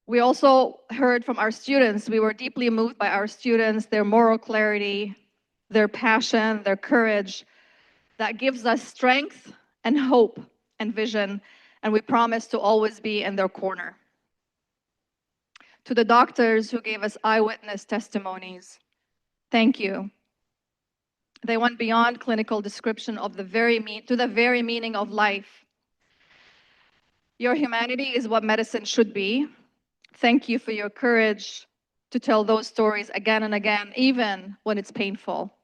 We also heard from our students. We were deeply moved by our students, their moral clarity, their passion, their courage. That gives us strength and hope and vision, and we promise to always be in their corner. To the doctors who gave us eyewitness testimonies, thank you. They went beyond clinical description of the very meaning of life. Your humanity is what medicine should be. Thank you for your courage to tell those stories again and again, even when it's painful.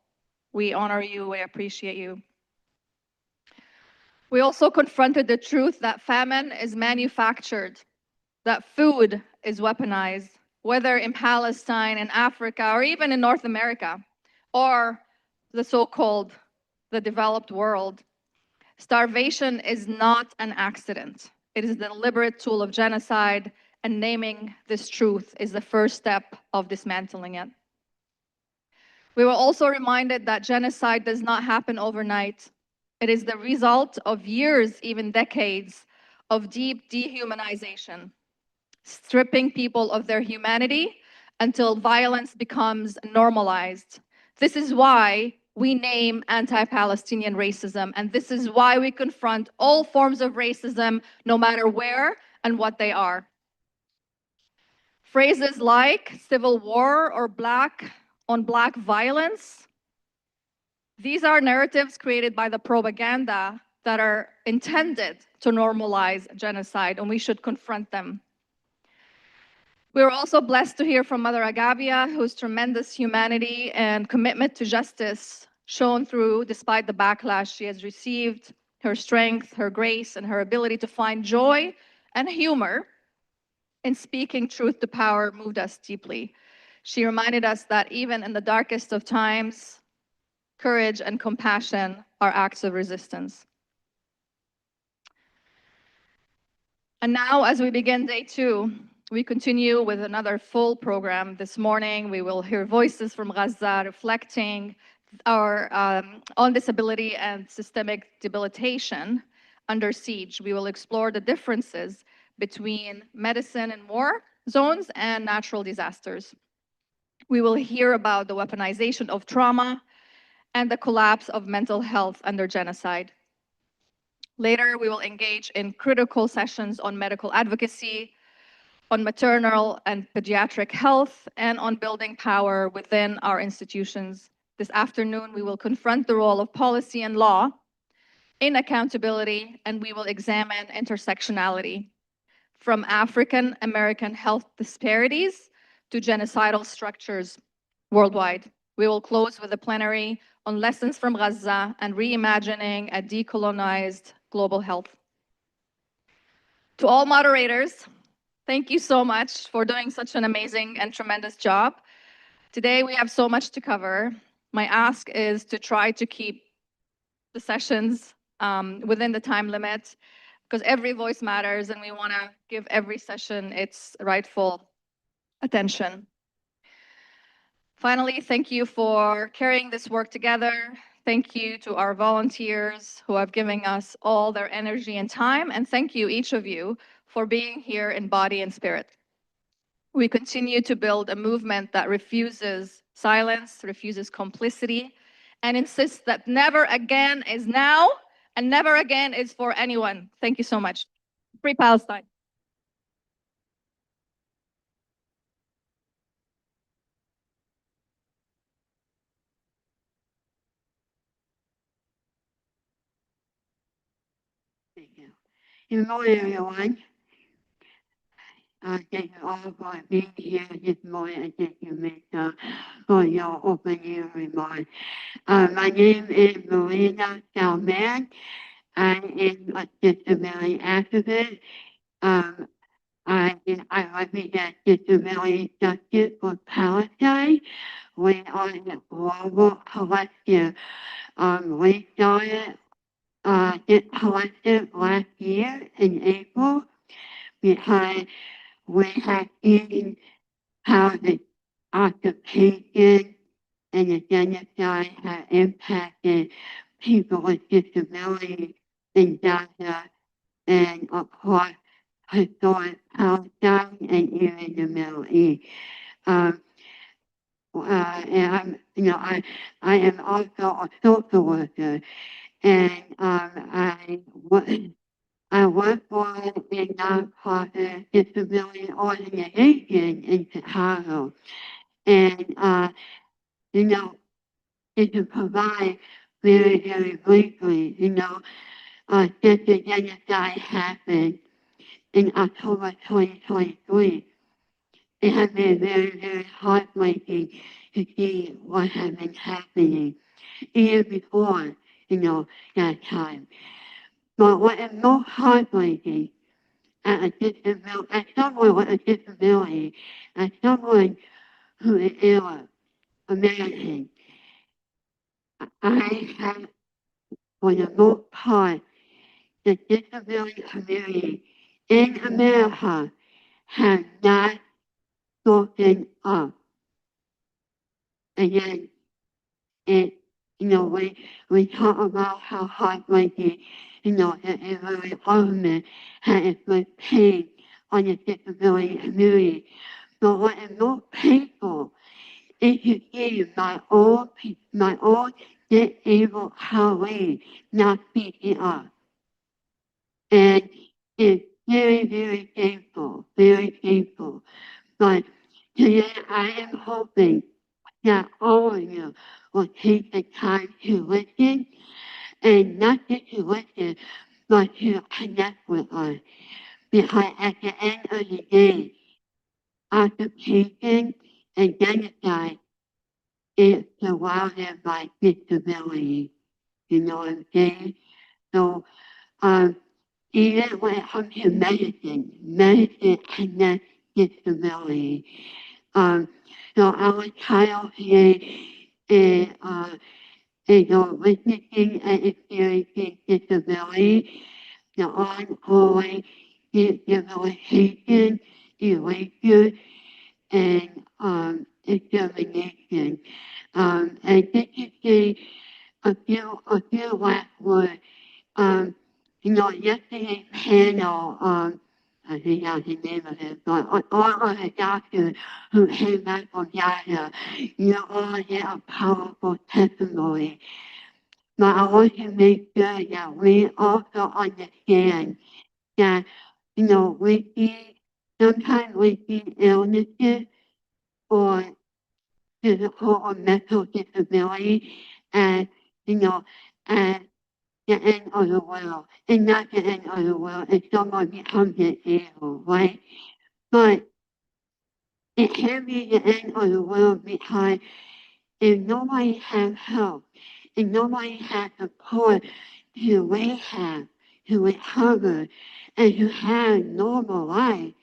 We honor you, we appreciate you. We also confronted the truth that famine is manufactured, that food is weaponized, whether in Palestine, in Africa, or even in North America, or the so-called the developed world. Starvation is not an accident. It is a deliberate tool of genocide, and naming this truth is the first step of dismantling it. We were also reminded that genocide does not happen overnight. It is the result of years, even decades, of deep dehumanization, stripping people of their humanity until violence becomes normalized. This is why we name anti-Palestinian racism, and this is why we confront all forms of racism, no matter where and what they are. Phrases like civil war or black on black violence, these are narratives created by the propaganda that are intended to normalize genocide, and we should confront them. We were also blessed to hear from Mother Agavia, whose tremendous humanity and commitment to justice shone through despite the backlash she has received. Her strength, her grace, and her ability to find joy and humor in speaking truth to power moved us deeply. She reminded us that even in the darkest of times, courage and compassion are acts of resistance. And now, as we begin day 2, we continue with another full program. This morning, we will hear voices from Gaza reflecting on disability and systemic debilitation under siege. We will explore the differences between medicine in war zones and natural disasters. We will hear about the weaponization of trauma and the collapse of mental health under genocide. Later, we will engage in critical sessions on medical advocacy, on maternal and pediatric health, and on building power within our institutions. This afternoon, we will confront the role of policy and law in accountability, and we will examine intersectionality from African American health disparities to genocidal structures worldwide. We will close with a plenary on lessons from Gaza and reimagining a decolonized global health. To all moderators, thank you so much for doing such an amazing and tremendous job. Today we have so much to cover. My ask is to try to keep the sessions within the time limit, because every voice matters and we want to give every session its rightful attention. Finally, thank you for carrying this work together. Thank you to our volunteers who have given us all their energy and time. And thank you, each of you, for being here in body and spirit. We continue to build a movement that refuses silence, refuses complicity, and insists that never again is now and never again is for anyone. Thank you so much. Free Palestine. Thank you. Good morning, everyone. Thank you all for being here this morning, and thank you, Mr. for your opening remarks. My name is Marina Salman. I am a disability activist. I represent Disability Justice for Palestine. We are a global collective. We started this collective last year in April because we have seen how the occupation and the genocide have impacted people with disabilities in Gaza and across historic Palestine and even the Middle East. Um, and I am also a social worker, and I work for a nonprofit disability organization in Chicago, and you know, and to provide very, very briefly, since the genocide happened in October 2023, it has been very, very heartbreaking to see what has been happening even before, that time. But what is most heartbreaking as someone with a disability, as someone who is Arab American, I have, for the most part, the disability community in America has not spoken up. Again, it, we talk about how heartbreaking, the Israeli government has inflicted pain on the disability community. But what is most painful is to see my own disabled colleagues not speaking up. And it's very, very painful, very painful. But today I am hoping that all of you will take the time to listen and not just to listen, but to connect with us. Because at the end of the day, occupation and genocide is surrounded by disability. You know what I'm saying? So um, even when it comes to medicine connects disability. Um, so our title today is witnessing and experiencing disability, the ongoing debilitation, erasure, and extermination. And just to say a few last words, um, yesterday's panel, I think that's the name of it, but all of the doctors who came back from Gaza, all had a powerful testimony. But I want to make sure that we also understand that, sometimes we see illnesses or physical or mental disability and, and the end of the world. And not the end of the world if someone becomes disabled, right? But it can be the end of the world because if nobody has help, if nobody has support to rehab, to recover, and to have normal life,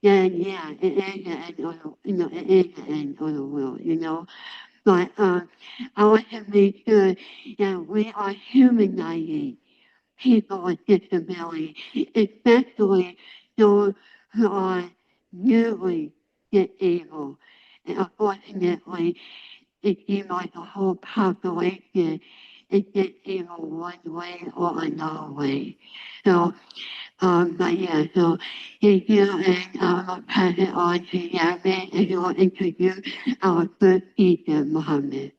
then yeah, it is the end of it is the end of the world, But I want to make sure that we are humanizing people with disability, especially those who are newly disabled. And unfortunately, it seems like the whole population is disabled one way or another way. So, but yeah, so thank you, and I'll pass it on to Yasmin, and he will introduce our first speaker, Mohammed.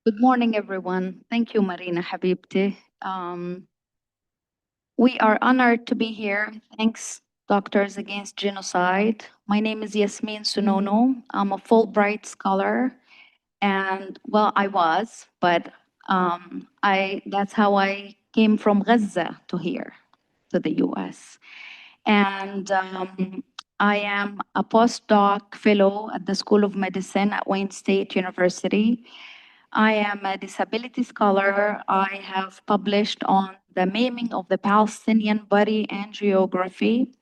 Good morning, everyone. Thank you, Marina Habibti. We are honored to be here. Thanks, Doctors Against Genocide. My name is Yasmin Sunono. I'm a Fulbright scholar, and well, I was, but I that's how I came from Gaza to here, to the U.S. And I am a postdoc fellow at the School of Medicine at Wayne State University. I am a disability scholar. I have published on the maiming of the Palestinian body and geography.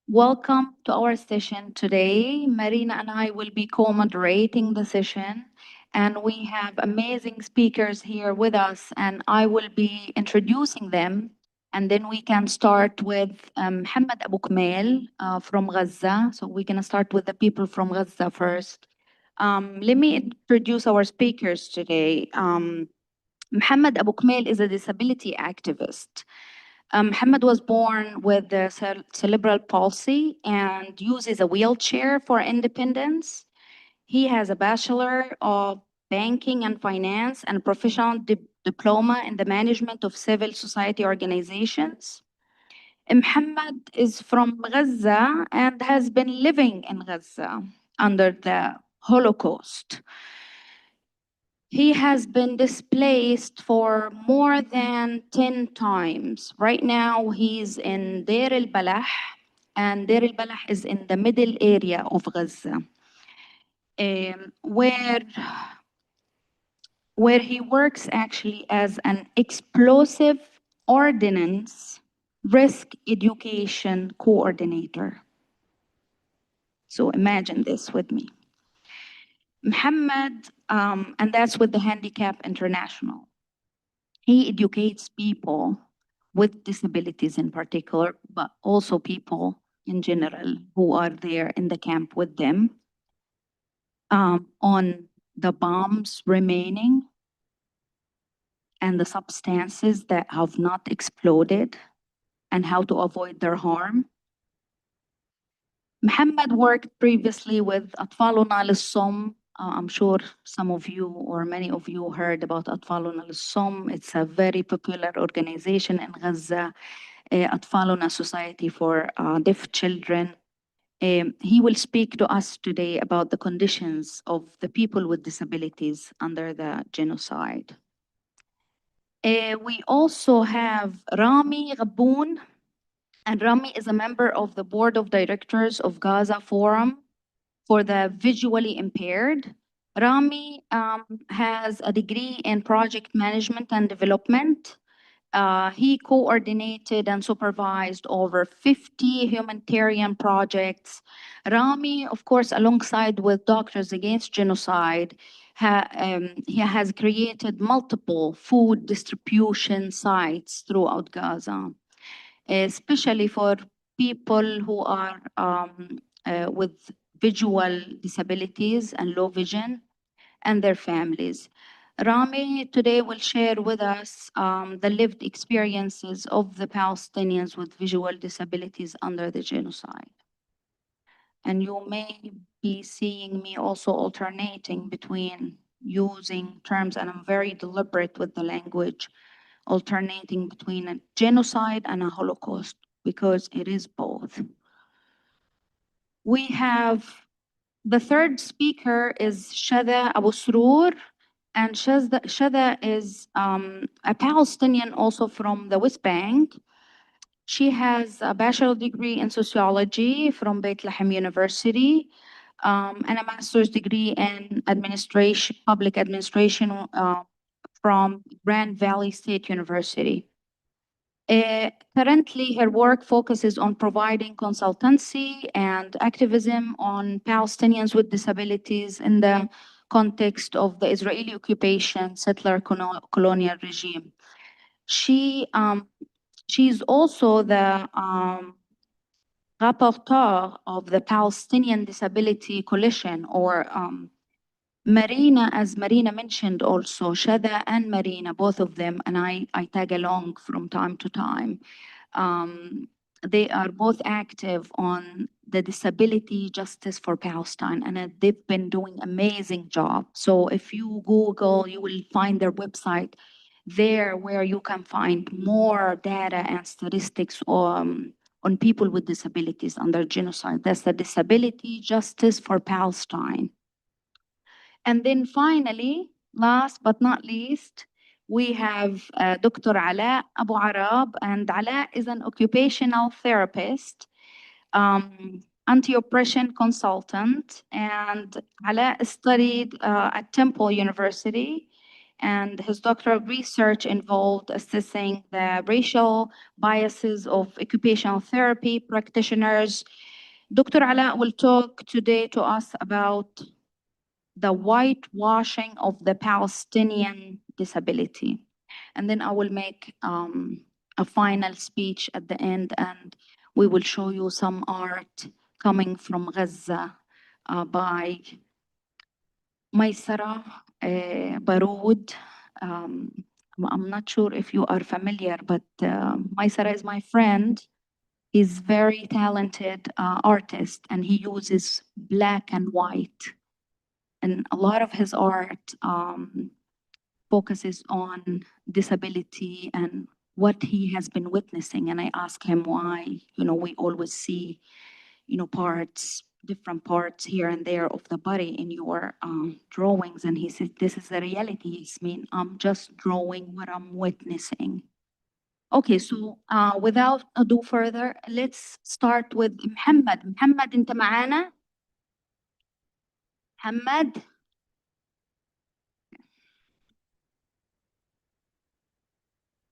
Welcome to our session today. Marina and I will be co-moderating the session, and we have amazing speakers here with us, and I will be introducing them. And then we can start with Mohammed Abu Kmail from Gaza. So we're going to start with the people from Gaza first. Let me introduce our speakers today. Mohammed Abu Kmail is a disability activist. Mohammed was born with the cerebral palsy and uses a wheelchair for independence. He has a Bachelor of Banking and Finance and professional diploma in the management of civil society organizations. Muhammad is from Gaza and has been living in Gaza under the Holocaust. He has been displaced for more than 10 times. Right now, he's in Deir el Balah, and Deir el Balah is in the middle area of Gaza, where he works actually as an explosive ordnance risk education coordinator. So imagine this with me. Muhammad, and that's with the Handicap International. He educates people with disabilities in particular, but also people in general who are there in the camp with them on the bombs remaining and the substances that have not exploded and how to avoid their harm. Muhammad worked previously with أطفالنا للصم. I'm sure some of you or many of you heard about أطفالنا للصم. It's a very popular organization in Gaza, أطفالنا Society for Deaf Children. He will speak to us today about the conditions of the people with disabilities under the genocide. We also have Rami Ghaboun, and Rami is a member of the board of directors of Gaza Forum for the Visually Impaired. Rami has a degree in project management and development. He coordinated and supervised over 50 humanitarian projects. Rami, of course, alongside with Doctors Against Genocide, he has created multiple food distribution sites throughout Gaza, especially for people who are with visual disabilities and low vision and their families. Rami today will share with us the lived experiences of the Palestinians with visual disabilities under the genocide. And you may be seeing me also alternating between using terms, and I'm very deliberate with the language, alternating between a genocide and a Holocaust, because it is both. We have the third speaker is Shada Abu Sroor, and Shada is a Palestinian also from the West Bank. She has a bachelor degree in sociology from Beit Lahem University, and a master's degree in administration, public administration from Grand Valley State University. Currently, her work focuses on providing consultancy and activism on Palestinians with disabilities in the context of the Israeli occupation settler colonial regime. She's also the rapporteur of the Palestinian Disability Coalition, or Marina, as Marina mentioned also, Shada and Marina, both of them, and I tag along from time to time. They are both active on the disability justice for Palestine, and they've been doing amazing job. So if you Google, you will find their website there, where you can find more data and statistics on people with disabilities under genocide. That's the Disability Justice for Palestine. And then finally, last but not least, we have Dr. Ala Abu Arab, and Ala is an occupational therapist, anti-oppression consultant, and Ala studied at Temple University, and his doctoral research involved assessing the racial biases of occupational therapy practitioners. Dr. Ala will talk today to us about the whitewashing of the Palestinian disability. And then I will make a final speech at the end, and we will show you some art coming from Gaza by Maysara, Baroud. I'm not sure if you are familiar, but Maysara is my friend. He's very talented artist, and he uses black and white. And a lot of his art focuses on disability and what he has been witnessing. And I asked him why, we always see, different parts here and there of the body in your drawings. And he said, this is the reality, Yasmin. I'm just drawing what I'm witnessing. Okay, so without ado further, let's start with Muhammad. Muhammad, انت معانا؟ Muhammad?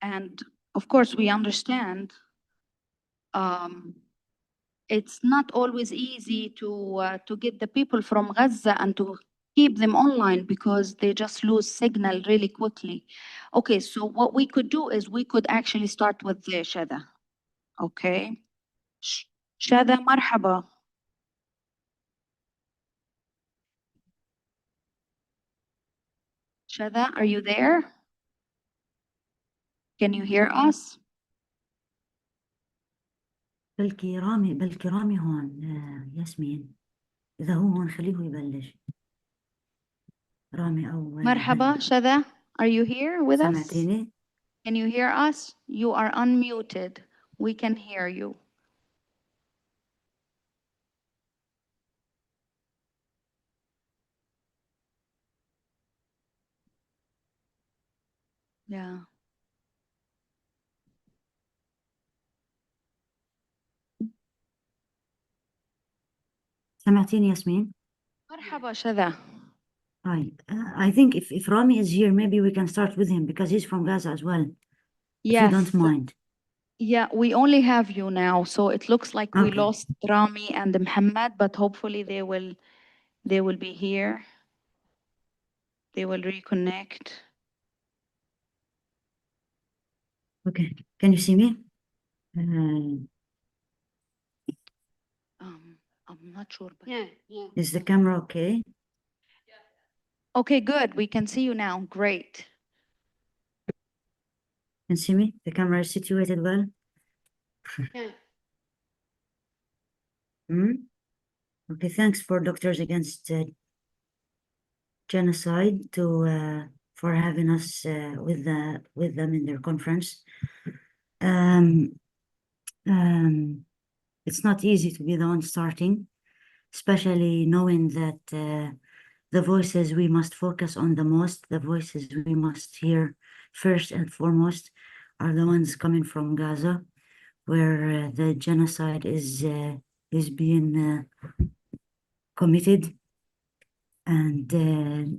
And of course, we understand it's not always easy to get the people from Gaza and to keep them online because they just lose signal really quickly. Okay, so what we could do is we could actually start with the Shada. Okay. Shada, marhaba. Shada, are you there? Can you hear us? بلكي رامي هون ياسمين إذا هو هون خليه يبلش رامي أو مرحبا Shada, are you here with us? سمعتيني؟ Can you hear us? You are unmuted. We can hear you. Yeah. سمعتيني ياسمين؟ مرحبا Shada. Hi. I think if Rami is here, maybe we can start with him because he's from Gaza as well. If you don't mind. Yeah, we only have you now, so it looks like we Okay. lost Rami and Muhammad, but hopefully they will be here. They will reconnect. Okay. Can you see me? I'm not sure, but Yeah. Is the camera okay? okay, good. We can see you now. Great. Can see me? The camera is situated well? Yeah. Okay, thanks for Doctors Against Genocide for having us with them in their conference. It's not easy to be the one starting, especially knowing that the voices we must focus on the most, the voices we must hear first and foremost, are the ones coming from Gaza, where the genocide is being committed and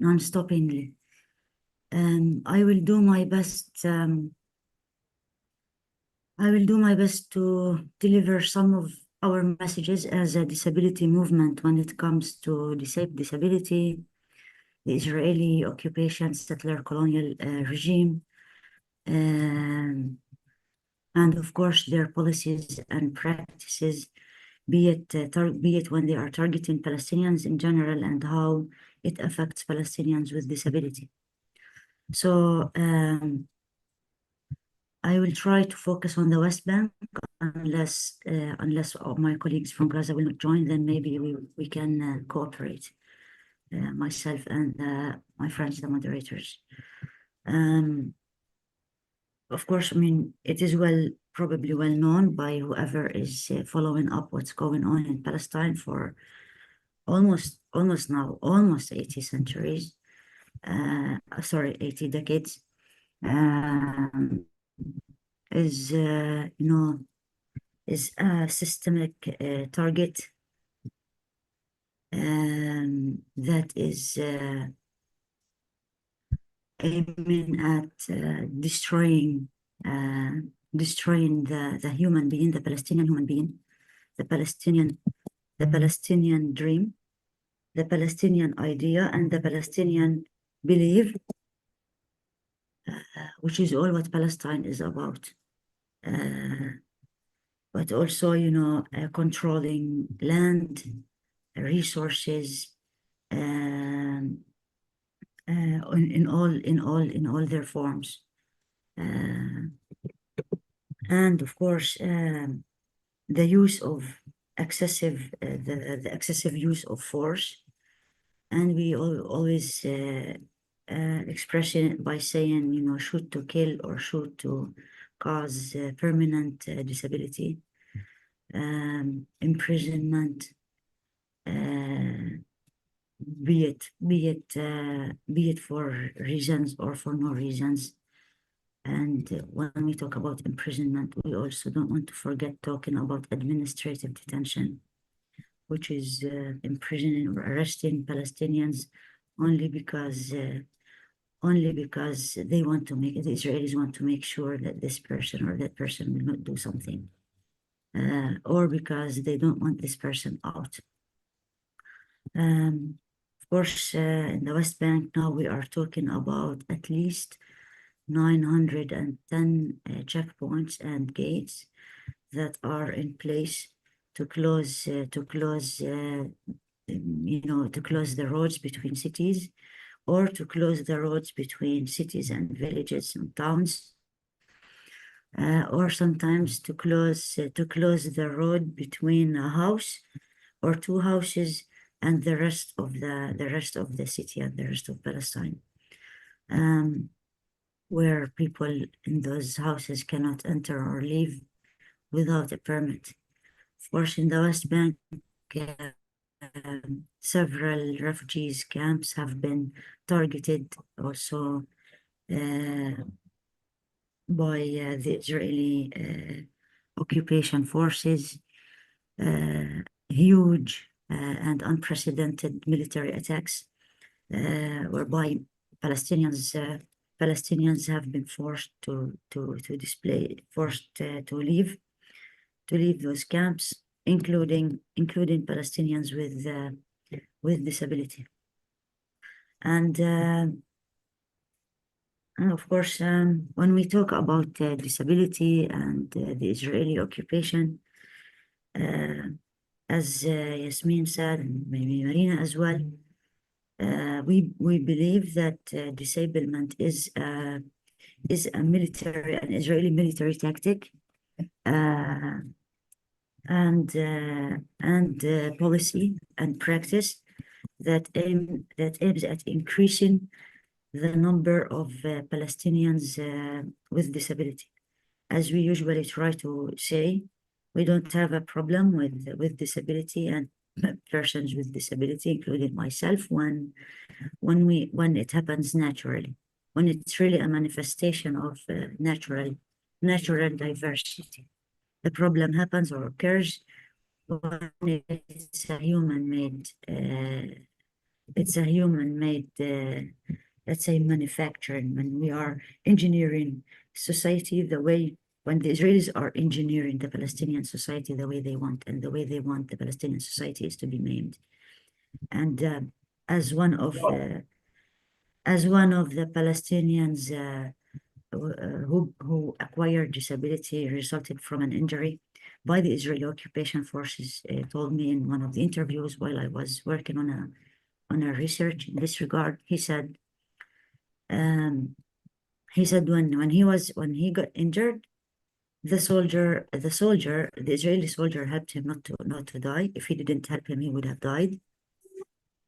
non-stoppingly. I will do my best. I will do my best to deliver some of our messages as a disability movement when it comes to disability, the Israeli occupation, settler colonial regime, and of course their policies and practices, be it when they are targeting Palestinians in general and how it affects Palestinians with disability. So I will try to focus on the West Bank unless all my colleagues from Gaza will not join, then maybe we can cooperate, myself and my friends, the moderators. Of course, I mean, it is probably well known by whoever is following up what's going on in Palestine for almost 80 centuries, 80 decades. Is is a systemic target that is aiming at destroying the human being, the Palestinian human being, the Palestinian dream, the Palestinian idea, and the Palestinian belief, which is all what Palestine is about. But also, controlling land, resources, in all their forms. And of course, the use of the excessive use of force, and we always express it by saying, shoot to kill or shoot to cause permanent disability, imprisonment, be it for reasons or for no reasons. And when we talk about imprisonment, we also don't want to forget talking about administrative detention, which is imprisoning or arresting Palestinians only because they want to make the Israelis want to make sure that this person or that person will not do something, or because they don't want this person out. Of course, in the West Bank now we are talking about at least 910 checkpoints and gates that are in place to close the roads between cities, or to close the roads between cities and villages and towns, or sometimes to close the road between a house or two houses and the rest of the city and the rest of Palestine, where people in those houses cannot enter or leave without a permit. Of course, in the West Bank, several refugees camps have been targeted also by the Israeli occupation forces. Huge and unprecedented military attacks, whereby Palestinians have been forced to leave those camps, including Palestinians with disability. And of course, when we talk about disability and the Israeli occupation, as Yasmin said, and maybe Marina as well, we believe that disablement is an Israeli military tactic, and policy and practice that aims at increasing the number of Palestinians with disability. As we usually try to say, we don't have a problem with disability and persons with disability, including myself, when it happens naturally, when it's really a manifestation of natural diversity. The problem happens or occurs when it's a human-made, let's say, manufacturing, when we are engineering society when the Israelis are engineering the Palestinian society the way they want, and the way they want the Palestinian society is to be maimed. And as one of the Palestinians who acquired disability resulted from an injury by the Israeli occupation forces, told me in one of the interviews while I was working on a research in this regard. He said when he got injured, the Israeli soldier helped him not to die. If he didn't help him, he would have died.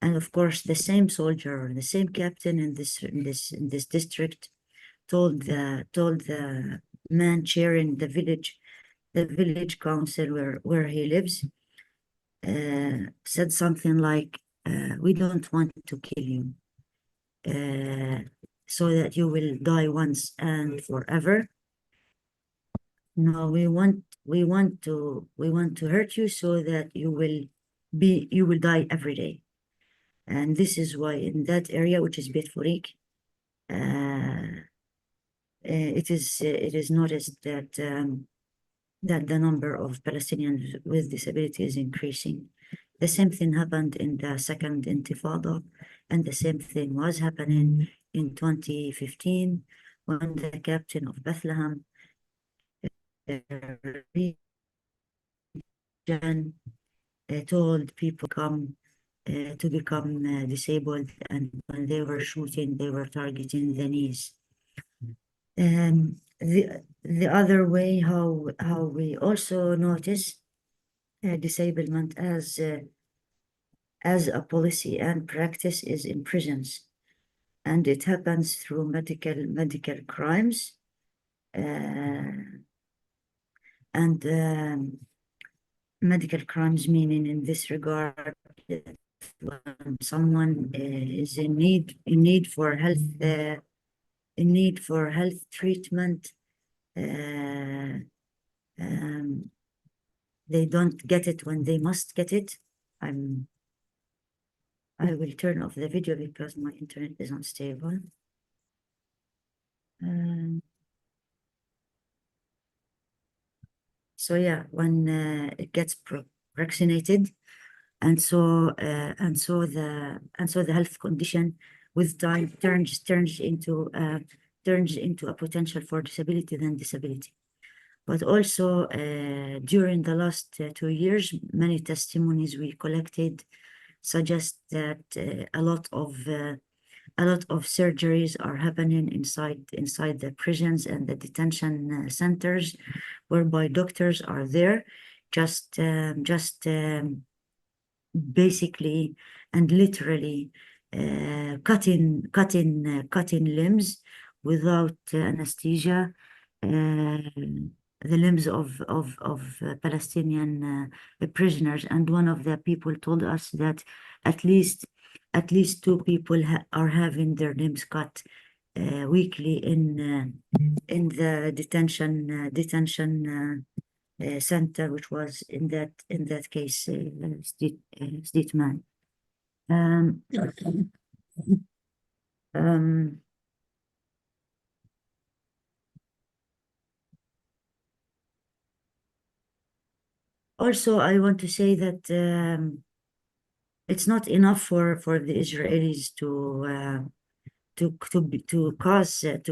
And of course, the same soldier, the same captain in this district, told the man chairing the village council where he lives, said something like, "We don't want to kill you, so that you will die once and forever. No, we want to hurt you so that you will die every day." And this is why in that area, which is Beit Furik, it is noticed that the number of Palestinians with disability is increasing. The same thing happened in the second Intifada, and the same thing was happening in 2015 when the captain of Bethlehem region told people come to become disabled, and when they were shooting, they were targeting the knees. The other way how we also notice disablement as a policy and practice is in prisons, and it happens through medical crimes, and medical crimes meaning in this regard when someone is in need for health treatment, they don't get it when they must get it. I will turn off the video because my internet is unstable. So yeah, when it gets vaccinated, and so the health condition with time turns into a potential for disability than disability. But also during the last 2 years, many testimonies we collected suggest that a lot of surgeries are happening inside the prisons and the detention centers, whereby doctors are there just basically and literally cutting limbs without anesthesia, the limbs of Palestinian prisoners. And one of the people told us that at least 2 people are having their limbs cut weekly in the detention center, which was in that case Steedman. Also, I want to say that it's not enough for the Israelis to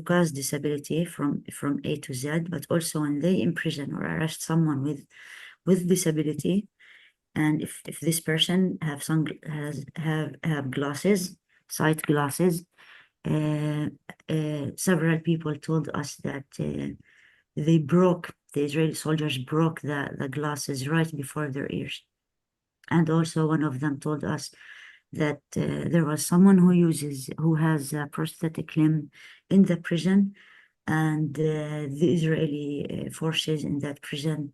cause disability from A to Z, but also when they imprison or arrest someone with disability, and if this person have glasses, sight glasses, several people told us that the Israeli soldiers broke the glasses right before their ears. And also one of them told us that there was someone who has a prosthetic limb in the prison, and the Israeli forces in that prison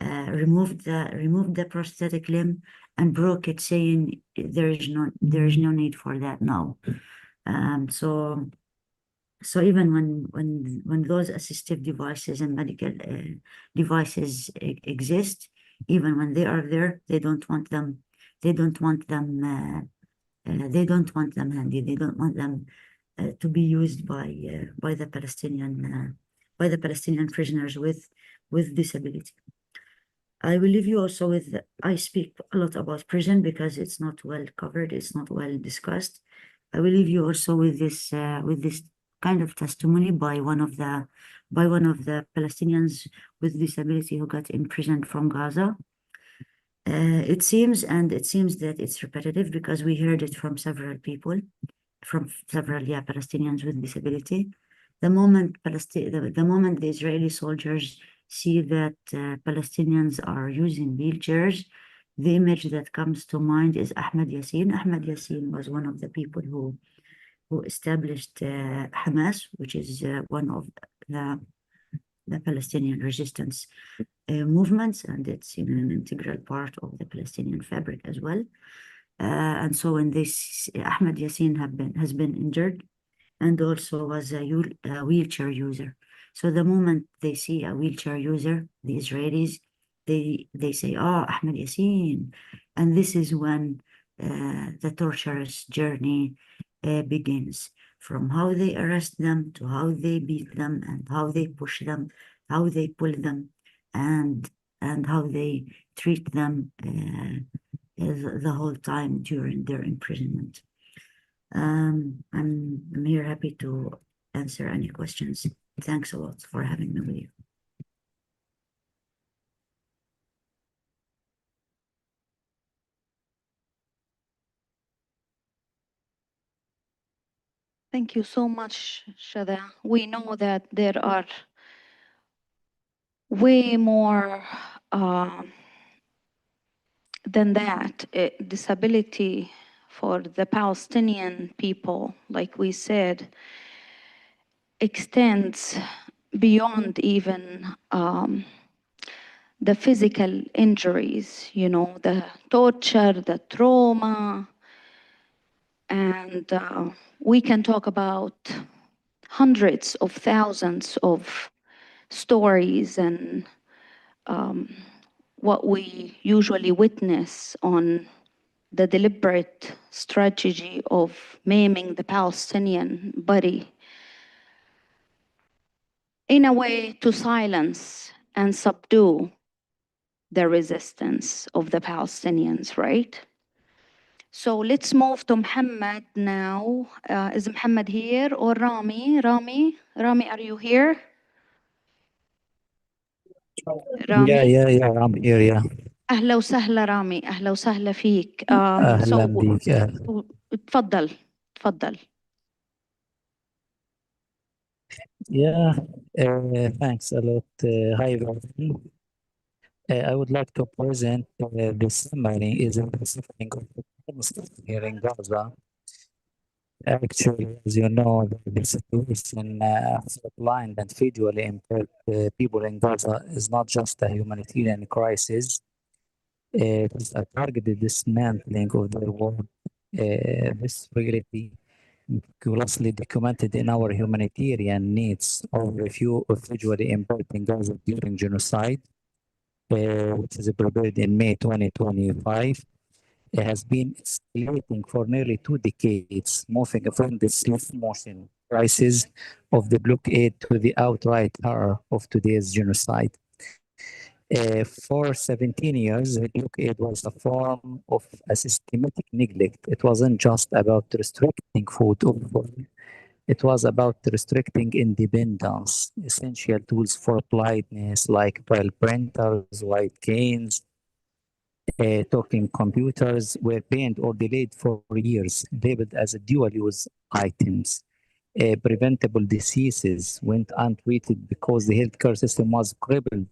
removed the prosthetic limb and broke it, saying there is no need for that now. So even when those assistive devices and medical devices exist, even when they are there, they don't want them handy. They don't want them to be used by the Palestinian prisoners with disability. I will leave you also with, I speak a lot about prison because it's not well covered, it's not well discussed. I will leave you also with this kind of testimony by one of the Palestinians with disability who got imprisoned from Gaza. It seems that it's repetitive because we heard it from several people, Palestinians with disability. The moment the Israeli soldiers see that Palestinians are using wheelchairs, the image that comes to mind is Ahmed Yassin. Ahmed Yassin was one of the people who established Hamas, which is one of the Palestinian resistance movements, and it's an integral part of the Palestinian fabric as well. And so when this Ahmed Yassin has been injured, and also was a wheelchair user. So the moment they see a wheelchair user, the Israelis, they say, "Oh, Ahmed Yassin," and this is when the torturous journey begins. From how they arrest them to how they beat them and how they push them, how they pull them, and how they treat them the whole time during their imprisonment. I'm here happy to answer any questions. Thanks a lot for having me with you. Thank you so much, Shada. We know that there are way more than that. Disability for the Palestinian people, like we said, extends beyond even the physical injuries, you know, the torture, the trauma, and we can talk about hundreds of thousands of stories and what we usually witness on the deliberate strategy of maiming the Palestinian body in a way to silence and subdue the resistance of the Palestinians, right? So let's move to Muhammad now. Is Muhammad here or Rami? Rami, are you here? رامي I'm here, yeah. أهلا وسهلا رامي أهلا وسهلا فيك أهلا بيك تفضل Yeah, thanks a lot. Hi, everyone. I would like to present the summary is the suffering of the Muslims here in Gaza. Actually, as you know, the situation for blind and visually impaired people in Gaza is not just a humanitarian crisis. It is a targeted dismantling of their world. This reality meticulously documented in our humanitarian needs of review of visually impaired in Gaza during genocide, which is prepared in May 2025. It has been escalating for nearly 2 decades, moving from the slow motion crisis of the blockade to the outright horror of today's genocide. For 17 years, the blockade was a form of a systematic neglect. It wasn't just about restricting food or water. It was about restricting independence, essential tools for blindness like braille printers, white canes, talking computers were banned or delayed for years, labeled as dual-use items. Preventable diseases went untreated because the healthcare system was crippled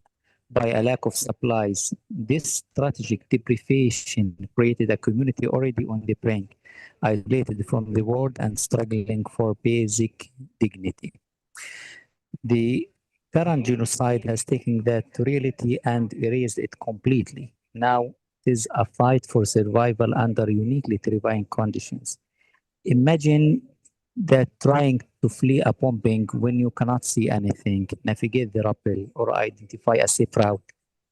by a lack of supplies. This strategic deprivation created a community already on the brink, isolated from the world and struggling for basic dignity. The current genocide has taken that reality and erased it completely. Now it is a fight for survival under uniquely terrifying conditions. Imagine that trying to flee a bombing when you cannot see anything, navigate the rappel, or identify a safe route.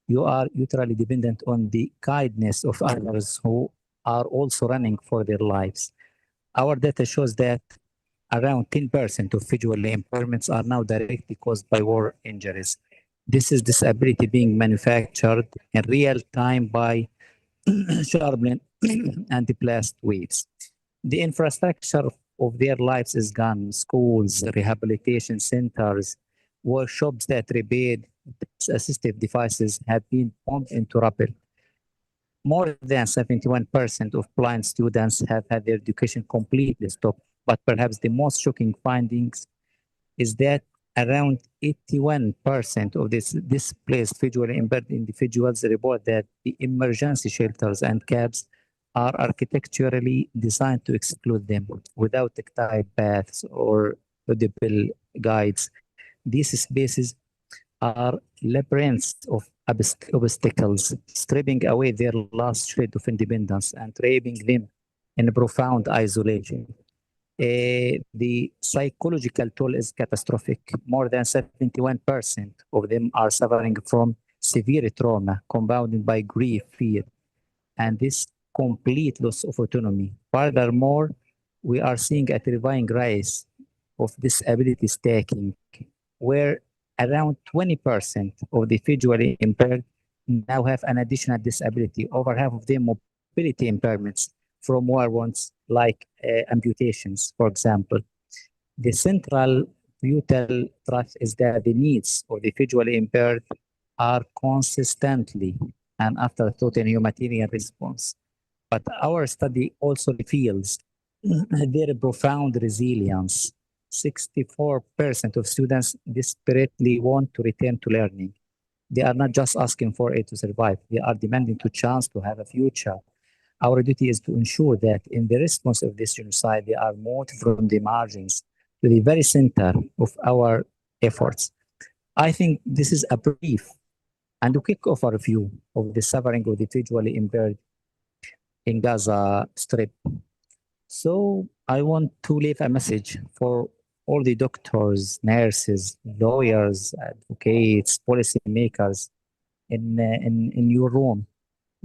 You are literally dependent on the kindness of others who are also running for their lives. Our data shows that around 10% of visual impairments are now directly caused by war injuries. This is disability being manufactured in real time by sharp and blast waves. The infrastructure of their lives is gone. Schools, rehabilitation centers, workshops that repaired assistive devices have been bombed into rubble. More than 71% of blind students have had their education completely stopped. But perhaps the most shocking findings is that around 81% of these displaced visually impaired individuals report that the emergency shelters and cabs are architecturally designed to exclude them without tactile paths or audible guides. These spaces are labyrinths of obstacles, stripping away their last shred of independence and trapping them in profound isolation. The psychological toll is catastrophic. More than 71% of them are suffering from severe trauma, compounded by grief, fear, and this complete loss of autonomy. Furthermore, we are seeing a terrifying rise of disability stacking, where around 20% of the visually impaired now have an additional disability, over half of them mobility impairments from war wounds like amputations, for example. The central brutal truth is that the needs of the visually impaired are consistently an afterthought in humanitarian response. But our study also reveals their profound resilience. 64% of students desperately want to return to learning. They are not just asking for it to survive, they are demanding to chance to have a future. Our duty is to ensure that in the response of this genocide, they are moved from the margins to the very center of our efforts. I think this is a brief and a quick overview of the suffering of the visually impaired in Gaza Strip. So I want to leave a message for all the doctors, nurses, lawyers, advocates, policymakers in your room.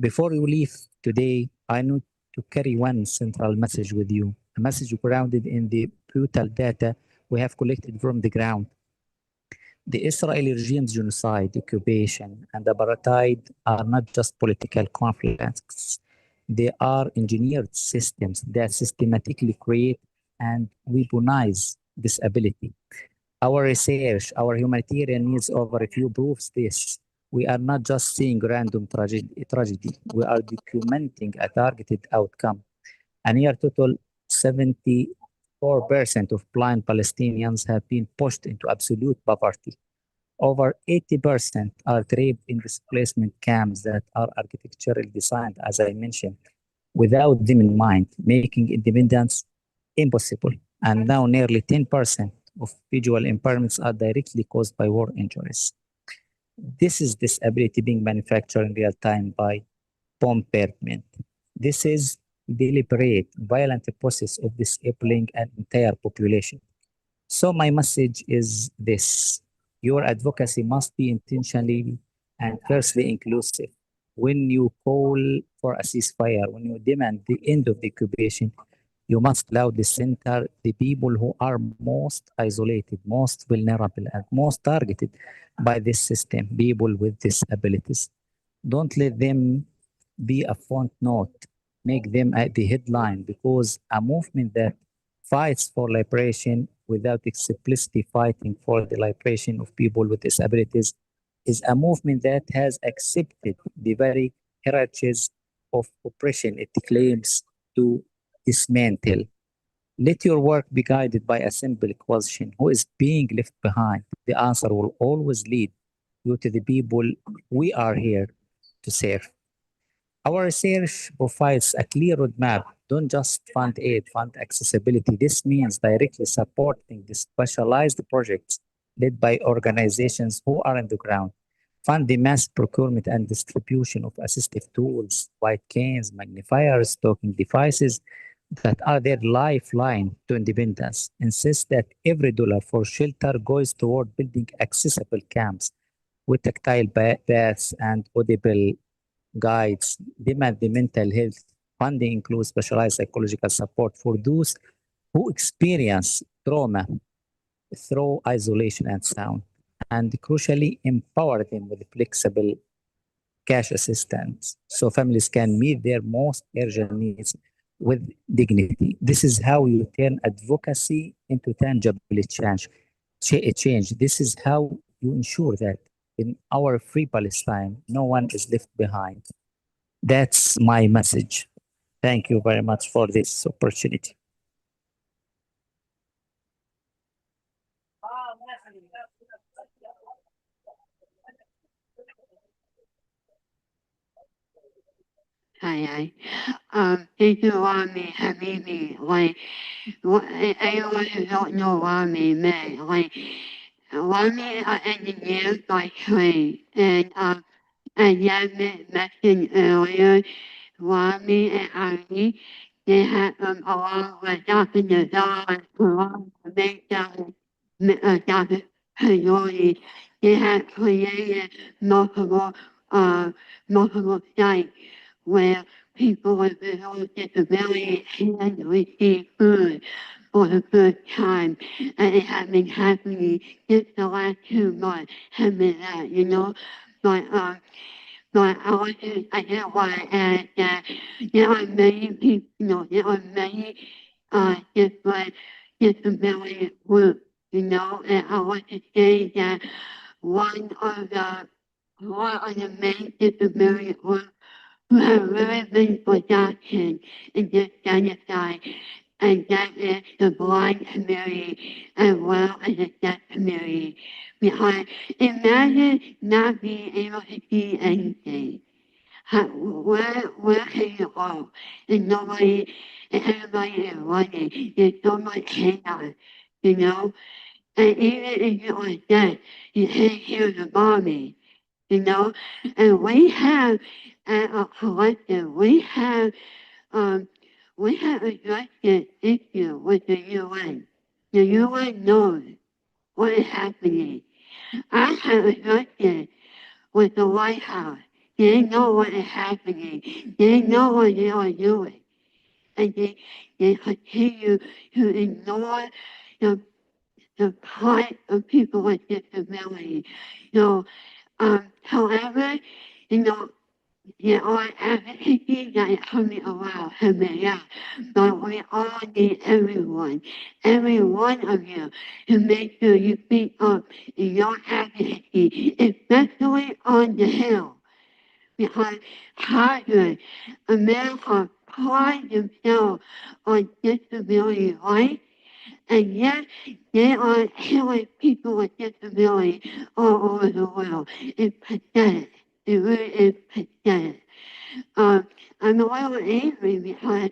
Before you leave today, I need to carry one central message with you, a message grounded in the brutal data we have collected from the ground. The Israeli regime's genocide, occupation, and apartheid are not just political conflicts. They are engineered systems that systematically create and weaponize disability. Our research, our humanitarian needs overview proves this. We are not just seeing random tragedy. We are documenting a targeted outcome. A near total 74% of blind Palestinians have been pushed into absolute poverty. Over 80% are trapped in displacement camps that are architecturally designed, as I mentioned, without them in mind, making independence impossible. And now nearly 10% of visual impairments are directly caused by war injuries. This is disability being manufactured in real time by bombardment. This is deliberate, violent process of disabling an entire population. So my message is this. Your advocacy must be intentionally and fiercely inclusive. When you call for a ceasefire, when you demand the end of the occupation, you must loudly center the people who are most isolated, most vulnerable, and most targeted by this system, people with disabilities. Don't let them be a footnote. Make them at the headline because a movement that fights for liberation without explicitly fighting for the liberation of people with disabilities is a movement that has accepted the very heritage of oppression it claims to dismantle. Let your work be guided by a simple question: who is being left behind? The answer will always lead you to the people we are here to serve. Our research provides a clear roadmap. Don't just fund aid, fund accessibility. This means directly supporting the specialized projects led by organizations who are on the ground. Fund the mass procurement and distribution of assistive tools, white canes, magnifiers, talking devices that are their lifeline to independence. Insist that every dollar for shelter goes toward building accessible camps with tactile baths and audible guides. Demand the mental health funding includes specialized psychological support for those who experience trauma through isolation and sound, and crucially, empower them with flexible cash assistance so families can meet their most urgent needs with dignity. This is how you turn advocacy into tangible change. This is how you ensure that in our free Palestine, no one is left behind. That's my message. Thank you very much for this opportunity. Hi. Thank you, Rami Habibi. Like, anyone who don't know Rami, man, like, Rami are engineers by trade. And Jan mentioned earlier, Rami and Ali, they had along with Dr. Nazar and along with Dr. Payori, they had created uh, multiple sites where people with visual disabilities can receive food for the first time. And it has been happening just the last 2 months, have been that, you know. But but I just want to add that there are many people, there are many different disability groups, and I want to say that one of the main disability groups who have really been forgotten in this genocide and that is the blind community as well as the deaf community. Because imagine not being able to see anything. Where can you go? And nobody, and everybody is running. There's so much chaos, you know? And even if you are dead, you can't hear the bombing, you know? And we have, as a collective, um, we have addressed this issue with the UN. The UN knows what is happening. I have addressed it with the White House. They know what is happening. They know what they are doing. And they continue to ignore the, the plight of people with disabilities. So, however, you know, there are advocacy that is coming around, yeah. But we all need every one of you, to make sure you speak up in your advocacy, especially on the Hill. Because Congress, America pride themselves on disability rights, and yet they are killing people with disability all over the world. It's pathetic. It really is pathetic. Um, I'm a little angry because,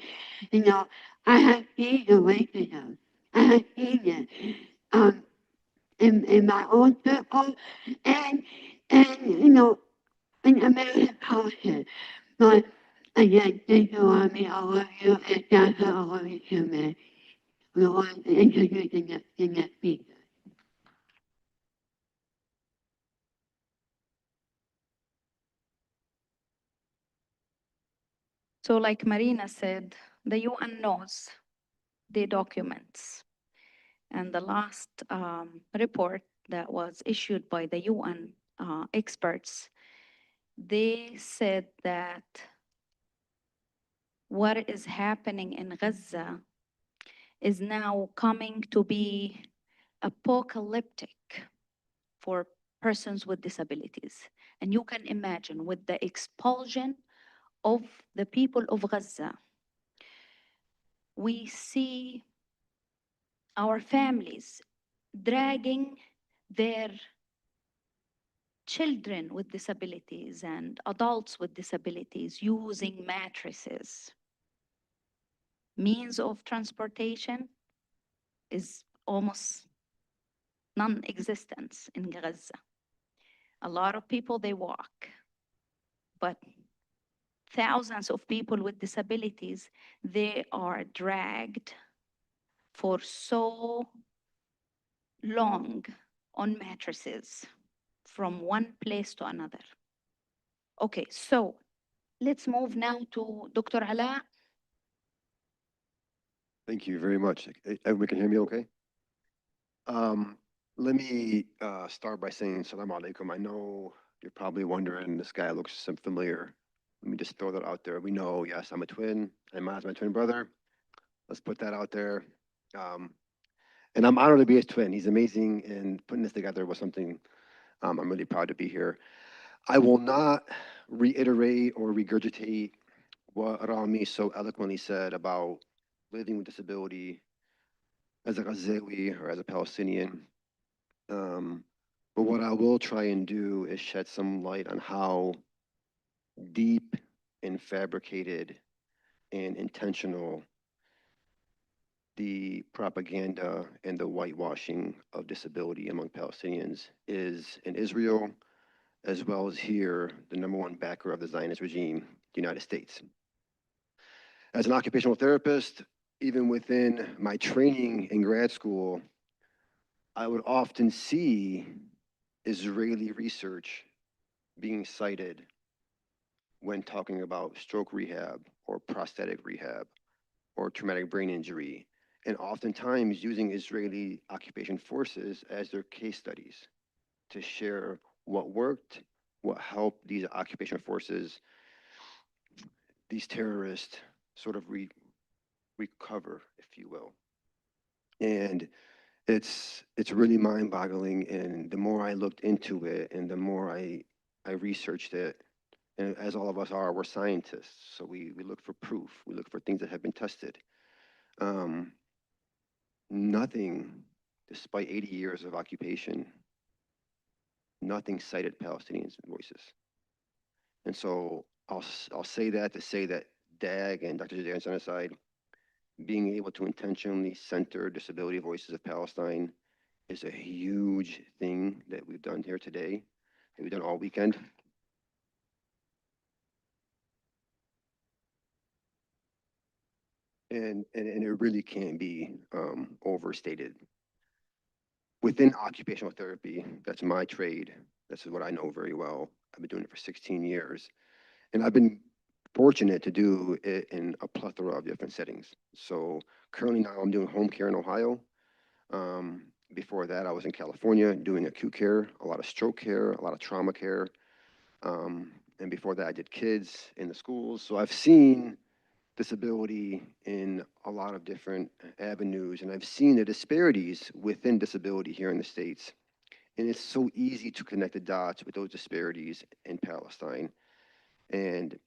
you know, I have seen the racism. I have seen it in my own circle and, you know, in American culture. But again, thank you, Army. I love you. And that's I love you too, man. We want to introduce the next speaker. So, like Marina said, the UN knows the documents. And the last report that was issued by the UN experts, they said that what is happening in Gaza is now coming to be apocalyptic for persons with disabilities. And you can imagine with the expulsion of the people of Gaza, we see our families dragging their children with disabilities and adults with disabilities using mattresses. Means of transportation is almost non-existent in Gaza. A lot of people, they walk, but thousands of people with disabilities, they are dragged for so long on mattresses from one place to another. Okay, so let's move now to Dr. Ala. Thank you very much. Everyone can hear me okay? Let me start by saying salam alaikum. I know you're probably wondering, this guy looks some familiar. Let me just throw that out there. We know, yes, I'm a twin. Ahmad's my twin brother. Let's put that out there. And I'm honored to be his twin. He's amazing, and putting this together was something I'm really proud to be here. I will not reiterate or regurgitate what Rami so eloquently said about living with disability as a Ghazawi or as a Palestinian. But what I will try and do is shed some light on how deep and fabricated and intentional the propaganda and the whitewashing of disability among Palestinians is in Israel, as well as here, the number one backer of the Zionist regime, the United States. As an occupational therapist, even within my training in grad school, I would often see Israeli research being cited when talking about stroke rehab or prosthetic rehab or traumatic brain injury, and oftentimes using Israeli occupation forces as their case studies to share what worked, what helped these occupation forces, these terrorists sort of recover, if you will. And it's really mind-boggling. And the more I looked into it and the more I researched it, and as all of us are, we're scientists. So we look for proof. We look for things that have been tested. Um, Nothing, despite 80 years of occupation, nothing cited Palestinians' voices. And so I'll say that to say that DAG and Dr. Zaid on Genocide, being able to intentionally center disability voices of Palestine is a huge thing that we've done here today, that we've done all weekend. And it really can't be overstated. Within occupational therapy, that's my trade. This is what I know very well. I've been doing it for 16 years. And I've been fortunate to do it in a plethora of different settings. So currently now I'm doing home care in Ohio. Before that, I was in California doing acute care, a lot of stroke care, a lot of trauma care. And before that, I did kids in the schools. So I've seen disability in a lot of different avenues, and I've seen the disparities within disability here in the States. And it's so easy to connect the dots with those disparities in Palestine. And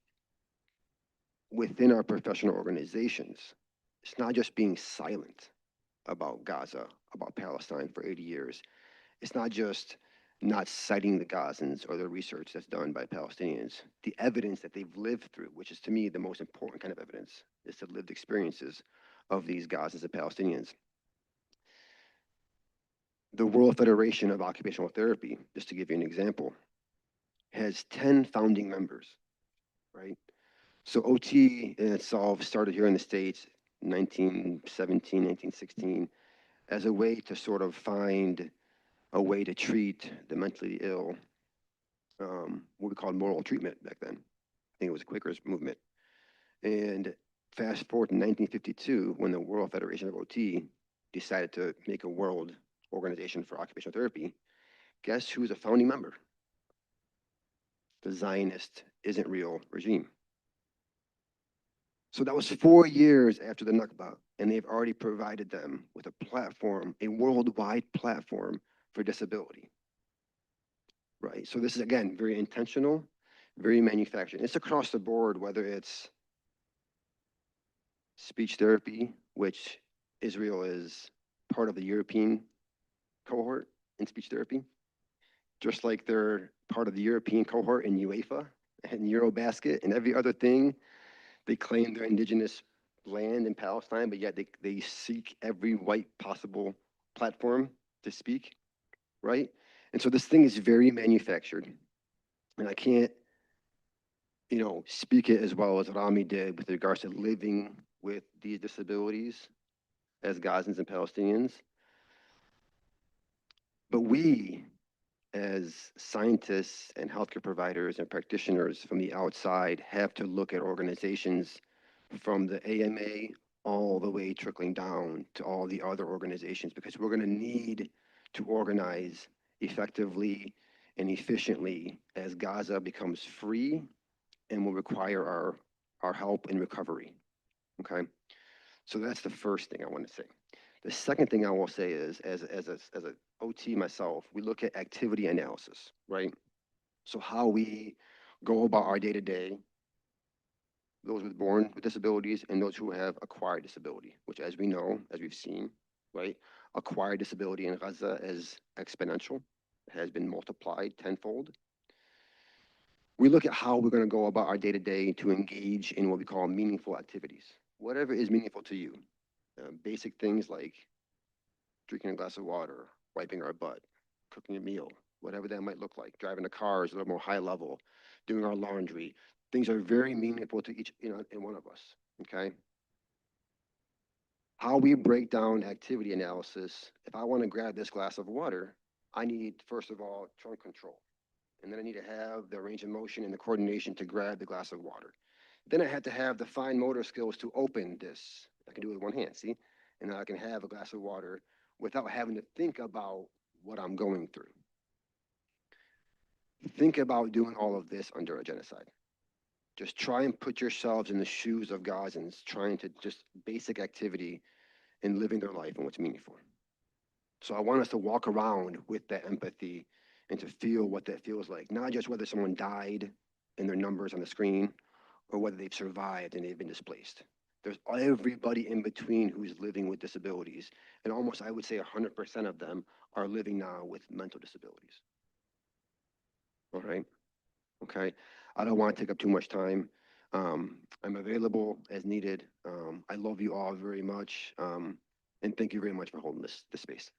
within our professional organizations, it's not just being silent about Gaza, about Palestine for 80 years. It's not just not citing the Gazans or the research that's done by Palestinians. The evidence that they've lived through, which is to me the most important kind of evidence, is the lived experiences of these Gazans and Palestinians. The World Federation of Occupational Therapy, just to give you an example, has 10 founding members, right? So OT in itself started here in the States 1917, 1916 as a way to sort of find a way to treat the mentally ill, what we called moral treatment back then. I think it was a Quakers movement. And fast forward to 1952, when the World Federation of OT decided to make a world organization for occupational therapy, guess who's a founding member? The Zionist isn't real regime. So that was 4 years after the Nakba, and they've already provided them with a platform, a worldwide platform for disability. Right. So this is, again, very intentional, very manufactured. It's across the board, whether it's speech therapy, which Israel is part of the European cohort in speech therapy, just like they're part of the European cohort in UEFA and Eurobasket and every other thing. They claim their indigenous land in Palestine, but yet they seek every white possible platform to speak, right? And so this thing is very manufactured. And I can't, speak it as well as Rami did with regards to living with these disabilities as Gazans and Palestinians. But we, as scientists and healthcare providers and practitioners from the outside, have to look at organizations from the AMA all the way trickling down to all the other organizations, because we're going to need to organize effectively and efficiently as Gaza becomes free and will require our help in recovery. Okay, so that's the first thing I want to say. The second thing I will say is, as a OT myself, we look at activity analysis, right? So how we go about our day to day, those with born with disabilities and those who have acquired disability, which, as we know, as we've seen, right, acquired disability in Gaza is exponential. It has been multiplied tenfold. We look at how we're going to go about our day to day to engage in what we call meaningful activities, whatever is meaningful to you. Basic things like drinking a glass of water, wiping our butt, cooking a meal, whatever that might look like. Driving a car is a little more high level, doing our laundry. Things are very meaningful to each, in one of us, okay? How we break down activity analysis, if I want to grab this glass of water, I need, first of all, trunk control. And then I need to have the range of motion and the coordination to grab the glass of water. Then I had to have the fine motor skills to open this. I can do it with one hand, see? And I can have a glass of water without having to think about what I'm going through. Think about doing all of this under a genocide. Just try and put yourselves in the shoes of Gazans trying to just basic activity and living their life and what's meaningful. So I want us to walk around with that empathy and to feel what that feels like, not just whether someone died and their numbers on the screen or whether they've survived and they've been displaced. There's everybody in between who's living with disabilities. And almost, I would say 100% of them are living now with mental disabilities. All right. Okay. I don't want to take up too much time. I'm available as needed. I love you all very much. And thank you very much for holding this space.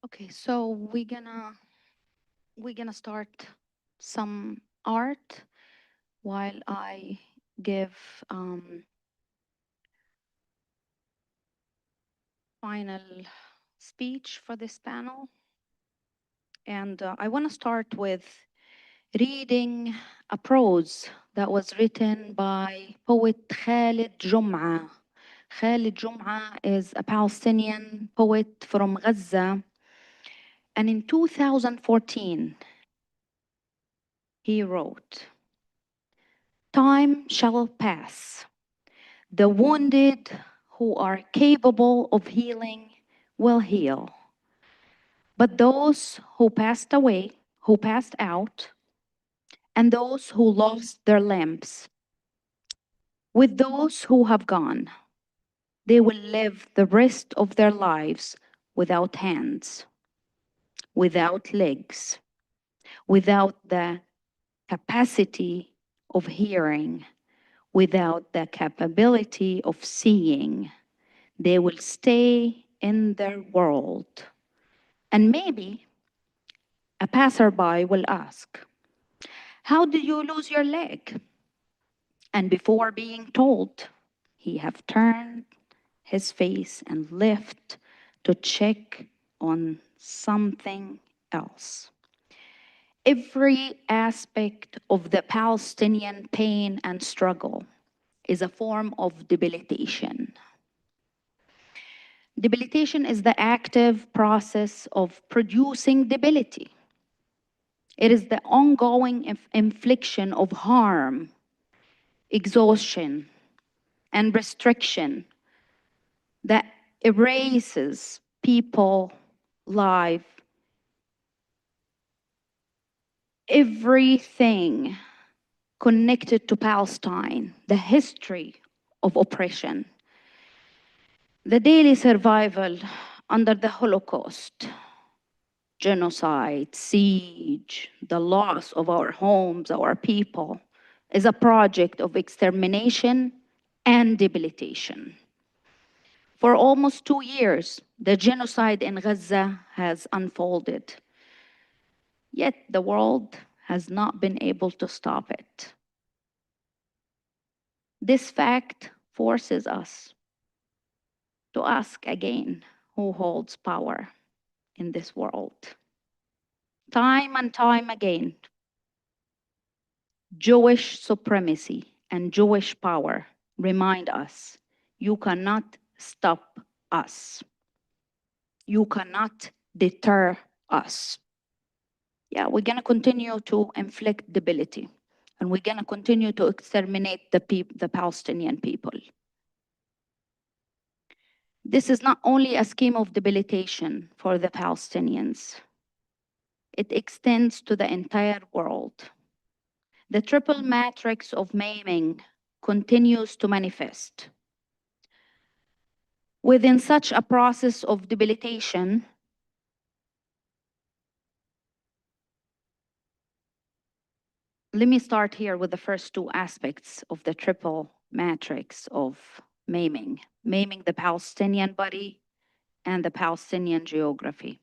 Okay, so we're gonna start some art while I give final speech for this panel. And I want to start with reading a prose that was written by poet Khalid Jum'a. Khalid Jum'a is a Palestinian poet from Gaza. And in 2014, he wrote, "Time shall pass. The wounded who are capable of healing will heal. But those who passed away, who passed out, and those who lost their limbs, with those who have gone, they will live the rest of their lives without hands, without legs, without the capacity of hearing, without the capability of seeing. They will stay in their world. And maybe a passerby will ask, 'How did you lose your leg?' And before being told, he have turned his face and left to check on something else. Every aspect of the Palestinian pain and struggle is a form of debilitation. Debilitation is the active process of producing debility. It is the ongoing infliction of harm, exhaustion, and restriction that erases people, life, everything connected to Palestine, the history of oppression, the daily survival under the Holocaust, genocide, siege, the loss of our homes, our people, is a project of extermination and debilitation. For almost 2 years, the genocide in Gaza has unfolded, yet the world has not been able to stop it. This fact forces us to ask again who holds power in this world. Time and time again, Jewish supremacy and Jewish power remind us, you cannot stop us. You cannot deter us. Yeah, we're going to continue to inflict debility, and we're going to continue to exterminate the Palestinian people. This is not only a scheme of debilitation for the Palestinians, it extends to the entire world. The triple matrix of maiming continues to manifest. Within such a process of debilitation, let me start here with the first two aspects of the triple matrix of maiming the Palestinian body and the Palestinian geography.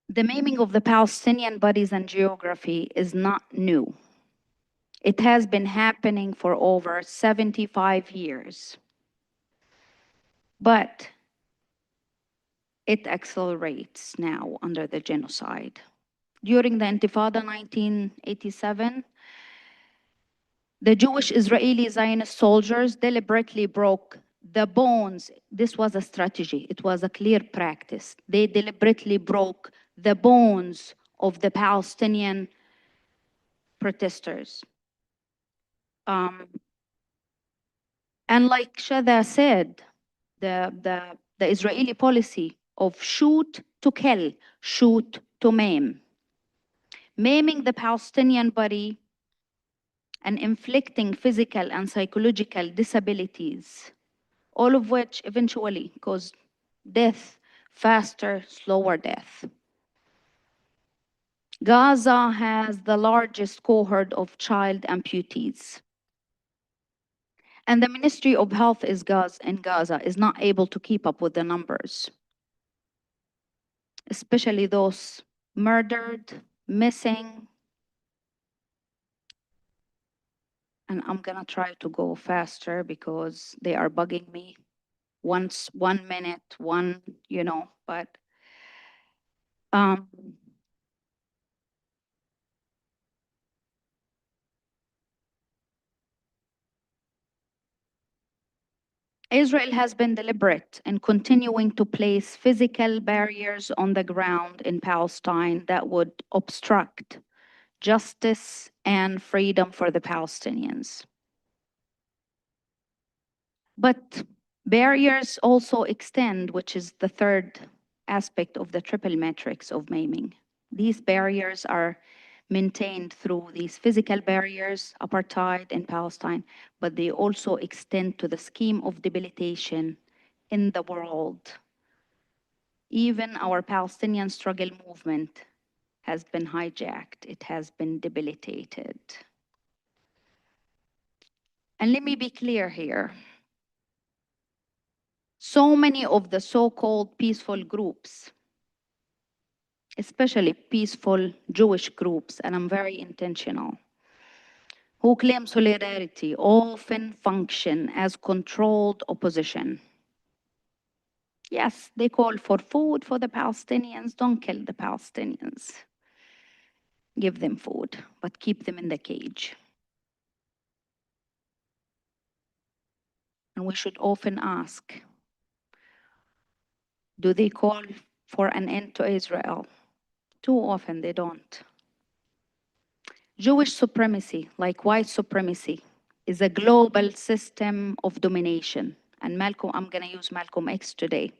The maiming of the Palestinian bodies and geography is not new. It has been happening for over 75 years. But it accelerates now under the genocide. During the Intifada 1987, the Jewish Israeli Zionist soldiers deliberately broke the bones. This was a strategy, it was a clear practice. They deliberately broke the bones of the Palestinian protesters. And like Shada said, the the Israeli policy of shoot to kill, shoot to maim, maiming the Palestinian body and inflicting physical and psychological disabilities, all of which eventually cause death, faster, slower death. Gaza has the largest cohort of child amputees. And the Ministry of Health in Gaza is not able to keep up with the numbers, especially those murdered, missing. And I'm gonna try to go faster because they are bugging me. Once 1 minute, but Israel has been deliberate in continuing to place physical barriers on the ground in Palestine that would obstruct justice and freedom for the Palestinians. But barriers also extend, which is the third aspect of the triple matrix of maiming. These barriers are maintained through these physical barriers, apartheid in Palestine, but they also extend to the scheme of debilitation in the world. Even our Palestinian struggle movement has been hijacked. It has been debilitated. And let me be clear here. So many of the so-called peaceful groups, especially peaceful Jewish groups, and I'm very intentional, who claim solidarity often function as controlled opposition. Yes, they call for food for the Palestinians. Don't kill the Palestinians. Give them food, but keep them in the cage. And we should often ask, do they call for an end to Israel? Too often they don't. Jewish supremacy, like white supremacy, is a global system of domination. And I'm going to use Malcolm X today.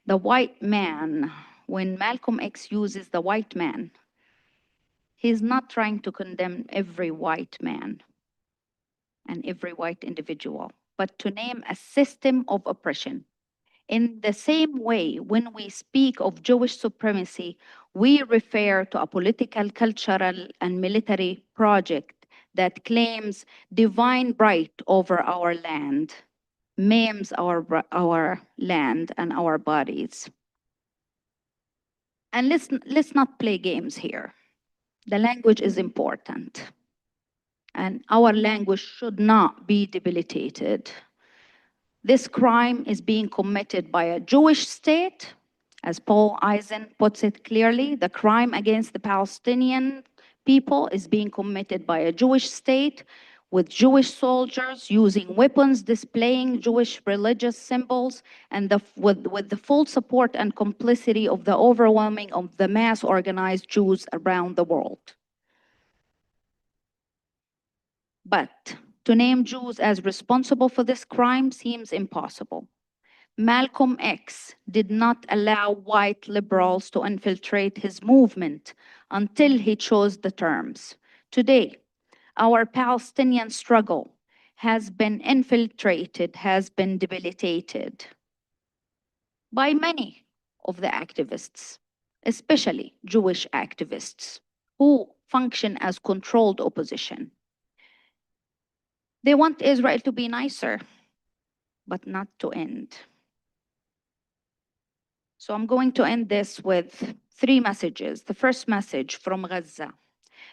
The white man, when Malcolm X uses the white man, he's not trying to condemn every white man and every white individual, but to name a system of oppression. In the same way, when we speak of Jewish supremacy, we refer to a political, cultural, and military project that claims divine right over our land, maims our land and our bodies. And let's not play games here. The language is important, and our language should not be debilitated. This crime is being committed by a Jewish state. As Paul Eisen puts it clearly, the crime against the Palestinian people is being committed by a Jewish state with Jewish soldiers using weapons, displaying Jewish religious symbols, and with the full support and complicity of the overwhelming of the mass organized Jews around the world. But to name Jews as responsible for this crime seems impossible. Malcolm X did not allow white liberals to infiltrate his movement until he chose the terms. Today, our Palestinian struggle has been infiltrated, has been debilitated by many of the activists, especially Jewish activists, who function as controlled opposition. They want Israel to be nicer, but not to end. So I'm going to end this with 3 messages. The first message from Gaza: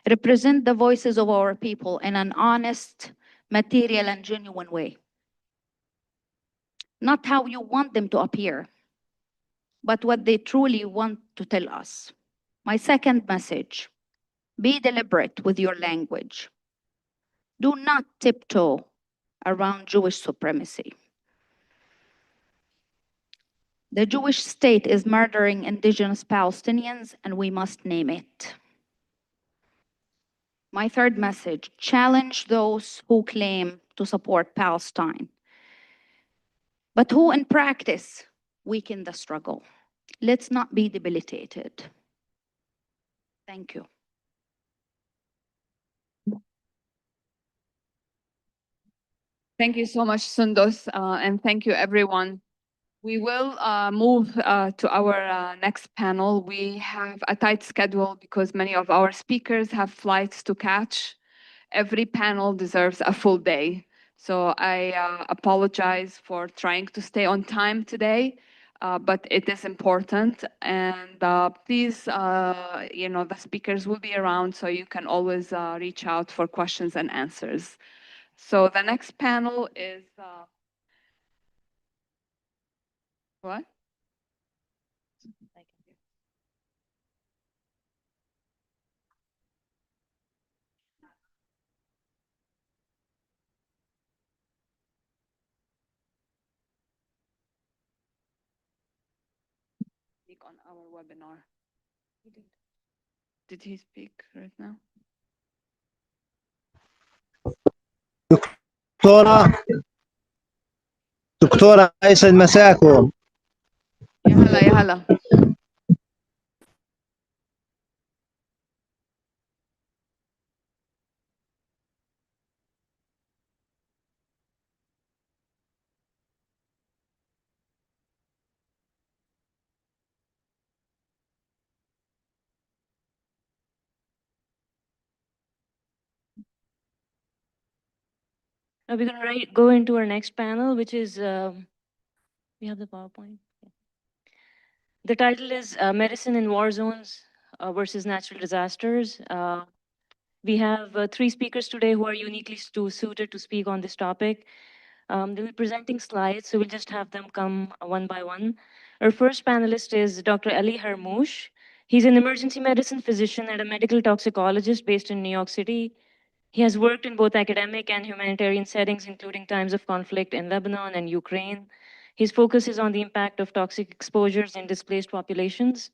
represent the voices of our people in an honest, material, and genuine way. Not how you want them to appear, but what they truly want to tell us. My second message: be deliberate with your language. Do not tiptoe around Jewish supremacy. The Jewish state is murdering indigenous Palestinians, and we must name it. My third message: challenge those who claim to support Palestine, but who in practice weaken the struggle. Let's not be debilitated. Thank you. Thank you so much, Sundus, and thank you, everyone. We will move to our next panel. We have a tight schedule because many of our speakers have flights to catch. Every panel deserves a full day. So I apologize for trying to stay on time today, but it is important. And please, the speakers will be around, so you can always reach out for questions and answers. So the next panel is what? Speak on our webinar. Did he speak right now? دكتورة يسعد مساكم. يا هلا يا هلا. Now we're going to go into our next panel, which is, we have the PowerPoint. Yeah. The title is Medicine in War Zones versus Natural Disasters. We have 3 speakers today who are uniquely suited to speak on this topic. They'll be presenting slides, so we'll just have them come one by one. Our first panelist is Dr. Ali Harmouche. He's an emergency medicine physician and a medical toxicologist based in New York City. He has worked in both academic and humanitarian settings, including times of conflict in Lebanon and Ukraine. His focus is on the impact of toxic exposures in displaced populations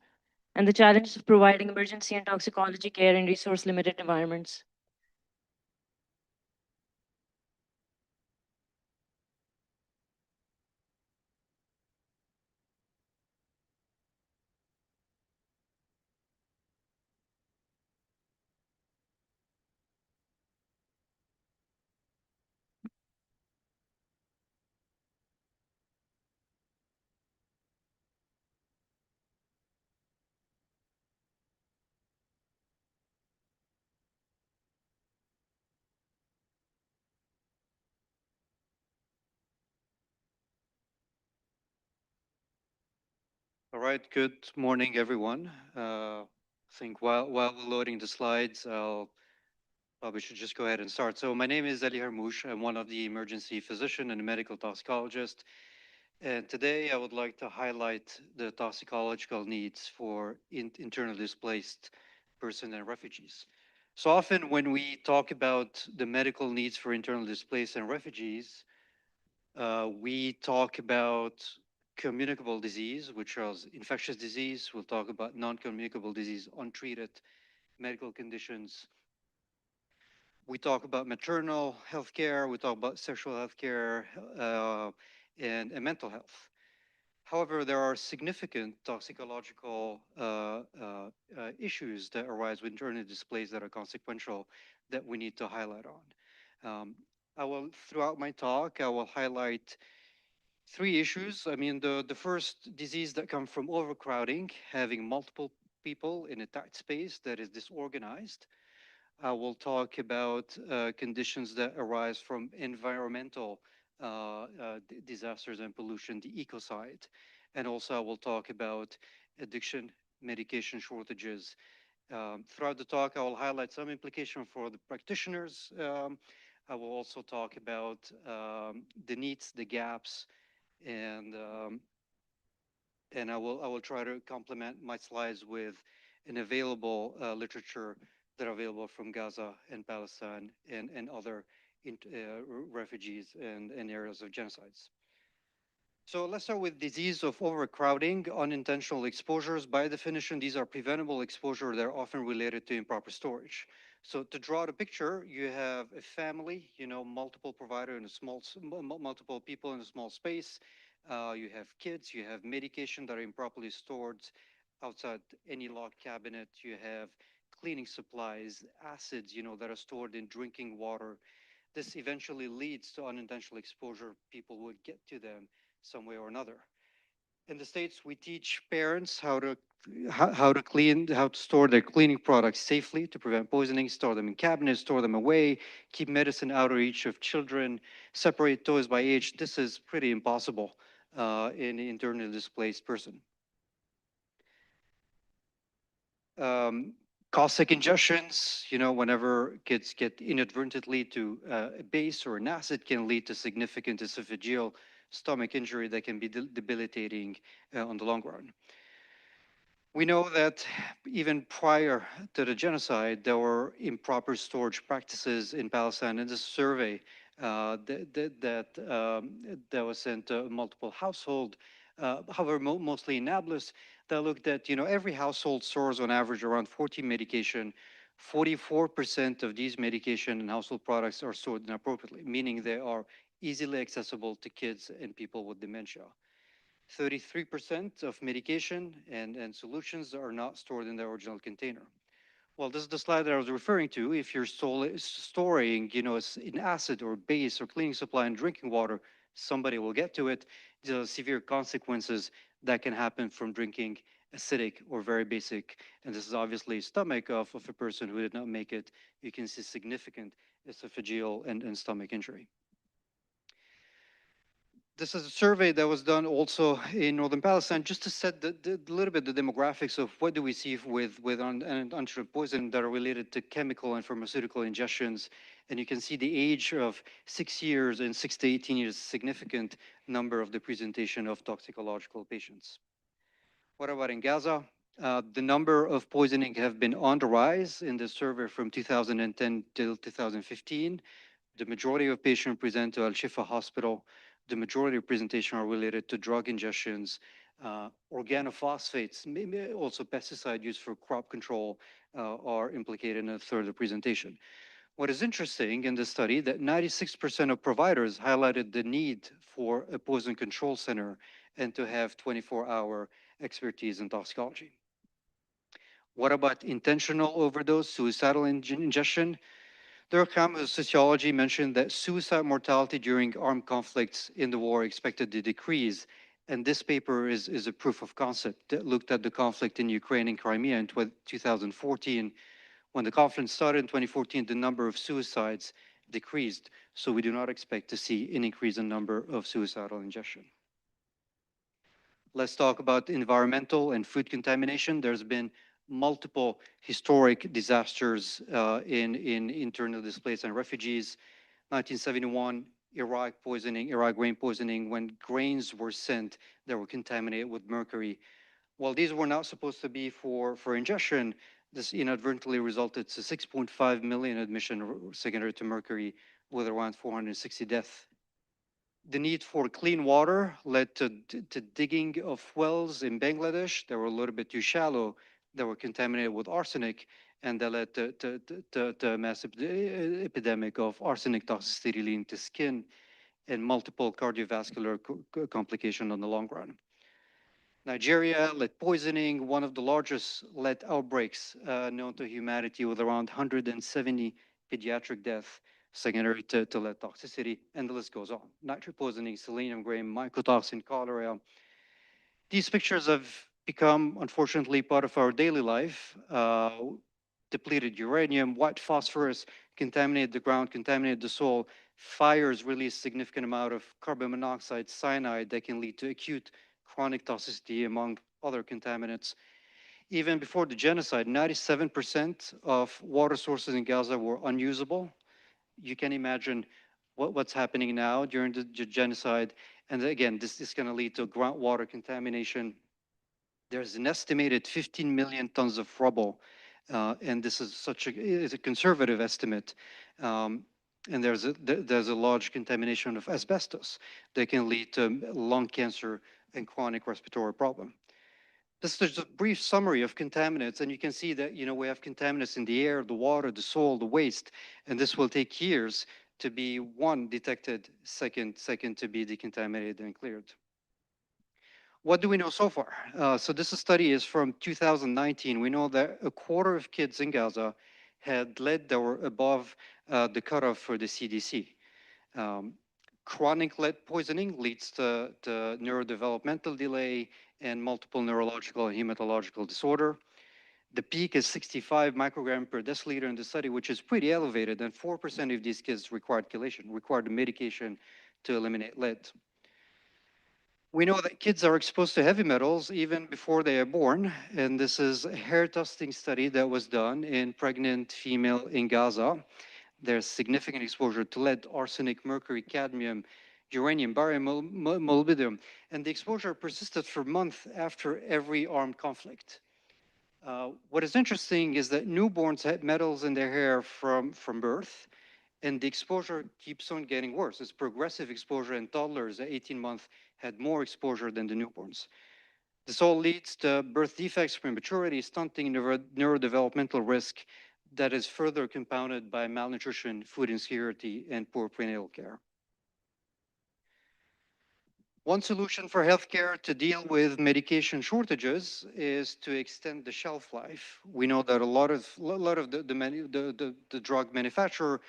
and the challenges of providing emergency and toxicology care in resource-limited environments. All right, good morning, everyone. I think while we're loading the slides, I'll probably should just go ahead and start. So my name is Ali Harmouche. I'm one of the emergency physician and a medical toxicologist. And today I would like to highlight the toxicological needs for internally displaced persons and refugees. So often when we talk about the medical needs for internally displaced and refugees, we talk about communicable disease, which is infectious disease. We'll talk about non-communicable disease, untreated medical conditions. We talk about maternal health care. We talk about sexual health care and mental health. However, there are significant toxicological issues that arise with internally displaced that are consequential that we need to highlight on. Throughout my talk, I will highlight 3 issues. I mean, the first disease that comes from overcrowding, having multiple people in a tight space that is disorganized. I will talk about conditions that arise from environmental disasters and pollution, the ecocide. And also I will talk about addiction, medication shortages. Throughout the talk, I will highlight some implication for the practitioners. I will also talk about the needs, the gaps, and I will try to complement my slides with an available literature that are available from Gaza and Palestine and other refugees and areas of genocides. So let's start with disease of overcrowding, unintentional exposures. By definition, these are preventable exposure that are often related to improper storage. So to draw the picture, you have a family, multiple provider in a multiple people in a small space. You have kids, you have medication that are improperly stored outside any locked cabinet. You have cleaning supplies, acids, that are stored in drinking water. This eventually leads to unintentional exposure. People would get to them some way or another. In the States, we teach parents how to store their cleaning products safely to prevent poisoning, store them in cabinets, store them away, keep medicine out of reach of children, separate toys by age. This is pretty impossible in an internally displaced person. Um, Caustic ingestions, whenever kids get inadvertently to a base or an acid, can lead to significant esophageal stomach injury that can be debilitating on the long run. We know that even prior to the genocide, there were improper storage practices in Palestine. In this survey that was sent to multiple households, however, mostly in Nablus, that looked at, every household stores on average around 14 medication. 44% of these medication and household products are stored inappropriately, meaning they are easily accessible to kids and people with dementia. 33% of medication and solutions are not stored in their original container. Well, this is the slide that I was referring to. If you're storing, an acid or base or cleaning supply in drinking water, somebody will get to it. The severe consequences that can happen from drinking acidic or very basic, and this is obviously stomach of a person who did not make it. You can see significant esophageal and stomach injury. This is a survey that was done also in northern Palestine, just to set the little bit the demographics of what do we see with untreated poison that are related to chemical and pharmaceutical ingestions. And you can see the age of 6 years and 6 to 18 years, significant number of the presentation of toxicological patients. What about in Gaza? The number of poisoning have been on the rise in the survey from 2010 till 2015. The majority of patients present to Al Shifa Hospital. The majority of presentation are related to drug ingestions, organophosphates, maybe also pesticide use for crop control are implicated in a third of the presentation. What is interesting in this study that 96% of providers highlighted the need for a poison control center and to have 24-hour expertise in toxicology. What about intentional overdose, suicidal ingestion? Durkheim, of sociology, mentioned that suicide mortality during armed conflicts in the war expected to decrease. And this paper is a proof of concept that looked at the conflict in Ukraine and Crimea in 2014. When the conflict started in 2014, the number of suicides decreased. So we do not expect to see an increase in number of suicidal ingestion. Let's talk about environmental and food contamination. There's been multiple historic disasters in internally displaced and refugees. 1971, Iraq grain poisoning, when grains were sent that were contaminated with mercury. While these were not supposed to be for ingestion, this inadvertently resulted to 6.5 million admission secondary to mercury, with around 460 deaths. The need for clean water led to digging of wells in Bangladesh that were a little bit too shallow, that were contaminated with arsenic, and that led to a massive epidemic of arsenic toxicity leading to skin and multiple cardiovascular complications on the long run. Nigeria, lead poisoning, one of the largest lead outbreaks known to humanity, with around 170 pediatric deaths secondary to lead toxicity, and the list goes on. Nitrate poisoning, selenium grain, mycotoxin, cholera. These pictures have become, unfortunately, part of our daily life. Depleted uranium, white phosphorus, contaminated the ground, contaminated the soil. Fires release significant amount of carbon monoxide, cyanide that can lead to acute chronic toxicity, among other contaminants. Even before the genocide, 97% of water sources in Gaza were unusable. You can imagine what's happening now during the genocide. And again, this is going to lead to groundwater contamination. There's an estimated 15 million tons of rubble, and this is a conservative estimate. And there's a large contamination of asbestos that can lead to lung cancer and chronic respiratory problem. This is just a brief summary of contaminants, and you can see that we have contaminants in the air, the water, the soil, the waste, and this will take years to be, one, detected, second to be decontaminated and cleared. What do we know so far? So this study is from 2019. We know that a quarter of kids in Gaza had lead that were above the cutoff for the CDC. Um, Chronic lead poisoning leads to neurodevelopmental delay and multiple neurological and hematological disorder. The peak is 65 microgram per deciliter in the study, which is pretty elevated, and 4% of these kids required chelation, required medication to eliminate lead. We know that kids are exposed to heavy metals even before they are born, and this is a hair testing study that was done in pregnant female in Gaza. There's significant exposure to lead, arsenic, mercury, cadmium, uranium, barium, molybdenum, and the exposure persisted for months after every armed conflict. What is interesting is that newborns had metals in their hair from birth, and the exposure keeps on getting worse. It's progressive exposure, and toddlers at 18 months had more exposure than the newborns. This all leads to birth defects, prematurity, stunting, neurodevelopmental risk that is further compounded by malnutrition, food insecurity, and poor prenatal care. One solution for healthcare to deal with medication shortages is to extend the shelf life. We know that a lot of the drug manufacturer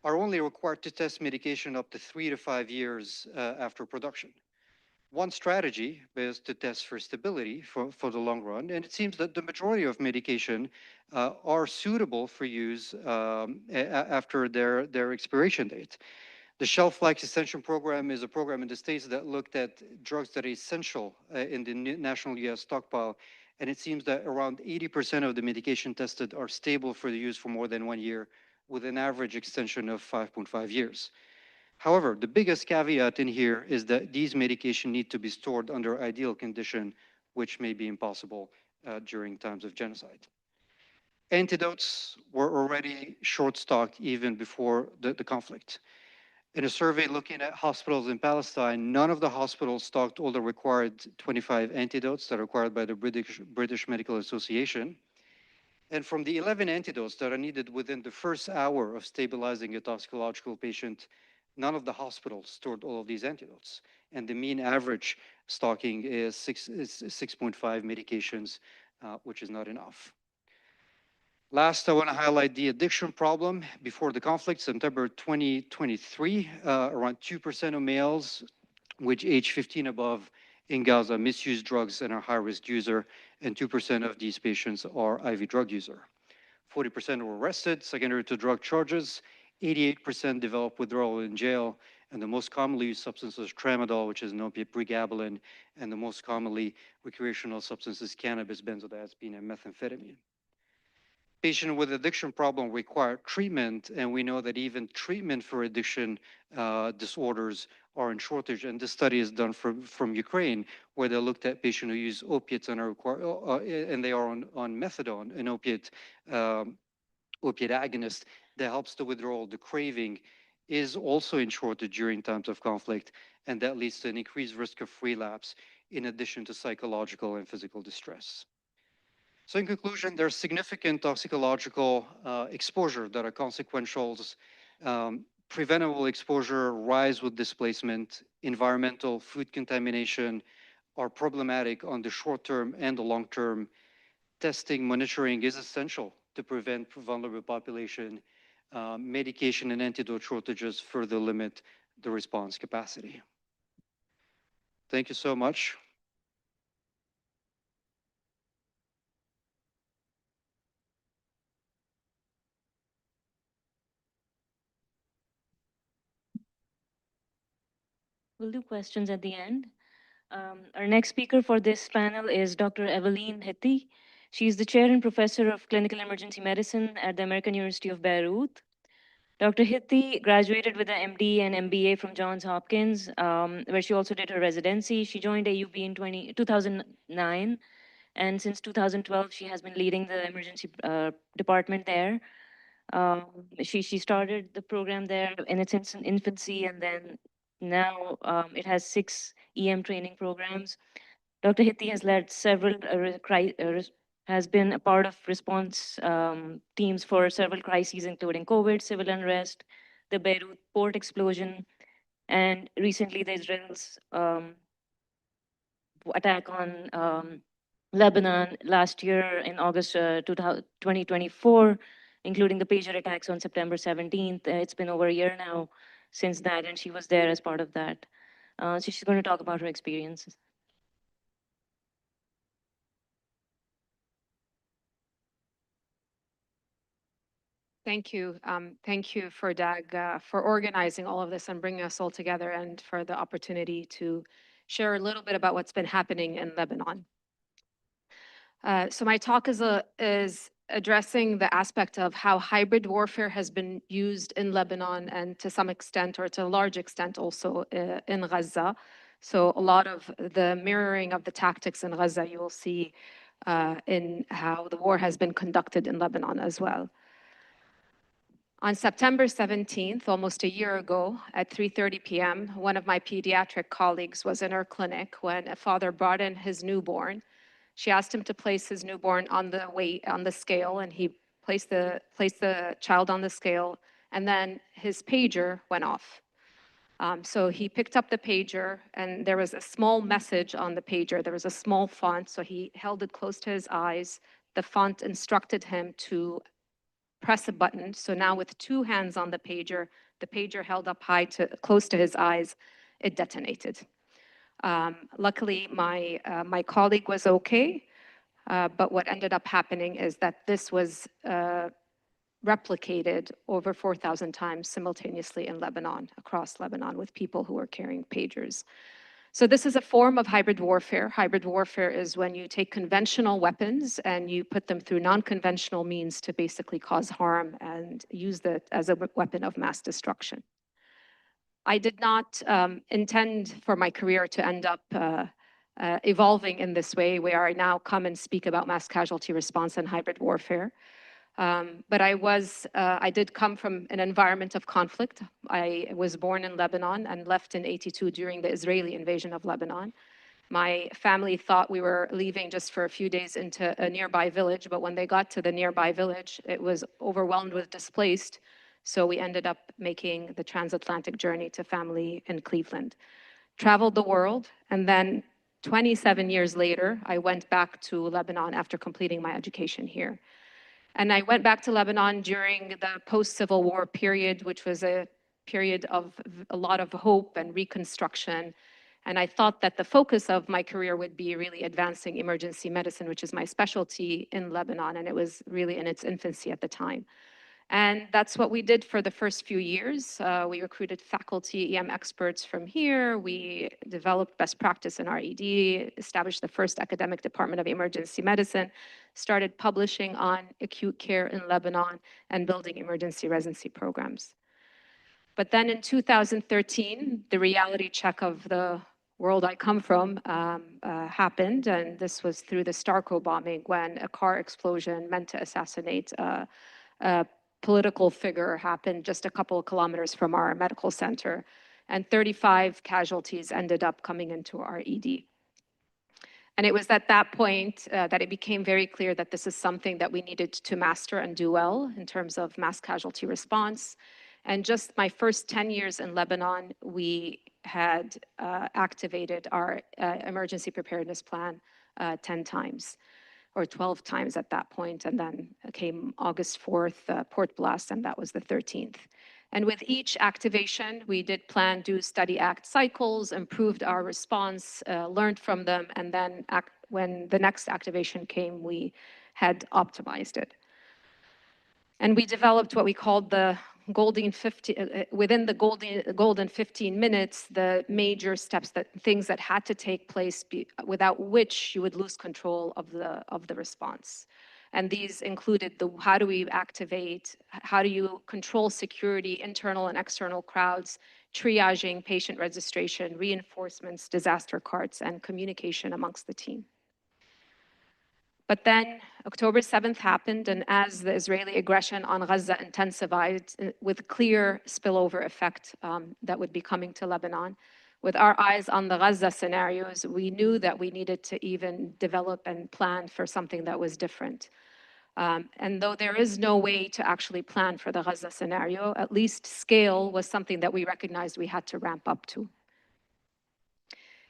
are only required to test medication up to 3 to 5 years after production. One strategy is to test for stability for the long run, and it seems that the majority of medication are suitable for use after their expiration date. The shelf life extension program is a program in the States that looked at drugs that are essential in the national US stockpile, and it seems that around 80% of the medication tested are stable for the use for more than 1 year, with an average extension of 5.5 years. However, the biggest caveat in here is that these medications need to be stored under ideal condition, which may be impossible during times of genocide. Antidotes were already short-stocked even before the conflict. In a survey looking at hospitals in Palestine, none of the hospitals stocked all the required 25 antidotes that are required by the British Medical Association. And from the 11 antidotes that are needed within the first hour of stabilizing a toxicological patient, none of the hospitals stored all of these antidotes. And the mean average stocking is 6.5 medications, which is not enough. Last, I want to highlight the addiction problem. Before the conflict, September 2023, around 2% of males which age 15 above in Gaza misuse drugs and are high-risk user, and 2% of these patients are IV drug user. 40% were arrested, secondary to drug charges, 88% developed withdrawal in jail, and the most commonly used substances tramadol, which is an opiate, pregabalin, and the most commonly recreational substances cannabis, benzodiazepine, and methamphetamine. Patients with addiction problem require treatment, and we know that even treatment for addiction disorders are in shortage. And this study is done from Ukraine, where they looked at patients who use opiates and and they are on methadone, an opiate agonist that helps the withdrawal. The craving is also in shortage during times of conflict, and that leads to an increased risk of relapse, in addition to psychological and physical distress. So in conclusion, there's significant toxicological exposure that are consequentials. Preventable exposure rise with displacement, environmental, food contamination are problematic on the short term and the long term. Testing, monitoring is essential to prevent vulnerable population. Medication and antidote shortages further limit the response capacity. Thank you so much. We'll do questions at the end. Our next speaker for this panel is Dr. Eveline Hitti. She's the chair and professor of clinical emergency medicine at the American University of Beirut. Dr. Hitti graduated with an MD and MBA from Johns Hopkins, where she also did her residency. She joined AUB in 2009, and since 2012, she has been leading the emergency department there. She started the program there in its infancy, and then now it has 6 EM training programs. Dr. Hitti has led several has been a part of response teams for several crises, including COVID, civil unrest, the Beirut port explosion, and recently the Israel's attack on Lebanon last year in August 2024, including the pager attacks on September 17th. It's been over a year now since that, and she was there as part of that. So she's going to talk about her experiences. Thank you. Thank you for Dag for organizing all of this and bringing us all together, and for the opportunity to share a little bit about what's been happening in Lebanon. So my talk is addressing the aspect of how hybrid warfare has been used in Lebanon, and to some extent, or to a large extent also in Gaza. So a lot of the mirroring of the tactics in Gaza you will see in how the war has been conducted in Lebanon as well. On September 17th, almost a year ago, at 3:30 p.m., one of my pediatric colleagues was in her clinic when a father brought in his newborn. She asked him to place his newborn on the scale, and he placed the child on the scale, and then his pager went off. So he picked up the pager, and there was a small message on the pager. There was a small font, so he held it close to his eyes. The font instructed him to press a button. So now with two hands on the pager held up high close to his eyes, it detonated. Luckily, my colleague was okay, but what ended up happening is that this was replicated over 4,000 times simultaneously in Lebanon, across Lebanon, with people who were carrying pagers. So this is a form of hybrid warfare. Hybrid warfare is when you take conventional weapons and you put them through non-conventional means to basically cause harm and use that as a weapon of mass destruction. I did not intend for my career to end up evolving in this way, where I now come and speak about mass casualty response and hybrid warfare. But I did come from an environment of conflict. I was born in Lebanon and left in '82 during the Israeli invasion of Lebanon. My family thought we were leaving just for a few days into a nearby village, but when they got to the nearby village, it was overwhelmed with displaced. So we ended up making the transatlantic journey to family in Cleveland. Traveled the world, and then 27 years later, I went back to Lebanon after completing my education here. And I went back to Lebanon during the post-Civil War period, which was a period of a lot of hope and reconstruction. And I thought that the focus of my career would be really advancing emergency medicine, which is my specialty in Lebanon, and it was really in its infancy at the time. And that's what we did for the first few years. We recruited faculty EM experts from here. We developed best practice in RED, established the first academic department of emergency medicine, started publishing on acute care in Lebanon, and building emergency residency programs. But then in 2013, the reality check of the world I come from happened, and this was through the Starko bombing, when a car explosion meant to assassinate a political figure happened just a couple of kilometers from our medical center, and 35 casualties ended up coming into our ED. And it was at that point that it became very clear that this is something that we needed to master and do well in terms of mass casualty response. And just my first 10 years in Lebanon, we had activated our emergency preparedness plan 10 times. Or 12 times at that point, and then came August 4th, Port Blast, and that was the 13th. And with each activation, we did plan, do, study, act cycles, improved our response, learned from them, and then when the next activation came, we had optimized it. And we developed what we called the golden 15, within the golden 15 minutes, the major steps, things that had to take place without which you would lose control of the response. And these included how do we activate, how do you control security, internal and external crowds, triaging, patient registration, reinforcements, disaster carts, and communication amongst the team. But then October 7th happened, and as the Israeli aggression on Gaza intensified with clear spillover effect that would be coming to Lebanon, with our eyes on the Gaza scenarios, we knew that we needed to even develop and plan for something that was different. And though there is no way to actually plan for the Gaza scenario, at least scale was something that we recognized we had to ramp up to.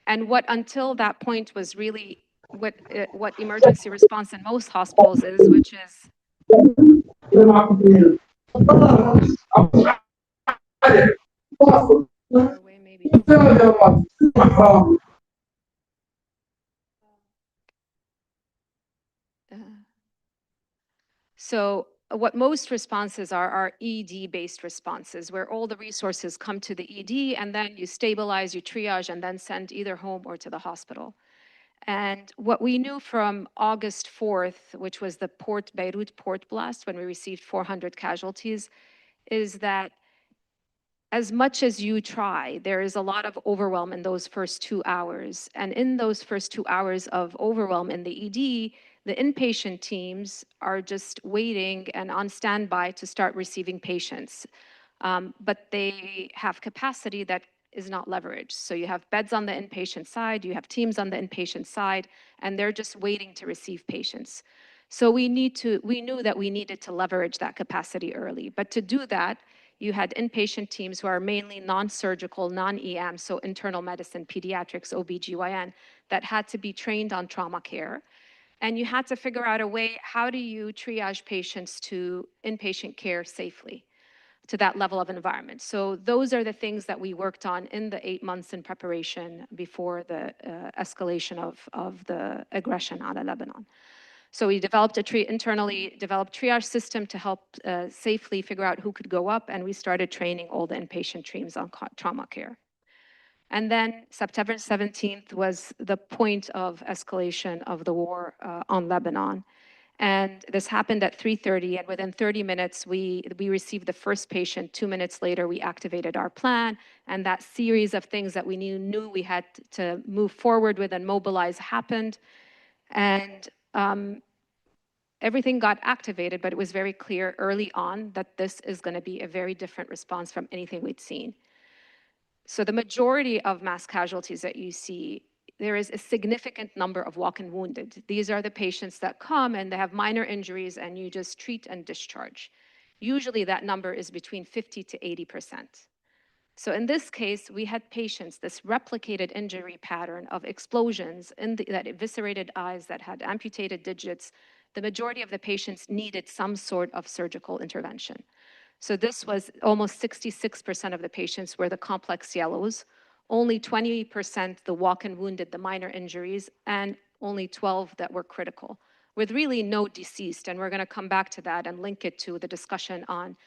And what until that point was really what emergency response in most hospitals is, which is far away maybe. So what most responses are ED-based responses, where all the resources come to the ED, and then you stabilize, you triage, and then send either home or to the hospital. And what we knew from August 4th, which was the Beirut port blast, when we received 400 casualties, is that as much as you try, there is a lot of overwhelm in those first 2 hours. And in those first 2 hours of overwhelm in the ED, the inpatient teams are just waiting and on standby to start receiving patients. But they have capacity that is not leveraged. So you have beds on the inpatient side, you have teams on the inpatient side, and they're just waiting to receive patients. So we knew that we needed to leverage that capacity early. But to do that, you had inpatient teams who are mainly non-surgical, non-EM, so internal medicine, pediatrics, OBGYN, that had to be trained on trauma care. And you had to figure out a way, how do you triage patients to inpatient care safely, to that level of environment? So those are the things that we worked on in the 8 months in preparation before the escalation of the aggression out of Lebanon. So we developed internally developed triage system to help safely figure out who could go up, and we started training all the inpatient teams on trauma care. And then September 17th was the point of escalation of the war on Lebanon. And this happened at 3:30, and within 30 minutes, we received the first patient. 2 minutes later, we activated our plan, and that series of things that we knew we had to move forward with and mobilize happened. And everything got activated, but it was very clear early on that this is going to be a very different response from anything we'd seen. So the majority of mass casualties that you see, there is a significant number of walk-in wounded. These are the patients that come and they have minor injuries and you just treat and discharge. Usually that number is between 50 to 80%. So in this case, we had patients, this replicated injury pattern of explosions that eviscerated eyes, that had amputated digits. The majority of the patients needed some sort of surgical intervention. So this was almost 66% of the patients were the complex yellows, only 20% the walk-in wounded, the minor injuries, and only 12 that were critical, with really no deceased. And we're going to come back to that and link it to the discussion on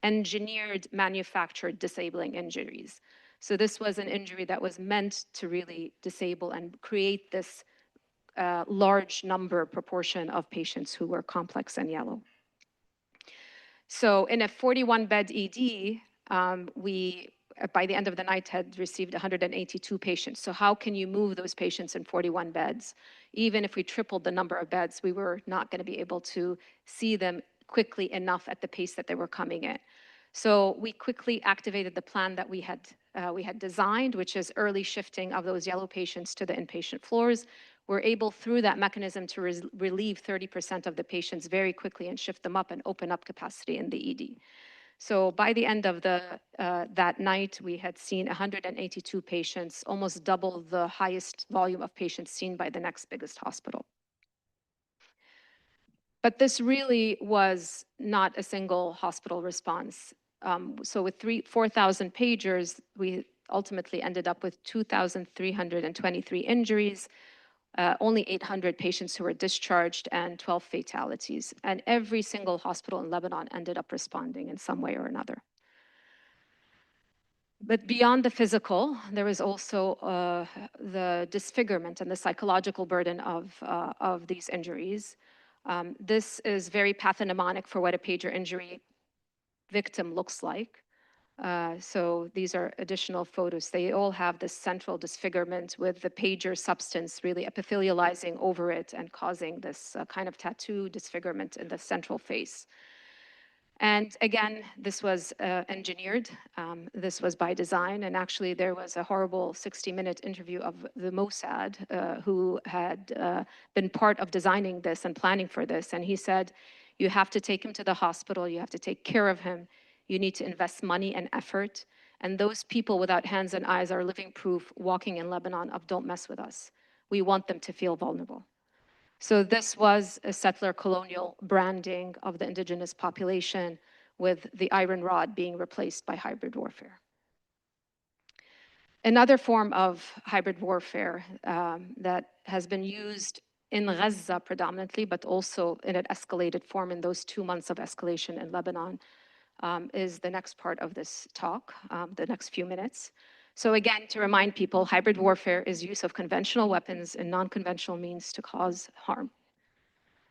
engineered, manufactured disabling injuries. So this was an injury that was meant to really disable and create this large number proportion of patients who were complex and yellow. So in a 41-bed ED, we, by the end of the night, had received 182 patients. So how can you move those patients in 41 beds? Even if we tripled the number of beds, we were not going to be able to see them quickly enough at the pace that they were coming in. So we quickly activated the plan that we had designed, which is early shifting of those yellow patients to the inpatient floors. We're able, through that mechanism, to relieve 30% of the patients very quickly and shift them up and open up capacity in the ED. So by the end of that night, we had seen 182 patients, almost double the highest volume of patients seen by the next biggest hospital. But this really was not a single hospital response. So with 4,000 pagers, we ultimately ended up with 2,323 injuries, only 800 patients who were discharged, and 12 fatalities. And every single hospital in Lebanon ended up responding in some way or another. But beyond the physical, there was also the disfigurement and the psychological burden of these injuries. This is very pathognomonic for what a pager injury victim looks like. So these are additional photos. They all have this central disfigurement with the pager substance really epithelializing over it and causing this kind of tattoo disfigurement in the central face. And again, this was engineered. This was by design. And actually, there was a horrible 60-minute interview of the Mossad, who had been part of designing this and planning for this. And he said, you have to take him to the hospital. You have to take care of him. You need to invest money and effort. And those people without hands and eyes are living proof walking in Lebanon of don't mess with us. We want them to feel vulnerable. So this was a settler colonial branding of the indigenous population, with the iron rod being replaced by hybrid warfare. Another form of hybrid warfare that has been used in Gaza predominantly, but also in an escalated form in those 2 months of escalation in Lebanon, is the next part of this talk, the next few minutes. So again, to remind people, hybrid warfare is use of conventional weapons and non-conventional means to cause harm.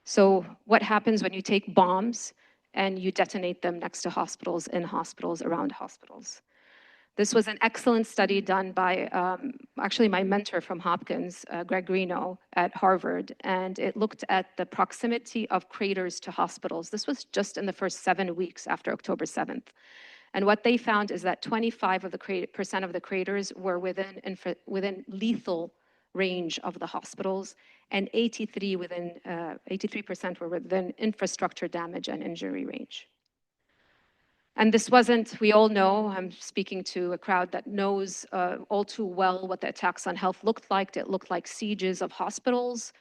So what happens when you take bombs and you detonate them next to hospitals, in hospitals, around hospitals? This was an excellent study done by actually my mentor from Hopkins, Greg Reno at Harvard, and it looked at the proximity of craters to hospitals. This was just in the first 7 weeks after October 7th. And what they found is that 25% of the craters were within lethal range of the hospitals, and 83% were within infrastructure damage and injury range. And this wasn't, we all know, I'm speaking to a crowd that knows all too well what the attacks on health looked like. It looked like sieges of hospitals.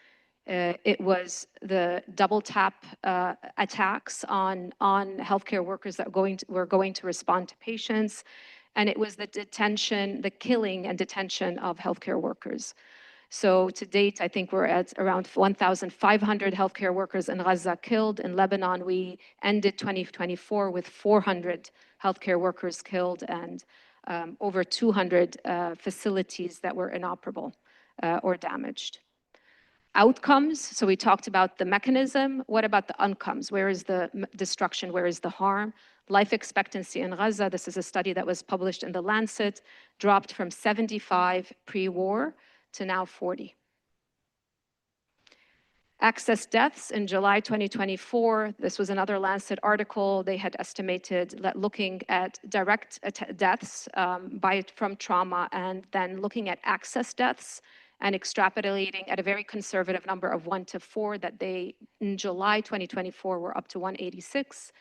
It was the double tap attacks on healthcare workers that were going to respond to patients. And it was the detention, the killing and detention of healthcare workers. So to date, I think we're at around 1,500 healthcare workers in Gaza killed. In Lebanon, we ended 2024 with 400 healthcare workers killed and over 200 facilities that were inoperable or damaged. Outcomes, so we talked about the mechanism. What about the outcomes? Where is the destruction? Where is the harm? Life expectancy in Gaza, this is a study that was published in The Lancet, dropped from 75 pre-war to now 40. Excess deaths in July 2024, this was another Lancet article. They had estimated that looking at direct deaths from trauma and then looking at excess deaths and extrapolating at a very conservative number of 1 to 4, that they, in July 2024, were up to 186.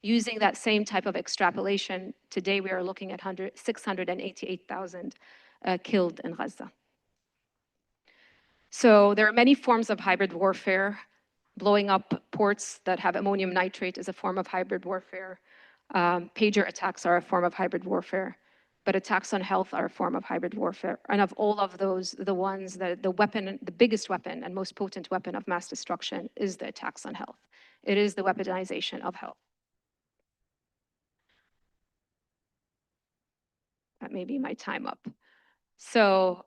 Using that same type of extrapolation, today we are looking at 688,000 killed in Gaza. So there are many forms of hybrid warfare. Blowing up ports that have ammonium nitrate is a form of hybrid warfare. Pager attacks are a form of hybrid warfare, but attacks on health are a form of hybrid warfare. And of all of those, the biggest weapon and most potent weapon of mass destruction is the attacks on health. It is the weaponization of health. That may be my time up. So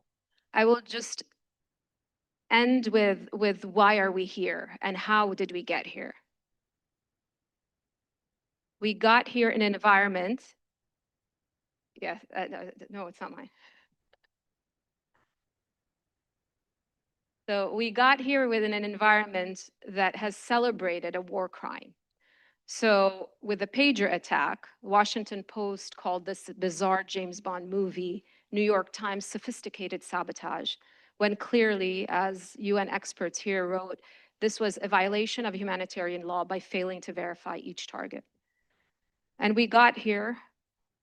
I will just end with why are we here and how did we get here? We got here in an environment, no, it's not mine. So we got here within an environment that has celebrated a war crime. So with the pager attack, Washington Post called this bizarre James Bond movie, New York Times sophisticated sabotage, when clearly, as UN experts here wrote, this was a violation of humanitarian law by failing to verify each target. And we got here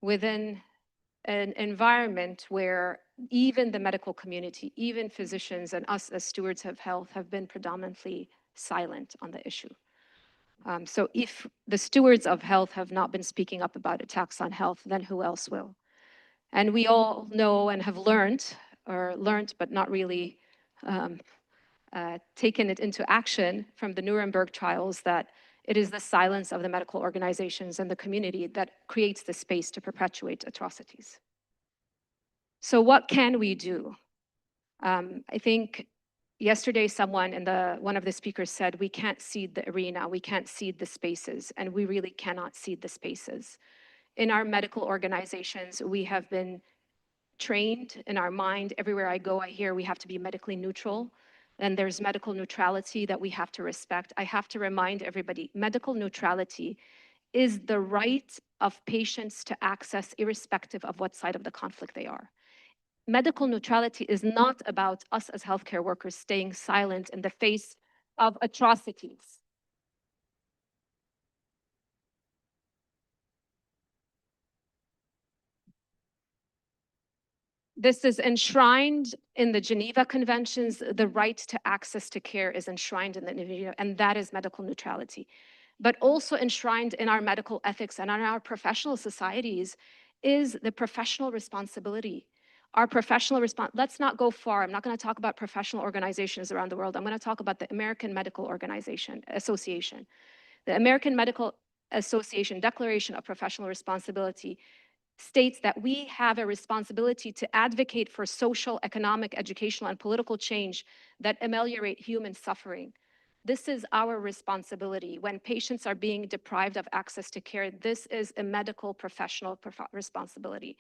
within an environment where even the medical community, even physicians and us as stewards of health have been predominantly silent on the issue. So if the stewards of health have not been speaking up about attacks on health, then who else will? And we all know and have learned but not really taken it into action from the Nuremberg trials, that it is the silence of the medical organizations and the community that creates the space to perpetuate atrocities. So what can we do? I think yesterday someone one of the speakers said, we can't seed the arena, we can't seed the spaces, and we really cannot seed the spaces. In our medical organizations, we have been trained in our mind. Everywhere I go, I hear we have to be medically neutral. And there's medical neutrality that we have to respect. I have to remind everybody, medical neutrality is the right of patients to access irrespective of what side of the conflict they are. Medical neutrality is not about us as healthcare workers staying silent in the face of atrocities. This is enshrined in the Geneva Conventions. The right to access to care is enshrined in the, and that is medical neutrality. But also enshrined in our medical ethics and in our professional societies is the professional responsibility. Our professional response, let's not go far. I'm not going to talk about professional organizations around the world. I'm going to talk about the American Medical Association. The American Medical Association Declaration of Professional Responsibility states that we have a responsibility to advocate for social, economic, educational, and political change that ameliorate human suffering. This is our responsibility. When patients are being deprived of access to care, this is a medical professional responsibility.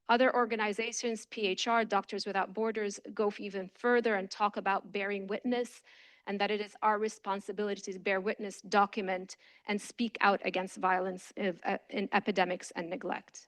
Other organizations, PHR, Doctors Without Borders, go even further and talk about bearing witness, and that it is our responsibility to bear witness, document, and speak out against violence in epidemics and neglect.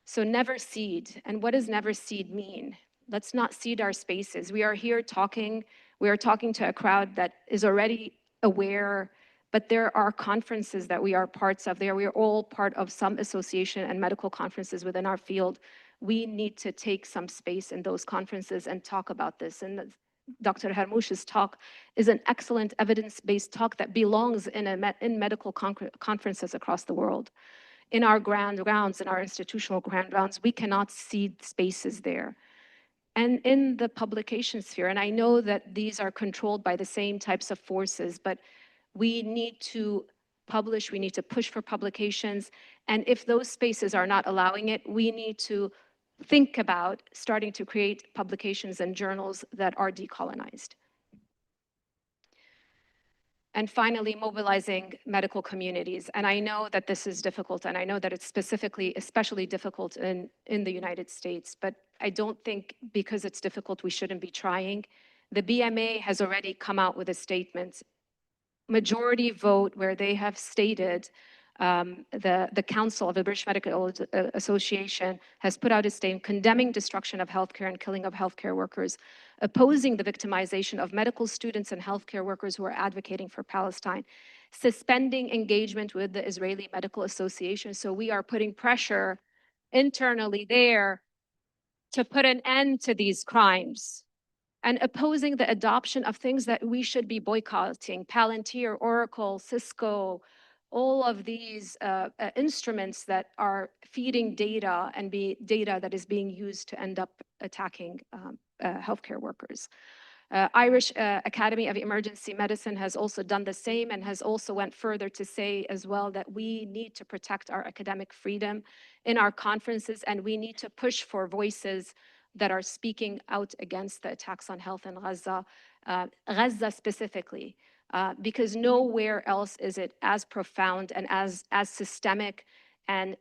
So never cede. And what does never cede mean? Let's not cede our spaces. We are here talking, we are talking to a crowd that is already aware, but there are conferences that we are parts of there. We are all part of some association and medical conferences within our field. We need to take some space in those conferences and talk about this. And Dr. Harmoush's talk is an excellent evidence-based talk that belongs in medical conferences across the world. In our grand rounds, in our institutional grand rounds, we cannot cede spaces there. And in the publication sphere, and I know that these are controlled by the same types of forces, but we need to publish, we need to push for publications, and if those spaces are not allowing it, we need to think about starting to create publications and journals that are decolonized. And finally, mobilizing medical communities. And I know that this is difficult, and I know that it's especially difficult in the United States, but I don't think because it's difficult, we shouldn't be trying. The BMA has already come out with a statement, majority vote, where they have stated, the Council of the British Medical Association has put out a statement condemning destruction of healthcare and killing of healthcare workers, opposing the victimization of medical students and healthcare workers who are advocating for Palestine, suspending engagement with the Israeli Medical Association. So we are putting pressure internally there to put an end to these crimes, and opposing the adoption of things that we should be boycotting, Palantir, Oracle, Cisco, all of these instruments that are feeding data and data that is being used to end up attacking healthcare workers. Irish Academy of Emergency Medicine has also done the same and has also went further to say as well that we need to protect our academic freedom in our conferences, and we need to push for voices that are speaking out against the attacks on health in Gaza, Gaza specifically, because nowhere else is it as profound and as systemic and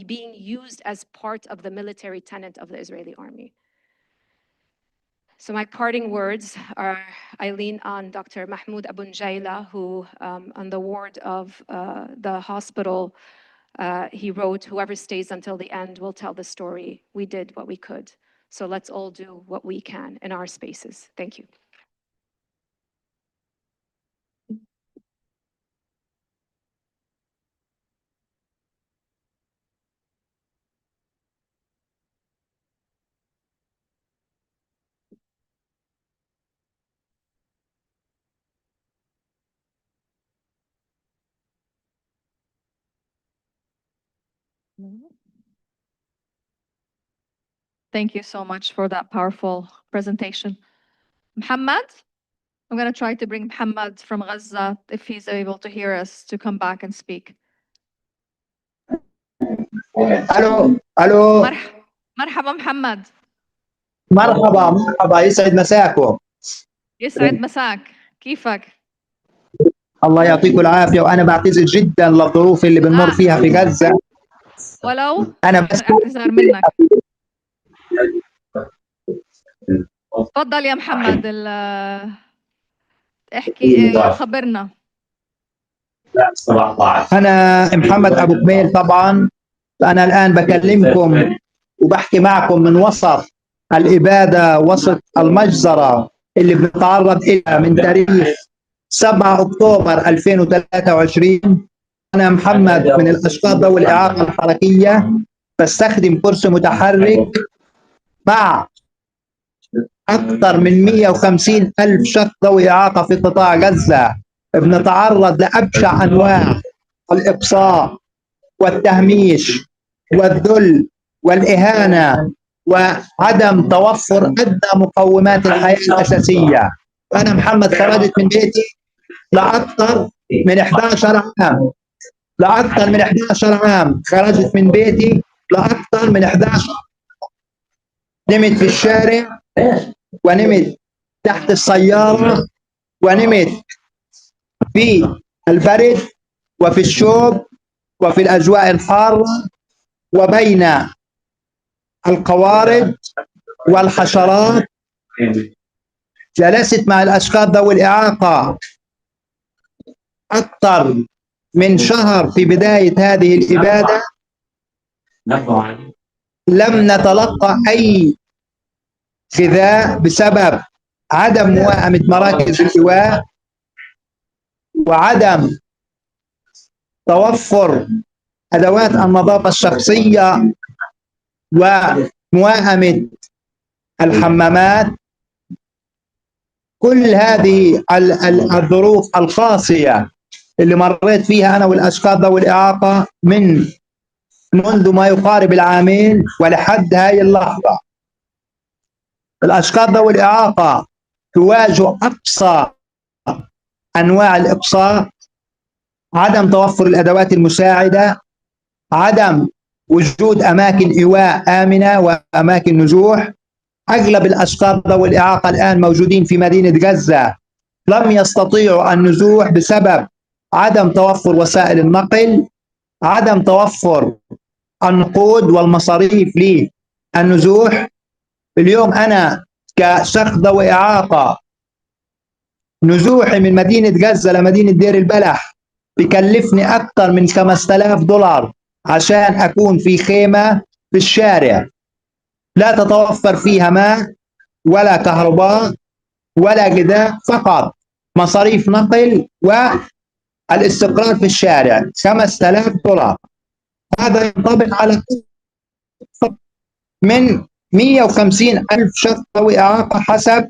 being used as part of the military tenet of the Israeli army. So my parting words are, I lean on Dr. Mahmoud Abu Njayla, who on the ward of the hospital, he wrote, "Whoever stays until the end will tell the story. We did what we could. So let's all do what we can in our spaces." Thank you. Thank you so much for that powerful presentation. Muhammad, I'm going to try to bring Muhammad from Gaza, if he's able to hear us, to come back and speak. الو الو مرحبا محمد. مرحبا مرحبا يسعد مساكم. يسعد مساك، كيفك؟ الله يعطيكم العافيه، وانا بعتذر جدا للظروف اللي بنمر فيها في غزه. ولو انا بس اعتذار منك. تفضل يا محمد، احكي خبرنا. انا محمد ابو كميل طبعا. انا الان بكلمكم وبحكي معكم من وسط الاباده، وسط المجزره اللي بنتعرض لها من تاريخ 7 اكتوبر 2023. انا محمد من الاشخاص ذوي الاعاقه الحركيه، بستخدم كرسي متحرك مع أكثر من 150 ألف شخص ذوي إعاقة في قطاع غزة، بنتعرض لأبشع أنواع الإقصاء والتهميش والذل والإهانة وعدم توفر أدنى مقومات الحياة الأساسية. أنا محمد خرجت من بيتي لأكثر من 11 عام، لأكثر من 11 عام خرجت من بيتي لأكثر من 11. نمت في الشارع ونمت تحت السيارة ونمت في البرد وفي الشوب وفي الأجواء الحارة وبين القوارض والحشرات. جلست مع الأشخاص ذوي الإعاقة أكثر من شهر في بداية هذه الإبادة، لم نتلقى أي غذاء بسبب عدم موائمة مراكز الإيواء وعدم توفر أدوات النظافة الشخصية وموائمة الحمامات. كل هذه الظروف القاسية اللي مريت فيها أنا والأشخاص ذوي الإعاقة منذ ما يقارب العامين ولحد هاي اللحظة. الأشخاص ذوي الإعاقة تواجه أقصى أنواع الإقصاء، عدم توفر الأدوات المساعدة، عدم وجود أماكن إيواء آمنة وأماكن نزوح. أغلب الأشخاص ذوي الإعاقة الآن موجودين في مدينة غزة لم يستطيعوا النزوح بسبب عدم توفر وسائل النقل، عدم توفر النقود والمصاريف للنزوح. اليوم أنا كشخص ذوي إعاقة نزوحي من مدينة غزة لمدينة دير البلح بكلفني أكثر من $5000 عشان أكون في خيمة في الشارع لا تتوفر فيها ماء ولا كهرباء ولا غذاء، فقط مصاريف نقل والاستقرار في الشارع. $5000. هذا ينطبق على من 150 ألف شخص ذوي إعاقة حسب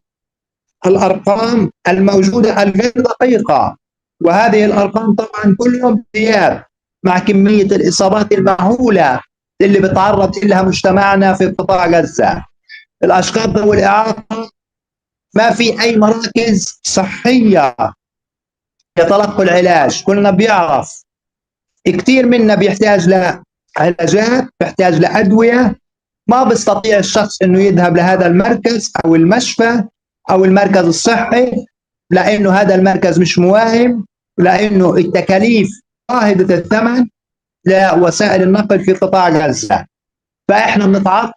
الأرقام الموجودة الغير دقيقة، وهذه الأرقام طبعا كل يوم زيادة مع كمية الإصابات المهولة اللي بتعرض لها مجتمعنا في قطاع غزة. الأشخاص ذوي الإعاقة ما في أي مراكز صحية يتلقوا العلاج. كلنا بيعرف كثير منا بيحتاج لعلاجات، بيحتاج لأدوية، ما بيستطيع الشخص انه يذهب لهذا المركز او المشفى او المركز الصحي لانه هذا المركز مش موائم، لانه التكاليف باهظة الثمن لوسائل النقل في قطاع غزة. فاحنا بنتعرض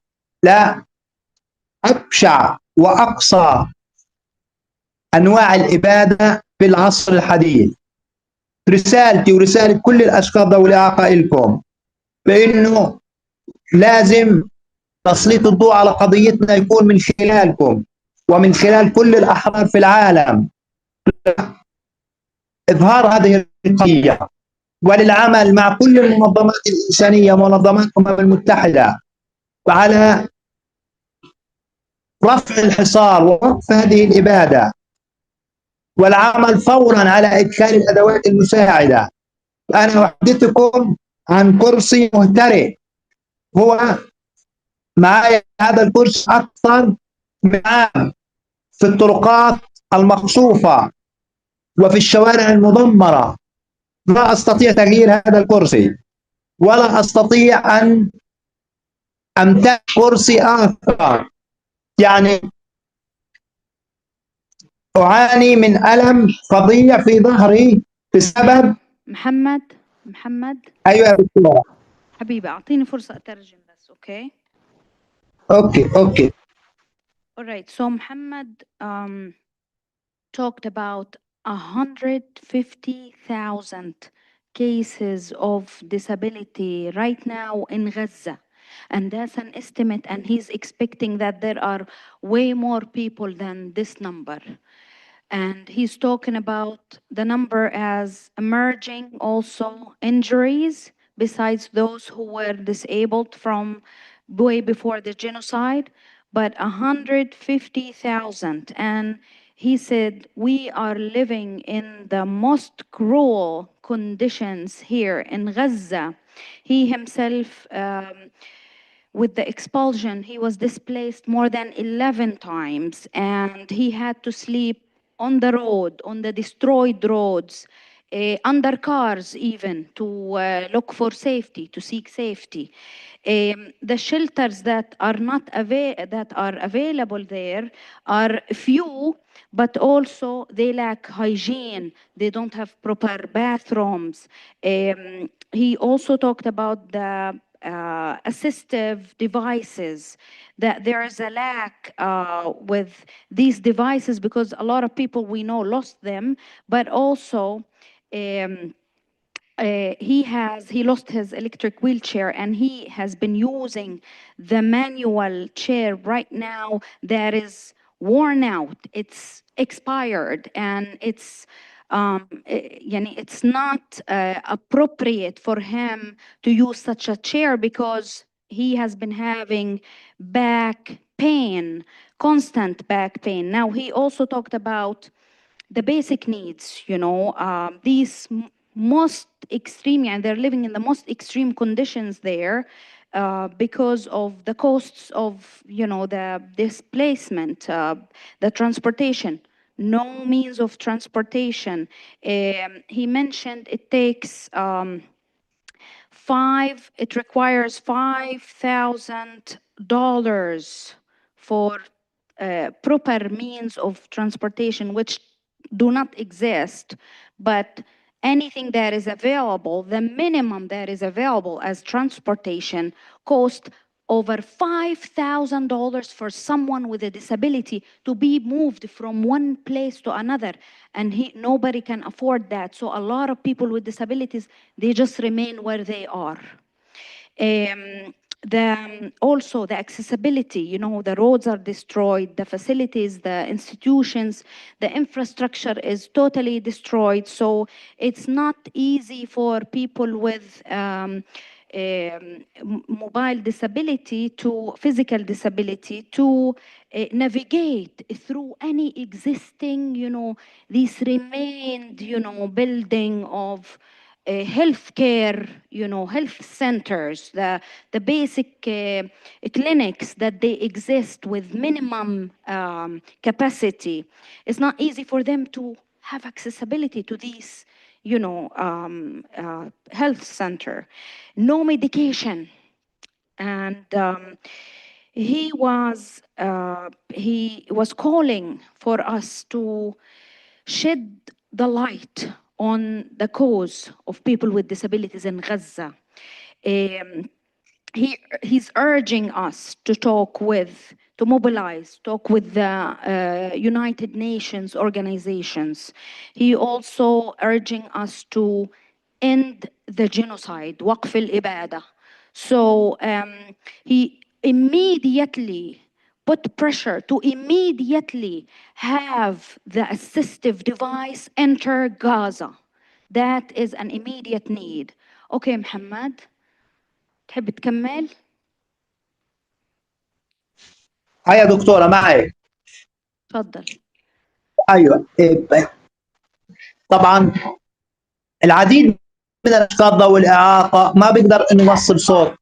لأبشع واقصى انواع الابادة في العصر الحديث. رسالتي ورسالة كل الاشخاص ذوي الاعاقة لكم بانه لازم تسليط الضوء على قضيتنا يكون من خلالكم ومن خلال كل الأحرار في العالم، إظهار هذه القضية وللعمل مع كل المنظمات الإنسانية ومنظمات الأمم المتحدة على رفع الحصار ووقف هذه الإبادة والعمل فورا على إدخال الأدوات المساعدة. أنا أحدثكم عن كرسي مهترئ، هو معايا هذا الكرسي أكثر من عام في الطرقات المقصوفة وفي الشوارع المدمرة. لا أستطيع تغيير هذا الكرسي ولا أستطيع أن أمتلك كرسي آخر. يعني أعاني من ألم فظيع في ظهري بسبب. محمد أيوة يا دكتورة. حبيبي أعطيني فرصة أترجم بس. أوكي. Okay. All right. So Muhammad talked about 150,000 cases of disability right now in Gaza. And that's an estimate, and he's expecting that there are way more people than this number. And he's talking about the number as emerging also injuries besides those who were disabled from way before the genocide. but 150,000. And he said, we are living in the most cruel conditions here in Gaza. He himself, with the expulsion, he was displaced more than 11 times, and he had to sleep on the road, on the destroyed roads, under cars even, to look for safety, to seek safety. The shelters that are available there are few, but also they lack hygiene. They don't have proper bathrooms. He also talked about the assistive devices, that there is a lack with these devices because a lot of people we know lost them, but also he lost his electric wheelchair, and he has been using the manual chair right now that is worn out. It's expired, and it's not appropriate for him to use such a chair because he has been having back pain, constant back pain. Now, he also talked about the basic needs, these most extreme, and they're living in the most extreme conditions there because of the costs of, the displacement, the transportation. No means of transportation. He mentioned it takes it requires $5,000 for proper means of transportation, which do not exist, but anything that is available, the minimum that is available as transportation, cost over $5,000 for someone with a disability to be moved from one place to another, and nobody can afford that. So a lot of people with disabilities, they just remain where they are. Also the accessibility, the roads are destroyed, the facilities, the institutions, the infrastructure is totally destroyed. So it's not easy for people with mobile disability to physical disability to navigate through any existing, these remained, building of healthcare, health centers, the basic clinics that they exist with minimum capacity. It's not easy for them to have accessibility to these, health center. No medication. And he was calling for us to shed the light on the cause of people with disabilities in Gaza. He's urging us to mobilize, talk with the United Nations organizations. He also urging us to end the genocide, waqf al-ibada. So he immediately put pressure to immediately have the assistive device enter Gaza. That is an immediate need. Okay, Muhammad, تحب تكمل؟ هاي يا دكتورة معي. تفضل. ايوه طبعا العديد من الاشخاص ذوي الاعاقه ما بيقدر انه يوصل صوته.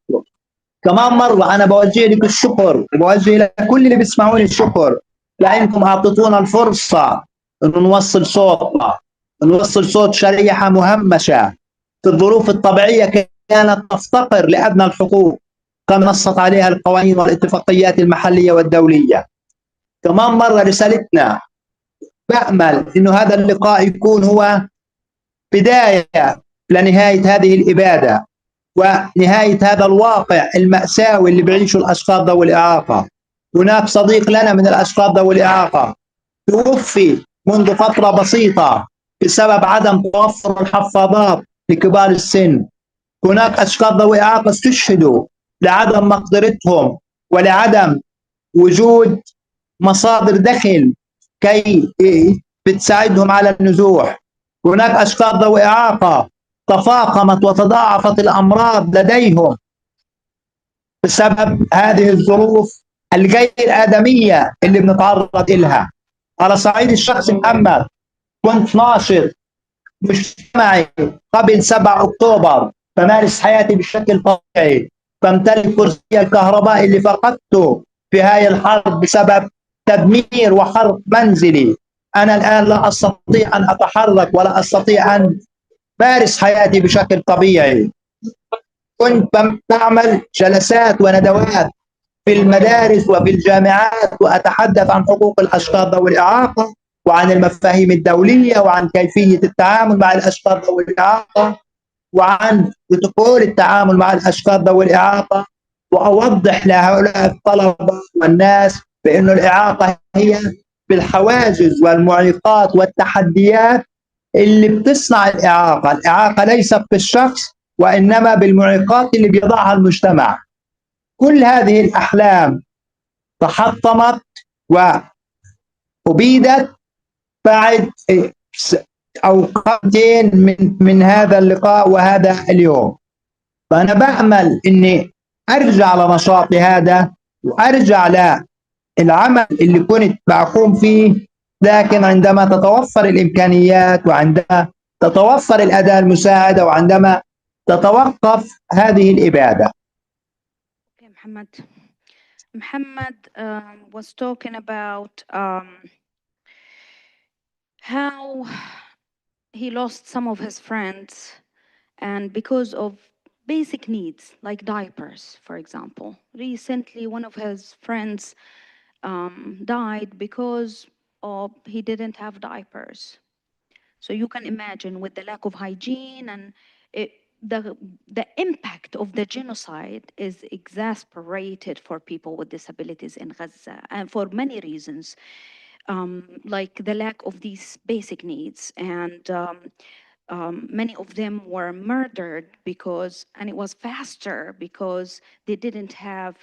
كمان مره انا بوجه لك الشكر وبوجه لكل اللي بيسمعوني الشكر لانكم اعطيتونا الفرصه انه نوصل صوتنا، نوصل صوت شريحه مهمشه في الظروف الطبيعيه كانت تفتقر لادنى الحقوق كما نصت عليها القوانين والاتفاقيات المحليه والدوليه. كمان مره رسالتنا بأمل إنه هذا اللقاء يكون هو بداية لنهاية هذه الإبادة ونهاية هذا الواقع المأساوي اللي بيعيشه الأشخاص ذوي الإعاقة. هناك صديق لنا من الأشخاص ذوي الإعاقة توفي منذ فترة بسيطة بسبب عدم توفر الحفاضات لكبار السن. هناك أشخاص ذوي إعاقة استشهدوا لعدم مقدرتهم ولعدم وجود مصادر دخل كي بتساعدهم على النزوح. هناك أشخاص ذوي إعاقة تفاقمت وتضاعفت الأمراض لديهم بسبب هذه الظروف الغير آدمية اللي بنتعرض إلها. على صعيد الشخص محمد، كنت ناشط مجتمعي قبل 7 أكتوبر، بمارس حياتي بشكل طبيعي، بمتلك كرسي الكهرباء اللي فقدته في هاي الحرب بسبب تدمير وحرق منزلي. أنا الآن لا أستطيع أن أتحرك ولا أستطيع أن مارس حياتي بشكل طبيعي. كنت بعمل جلسات وندوات في المدارس وفي الجامعات وأتحدث عن حقوق الأشخاص ذوي الإعاقة وعن المفاهيم الدولية وعن كيفية التعامل مع الأشخاص ذوي الإعاقة وعن بروتوكول التعامل مع الأشخاص ذوي الإعاقة، وأوضح لهؤلاء الطلبة والناس بأن الإعاقة هي بالحواجز والمعيقات والتحديات اللي بتصنع الإعاقة. الإعاقة ليست بالشخص وإنما بالمعيقات اللي بيضعها المجتمع. كل هذه الأحلام تحطمت وأبيدت بعد أوقاتين من هذا اللقاء وهذا اليوم. فأنا بأمل أني أرجع لنشاطي هذا وأرجع للعمل اللي كنت بقوم فيه، لكن عندما تتوفر الإمكانيات وعندما تتوفر الأداة المساعدة وعندما تتوقف هذه الإبادة. Okay, Muhammad was talking about how he lost some of his friends, and because of basic needs like diapers, for example. Recently, one of his friends died because he didn't have diapers. So you can imagine with the lack of hygiene and the impact of the genocide is exasperated for people with disabilities in Gaza, and for many reasons, like the lack of these basic needs. And many of them were murdered because, and it was faster because they didn't have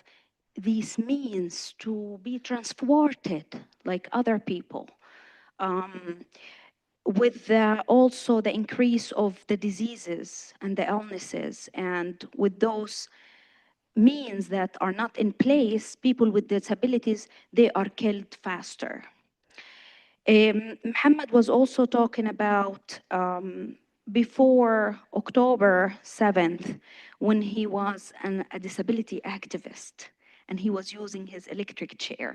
these means to be transported like other people. With also the increase of the diseases and the illnesses, and with those means that are not in place, people with disabilities, they are killed faster. Muhammad was also talking about before October 7th, when he was a disability activist, and he was using his electric chair,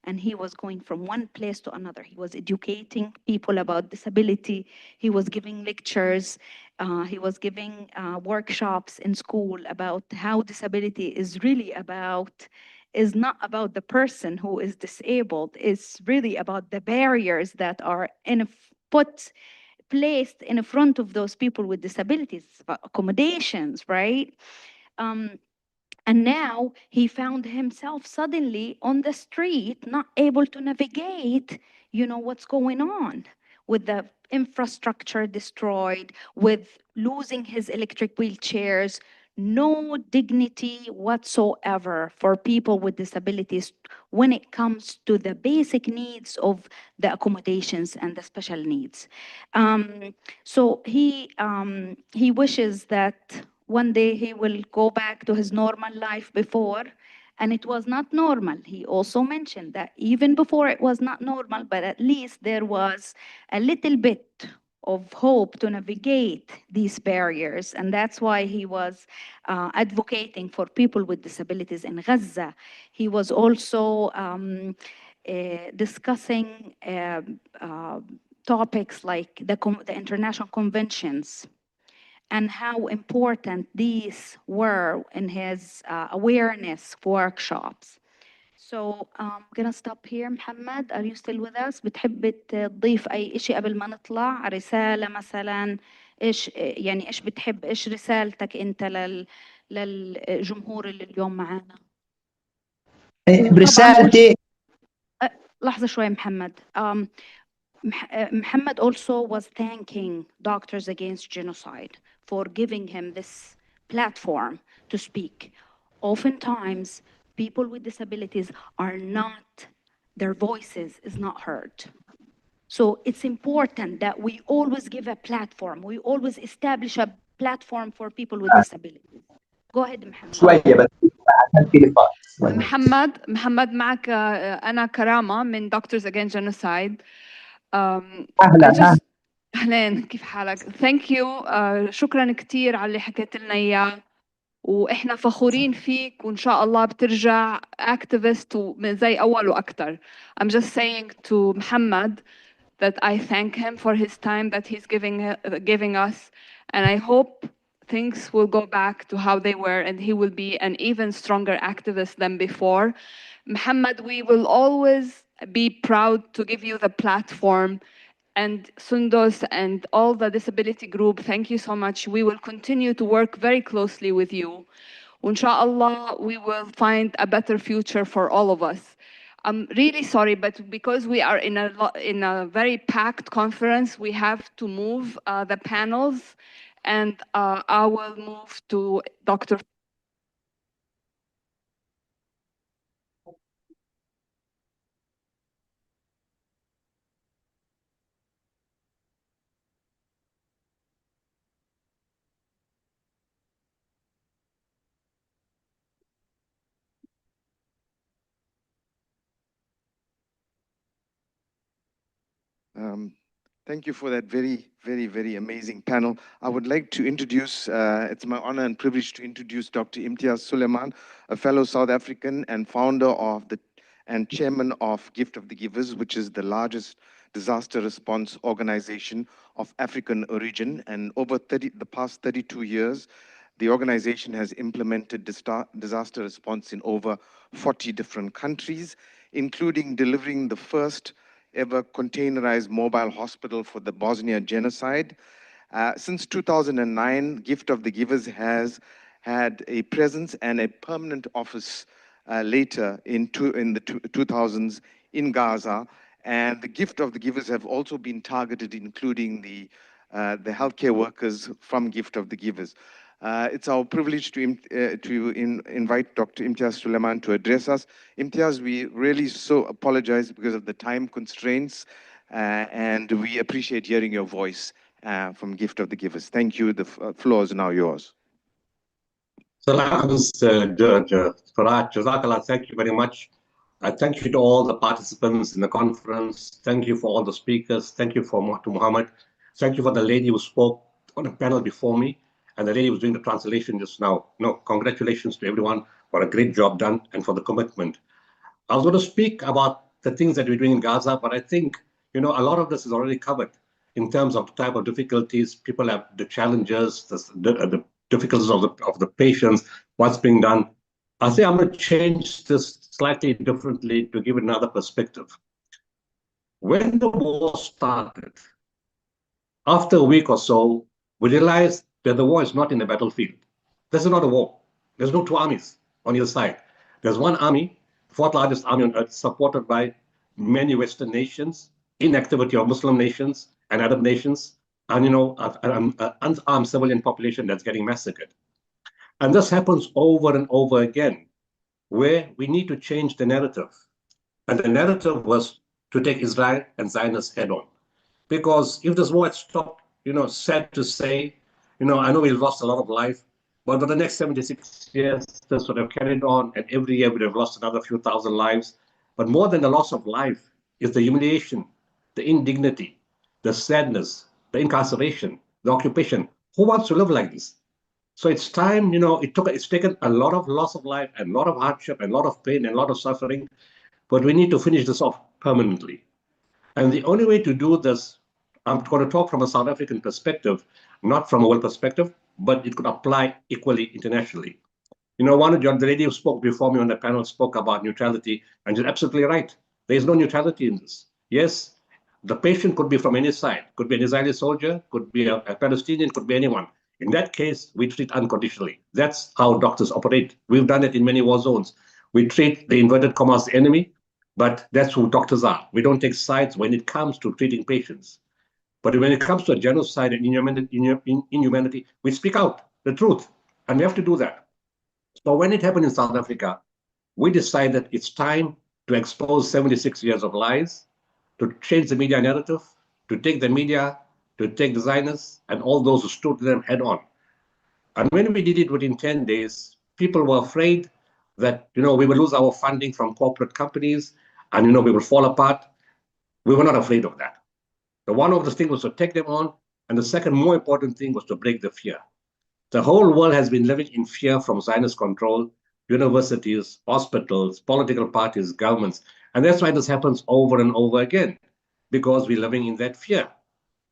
and he was going from one place to another. He was educating people about disability. He was giving lectures. He was giving workshops in school about how disability is really about, is not about the person who is disabled. It's really about the barriers that are placed in front of those people with disabilities, about accommodations, right? And now he found himself suddenly on the street, not able to navigate, what's going on with the infrastructure destroyed, with losing his electric wheelchairs, no dignity whatsoever for people with disabilities when it comes to the basic needs of the accommodations and the special needs. So he wishes that one day he will go back to his normal life before, and it was not normal. He also mentioned that even before it was not normal, but at least there was a little bit of hope to navigate these barriers, and that's why he was advocating for people with disabilities in Gaza. He was also discussing topics like the international conventions and how important these were in his awareness workshops. So I'm gonna stop here. Muhammad, are you still with us? بتحب تضيف أي إشي قبل ما نطلع؟ رسالة مثلا، إيش بتحب، إيش رسالتك أنت للجمهور اللي اليوم معانا؟ برسالتي لحظة شوي محمد. Muhammad also was thanking Doctors Against Genocide for giving him this platform to speak. Oftentimes, people with disabilities are not, their voices is not heard. So it's important that we always give a platform. We always establish a platform for people with disabilities. Go ahead, Mohammed. شويه بس عشان في لقاء. محمد معك أنا كرامة من Doctors Against Genocide. اهلا أهلين، كيف حالك؟ Thank you. شكرا كتير على اللي حكيت لنا إياه، وإحنا فخورين فيك، وإن شاء الله بترجع activist زي أول وأكتر. I'm just saying to محمد that I thank him for his time that he's giving us, and I hope things will go back to how they were and he will be an even stronger activist than before. Muhammad, we will always be proud to give you the platform, and Sundos and all the disability group, thank you so much. We will continue to work very closely with you. Inshallah, we will find a better future for all of us. I'm really sorry, but because we are in a very packed conference, we have to move the panels, and I will move to Dr. Thank you for that very amazing panel. I would like to introduce, it's my honor and privilege to introduce Dr. Imtiaz Suleiman, a fellow South African and founder of and chairman of Gift of the Givers, which is the largest disaster response organization of African origin. And over the past 32 years, the organization has implemented disaster response in over 40 different countries, including delivering the first ever containerized mobile hospital for the Bosnia genocide. Since 2009, Gift of the Givers has had a presence and a permanent office later in the 2000s in Gaza. And the Gift of the Givers have also been targeted, including the healthcare workers from Gift of the Givers. It's our privilege to invite Dr. Imtiaz Suleiman to address us. Imtiaz, we really so apologize because of the time constraints, and we appreciate hearing your voice from Gift of the Givers. Thank you. The floor is now yours. Faraj, Jazakallah, thank you very much. Thank you to all the participants in the conference. Thank you for all the speakers. Thank you to Muhammad. Thank you for the lady who spoke on the panel before me, and the lady who was doing the translation just now. No, congratulations to everyone for a great job done and for the commitment. I was going to speak about the things that we're doing in Gaza, but I think, a lot of this is already covered in terms of the type of difficulties people have, the challenges, the difficulties of the patients, what's being done. I think I'm going to change this slightly differently to give another perspective. When the war started, after a week or so, we realized that the war is not in the battlefield. This is not a war. There's no two armies on either side. There's one army, fourth largest army on earth, supported by many Western nations, inactivity of Muslim nations and Arab nations, and an unarmed civilian population that's getting massacred. And this happens over and over again, where we need to change the narrative. And the narrative was to take Israel and Zionists head on. Because if this war had stopped, sad to say, I know we've lost a lot of life, but for the next 76 years, this would have carried on, and every year we'd have lost another few thousand lives. But more than the loss of life is the humiliation, the indignity, the sadness, the incarceration, the occupation. Who wants to live like this? So it's time, it's taken a lot of loss of life and a lot of hardship and a lot of pain and a lot of suffering, but we need to finish this off permanently. And the only way to do this, I'm going to talk from a South African perspective, not from a world perspective, but it could apply equally internationally. One of the lady who spoke before me on the panel spoke about neutrality, and she's absolutely right. There is no neutrality in this. Yes, the patient could be from any side, could be an Israeli soldier, could be a Palestinian, could be anyone. In that case, we treat unconditionally. That's how doctors operate. We've done it in many war zones. We treat the inverted commas enemy, but that's who doctors are. We don't take sides when it comes to treating patients. But when it comes to a genocide and inhumanity, we speak out the truth, and we have to do that. So when it happened in South Africa, we decided it's time to expose 76 years of lies, to change the media narrative, to take the media, to take the Zionists and all those who stood to them head on. And when we did it within 10 days, people were afraid that, we will lose our funding from corporate companies and, we will fall apart. We were not afraid of that. The one of the things was to take them on. And the second more important thing was to break the fear. The whole world has been living in fear from Zionist control, universities, hospitals, political parties, governments. And that's why this happens over and over again, because we're living in that fear.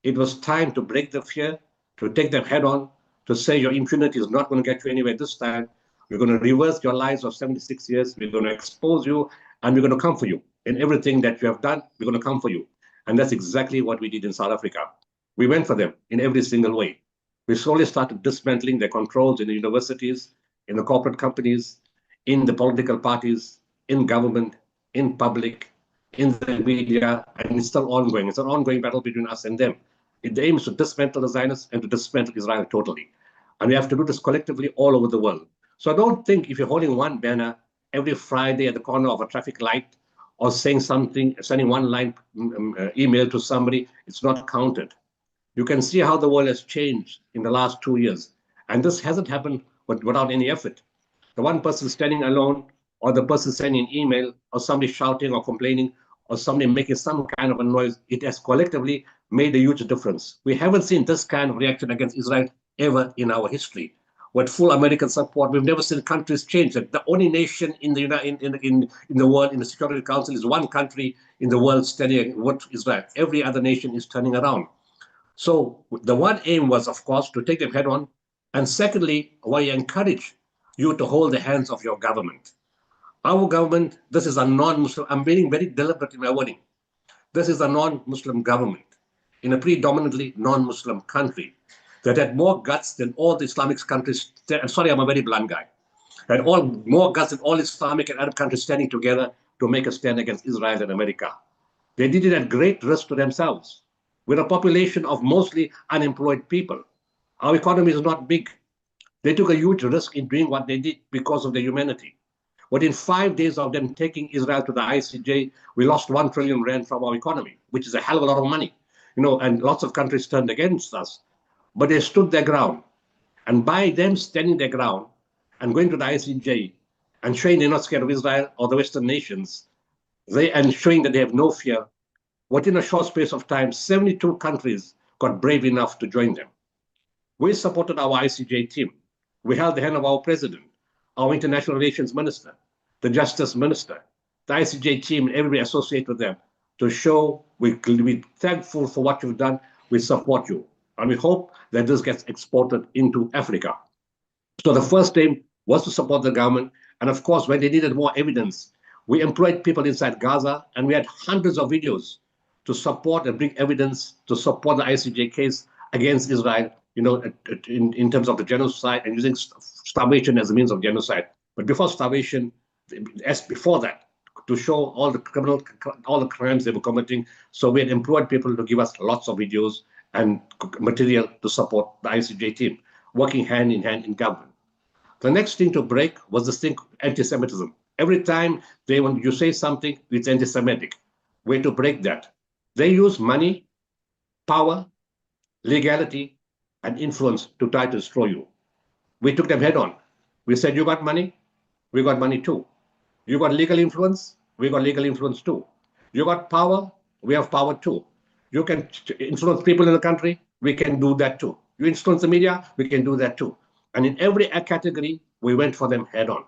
It was time to break the fear, to take them head on, to say your impunity is not going to get you anywhere this time. We're going to reverse your lives of 76 years. We're going to expose you, and we're going to come for you. In everything that you have done, we're going to come for you. And that's exactly what we did in South Africa. We went for them in every single way. We slowly started dismantling their controls in the universities, in the corporate companies, in the political parties, in government, in public, in the media, and it's still ongoing. It's an ongoing battle between us and them. The aim is to dismantle the Zionists and to dismantle Israel totally. And we have to do this collectively all over the world. So I don't think if you're holding one banner every Friday at the corner of a traffic light or saying something, sending one line email to somebody, it's not counted. You can see how the world has changed in the last 2 years. And this hasn't happened without any effort. The one person standing alone, or the person sending an email, or somebody shouting or complaining, or somebody making some kind of a noise, it has collectively made a huge difference. We haven't seen this kind of reaction against Israel ever in our history. With full American support, we've never seen countries change. That the only nation in the in the world, in the Security Council, is one country in the world standing with Israel. Every other nation is turning around. So the one aim was, of course, to take them head on. And secondly, why encourage you to hold the hands of your government. Our government, this is a non-Muslim, I'm being very deliberate in my wording. This is a non-Muslim government in a predominantly non-Muslim country that had more guts than all the Islamic countries. Sorry, I'm a very blunt guy. Had more guts than all Islamic and Arab countries standing together to make a stand against Israel and America. They did it at great risk to themselves. We're a population of mostly unemployed people. Our economy is not big. They took a huge risk in doing what they did because of their humanity. Within 5 days of them taking Israel to the ICJ, we lost 1 trillion rand from our economy, which is a hell of a lot of money. And lots of countries turned against us. But they stood their ground. And by them standing their ground and going to the ICJ and showing they're not scared of Israel or the Western nations, and showing that they have no fear, within a short space of time, 72 countries got brave enough to join them. We supported our ICJ team. We held the hand of our president, our international relations minister, the justice minister, the ICJ team, and everybody associated with them to show we're thankful for what you've done. We support you. And we hope that this gets exported into Africa. So the first aim was to support the government. And of course, when they needed more evidence, we employed people inside Gaza, and we had hundreds of videos to support and bring evidence to support the ICJ case against Israel, in terms of the genocide and using starvation as a means of genocide. But before starvation, as before that, to show all the crimes they were committing. So we had employed people to give us lots of videos and material to support the ICJ team, working hand in hand in government. The next thing to break was this thing, anti-Semitism. Every time when you say something, it's anti-Semitic. Way to break that. They use money, power, legality, and influence to try to destroy you. We took them head on. We said, you got money? We got money too. You got legal influence? We got legal influence too. You got power? We have power too. You can influence people in the country? We can do that too. You influence the media? We can do that too. And in every category, we went for them head on.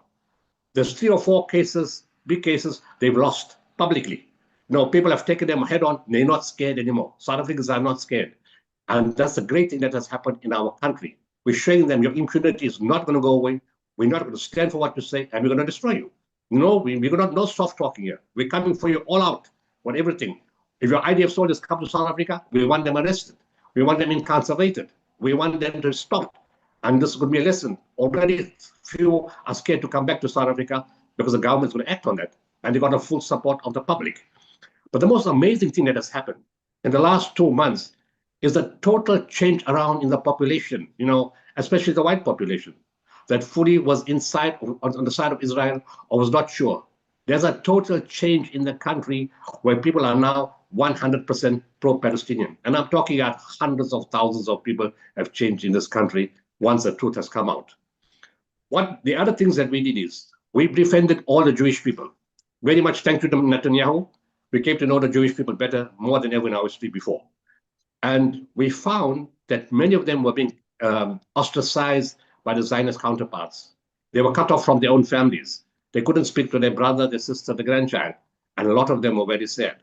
There's 3 or 4 cases, big cases, they've lost publicly. People have taken them head on. They're not scared anymore. South Africans are not scared. And that's the great thing that has happened in our country. We're showing them your impunity is not going to go away. We're not going to stand for what you say, and we're going to destroy you. We're not no soft talking here. We're coming for you all out on everything. If your IDF soldiers come to South Africa, we want them arrested. We want them incarcerated. We want them to stop. And this could be a lesson. Already few are scared to come back to South Africa because the government's going to act on that. And they got the full support of the public. But the most amazing thing that has happened in the last 2 months is the total change around in the population, especially the white population, that fully was inside on the side of Israel or was not sure. There's a total change in the country where people are now 100% pro-Palestinian. And I'm talking about hundreds of thousands of people have changed in this country once the truth has come out. What the other things that we did is we befriended all the Jewish people. Very much thanks to Netanyahu, we came to know the Jewish people better, more than ever in our history before. And we found that many of them were being ostracized by the Zionist counterparts. They were cut off from their own families. They couldn't speak to their brother, their sister, their grandchild, and a lot of them were very sad.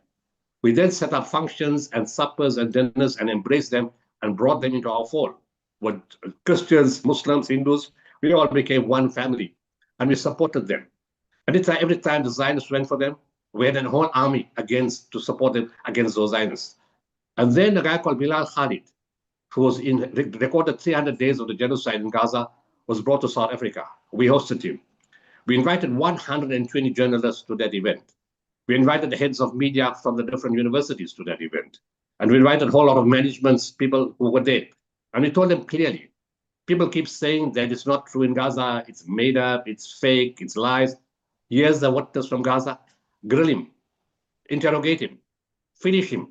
We then set up functions and suppers and dinners and embraced them and brought them into our fold. With Christians, Muslims, Hindus, we all became one family, and we supported them. And every time the Zionists went for them, we had a whole army to support them against those Zionists. And then a guy called Bilal Khalid, who was recorded 300 days of the genocide in Gaza, was brought to South Africa. We hosted him. We invited 120 journalists to that event. We invited the heads of media from the different universities to that event. And we invited a whole lot of management people who were there. And we told them clearly, people keep saying that it's not true in Gaza, it's made up, it's fake, it's lies. Here's the witness from Gaza. Grill him, interrogate him, finish him,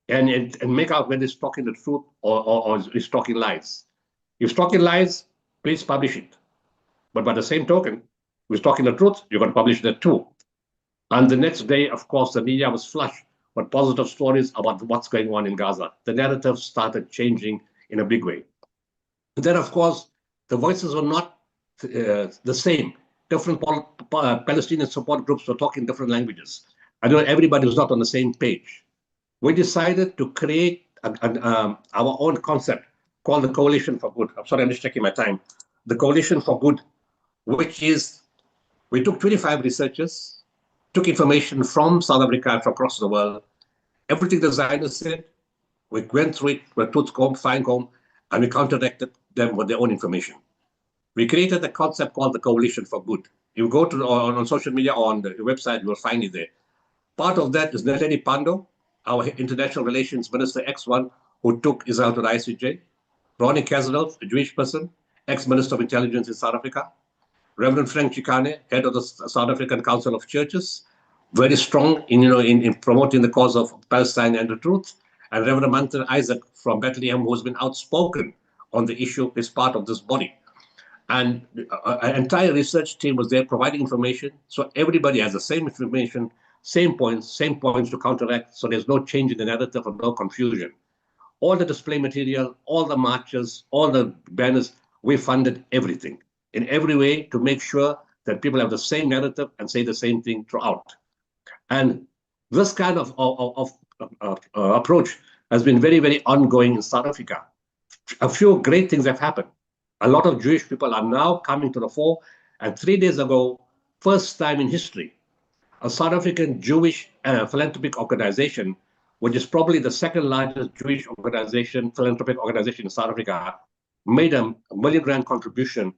and make out whether he's talking the truth or he's talking lies. If he's talking lies, please publish it. But by the same token, if he's talking the truth, you're going to publish that too. And the next day, of course, the media was flush with positive stories about what's going on in Gaza. The narrative started changing in a big way. And then, of course, the voices were not the same. Different Palestinian support groups were talking different languages. I know everybody was not on the same page. We decided to create our own concept called the Coalition for Good. I'm sorry, I'm just checking my time. The Coalition for Good, which is, we took 25 researchers, took information from South Africa and from across the world. Everything the Zionists said, we went through it with tooth comb, fine comb, and we counteracted them with their own information. We created a concept called the Coalition for Good. You go to on social media or on the website, you will find it there. Part of that is Naledi Pandor, our international relations minister, X1, who took Israel to the ICJ. Ronnie Kasdorf, a Jewish person, ex-minister of intelligence in South Africa. Reverend Frank Chikane, head of the South African Council of Churches, very strong in promoting the cause of Palestine and the truth. And Reverend Manton Isaac from Bethlehem, who's been outspoken on the issue, is part of this body. And an entire research team was there providing information. So everybody has the same information, same points to counteract. So there's no change in the narrative and no confusion. All the display material, all the marches, all the banners, we funded everything in every way to make sure that people have the same narrative and say the same thing throughout. And this kind of approach has been very, very ongoing in South Africa. A few great things have happened. A lot of Jewish people are now coming to the fore. And 3 days ago, first time in history, a South African Jewish philanthropic organization, which is probably the second largest Jewish philanthropic organization in South Africa, made a $1 million contribution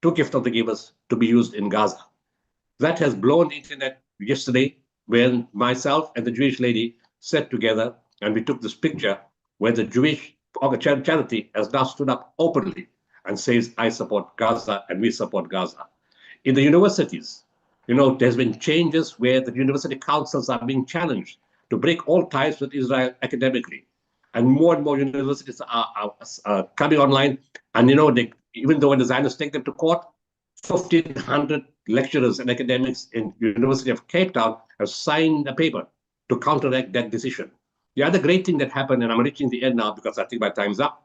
to Gift of the Givers to be used in Gaza. That has blown the internet yesterday when myself and the Jewish lady sat together and we took this picture where the Jewish charity has now stood up openly and says, I support Gaza and we support Gaza. In the universities, there's been changes where the university councils are being challenged to break all ties with Israel academically. And more universities are coming online. And, even though when the Zionists take them to court, 1,500 lecturers and academics in University of Cape Town have signed a paper to counteract that decision. The other great thing that happened, and I'm reaching the end now because I think my time's up.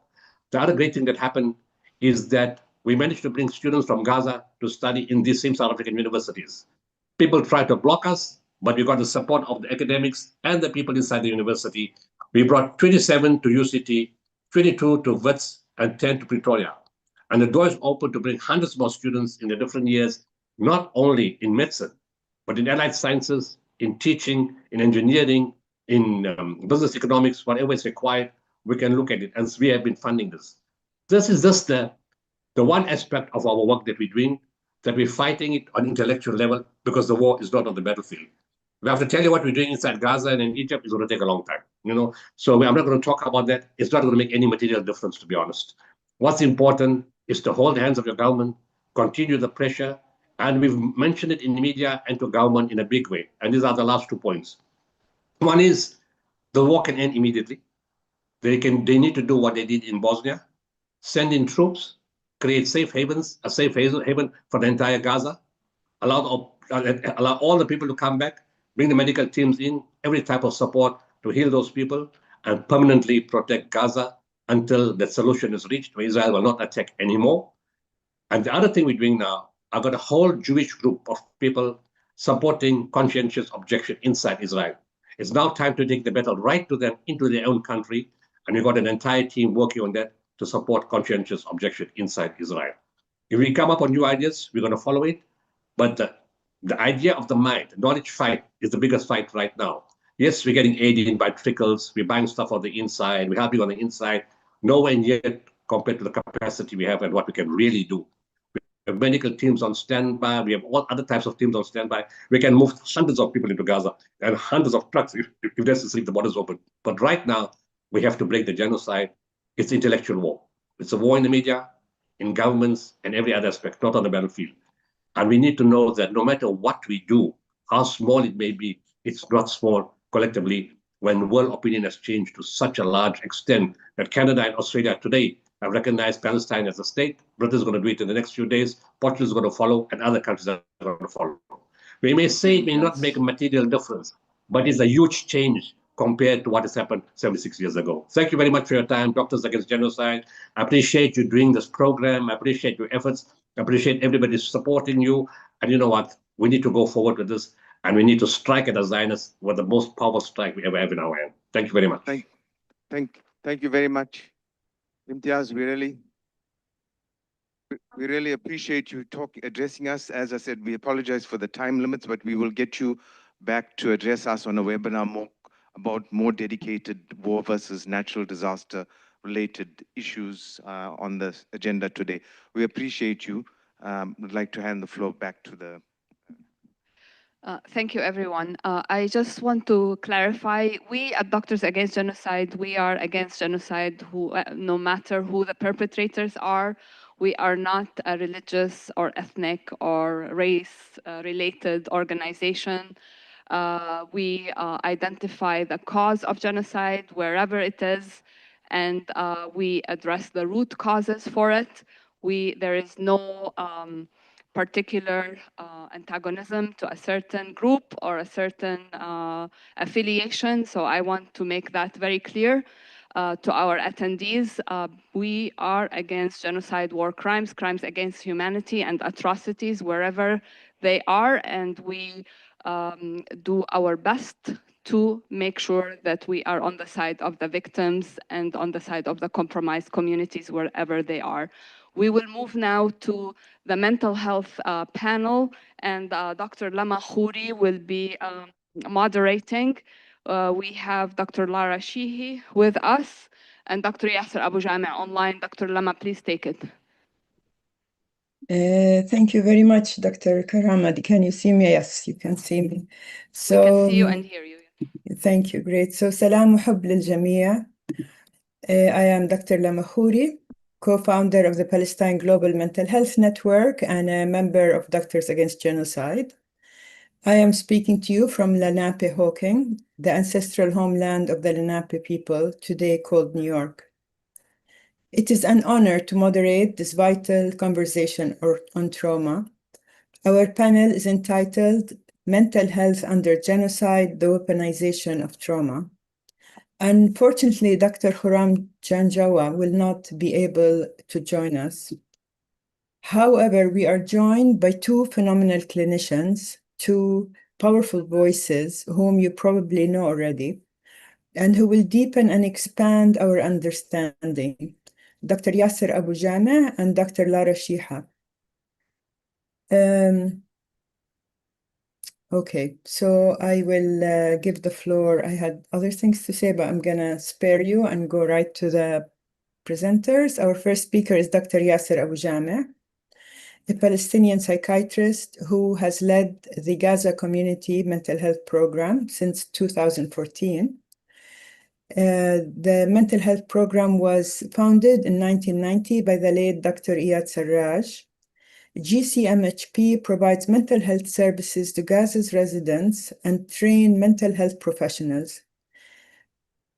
The other great thing that happened is that we managed to bring students from Gaza to study in these same South African universities. People tried to block us, but we got the support of the academics and the people inside the university. We brought 27 to UCT, 22 to Wits, and 10 to Pretoria. And the door is open to bring hundreds more students in the different years, not only in medicine, but in allied sciences, in teaching, in engineering, in business economics, whatever is required, we can look at it. And we have been funding this. This is just the one aspect of our work that we're doing, that we're fighting it on intellectual level because the war is not on the battlefield. We have to tell you what we're doing inside Gaza and in Egypt is going to take a long time, So I'm not going to talk about that. It's not going to make any material difference, to be honest. What's important is to hold the hands of your government, continue the pressure, and we've mentioned it in the media and to government in a big way. And these are the last 2 points. One is the war can end immediately. They need to do what they did in Bosnia, send in troops, create safe havens, a safe haven for the entire Gaza, allow all the people to come back, bring the medical teams in, every type of support to heal those people, and permanently protect Gaza until the solution is reached, where Israel will not attack anymore. And the other thing we're doing now, I've got a whole Jewish group of people supporting conscientious objection inside Israel. It's now time to take the battle right to them into their own country, and we've got an entire team working on that to support conscientious objection inside Israel. If we come up on new ideas, we're going to follow it. But the idea of the mind, the knowledge fight, is the biggest fight right now. Yes, we're getting aided in by trickles. We're buying stuff on the inside. We're helping on the inside. Nowhere yet compared to the capacity we have and what we can really do. We have medical teams on standby. We have all other types of teams on standby. We can move hundreds of people into Gaza and hundreds of trucks if necessary, the borders open. But right now, we have to break the genocide. It's intellectual war. It's a war in the media, in governments, and every other aspect, not on the battlefield. And we need to know that no matter what we do, how small it may be, it's not small collectively when world opinion has changed to such a large extent that Canada and Australia today have recognized Palestine as a state. Britain is going to do it in the next few days. Portugal is going to follow, and other countries are going to follow. We may say it may not make a material difference, but it's a huge change compared to what has happened 76 years ago. Thank you very much for your time, Doctors Against Genocide. I appreciate you doing this program. I appreciate your efforts. I appreciate everybody supporting you. And you know what? We need to go forward with this, and we need to strike at the Zionists with the most powerful strike we ever have in our hand. Thank you very much. Thank you very much, Imtiaz. We really appreciate you addressing us. As I said, we apologize for the time limits, but we will get you back to address us on a webinar about more dedicated war versus natural disaster related issues on the agenda today. We appreciate you. Would like to hand the floor back to the Thank you, everyone. I just want to clarify, we at Doctors Against Genocide, we are against genocide no matter who the perpetrators are. We are not a religious or ethnic or race-related organization. We identify the cause of genocide wherever it is, and we address the root causes for it. There is no particular antagonism to a certain group or a certain affiliation. So I want to make that very clear to our attendees. We are against genocide, war crimes, crimes against humanity, and atrocities wherever they are, and we do our best to make sure that we are on the side of the victims and on the side of the compromised communities wherever they are. We will move now to the mental health panel, and Dr. Lama Khouri will be moderating. We have Dr. Lara Sheehy with us and Dr. Yasser Abu Jame online. Dr. Lama, please take it. Thank you very much, Dr. Karamad. Can you see me? Yes, you can see me. We can see you and hear you. Thank you. Great. So, salam وحب للجميع. I am Dr. Lama Khouri, co-founder of the Palestine Global Mental Health Network and a member of Doctors Against Genocide. I am speaking to you from Lenape-Hawking, the ancestral homeland of the Lenape people, today called New York. It is an honor to moderate this vital conversation on trauma. Our panel is entitled Mental Health Under Genocide, the Weaponization of Trauma. Unfortunately, Dr. Khurram Janjawa will not be able to join us. However, we are joined by two phenomenal clinicians, two powerful voices whom you probably know already, and who will deepen and expand our understanding. Dr. Yasser Abu Jame and Dr. Lara Sheehy. Okay, so I will give the floor. I had other things to say, but I'm gonna spare you and go right to the presenters. Our first speaker is Dr. Yasser Abu Jame, a Palestinian psychiatrist who has led the Gaza Community Mental Health Program since 2014. The mental health program was founded in 1990 by the late Dr. Iyad Sarraj. GCMHP provides mental health services to Gaza's residents and train mental health professionals.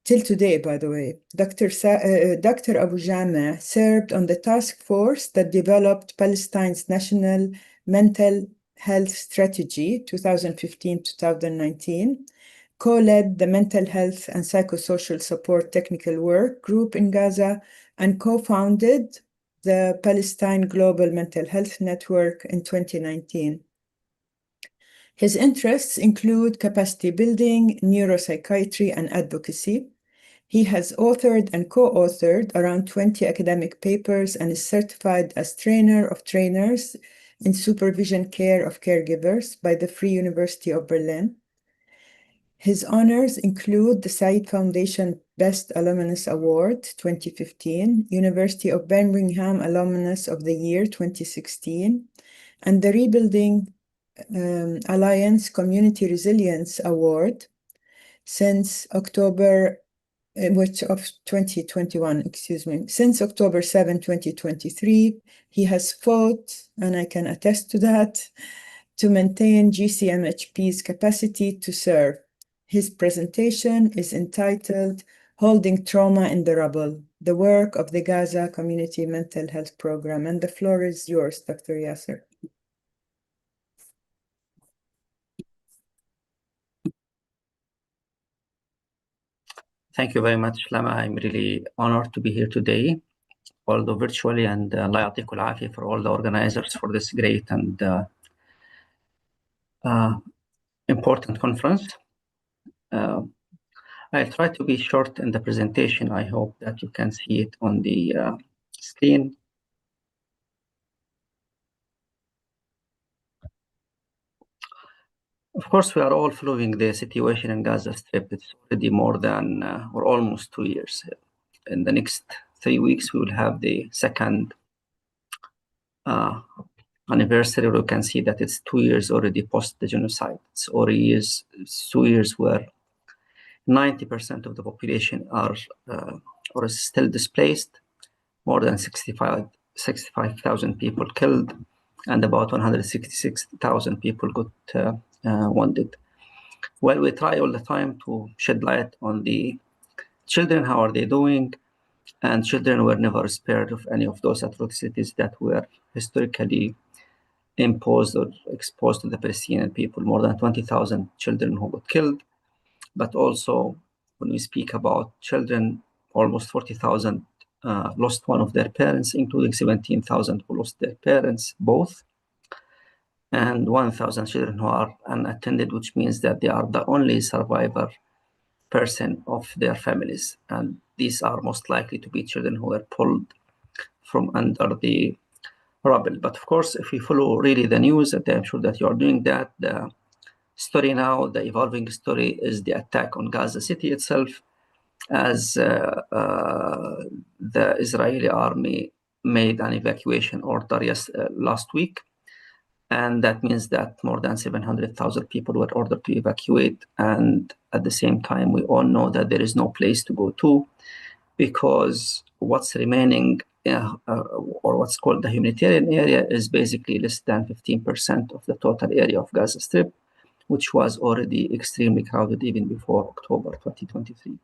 till today, by the way. Dr. Abu Jama served on the task force that developed Palestine's National Mental Health Strategy 2015-2019, co-led the Mental Health and Psychosocial Support Technical Work Group in Gaza, and co-founded the Palestine Global Mental Health Network in 2019. His interests include capacity building, neuropsychiatry, and advocacy. He has authored and co-authored around 20 academic papers and is certified as trainer of trainers in supervision care of caregivers by the Free University of Berlin. His honors include the Said Foundation Best Alumnus Award 2015, University of Birmingham Alumnus of the Year 2016, and the Rebuilding Alliance Community Resilience Award since October of 2021, excuse me. Since October 7, 2023, he has fought, and I can attest to that, to maintain GCMHP's capacity to serve. His presentation is entitled Holding Trauma in the Rubble, the work of the Gaza Community Mental Health Program. And the floor is yours, Dr. Yasser. Thank you very much, Lama. I'm really honored to be here today, although virtually, and Allah ya'tikum al-afiyah for all the organizers for this great and important conference. I'll try to be short in the presentation. I hope that you can see it on the screen. Of course, we are all following the situation in Gaza Strip. It's already more than or almost 2 years. In the next 3 weeks, we will have the second anniversary. We can see that it's 2 years already post the genocide. It's 2 years where 90% of the population are or is still displaced, more than 65,000 people killed, and about 166,000 people got wounded. Well, we try all the time to shed light on the children, how are they doing, and children were never spared of any of those atrocities that were historically imposed or exposed to the Palestinian people. More than 20,000 children who got killed, but also when we speak about children, almost 40,000 lost one of their parents, including 17,000 who lost their parents, both, and 1,000 children who are unattended, which means that they are the only survivor person of their families. And these are most likely to be children who were pulled from under the rubble. But of course, if we follow really the news, and I'm sure that you are doing that, the story now, the evolving story, is the attack on Gaza City itself, as the Israeli army made an evacuation order last week. And that means that more than 700,000 people were ordered to evacuate. And at the same time, we all know that there is no place to go to, because what's remaining, or what's called the humanitarian area, is basically less than 15% of the total area of Gaza Strip, which was already extremely crowded even before October 2023.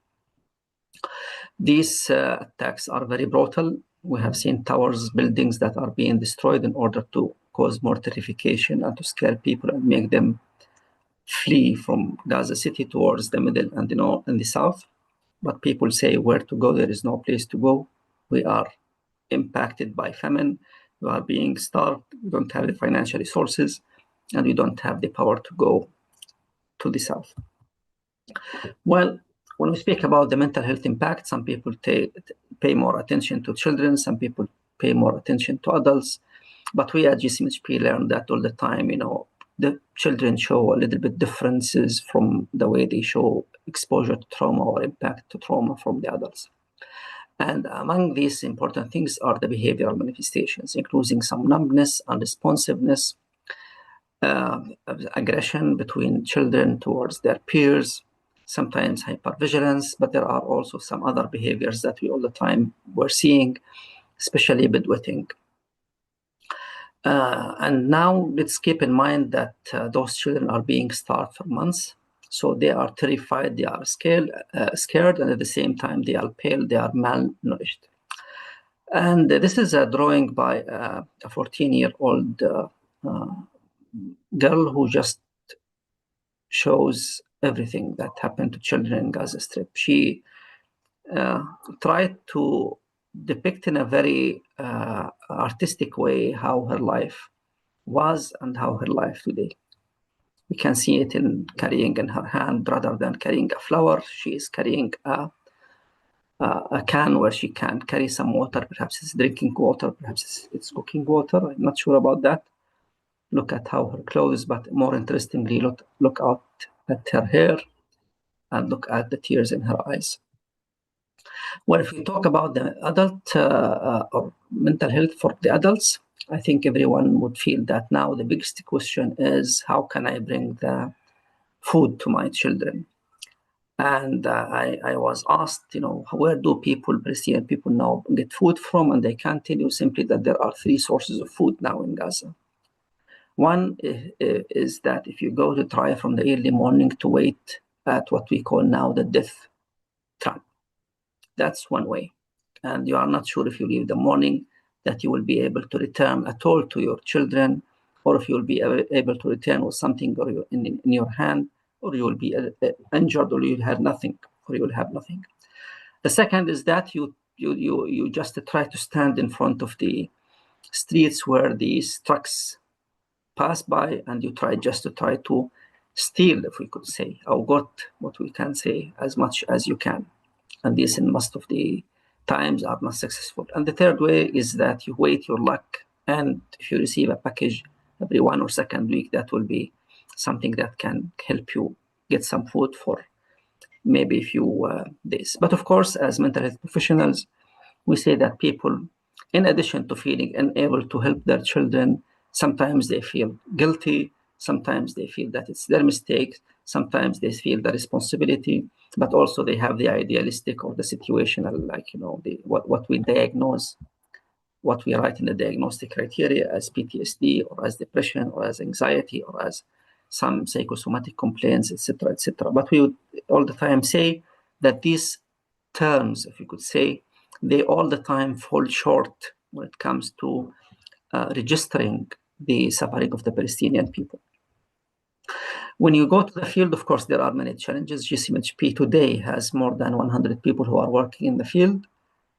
These attacks are very brutal. We have seen towers, buildings that are being destroyed in order to cause more terrification and to scare people and make them flee from Gaza City towards the middle and the south. But people say where to go. There is no place to go. We are impacted by famine. We are being starved. We don't have the financial resources, and we don't have the power to go to the south. Well, when we speak about the mental health impact, some people pay more attention to children, some people pay more attention to adults. But we at GCMHP learn that all the time, the children show a little bit differences from the way they show exposure to trauma or impact to trauma from the adults. And among these important things are the behavioral manifestations, including some numbness, unresponsiveness, aggression between children towards their peers, sometimes hypervigilance, but there are also some other behaviors that we all the time were seeing, especially bedwetting. And now let's keep in mind that those children are being starved for months. So they are terrified, they are scared, and at the same time they are pale, they are malnourished. And this is a drawing by a 14-year-old girl who just shows everything that happened to children in Gaza Strip. She tried to depict in a very artistic way how her life was and how her life today. We can see it in carrying in her hand, rather than carrying a flower, she is carrying a can where she can carry some water. Perhaps it's drinking water, perhaps it's cooking water. I'm not sure about that. Look at how her clothes, but more interestingly, look out at her hair and look at the tears in her eyes. Well, if we talk about the adult or mental health for the adults, I think everyone would feel that now the biggest question is, how can I bring the food to my children? And I was asked, where do Palestinian people now get food from? And I can tell you simply that there are 3 sources of food now in Gaza. One is that if you go to try from the early morning to wait at what we call now the death trap, that's one way. And you are not sure if you leave the morning that you will be able to return at all to your children, or if you will be able to return with something in your hand, or you will be injured, or you'll have nothing, or you will have nothing. The second is that you just try to stand in front of the streets where these trucks pass by, and you try to steal, if we could say, or got what we can say, as much as you can. And this in most of the times are not successful. And the third way is that you wait your luck, and if you receive a package every 1 or 2nd week, that will be something that can help you get some food for maybe a few days. But of course, as mental health professionals, we say that people, in addition to feeling unable to help their children, sometimes they feel guilty, sometimes they feel that it's their mistake, sometimes they feel the responsibility, but also they have the idealistic or the situational, like, what we diagnose, what we write in the diagnostic criteria as PTSD or as depression or as anxiety or as some psychosomatic complaints, etc., etc. But we would all the time say that these terms, if you could say, they all the time fall short when it comes to registering the suffering of the Palestinian people. When you go to the field, of course, there are many challenges. GCMHP today has more than 100 people who are working in the field.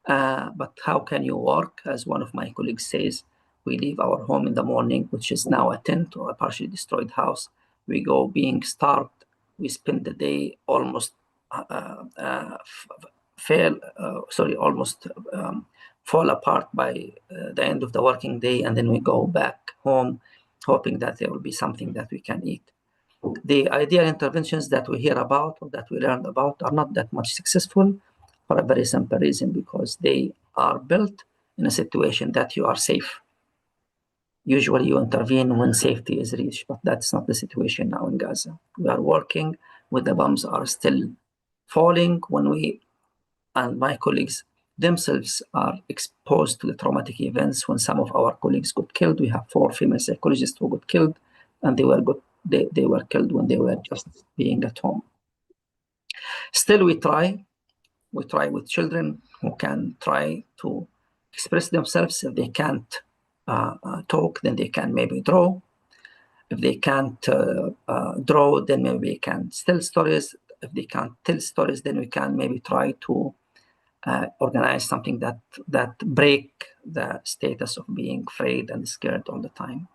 But how can you work? As one of my colleagues says, we leave our home in the morning, which is now a tent or a partially destroyed house. We go being starved. We spend the day almost fall apart by the end of the working day, and then we go back home hoping that there will be something that we can eat. The ideal interventions that we hear about or that we learned about are not that much successful, for a very simple reason, because they are built in a situation that you are safe. Usually you intervene when safety is reached, but that's not the situation now in Gaza. We are working when the bombs are still falling, when we and my colleagues themselves are exposed to the traumatic events. When some of our colleagues got killed, we have 4 female psychologists who got killed, and they were killed when they were just being at home. Still, we try with children who can try to express themselves. If they can't talk, then they can maybe draw. If they can't draw, then maybe they can tell stories. If they can't tell stories, then we can maybe try to organize something that break the status of being afraid and scared all the time.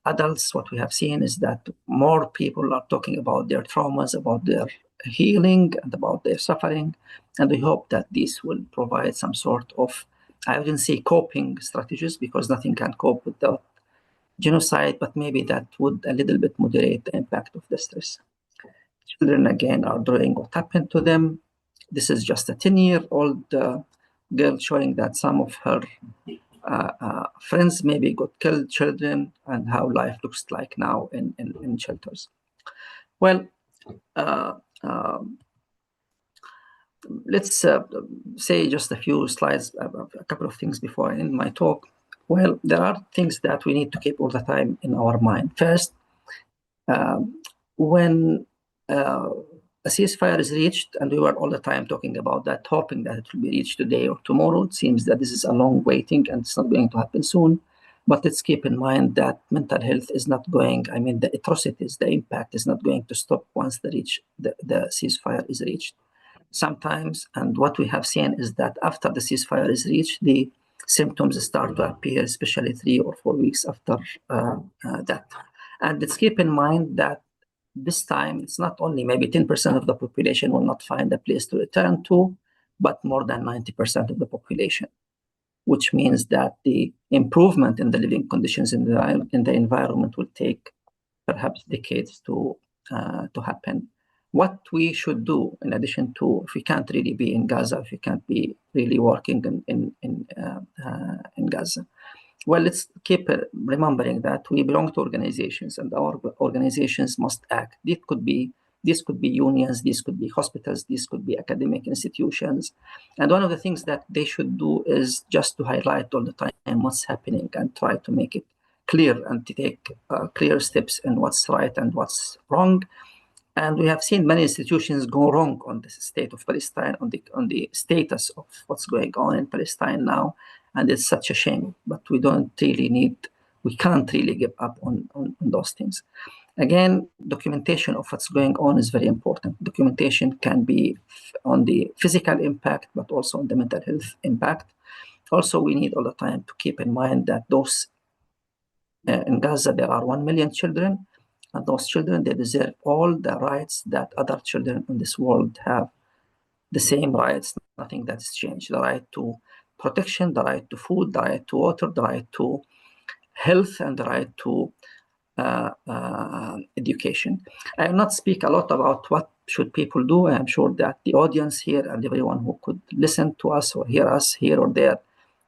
Adults, what we have seen is that more people are talking about their traumas, about their healing, and about their suffering. And we hope that this will provide some sort of, I wouldn't say coping strategies, because nothing can cope with the genocide, but maybe that would a little bit moderate the impact of the stress. Children, again, are drawing what happened to them. This is just a 10-year-old girl showing that some of her friends maybe got killed, children, and how life looks like now in shelters. Well, let's say just a few slides, a couple of things before I end my talk. Well, there are things that we need to keep all the time in our mind. First, when a ceasefire is reached, and we were all the time talking about that, hoping that it will be reached today or tomorrow. It seems that this is a long waiting and it's not going to happen soon. But let's keep in mind that mental health is not going, I mean, the atrocities, the impact is not going to stop once the ceasefire is reached. Sometimes, and what we have seen is that after the ceasefire is reached, the symptoms start to appear, especially 3 or 4 weeks after that. And let's keep in mind that this time it's not only maybe 10% of the population will not find a place to return to, but more than 90% of the population, which means that the improvement in the living conditions in the environment will take perhaps decades to happen. What we should do, in addition to, if we can't really be in Gaza, if we can't be really working in Gaza, well, let's keep remembering that we belong to organizations, and our organizations must act. These could be unions, these could be hospitals, these could be academic institutions. And one of the things that they should do is just to highlight all the time what's happening and try to make it clear and to take clear steps in what's right and what's wrong. And we have seen many institutions go wrong on the state of Palestine, on the status of what's going on in Palestine now. And it's such a shame, but we can't really give up on those things. Again, documentation of what's going on is very important. Documentation can be on the physical impact, but also on the mental health impact. Also, we need all the time to keep in mind that those in Gaza, there are 1 million children, and those children, they deserve all the rights that other children in this world have. The same rights, nothing that's changed. The right to protection, the right to food, the right to water, the right to health, and the right to education. I will not speak a lot about what should people do. I am sure that the audience here and everyone who could listen to us or hear us here or there,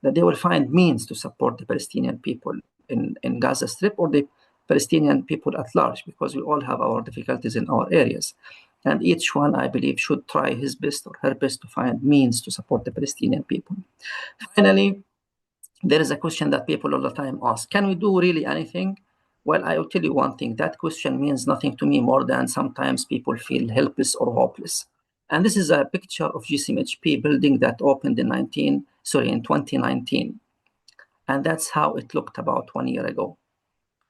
that they will find means to support the Palestinian people in Gaza Strip or the Palestinian people at large, because we all have our difficulties in our areas. And each one, I believe, should try his best or her best to find means to support the Palestinian people. Finally, there is a question that people all the time ask: can we do really anything? Well, I will tell you one thing. That question means nothing to me more than sometimes people feel helpless or hopeless. And this is a picture of GCMHP building that opened in 2019. And that's how it looked about 1 year ago.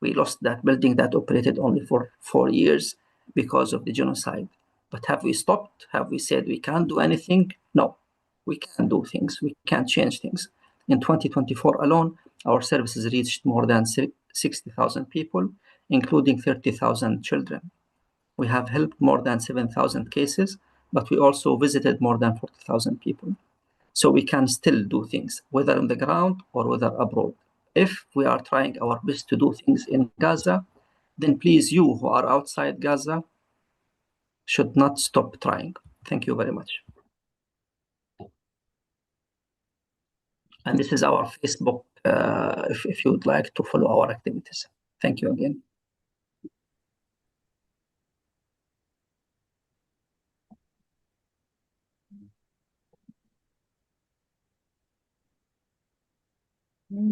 We lost that building that operated only for 4 years because of the genocide. But have we stopped? Have we said we can't do anything? No, we can do things. We can change things. In 2024 alone, our services reached more than 60,000 people, including 30,000 children. We have helped more than 7,000 cases, but we also visited more than 40,000 people. So we can still do things, whether on the ground or whether abroad. If we are trying our best to do things in Gaza, then please, you who are outside Gaza should not stop trying. Thank you very much. And this is our Facebook, if you would like to follow our activities. Thank you again.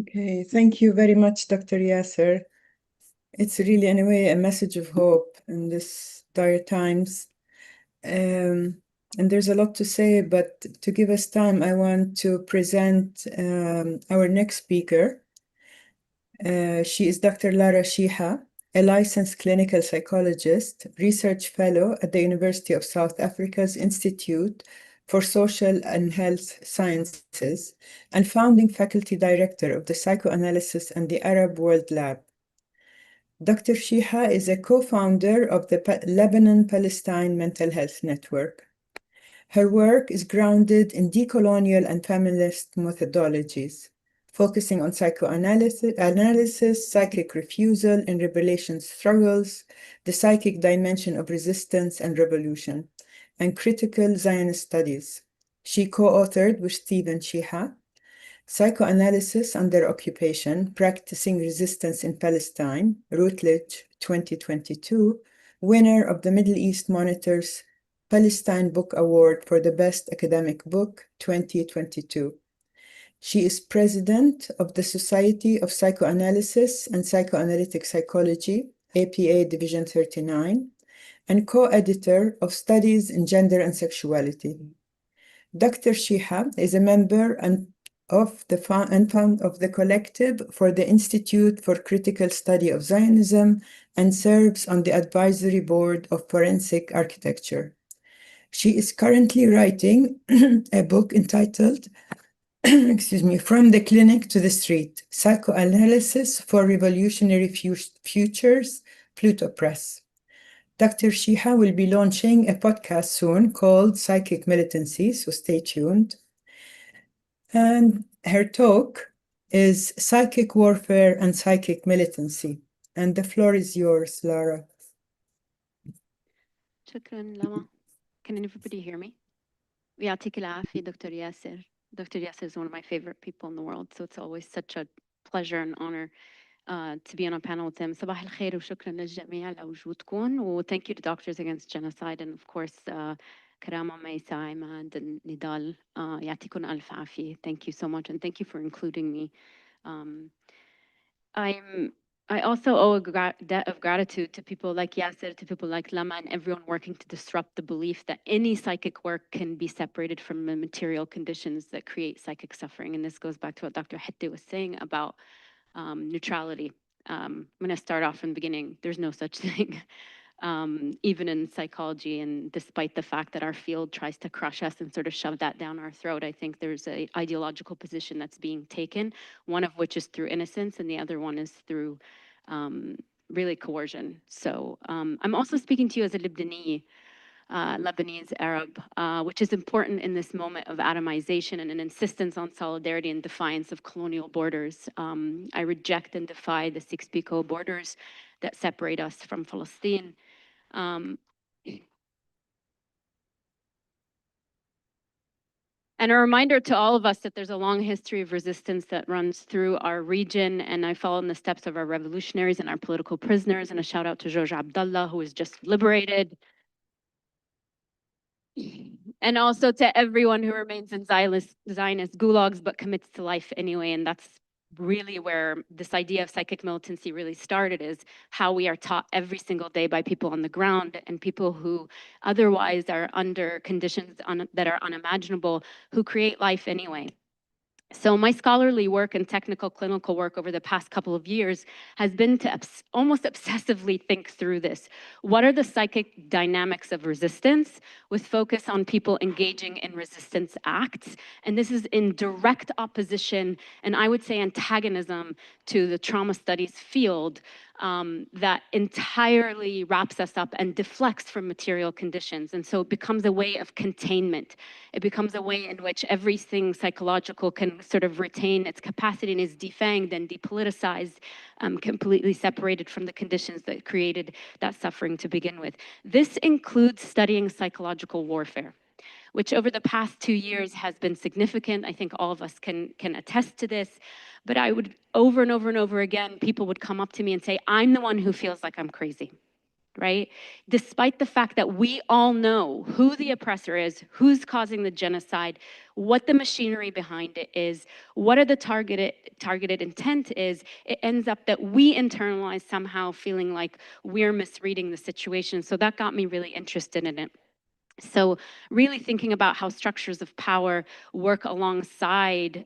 Okay, thank you very much, Dr. Yasser. It's really, in a way, a message of hope in this dire times. And there's a lot to say, but to give us time, I want to present our next speaker. She is Dr. Lara Shiha, a licensed clinical psychologist, research fellow at the University of South Africa's Institute for Social and Health Sciences, and founding faculty director of the Psychoanalysis and the Arab World Lab. Dr. Shiha is a co-founder of the Lebanon-Palestine Mental Health Network. Her work is grounded in decolonial and feminist methodologies, focusing on psychoanalysis, psychic refusal and revelation struggles, the psychic dimension of resistance and revolution, and critical Zionist studies. She co-authored with Stephen Shiha, Psychoanalysis Under Occupation, Practicing Resistance in Palestine, Routledge 2022, winner of the Middle East Monitor's Palestine Book Award for the Best Academic Book 2022. She is president of the Society of Psychoanalysis and Psychoanalytic Psychology, APA Division 39, and co-editor of Studies in Gender and Sexuality. Dr. Shiha is a member of the collective for the Institute for Critical Study of Zionism and serves on the advisory board of Forensic Architecture. She is currently writing a book entitled excuse me, From the Clinic to the Street, Psychoanalysis for Revolutionary Futures, Pluto Press. Dr. Shiha will be launching a podcast soon called Psychic Militancy, so stay tuned. And her talk is Psychic Warfare and Psychic Militancy. And the floor is yours, Lara. شكرا لما. Can everybody hear me? يعطيك العافية دكتور ياسر. Dr. Yasser is one of my favorite people in the world, so it's always such a pleasure and honor to be on a panel with him. صباح الخير وشكرا للجميع لوجودكم. و thank you to Doctors Against Genocide and of course كرامة ميسا عماد النضال. يعطيكم ألف عافية. Thank you so much and thank you for including me. I also owe a debt of gratitude to people like Yasser, to people like Lama, and everyone working to disrupt the belief that any psychic work can be separated from the material conditions that create psychic suffering. And this goes back to what Dr. Hette was saying about neutrality. I'm going to start off from the beginning. There's no such thing. Even in psychology, and despite the fact that our field tries to crush us and sort of shove that down our throat, I think there's an ideological position that's being taken, one of which is through innocence, and the other one is through really coercion. So I'm also speaking to you as a Lebanese Arab, which is important in this moment of atomization and an insistence on solidarity and defiance of colonial borders. I reject and defy the 6 Picot borders that separate us from Palestine. And a reminder to all of us that there's a long history of resistance that runs through our region, and I follow in the steps of our revolutionaries and our political prisoners, and a shout out to George Abdallah, who was just liberated. And also to everyone who remains in Zionist gulags but commits to life anyway, and that's really where this idea of psychic militancy really started, is how we are taught every single day by people on the ground and people who otherwise are under conditions that are unimaginable, who create life anyway. So my scholarly work and technical clinical work over the past couple of years has been to almost obsessively think through this. What are the psychic dynamics of resistance, with focus on people engaging in resistance acts? And this is in direct opposition, and I would say antagonism, to the trauma studies field that entirely wraps us up and deflects from material conditions. And so it becomes a way of containment. It becomes a way in which everything psychological can sort of retain its capacity and is defanged and depoliticized, completely separated from the conditions that created that suffering to begin with. This includes studying psychological warfare, which over the past 2 years has been significant. I think all of us can attest to this. But I would, over and over and over again, people would come up to me and say, I'm the one who feels like I'm crazy, right? Despite the fact that we all know who the oppressor is, who's causing the genocide, what the machinery behind it is, what are the targeted intent is, it ends up that we internalize somehow feeling like we're misreading the situation. So that got me really interested in it. So really thinking about how structures of power work alongside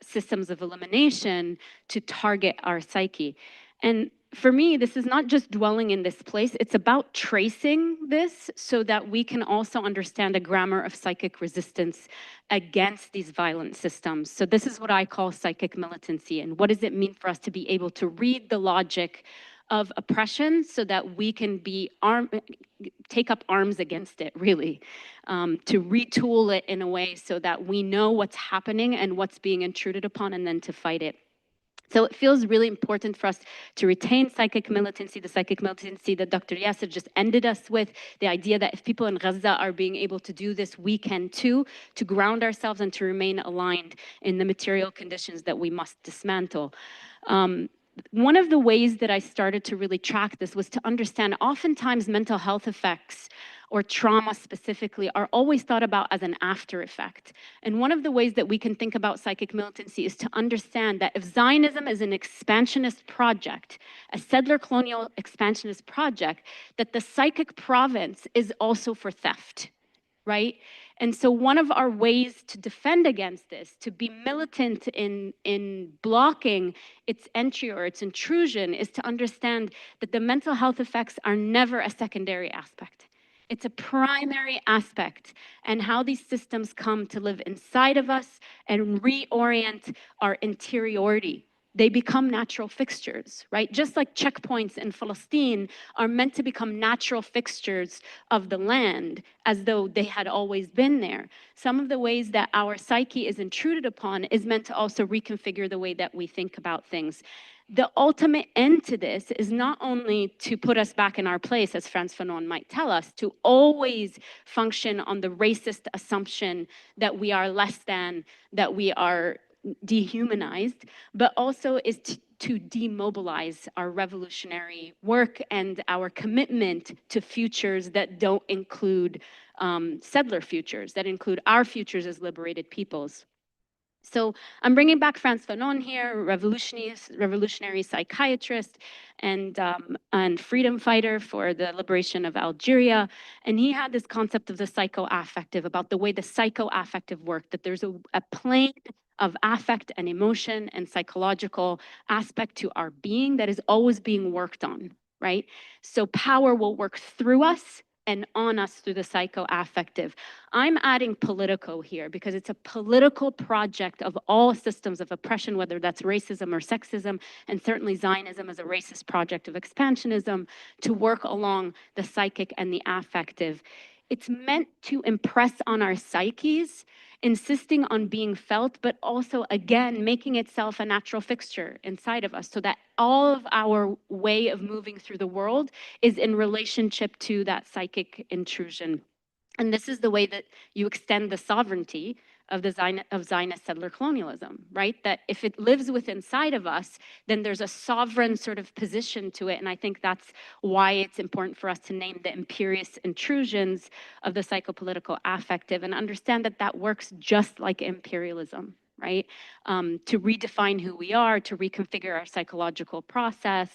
systems of elimination to target our psyche. And for me, this is not just dwelling in this place, it's about tracing this so that we can also understand a grammar of psychic resistance against these violent systems. So this is what I call psychic militancy. And what does it mean for us to be able to read the logic of oppression so that we can be take up arms against it, really, to retool it in a way so that we know what's happening and what's being intruded upon, and then to fight it. So it feels really important for us to retain psychic militancy, the psychic militancy that Dr. Yasser just ended us with, the idea that if people in Gaza are being able to do this, we can too, to ground ourselves and to remain aligned in the material conditions that we must dismantle. One of the ways that I started to really track this was to understand oftentimes mental health effects or trauma specifically are always thought about as an after effect. And one of the ways that we can think about psychic militancy is to understand that if Zionism is an expansionist project, a settler colonial expansionist project, that the psychic province is also for theft, right? And so one of our ways to defend against this, to be militant in blocking its entry or its intrusion, is to understand that the mental health effects are never a secondary aspect. It's a primary aspect, and how these systems come to live inside of us and reorient our interiority. They become natural fixtures, right? Just like checkpoints in Palestine are meant to become natural fixtures of the land as though they had always been there. Some of the ways that our psyche is intruded upon is meant to also reconfigure the way that we think about things. The ultimate end to this is not only to put us back in our place, as Frantz Fanon might tell us, to always function on the racist assumption that we are less than, that we are dehumanized, but also is to demobilize our revolutionary work and our commitment to futures that don't include settler futures, that include our futures as liberated peoples. So I'm bringing back Frantz Fanon here, revolutionary psychiatrist and freedom fighter for the liberation of Algeria. And he had this concept of the psychoaffective, about the way the psychoaffective worked, that there's a plane of affect and emotion and psychological aspect to our being that is always being worked on, right? So power will work through us and on us through the psychoaffective. I'm adding politico here because it's a political project of all systems of oppression, whether that's racism or sexism, and certainly Zionism is a racist project of expansionism, to work along the psychic and the affective. It's meant to impress on our psyches, insisting on being felt, but also, again, making itself a natural fixture inside of us so that all of our way of moving through the world is in relationship to that psychic intrusion. And this is the way that you extend the sovereignty of the Zionist settler colonialism, right? That if it lives within inside of us, then there's a sovereign sort of position to it. And I think that's why it's important for us to name the imperious intrusions of the psychopolitical affective and understand that that works just like imperialism, right? To redefine who we are, to reconfigure our psychological process.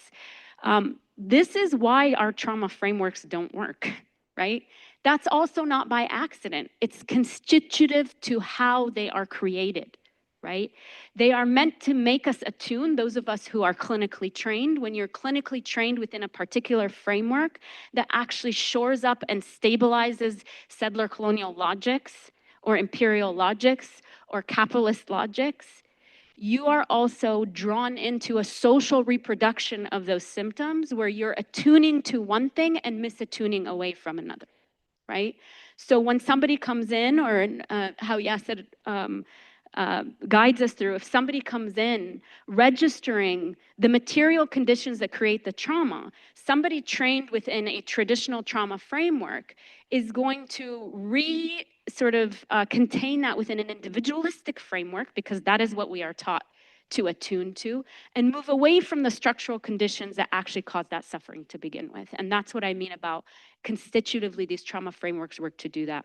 This is why our trauma frameworks don't work, right? That's also not by accident. It's constitutive to how they are created, right? They are meant to make us attune, those of us who are clinically trained. When you're clinically trained within a particular framework that actually shores up and stabilizes settler colonial logics or imperial logics or capitalist logics, you are also drawn into a social reproduction of those symptoms where you're attuning to one thing and misattuning away from another, right? So when somebody comes in, or how Yasser guides us through, if somebody comes in registering the material conditions that create the trauma, somebody trained within a traditional trauma framework is going to contain that within an individualistic framework, because that is what we are taught to attune to, and move away from the structural conditions that actually cause that suffering to begin with. And that's what I mean about constitutively these trauma frameworks work to do that.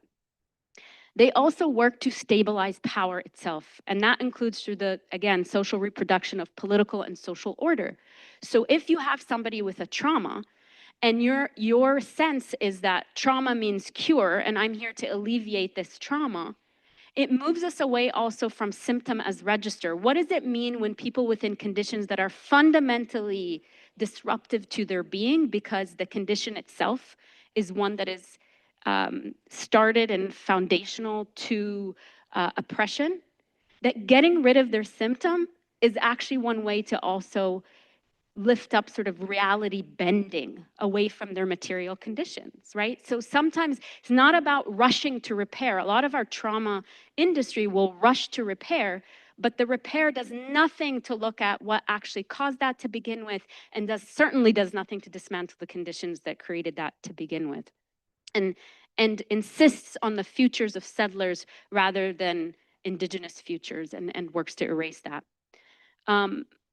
They also work to stabilize power itself, and that includes through the, again, social reproduction of political and social order. So if you have somebody with a trauma, and your sense is that trauma means cure, and I'm here to alleviate this trauma, it moves us away also from symptom as register. What does it mean when people within conditions that are fundamentally disruptive to their being, because the condition itself is one that is started and foundational to oppression, that getting rid of their symptom is actually one way to also lift up sort of reality bending away from their material conditions, right? So sometimes it's not about rushing to repair. A lot of our trauma industry will rush to repair, but the repair does nothing to look at what actually caused that to begin with, and certainly does nothing to dismantle the conditions that created that to begin with. And insists on the futures of settlers rather than indigenous futures, and works to erase that.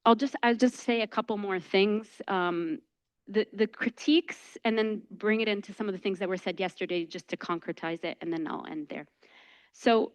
I'll just say a couple more things. the critiques, and then bring it into some of the things that were said yesterday, just to concretize it, and then I'll end there. So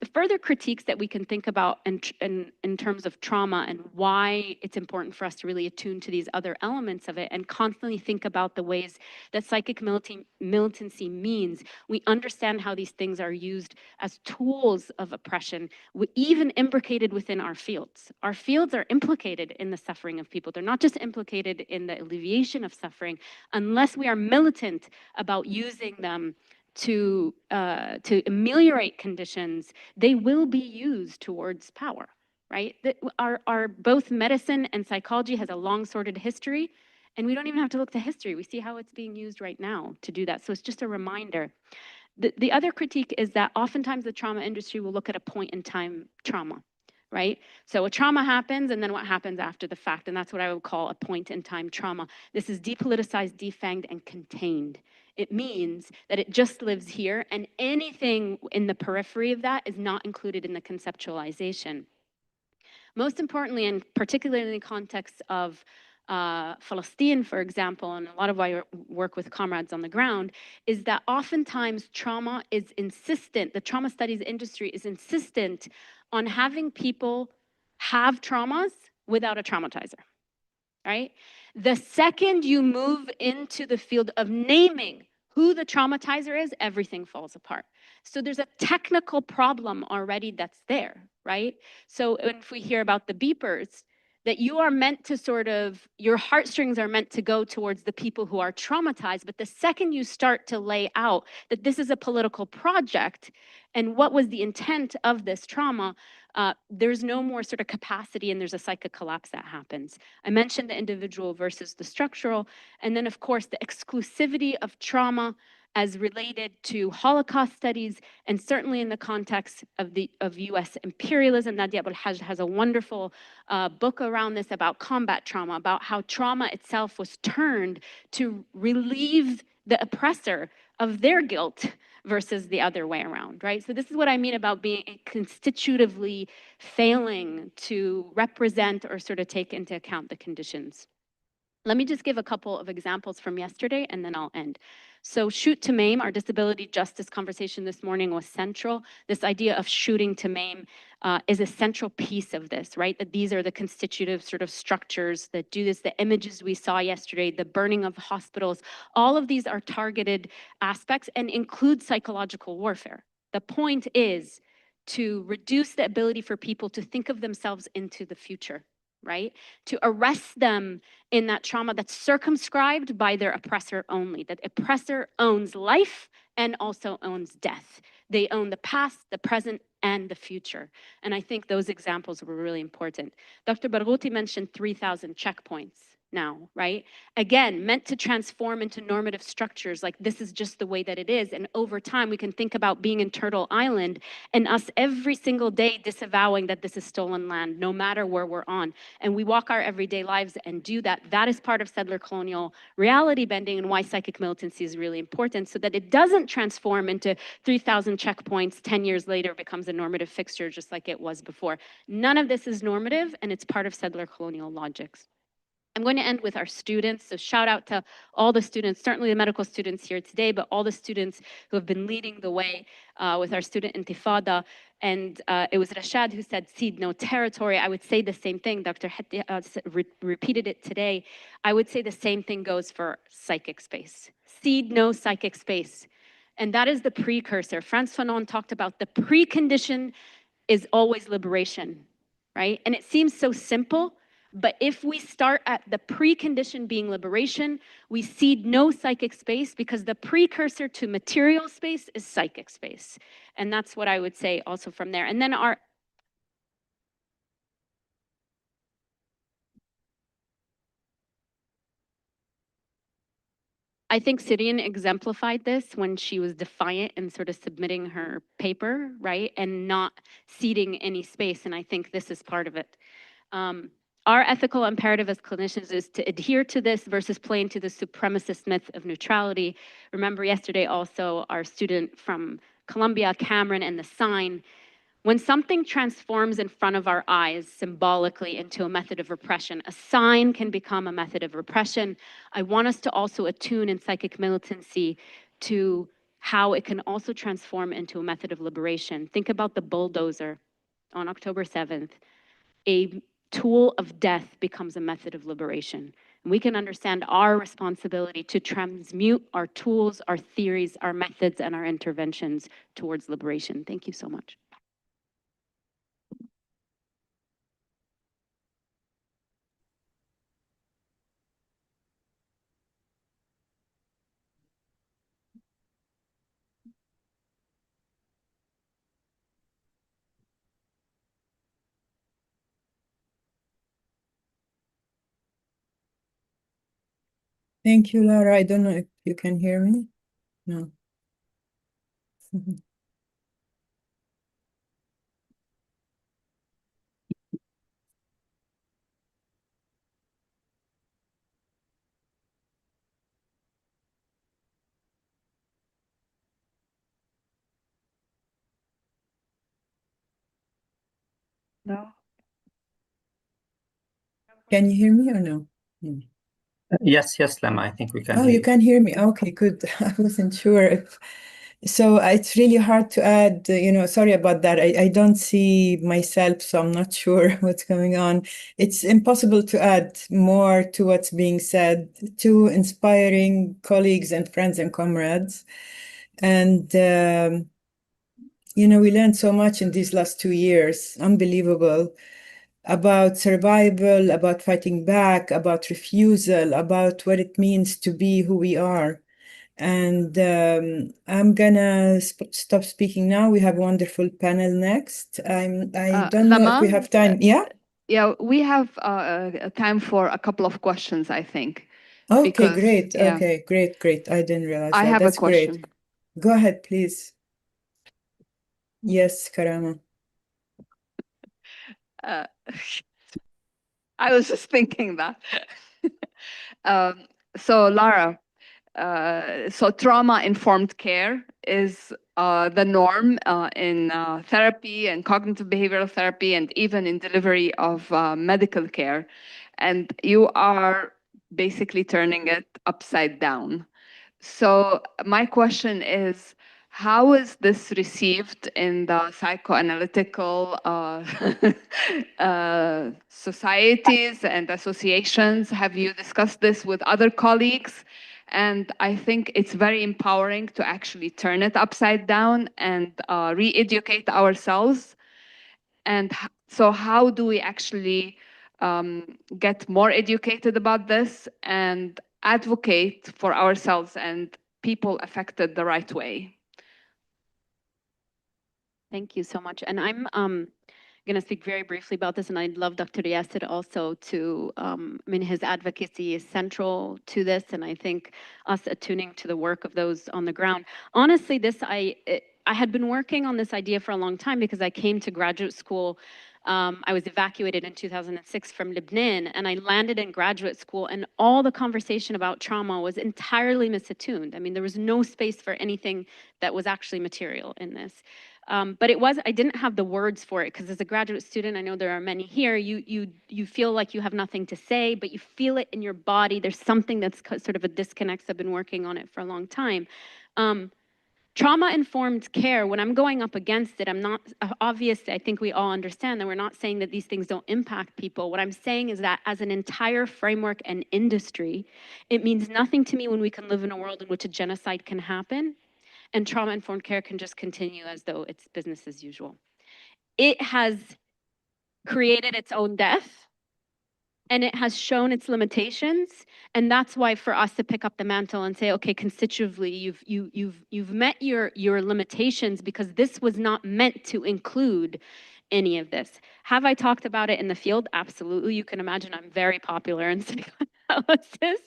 the further critiques that we can think about in terms of trauma and why it's important for us to really attune to these other elements of it and constantly think about the ways that psychic militancy means. We understand how these things are used as tools of oppression, even imbricated within our fields. Our fields are implicated in the suffering of people. They're not just implicated in the alleviation of suffering, unless we are militant about using them to ameliorate conditions, they will be used towards power, right? Our both medicine and psychology has a long sordid history, and we don't even have to look to history. We see how it's being used right now to do that. So it's just a reminder. The other critique is that oftentimes the trauma industry will look at a point in time trauma, right? So a trauma happens, and then what happens after the fact, and that's what I would call a point in time trauma. This is depoliticized, defanged, and contained. It means that it just lives here, and anything in the periphery of that is not included in the conceptualization. Most importantly, and particularly in the context of Palestine, for example, and a lot of my work with comrades on the ground, is that oftentimes trauma is insistent, the trauma studies industry is insistent on having people have traumas without a traumatizer, right? The second you move into the field of naming who the traumatizer is, everything falls apart. So there's a technical problem already that's there, right? So if we hear about the beepers, that you are meant to sort of, your heartstrings are meant to go towards the people who are traumatized, but the second you start to lay out that this is a political project and what was the intent of this trauma, there's no more sort of capacity, and there's a psychic collapse that happens. I mentioned the individual versus the structural, and then of course the exclusivity of trauma as related to Holocaust studies, and certainly in the context of US imperialism. Nadia Abul-Hajj has a wonderful book around this about combat trauma, about how trauma itself was turned to relieve the oppressor of their guilt versus the other way around, right? So this is what I mean about being constitutively failing to represent or sort of take into account the conditions. Let me just give a couple of examples from yesterday, and then I'll end. So shoot to maim, our disability justice conversation this morning was central. This idea of shooting to maim is a central piece of this, right? That these are the constitutive sort of structures that do this, the images we saw yesterday, the burning of hospitals, all of these are targeted aspects and include psychological warfare. The point is to reduce the ability for people to think of themselves into the future, right? To arrest them in that trauma that's circumscribed by their oppressor only. That oppressor owns life and also owns death. They own the past, the present, and the future. And I think those examples were really important. Dr. Barghouti mentioned 3,000 checkpoints now, right? Again, meant to transform into normative structures, like this is just the way that it is. And over time, we can think about being in Turtle Island and us every single day disavowing that this is stolen land, no matter where we're on. And we walk our everyday lives and do that. That is part of settler colonial reality bending, and why psychic militancy is really important, so that it doesn't transform into 3,000 checkpoints 10 years later becomes a normative fixture just like it was before. None of this is normative, and it's part of settler colonial logics. I'm going to end with our students. So shout out to all the students, certainly the medical students here today, but all the students who have been leading the way with our student intifada. And it was Rashad who said, seed no territory. I would say the same thing. Dr. Hatti repeated it today. I would say the same thing goes for psychic space. Seed no psychic space. And that is the precursor. Frantz Fanon talked about the precondition is always liberation, right? And it seems so simple, but if we start at the precondition being liberation, we cede no psychic space, because the precursor to material space is psychic space. And that's what I would say also from there. And then I think Syrian exemplified this when she was defiant and sort of submitting her paper, right? And not ceding any space. And I think this is part of it. Our ethical imperative as clinicians is to adhere to this versus play into the supremacist myth of neutrality. Remember yesterday also our student from Columbia, Cameron, and the sign. When something transforms in front of our eyes symbolically into a method of repression, a sign can become a method of repression. I want us to also attune in psychic militancy to how it can also transform into a method of liberation. Think about the bulldozer on October 7th. A tool of death becomes a method of liberation. And we can understand our responsibility to transmute our tools, our theories, our methods, and our interventions towards liberation. Thank you so much. Thank you, Lara. I don't know if you can hear me. No. No. Can you hear me or no? Yes, Lama, I think we can Oh, hear you can hear me. Okay, good. I wasn't sure if. So it's really hard to add, sorry about that. I don't see myself, so I'm not sure what's going on. It's impossible to add more to what's being said. Two inspiring colleagues and friends and comrades. And, we learned so much in these last 2 years. Unbelievable. About survival, about fighting back, about refusal, about what it means to be who we are. And I'm gonna stop speaking now. We have a wonderful panel next. I don't know if we Lama, have time. Yeah? Yeah, we have time for a couple of questions, I think. Okay, because, great. yeah. Okay, great. I didn't realize I that. have a That's great. question. Go ahead, please. Yes, Karama. Uh, I was just thinking that. So Lara, so trauma-informed care is the norm in therapy and cognitive behavioral therapy and even in delivery of medical care. And you are basically turning it upside down. So my question is, how is this received in the psychoanalytical societies and associations? Have you discussed this with other colleagues? And I think it's very empowering to actually turn it upside down and re-educate ourselves. And so how do we actually get more educated about this and advocate for ourselves and people affected the right way? Thank you so much. And I'm going to speak very briefly about this, and I'd love Dr. Yasser also to, his advocacy is central to this, and I think us attuning to the work of those on the ground. Honestly, I had been working on this idea for a long time because I came to graduate school. I was evacuated in 2006 from Lebanon, and I landed in graduate school, and all the conversation about trauma was entirely misattuned. I mean, there was no space for anything that was actually material in this. But I didn't have the words for it because as a graduate student, I know there are many here, you feel like you have nothing to say, but you feel it in your body. There's something that's sort of a disconnect. I've been working on it for a long time. Trauma-informed care, when I'm going up against it, I'm not, obviously, I think we all understand that we're not saying that these things don't impact people. What I'm saying is that as an entire framework and industry, it means nothing to me when we can live in a world in which a genocide can happen and trauma-informed care can just continue as though it's business as usual. It has created its own death, and it has shown its limitations, and that's why for us to pick up the mantle and say, okay, constitutively, you've met your limitations because this was not meant to include any of this. Have I talked about it in the field? Absolutely. You can imagine I'm very popular in psychoanalysis.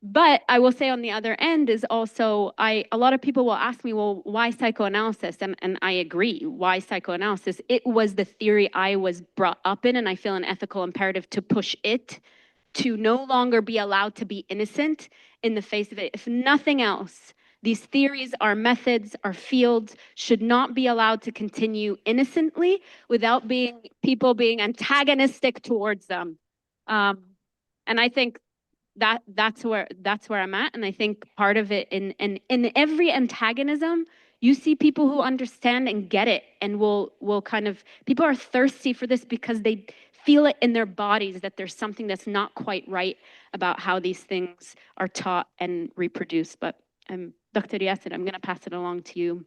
But I will say on the other end is also, a lot of people will ask me, well, why psychoanalysis? And I agree, why psychoanalysis? It was the theory I was brought up in, and I feel an ethical imperative to push it, to no longer be allowed to be innocent in the face of it. If nothing else, These theories, our methods, our fields should not be allowed to continue innocently without people being antagonistic towards them. And I think that's where I'm at. And I think part of it in every antagonism, you see people who understand and get it and will kind of, people are thirsty for this because they feel it in their bodies that there's something that's not quite right about how these things are taught and reproduced. But Dr. Yasser, I'm going to pass it along to you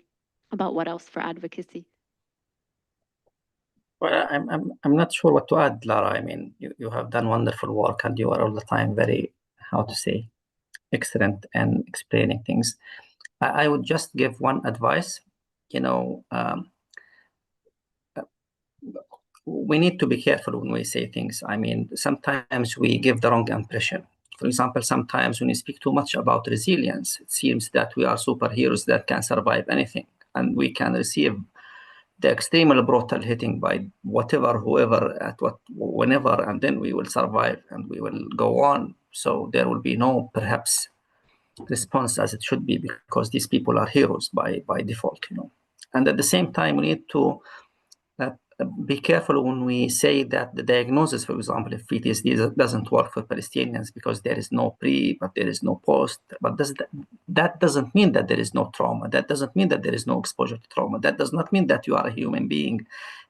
about what else for advocacy. Well, I'm not sure what to add, Lara. I mean, you have done wonderful work and you are all the time very, how to say, excellent and explaining things. I would just give one advice. You know, we need to be careful when we say things. I mean, sometimes we give the wrong impression. For example, sometimes when we speak too much about resilience, it seems that we are superheroes that can survive anything, and we can receive the extremely brutal hitting by whatever, whoever, whenever, and then we will survive and we will go on. So there will be no, perhaps, response as it should be, because these people are heroes by default, you know. And at the same time, we need to be careful when we say that the diagnosis, for example, if PTSD doesn't work for Palestinians because there is no pre, but there is no post. But that doesn't mean that there is no trauma. That doesn't mean that there is no exposure to trauma. That does not mean that you are a human being.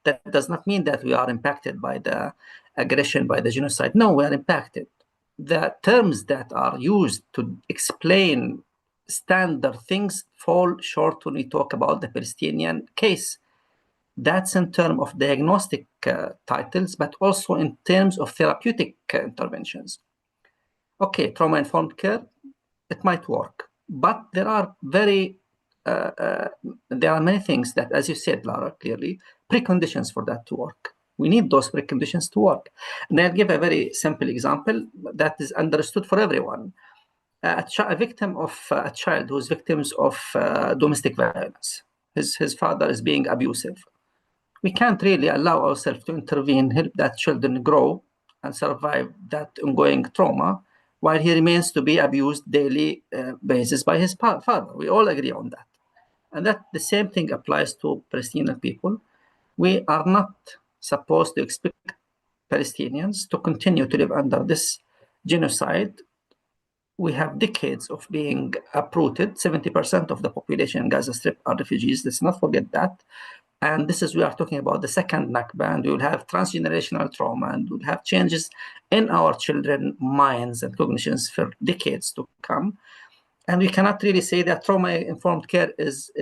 That does not mean that we are impacted by the aggression, by the genocide. No, we are impacted. The terms that are used to explain standard things fall short when we talk about the Palestinian case. That's in terms of diagnostic titles, but also in terms of therapeutic interventions. Okay, trauma-informed care, it might work, but there are many things that, as you said, Lara, clearly, preconditions for that to work. We need those preconditions to work. And I'll give a very simple example that is understood for everyone. A victim of a child who's victims of domestic violence. His father is being abusive. We can't really allow ourselves to intervene, help that children grow and survive that ongoing trauma while he remains to be abused daily basis by his father. We all agree on that. And that the same thing applies to Palestinian people. We are not supposed to expect Palestinians to continue to live under this genocide. We have decades of being uprooted. 70% of the population in Gaza Strip are refugees. Let's not forget that. And this is, we are talking about the second Nakba, and we will have transgenerational trauma, and we'll have changes in our children's minds and cognitions for decades to come. And we cannot really say that trauma-informed care is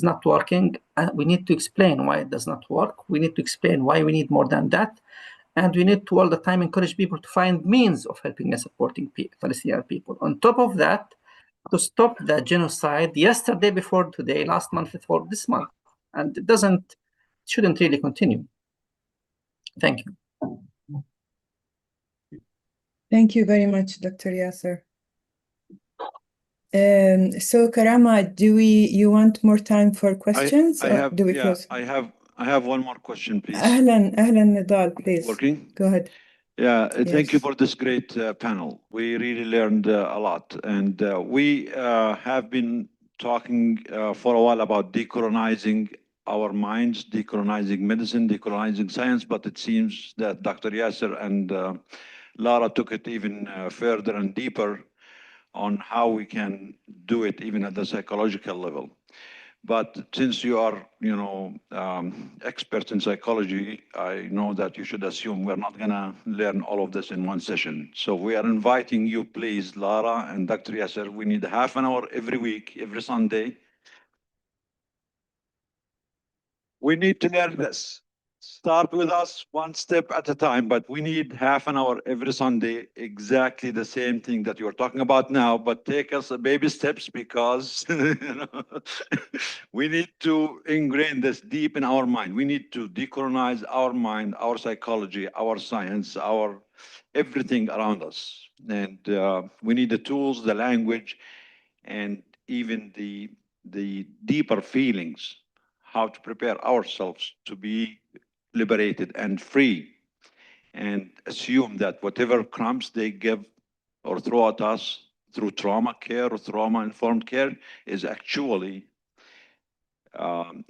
not working. We need to explain why it does not work. We need to explain why we need more than that. And we need to all the time encourage people to find means of helping and supporting Palestinian people. On top of that, to stop the genocide yesterday before today, last month before this month. And it shouldn't really continue. Thank you. Thank you very much, Dr. Yasser. So Karama, you want more time for questions? Do we close? I have one more question, please. Ahlan Nidal, please. Working? Go ahead. Yeah, thank you Yes. for this great panel. We really learned a lot. And we have been talking for a while about decolonizing our minds, decolonizing medicine, decolonizing science, but it seems that Dr. Yasser and Lara took it even further and deeper on how we can do it even at the psychological level. But since you are, experts in psychology, I know that you should assume we're not gonna learn all of this in one session. So we are inviting you, please, Lara and Dr. Yasser, we need half an hour every week, every Sunday. We need to learn this. Start with us one step at a time, but we need half an hour every Sunday, exactly the same thing that you're talking about now, but take us baby steps because we need to ingrain this deep in our mind. We need to decolonize our mind, our psychology, our science, our everything around us. And we need the tools, the language, and even the deeper feelings, how to prepare ourselves to be liberated and free, and assume that whatever crumbs they give or throw at us through trauma care or trauma-informed care is actually,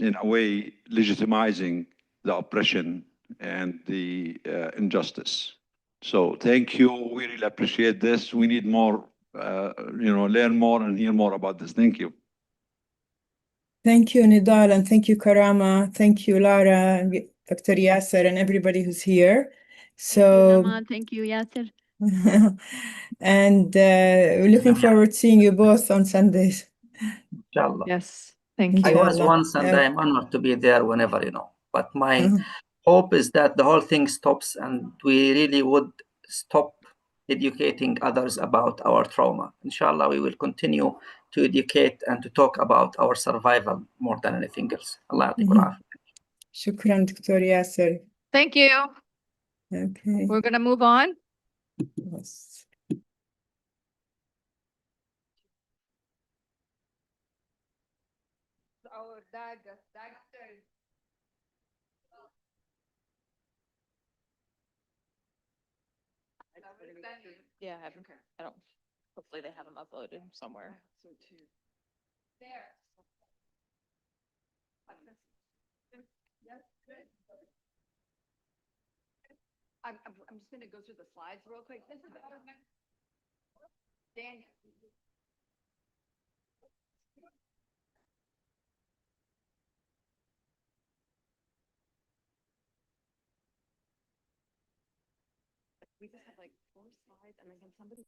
in a way, legitimizing the oppression and the injustice. So thank you. We really appreciate this. We need more, learn more and hear more about this. Thank you. Thank you, Nidal, and thank you, Karama. Thank you, Lara, and Dr. Yasser, and everybody who's here. So, Thank you, Yasser. and we're looking forward to seeing you both on Sundays. Inshallah. Yes, thank I you. was once and I am honored to be there whenever, But my hope is that the whole thing stops and we really would stop educating others about our trauma. Inshallah, we will continue to educate and to talk about our survival more than anything else. Allah yatikum al-afiyah. Shukran, Dr. Yasser. Thank you. Okay. We're going to move on. Yes. Yeah, I haven't. I don't. Hopefully, they have them uploaded somewhere. There. I'm just going to go through the slides real quick. This is Daniel. We just have like 4 slides, and then can somebody?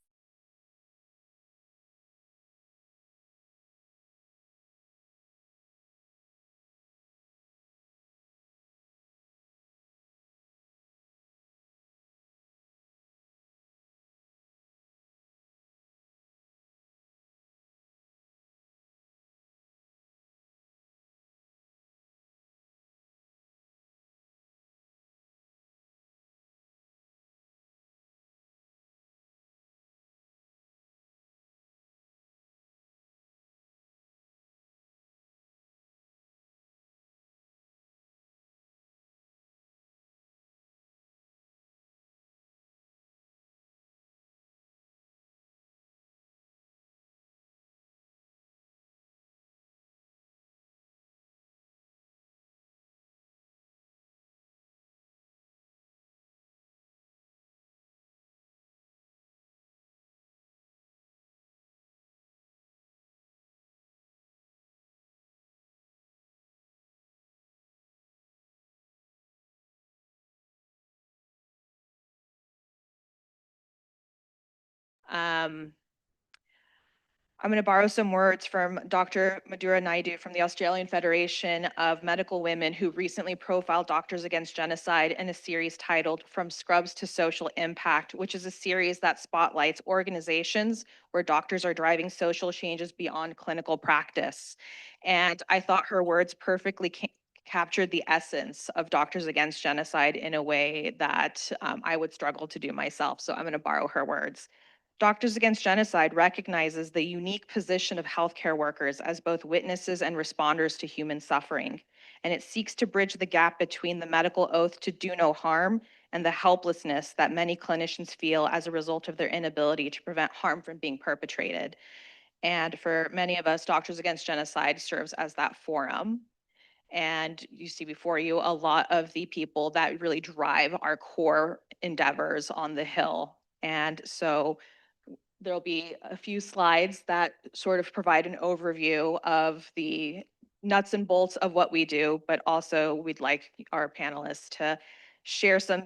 I'm going to borrow some words from Dr. Madhura Naidu from the Australian Federation of Medical Women, who recently profiled Doctors Against Genocide in a series titled From Scrubs to Social Impact, which is a series that spotlights organizations where doctors are driving social changes beyond clinical practice. And I thought her words perfectly captured the essence of Doctors Against Genocide in a way that I would struggle to do myself. So I'm going to borrow her words. Doctors Against Genocide recognizes the unique position of healthcare workers as both witnesses and responders to human suffering, and it seeks to bridge the gap between the medical oath to do no harm and the helplessness that many clinicians feel as a result of their inability to prevent harm from being perpetrated. And for many of us, Doctors Against Genocide serves as that forum. And you see before you a lot of the people that really drive our core endeavors on the Hill. And so there'll be a few slides that sort of provide an overview of the nuts and bolts of what we do, but also we'd like our panelists to share some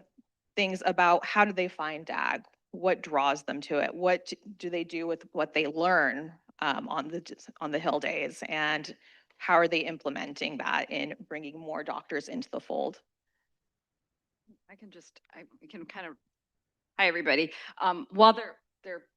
things about how do they find DAG, what draws them to it, what do they do with what they learn on the Hill days, and how are they implementing that in bringing more doctors into the fold? I can kind of, hi, everybody. While they're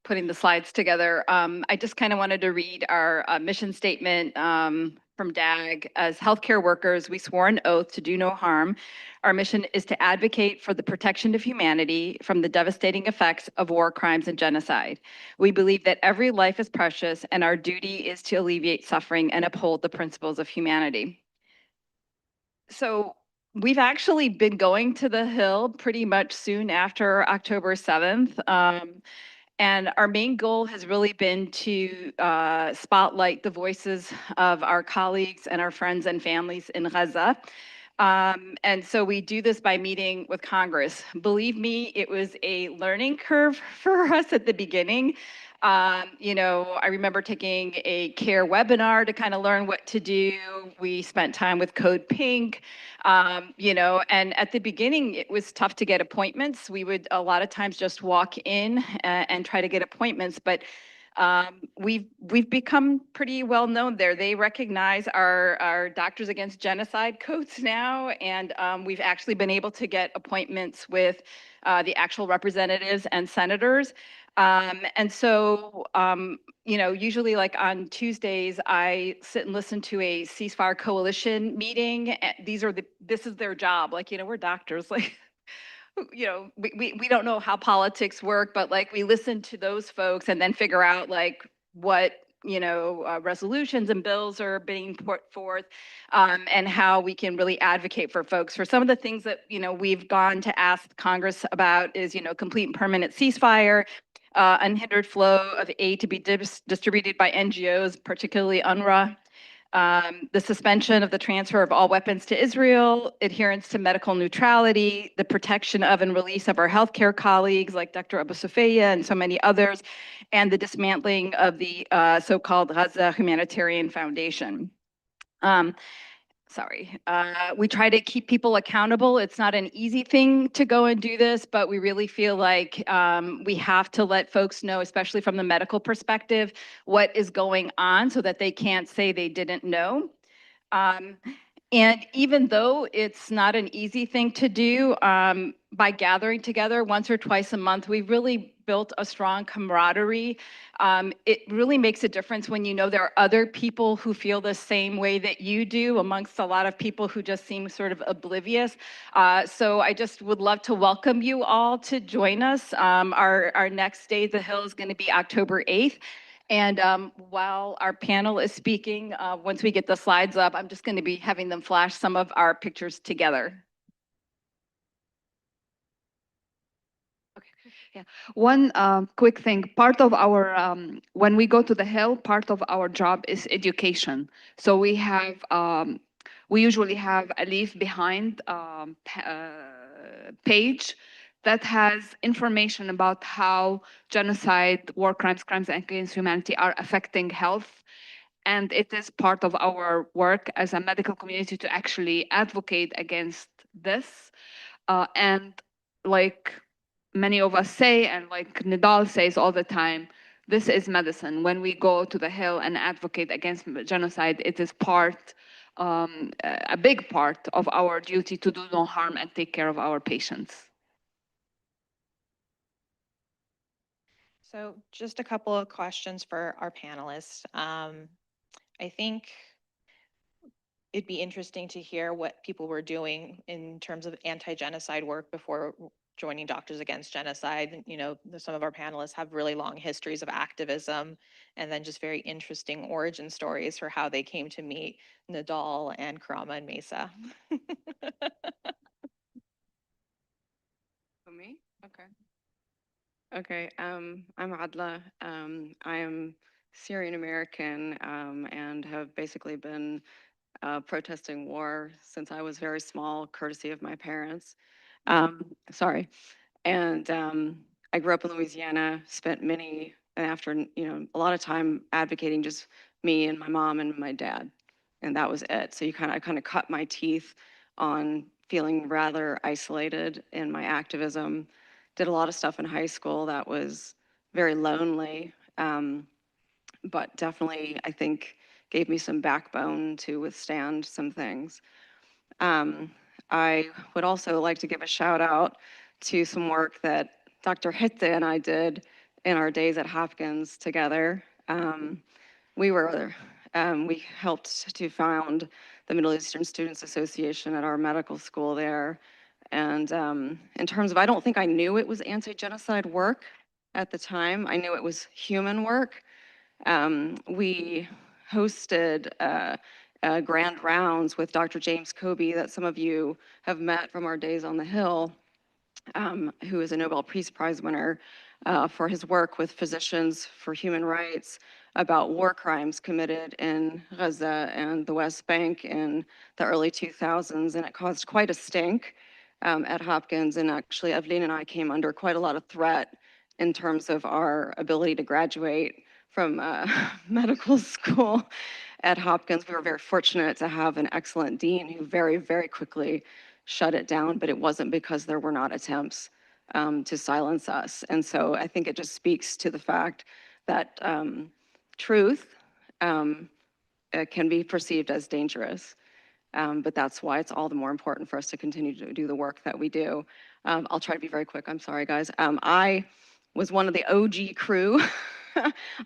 putting the slides together, I just kind of wanted to read our mission statement from DAG. As healthcare workers, we swore an oath to do no harm. Our mission is to advocate for the protection of humanity from the devastating effects of war crimes and genocide. We believe that every life is precious and our duty is to alleviate suffering and uphold the principles of humanity. So we've actually been going to the Hill pretty much soon after October 7th. And our main goal has really been to spotlight the voices of our colleagues and our friends and families in Gaza. And so we do this by meeting with Congress. Believe me, it was a learning curve for us at the beginning. I remember taking a CARE webinar to kind of learn what to do. We spent time with Code Pink, and at the beginning it was tough to get appointments. We would a lot of times just walk in and try to get appointments, but we've become pretty well known there. They recognize our Doctors Against Genocide codes now, and we've actually been able to get appointments with the actual representatives and senators. And so, usually like on Tuesdays, I sit and listen to a ceasefire coalition meeting. This is their job. Like, we're doctors, like, we don't know how politics work, but like we listen to those folks and then figure out like what resolutions and bills are being put forth, and how we can really advocate for folks. For some of the things that we've gone to ask Congress about is complete and permanent ceasefire, unhindered flow of aid to be distributed by NGOs, particularly UNRWA, the suspension of the transfer of all weapons to Israel, adherence to medical neutrality, the protection of and release of our healthcare colleagues like Dr. Abu Sufia and so many others, and the dismantling of the so-called Gaza Humanitarian Foundation. We try to keep people accountable. It's not an easy thing to go and do this, but we really feel like we have to let folks know, especially from the medical perspective, what is going on so that they can't say they didn't know. And even though it's not an easy thing to do, by gathering together once or twice a month, we've really built a strong camaraderie. It really makes a difference when there are other people who feel the same way that you do, amongst a lot of people who just seem sort of oblivious. So I just would love to welcome you all to join us. Our next Day at the Hill is going to be October 8th. And while our panel is speaking, once we get the slides up, I'm just going to be having them flash some of our pictures together. Yeah, one quick thing. Part of our, when we go to the Hill, part of our job is education. So we have, we usually have a leave behind page that has information about how genocide, war crimes, crimes against humanity are affecting health. And it is part of our work as a medical community to actually advocate against this. And like many of us say, and like Nidal says all the time, this is medicine. When we go to the Hill and advocate against genocide, it is a big part of our duty to do no harm and take care of our patients. So just a couple of questions for our panelists. I think it'd be interesting to hear what people were doing in terms of anti-genocide work before joining Doctors Against Genocide. Some of our panelists have really long histories of activism, and then just very interesting origin stories for how they came to meet Nidal and Karama and Mesa. For me? Okay. Okay, I'm Adla. I am Syrian American, and have basically been protesting war since I was very small, courtesy of my parents. Sorry. And I grew up in Louisiana, spent a lot of time advocating just me and my mom and my dad. And that was it. So I kind of cut my teeth on feeling rather isolated in my activism. Did a lot of stuff in high school that was very lonely, but definitely, I think, gave me some backbone to withstand some things. I would also like to give a shout out to some work that Dr. Hitte and I did in our days at Hopkins together. We helped to found the Middle Eastern Students Association at our medical school there. And in terms of, I don't think I knew it was anti-genocide work at the time. I knew it was human work. We hosted grand rounds with Dr. James Kobe that some of you have met from our days on the Hill, who is a Nobel Peace Prize winner. for his work with Physicians for Human Rights about war crimes committed in Gaza and the West Bank in the early 2000s, and it caused quite a stink at Hopkins. And actually, Evelyn and I came under quite a lot of threat in terms of our ability to graduate from medical school at Hopkins. We were very fortunate to have an excellent dean who very, very quickly shut it down, but it wasn't because there were not attempts to silence us. And so I think it just speaks to the fact that truth can be perceived as dangerous. But that's why it's all the more important for us to continue to do the work that we do. I'll try to be very quick. I'm sorry, guys. I was one of the OG crew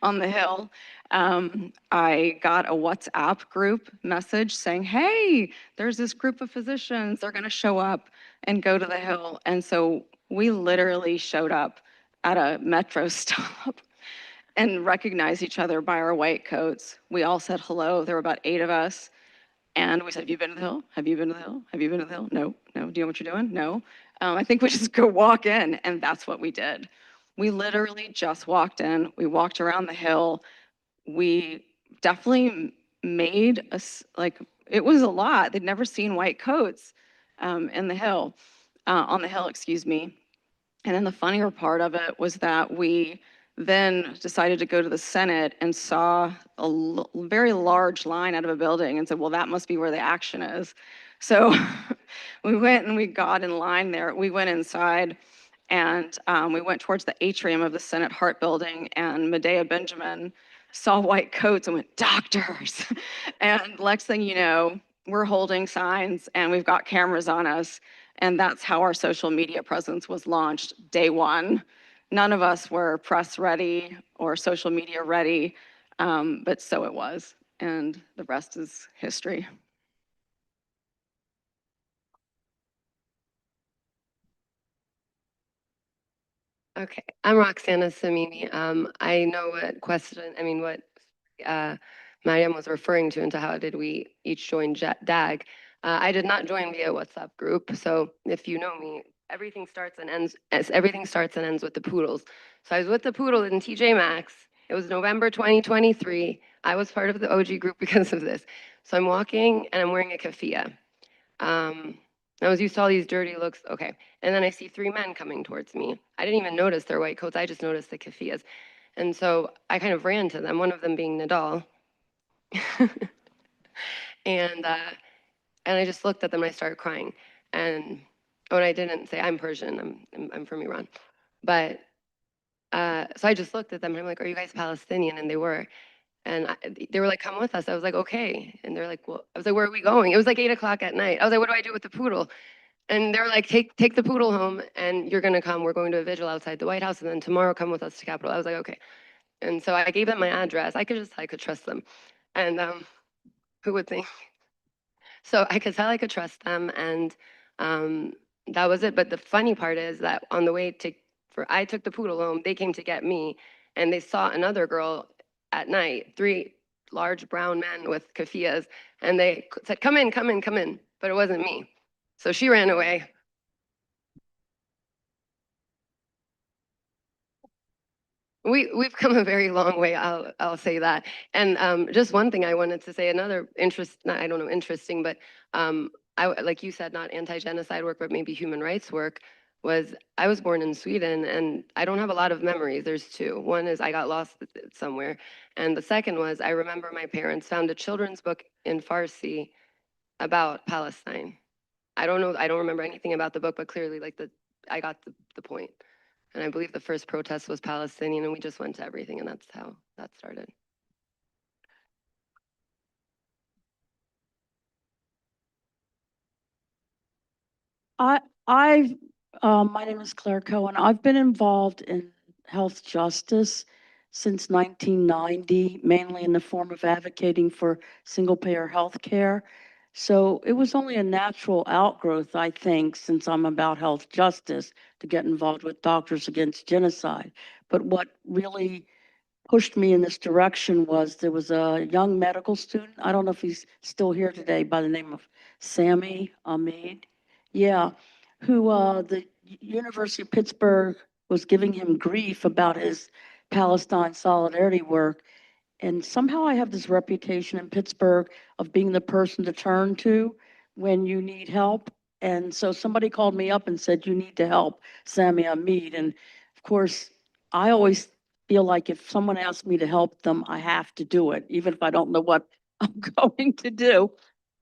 on the Hill. I got a WhatsApp group message saying, hey, there's this group of physicians. They're going to show up and go to the Hill. And so we literally showed up at a metro stop and recognized each other by our white coats. We all said hello. There were about 8 of us. And we said, have you been to the Hill? Have you been to the Hill? Have you been to the Hill? No, no. Do you know what you're doing? No. I think we just go walk in, and that's what we did. We literally just walked in. We walked around the Hill. We definitely made us, like, it was a lot. They'd never seen white coats in the Hill, on the Hill, excuse me. And then the funnier part of it was that we then decided to go to the Senate and saw a very large line out of a building and said, well, that must be where the action is. So we went and we got in line there. We went inside and we went towards the atrium of the Senate Hart Building, and Medea Benjamin saw white coats and went, doctors. And next thing you know, we're holding signs and we've got cameras on us. And that's how our social media presence was launched day one. None of us were press ready or social media ready, but so it was. And the rest is history. Okay, I'm Roxana Samimi. I know what Mariam was referring to, into how did we each join DAG. I did not join via WhatsApp group, so if you know me, everything starts and ends with the Poodles. So I was with the Poodle in TJ Maxx. It was November 2023. I was part of the OG group because of this. So I'm walking and I'm wearing a keffiyeh. I was used to all these dirty looks. Okay. And then I see 3 men coming towards me. I didn't even notice their white coats. I just noticed the keffiyehs. And so I kind of ran to them, one of them being Nadal. and I just looked at them and I started crying. And I didn't say, I'm Persian. I'm from Iran. But so I just looked at them and I'm like, are you guys Palestinian? And they were. And they were like, come with us. I was like, okay. And they're like, well, I was like, where are we going? It was like 8 o'clock at night. I was like, what do I do with the poodle? And they were like, take the poodle home and you're gonna come. We're going to a vigil outside the White House and then tomorrow come with us to Capitol. I was like, okay. And so I gave them my address. I could trust them. And who would think? So I could tell I could trust them, and that was it. But the funny part is that on the way I took the poodle home, they came to get me, and they saw another girl at night, 3 large brown men with keffiyehs, and they said, come in, come in, come in. But it wasn't me. So she ran away. We've come a very long way, I'll say that. And just one thing I wanted to say, another interesting, but like you said, not anti-genocide work, but maybe human rights work, was I was born in Sweden and I don't have a lot of memories. There's 2. One is I got lost somewhere. And the second was I remember my parents found a children's book in Farsi about Palestine. I don't remember anything about the book, but clearly I got the point. And I believe the first protest was Palestinian, and we just went to everything, and that's how that started. My name is Claire Cohen. I've been involved in health justice since 1990, mainly in the form of advocating for single-payer health care. So it was only a natural outgrowth, I think, since I'm about health justice, to get involved with Doctors Against Genocide. But what really pushed me in this direction was there was a young medical student, I don't know if he's still here today, by the name of Sammy Ahmed. Yeah, who the University of Pittsburgh was giving him grief about his Palestine solidarity work. And somehow I have this reputation in Pittsburgh of being the person to turn to when you need help. And so somebody called me up and said, you need to help Sammy Mead. And of course, I always feel like if someone asks me to help them, I have to do it, even if I don't know what I'm going to do.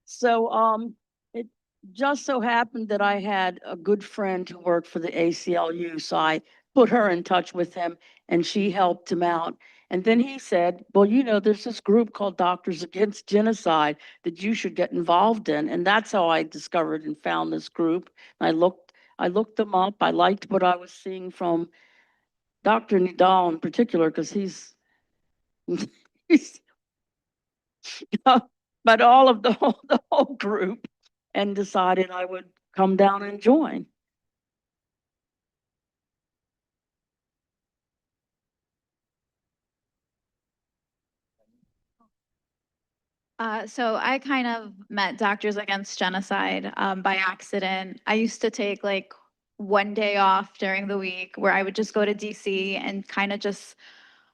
So it just so happened that I had a good friend who worked for the ACLU. So I put her in touch with him and she helped him out. And then he said, well, you know, there's this group called Doctors Against Genocide that you should get involved in. And that's how I discovered and found this group. I looked them up. I liked what I was seeing from Dr. Nidal in particular, because he's, he's but all of the whole group, and decided I would come down and join. So I kind of met Doctors Against Genocide by accident. I used to take like one day off during the week where I would just go to DC and kind of just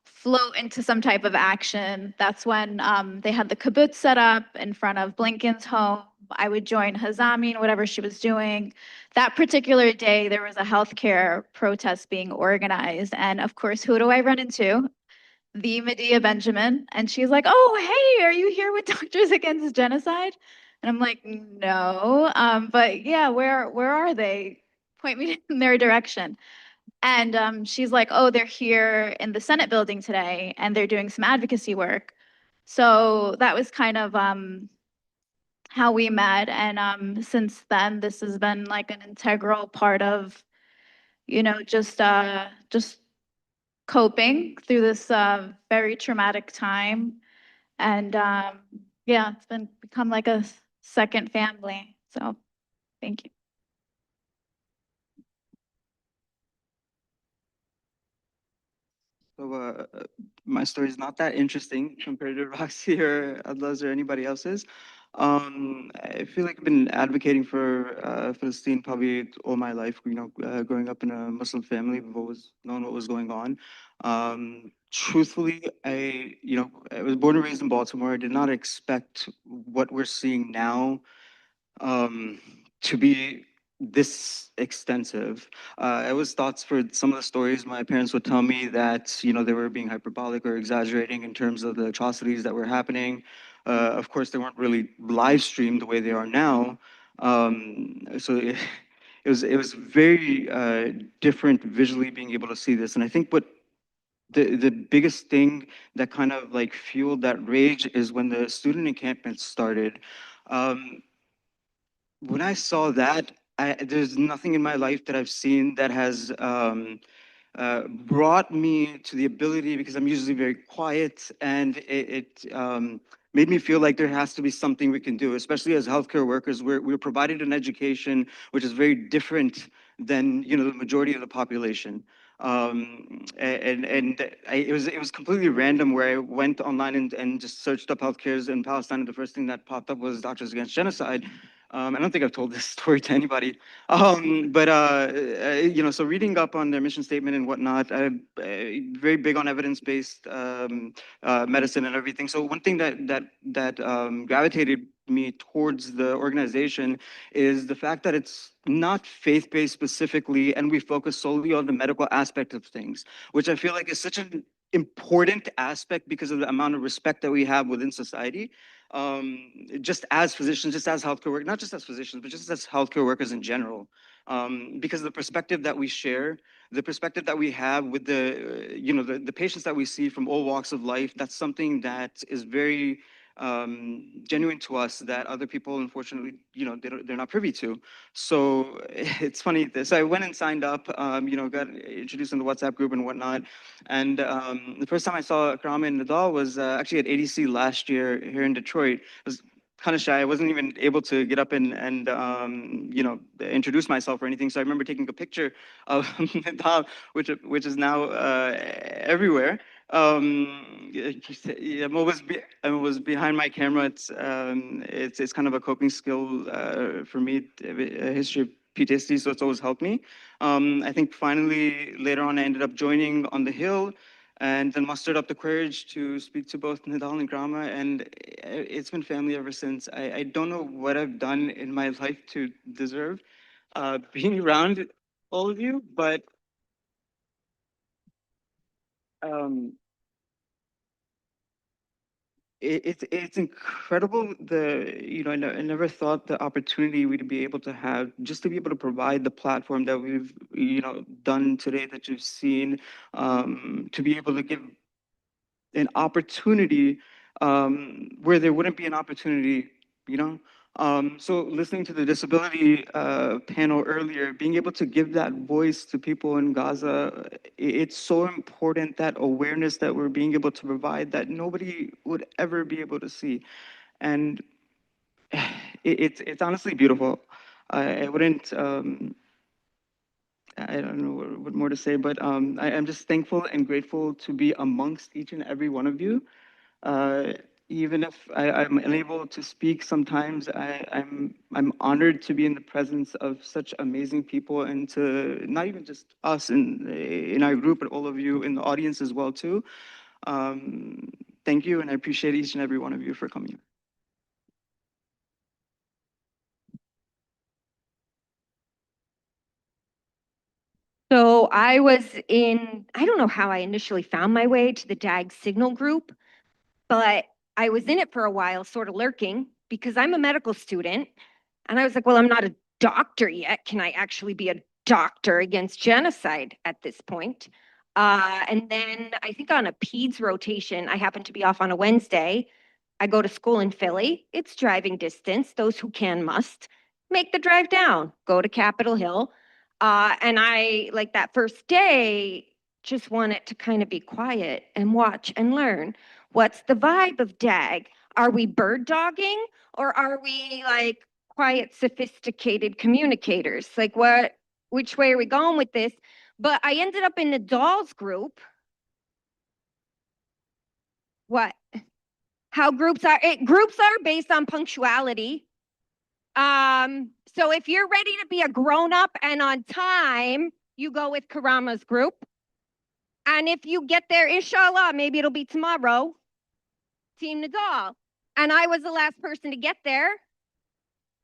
float into some type of action. That's when they had the kibbutz set up in front of Blinken's home. I would join Hazami and whatever she was doing. That particular day, there was a healthcare protest being organized. And of course, who do I run into? The Medea Benjamin, and she's like, "Oh, hey, are you here with Doctors Against Genocide?" And I'm like, "No, but yeah, where are they? Point me in their direction." And she's like, "Oh, they're here in the Senate building today, and they're doing some advocacy work." So that was kind of how we met, and since then, this has been like an integral part of, just coping through this very traumatic time. And yeah, it's been become like a second family. So thank you. So my story is not that interesting compared to Roxy or Adla's or anybody else's. I feel like I've been advocating for Palestine probably all my life. Growing up in a Muslim family, we've always known what was going on. Truthfully, I was born and raised in Baltimore. I did not expect what we're seeing now um, to be this extensive. I was thoughts for some of the stories my parents would tell me that they were being hyperbolic or exaggerating in terms of the atrocities that were happening. Of course, they weren't really live streamed the way they are now. So it was very different visually being able to see this. And I think what the biggest thing that kind of like fueled that rage is when the student encampment started. Um, when I saw that, there's nothing in my life that I've seen that has brought me to the ability, because I'm usually very quiet, and it made me feel like there has to be something we can do, especially as healthcare workers. We're provided an education which is very different than the majority of the population. It was completely random where I went online and just searched up healthcares in Palestine, and the first thing that popped up was Doctors Against Genocide. I don't think I've told this story to anybody, but so reading up on their mission statement and whatnot, I'm very big on evidence-based medicine and everything. So one thing that gravitated me towards the organization is the fact that it's not faith-based specifically, and we focus solely on the medical aspect of things, which I feel like is such an important aspect because of the amount of respect that we have within society. Just as physicians, just as healthcare workers, not just as physicians, but just as healthcare workers in general, because of the perspective that we share, the perspective that we have with the patients that we see from all walks of life, that's something that is very genuine to us that other people, unfortunately, they're not privy to. So it's funny. So I went and signed up, got introduced in the WhatsApp group and whatnot. And the first time I saw Karama and Nadal was actually at ADC last year here in Detroit. I was kind of shy. I wasn't even able to get up and introduce myself or anything. So I remember taking a picture of Nadal, which is now everywhere. I'm always behind my camera. It's kind of a coping skill for me, a history of PTSD, so it's always helped me. I think finally later on I ended up joining on the Hill, and then mustered up the courage to speak to both Nidal and Grama, and it's been family ever since. I don't know what I've done in my life to deserve being around all of you, but um, it's incredible. I never thought the opportunity we'd be able to have, just to be able to provide the platform that we've done today, that you've seen, to be able to give an opportunity where there wouldn't be an opportunity, you know. So listening to the disability panel earlier, being able to give that voice to people in Gaza, it's so important, that awareness that we're being able to provide that nobody would ever be able to see. And it's honestly beautiful. I wouldn't, I don't know what more to say, but I'm just thankful and grateful to be amongst each and every one of you. Even if I'm unable to speak sometimes, I'm honored to be in the presence of such amazing people, and to not even just us in our group, but all of you in the audience as well too. Thank you, and I appreciate each and every one of you for coming. So I don't know how I initially found my way to the DAG signal group, but I was in it for a while, sort of lurking, because I'm a medical student. And I was like, well, I'm not a doctor yet. Can I actually be a doctor against genocide at this point? And then I think on a PEDS rotation, I happened to be off on a Wednesday. I go to school in Philly. It's driving distance. Those who can must make the drive down, go to Capitol Hill. And I, like that first day, just wanted to kind of be quiet and watch and learn. What's the vibe of DAG? Are we bird dogging, or are we like quiet, sophisticated communicators? Like which way are we going with this? But I ended up in the dolls group. What? How groups are? Groups are based on punctuality. So if you're ready to be a grown up and on time, you go with Karama's group. And if you get there, inshallah, maybe it'll be tomorrow, Team Nadal. And I was the last person to get there.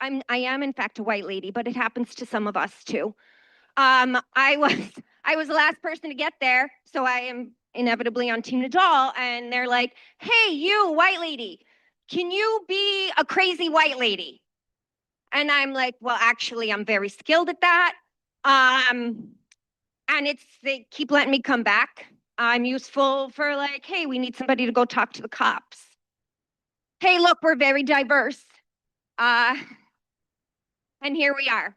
I am in fact a white lady, but it happens to some of us too. I was the last person to get there, so I am inevitably on Team Nadal, and they're like, "Hey, you white lady, can you be a crazy white lady?" And I'm like, "Well, actually, I'm very skilled at that." And they keep letting me come back. I'm useful for like, "Hey, we need somebody to go talk to the cops." Hey, look, we're very diverse. And here we are.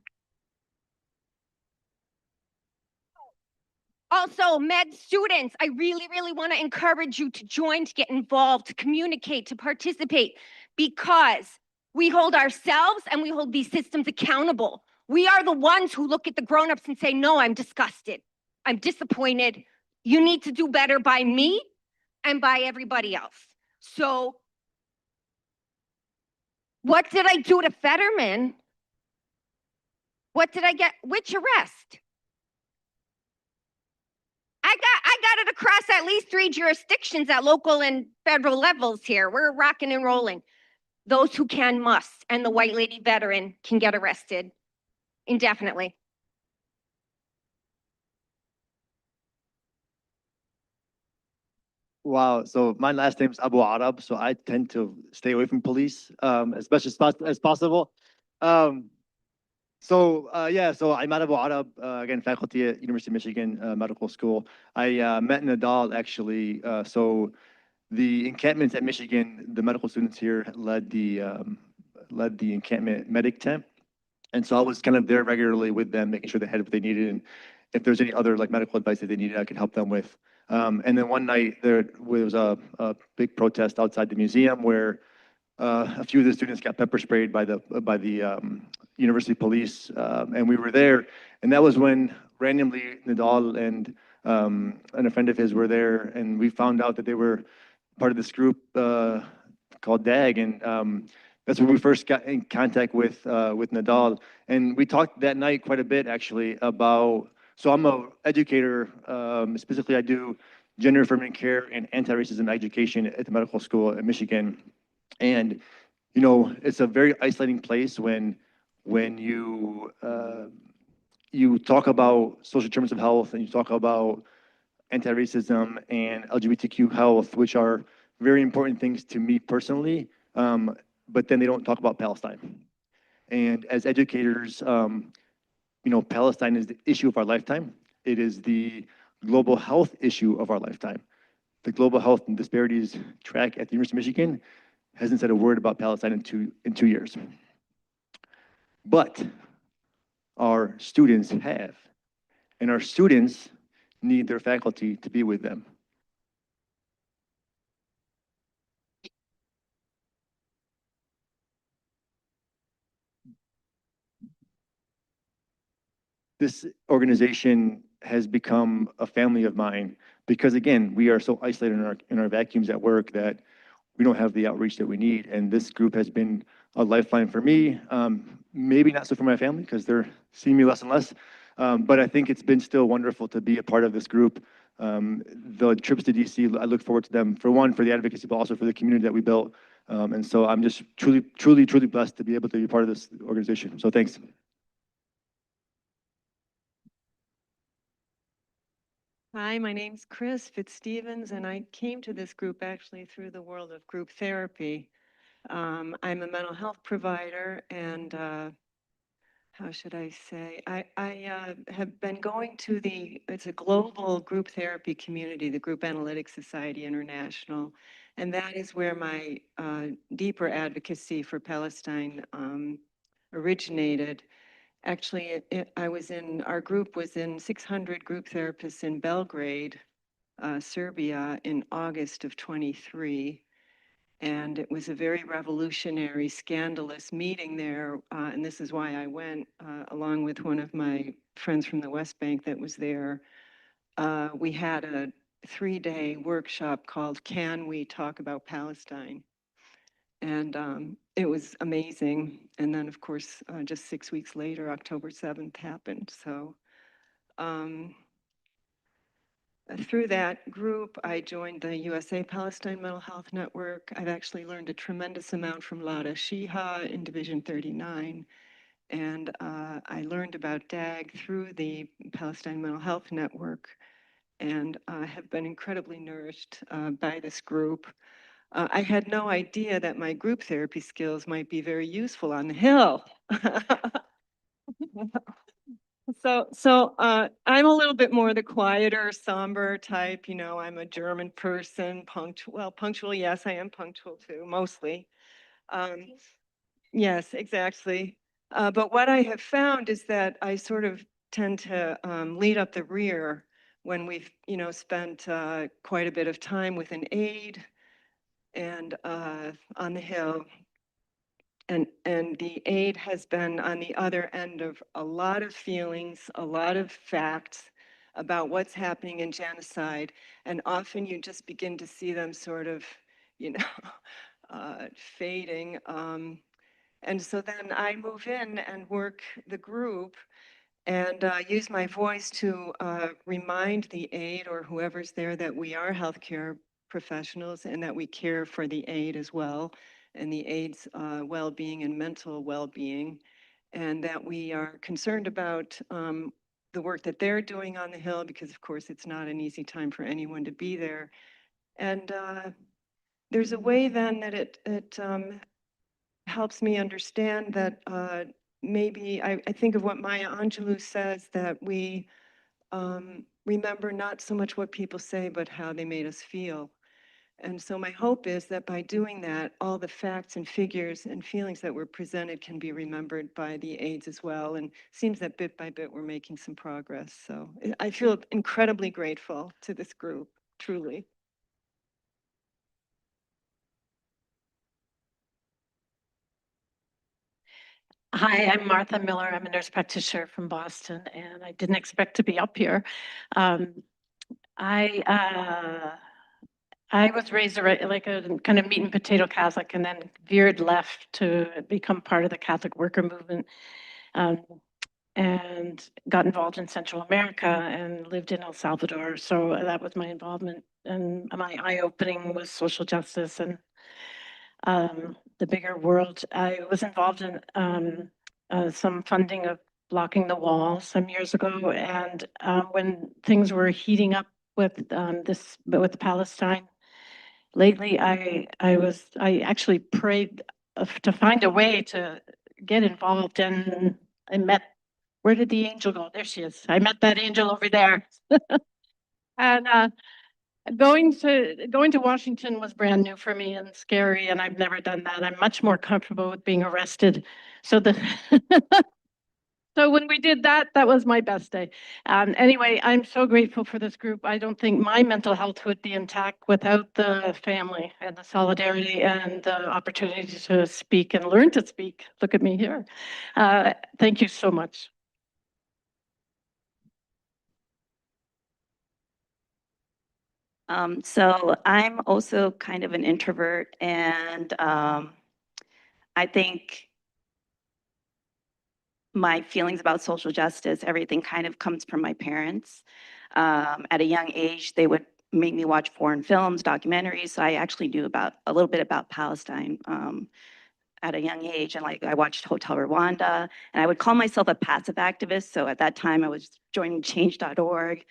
Also, med students, I really, really want to encourage you to join, to get involved, to communicate, to participate, because we hold ourselves and we hold these systems accountable. We are the ones who look at the grown-ups and say, no, I'm disgusted. I'm disappointed. You need to do better by me and by everybody else. So what did I do to Fetterman? What did I get? Which arrest? I got it across at least 3 jurisdictions at local and federal levels here. We're rocking and rolling. Those who can must, and the white lady veteran can get arrested indefinitely. Wow. So my last name is Abu Arab, so I tend to stay away from police as much as possible. So I'm Abu Arab, again, faculty at University of Michigan Medical School. I met Nadal actually. So the encampments at Michigan, the medical students here led the encampment medic tent. And so I was kind of there regularly with them, making sure they had what they needed. And if there's any other like medical advice that they needed, I could help them with. And then one night there was a big protest outside the museum where a few of the students got pepper sprayed by the university police, and we were there. And that was when randomly Nadal and a friend of his were there, and we found out that they were part of this group called DAG, and That's when we first got in contact with Nadal. And we talked that night quite a bit, actually, about, so I'm an educator. Specifically, I do gender affirming care and anti-racism education at the medical school in Michigan. And, you know, it's a very isolating place when you you talk about social determinants of health and you talk about anti-racism and LGBTQ health, which are very important things to me personally, but then they don't talk about Palestine. And as educators, you know, Palestine is the issue of our lifetime. It is the global health issue of our lifetime. The global health and disparities track at the University of Michigan hasn't said a word about Palestine in 2 years. But our students have, and our students need their faculty to be with them. This organization has become a family of mine because, again, we are so isolated in our vacuums at work that we don't have the outreach that we need. And this group has been a lifeline for me. Maybe not so for my family because they're seeing me less and less. But I think it's been still wonderful to be a part of this group. The trips to DC, I look forward to them, for one, for the advocacy, but also for the community that we built. And so I'm just truly blessed to be able to be part of this organization. So thanks. Hi, my name's Chris Fitzstevens, and I came to this group actually through the world of group therapy. I'm a mental health provider, and how should I say? I have been going to it's a global group therapy community, the Group Analytics Society International, and that is where my deeper advocacy for Palestine originated. Actually, our group was in 600 group therapists in Belgrade, Serbia in August of 23. And it was a very revolutionary, scandalous meeting there. And this is why I went, along with one of my friends from the West Bank that was there. We had a 3-day workshop called Can We Talk About Palestine? And it was amazing. And then, of course, just 6 weeks later, October 7th happened. So through that group, I joined the USA Palestine Mental Health Network. I've actually learned a tremendous amount from Lada Shiha in Division 39. And I learned about DAG through the Palestine Mental Health Network and have been incredibly nourished by this group. I had no idea that my group therapy skills might be very useful on the Hill. So I'm a little bit more the quieter, somber type. You know, I'm a German person, punctual. Well, punctual, yes, I am punctual too, mostly. Yes, exactly. But what I have found is that I sort of tend to lead up the rear when we've, you know, spent quite a bit of time with an aide and on the Hill. And the aide has been on the other end of a lot of feelings, a lot of facts about what's happening in genocide. And often you just begin to see them sort of, you know, fading. And so then I move in and work the group and use my voice to remind the aide or whoever's there that we are healthcare professionals and that we care for the aide as well, and the aide's well-being and mental well-being, and that we are concerned about the work that they're doing on the Hill, because of course it's not an easy time for anyone to be there. And there's a way then that it helps me understand that maybe I think of what Maya Angelou says, that we remember not so much what people say, but how they made us feel. And so my hope is that by doing that, all the facts and figures and feelings that were presented can be remembered by the aides as well. And it seems that bit by bit, we're making some progress. So I feel incredibly grateful to this group, truly. Hi, I'm Martha Miller. I'm a nurse practitioner from Boston, and I didn't expect to be up here. I I was raised like a kind of meat and potato Catholic and then veered left to become part of the Catholic worker movement. And got involved in Central America and lived in El Salvador. So that was my involvement. And my eye-opening was social justice and the bigger world. I was involved in some funding of Blocking the Wall some years ago. And when things were heating up with with Palestine, lately I actually prayed to find a way to get involved, and I met, where did the angel go? There she is. I met that angel over there. And going to Washington was brand new for me and scary, and I've never done that. I'm much more comfortable with being arrested. So so when we did that, that was my best day. Anyway, I'm so grateful for this group. I don't think my mental health would be intact without the family and the solidarity and the opportunity to speak and learn to speak. Look at me here. Thank you so much. So I'm also kind of an introvert, and I think my feelings about social justice, everything kind of comes from my parents. At a young age, they would make me watch foreign films, documentaries. So I actually knew about a little bit about Palestine at a young age. And like I watched Hotel Rwanda, and I would call myself a passive activist. So at that time, I was joining change.org,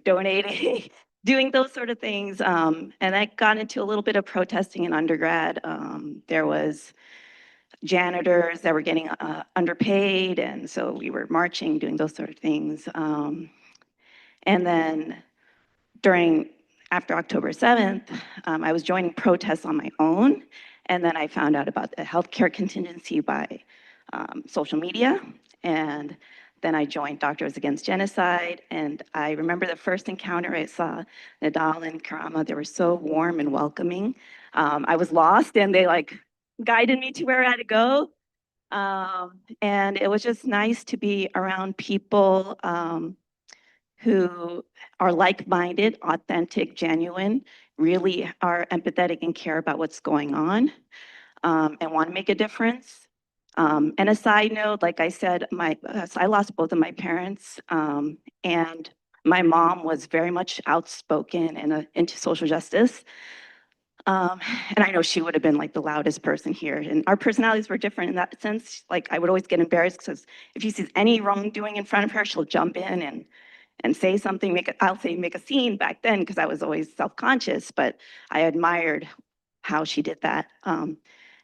donating, doing those sort of things. And I got into a little bit of protesting in undergrad. There was janitors that were getting underpaid, and so we were marching, doing those sort of things. And then after October 7th, I was joining protests on my own, and then I found out about the healthcare contingency by social media, and then I joined Doctors Against Genocide, and I remember the first encounter I saw Nadal and Karama. They were so warm and welcoming. I was lost, and they guided me to where I had to go. And it was just nice to be around people who are like-minded, authentic, genuine, really are empathetic and care about what's going on, and want to make a difference. And a side note, like I said, so I lost both of my parents, and my mom was very much outspoken and into social justice. And I know she would have been like the loudest person here. And our personalities were different in that sense. Like I would always get embarrassed because if she sees any wrongdoing in front of her, she'll jump in and say something, I'll say make a scene back then because I was always self-conscious, but I admired how she did that.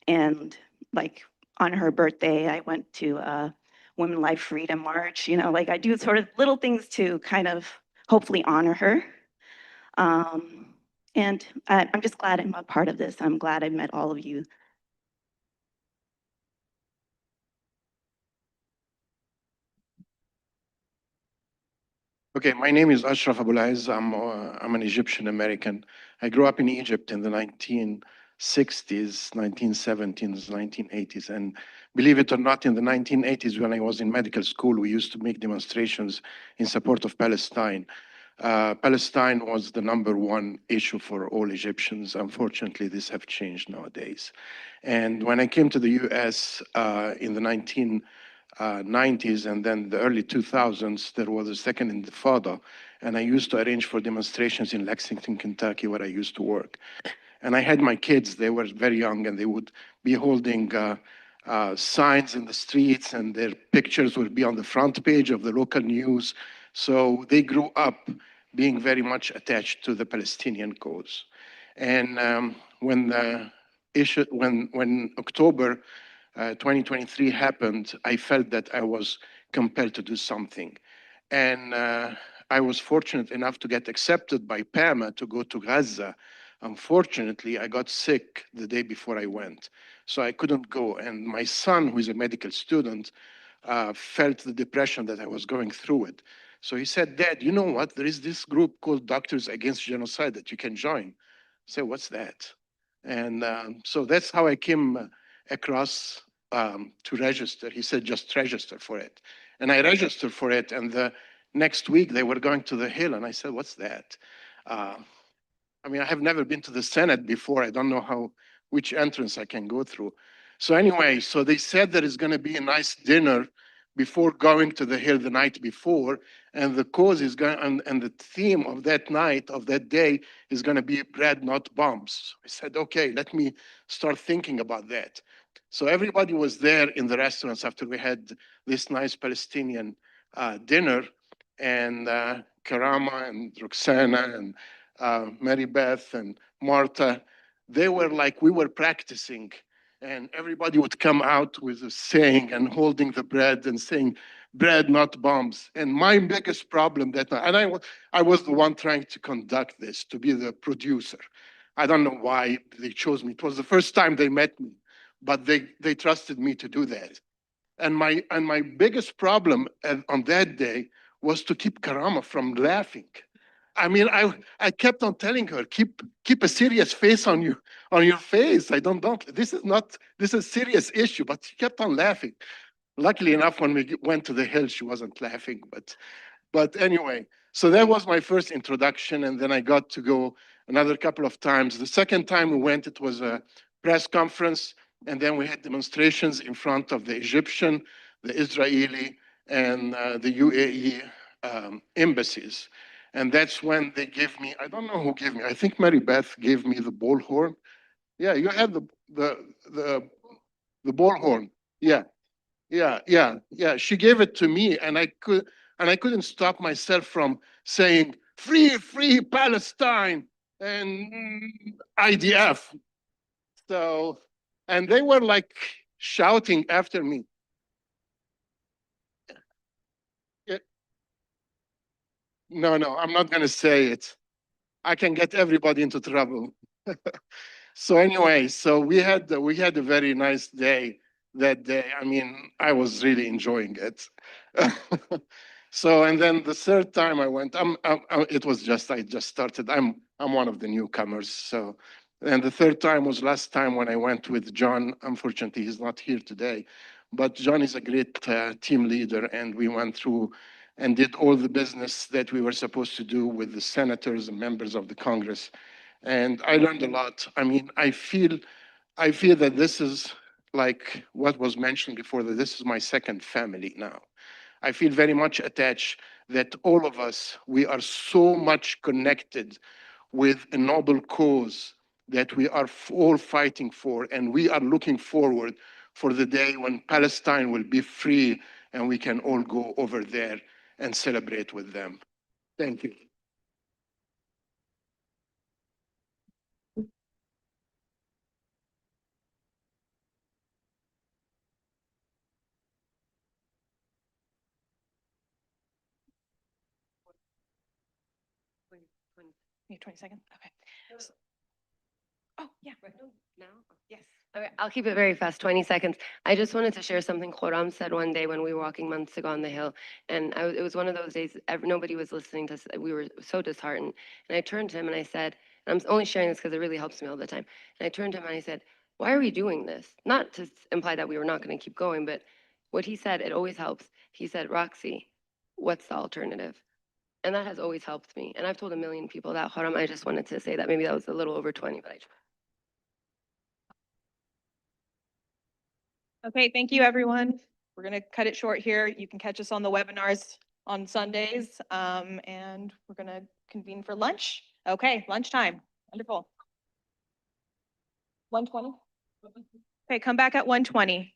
And like on her birthday, I went to a Women Life Freedom March, like I do sort of little things to kind of hopefully honor her. And I'm just glad I'm a part of this. I'm glad I met all of you. Okay, my name is Ashraf Abulaiz. I'm an Egyptian American. I grew up in Egypt in the 1960s, 1970s, 1980s. And believe it or not, in the 1980s, when I was in medical school, we used to make demonstrations in support of Palestine. Palestine was the #1 issue for all Egyptians. Unfortunately, this have changed nowadays. And when I came to the US in the 1990s and then the early 2000s, there was a second intifada. And I used to arrange for demonstrations in Lexington, Kentucky, where I used to work. And I had my kids, they were very young, and they would be holding signs in the streets, and their pictures would be on the front page of the local news. So they grew up being very much attached to the Palestinian cause. And when October 2023 happened, I felt that I was compelled to do something. And I was fortunate enough to get accepted by PAMA to go to Gaza. Unfortunately, I got sick the day before I went, so I couldn't go. And my son, who is a medical student, felt the depression that I was going through it. So he said, Dad, you know what? There is this group called Doctors Against Genocide that you can join. I said, what's that? And so that's how I came across to register. He said, just register for it. And I registered for it. And the next week they were going to the Hill. And I said, what's that? I mean, I have never been to the Senate before. I don't know which entrance I can go through. So anyway, so they said there is going to be a nice dinner before going to the Hill the night before, and the cause is going, and the theme of that night, of that day, is going to be bread, not bombs. I said, okay, let me start thinking about that. So everybody was there in the restaurants after we had this nice Palestinian dinner, and Karama and Roxana and Mary Beth and Martha, they were like, we were practicing, and everybody would come out with a saying and holding the bread and saying, bread, not bombs. And my biggest problem that night, and I was the one trying to conduct this, to be the producer. I don't know why they chose me. It was the first time they met me, but they trusted me to do that. And my biggest problem on that day was to keep Karama from laughing. I mean, I kept on telling her, keep a serious face on your face. I don't this is a serious issue, but she kept on laughing. Luckily enough, when we went to the Hill, she wasn't laughing, but anyway, so that was my first introduction, and then I got to go another couple of times. The second time we went, it was a press conference, and then we had demonstrations in front of the Egyptian, the Israeli, and the UAE embassies. And that's when they gave me, I don't know who gave me, I think Mary Beth gave me the bullhorn. Yeah, you had the bullhorn. Yeah, yeah. She gave it to me, and I couldn't stop myself from saying, free Palestine and IDF. So, and they were like shouting after me. Yeah. No, I'm not going to say it. I can get everybody into trouble. So anyway, so we had a very nice day that day. I mean, I was really enjoying it. So, and then the third time I went, it was just I just started. I'm one of the newcomers. So, and the third time was last time when I went with John. Unfortunately, he's not here today, but John is a great team leader, and we went through and did all the business that we were supposed to do with the senators and members of the Congress. And I learned a lot. I mean, I feel that this is like what was mentioned before, that this is my second family now. I feel very much attached that all of us, we are so much connected with a noble cause that we are all fighting for, and we are looking forward for the day when Palestine will be free and we can all go over there and celebrate with them. Thank you. You have 20 seconds? Okay. Oh, yeah. Now? Yes. Okay, I'll keep it very fast, 20 seconds. I just wanted to share something Khurram said one day when we were walking months ago on the Hill. And it was one of those days, nobody was listening to us. We were so disheartened. And I turned to him and I said, and I'm only sharing this because it really helps me all the time. And I turned to him and I said, why are we doing this? Not to imply that we were not going to keep going, but what he said, it always helps. He said, Roxy, what's the alternative? And that has always helped me. And I've told a million people that, Khurram. I just wanted to say that. Maybe that was a little over 20, but I tried. Okay, thank you, everyone. We're going to cut it short here. You can catch us on the webinars on Sundays, and we're going to convene for lunch. Okay, lunchtime. Wonderful. 1:20? Okay, come back at 1:20.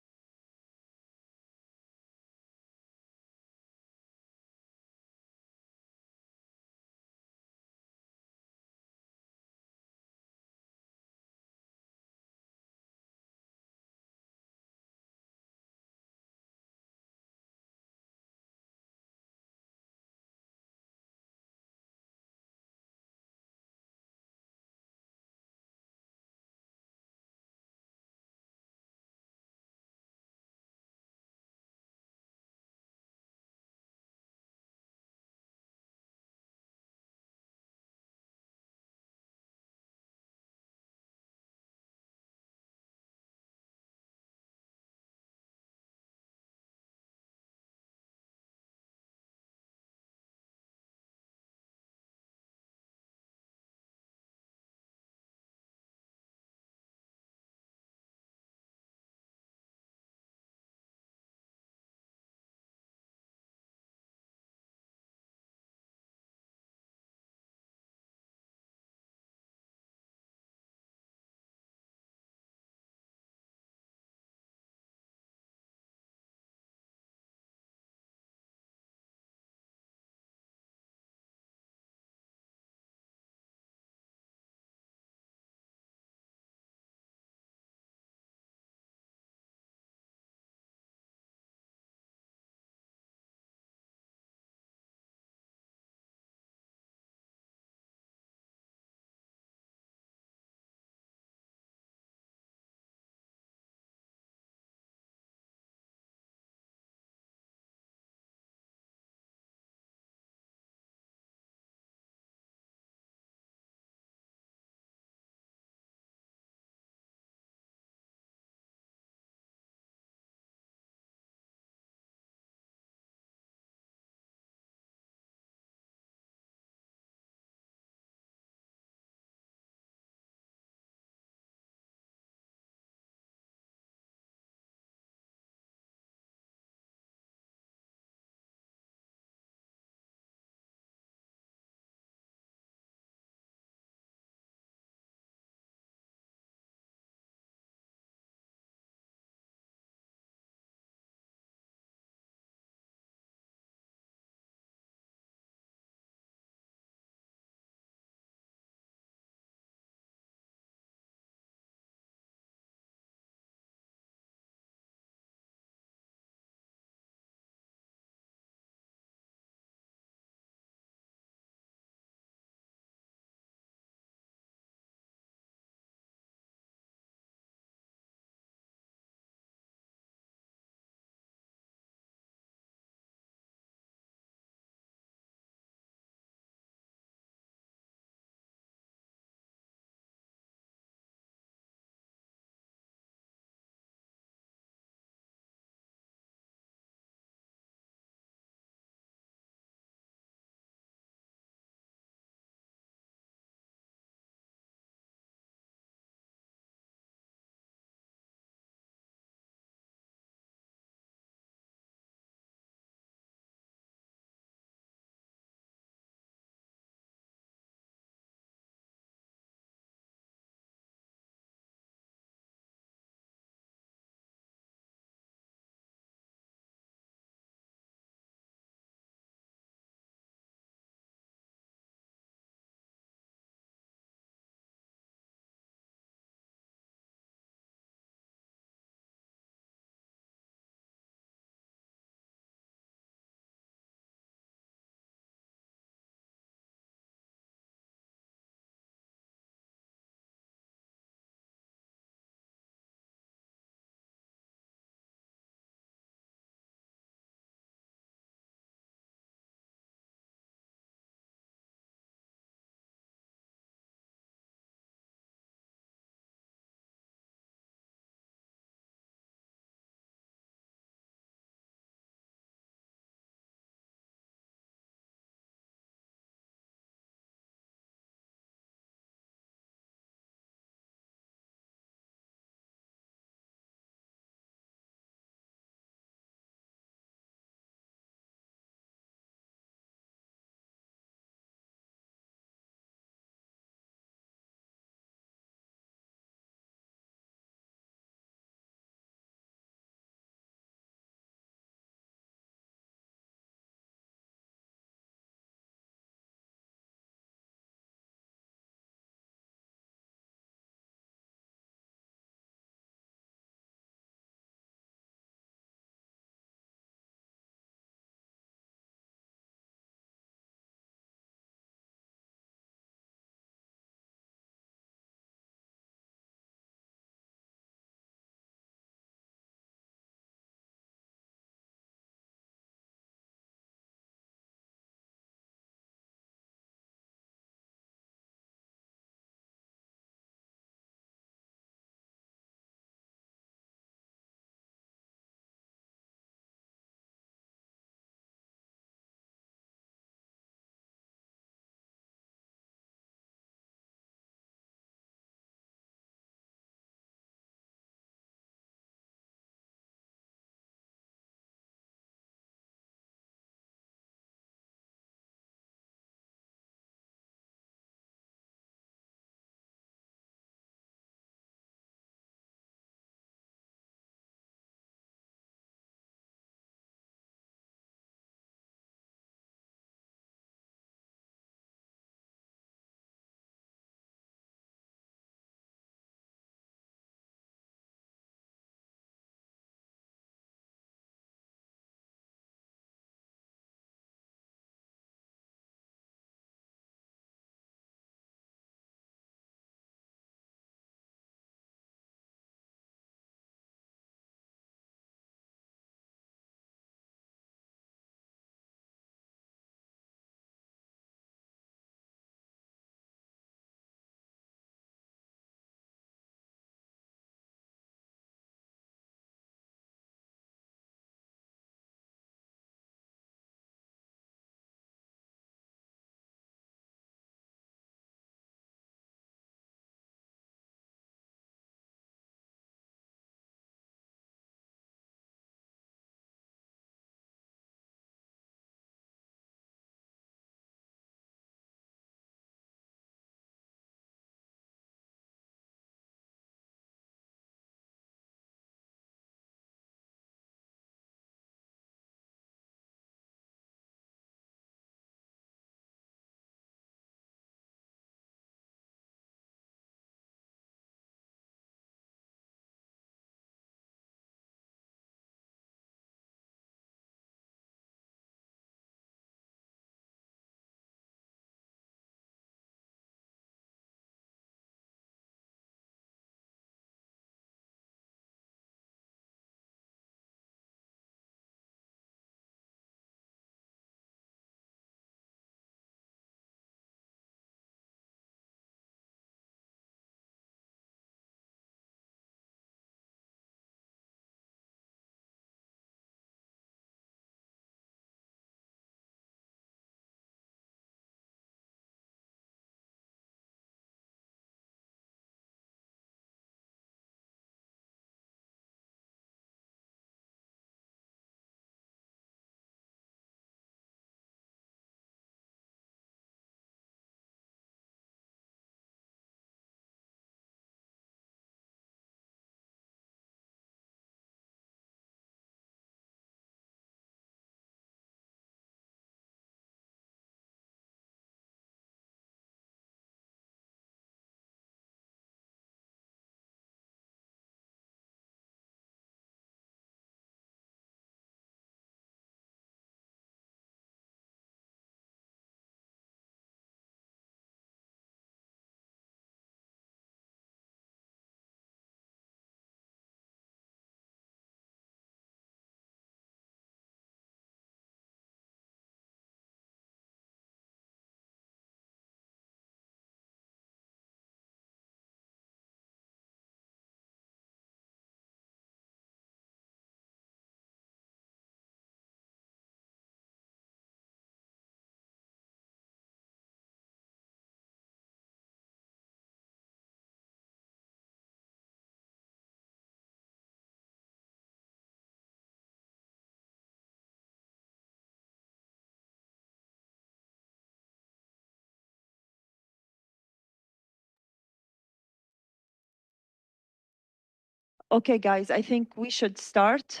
Okay, guys, I think we should start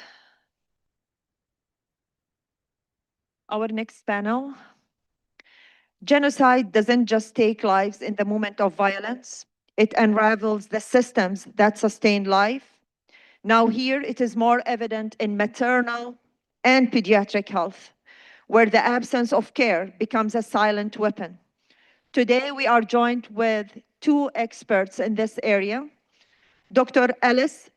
our next panel. Genocide doesn't just take lives in the moment of violence, it unravels the systems that sustain life. Now here it is more evident in maternal and pediatric health, where the absence of care becomes a silent weapon. Today we are joined with two experts in this area, Dr. Alice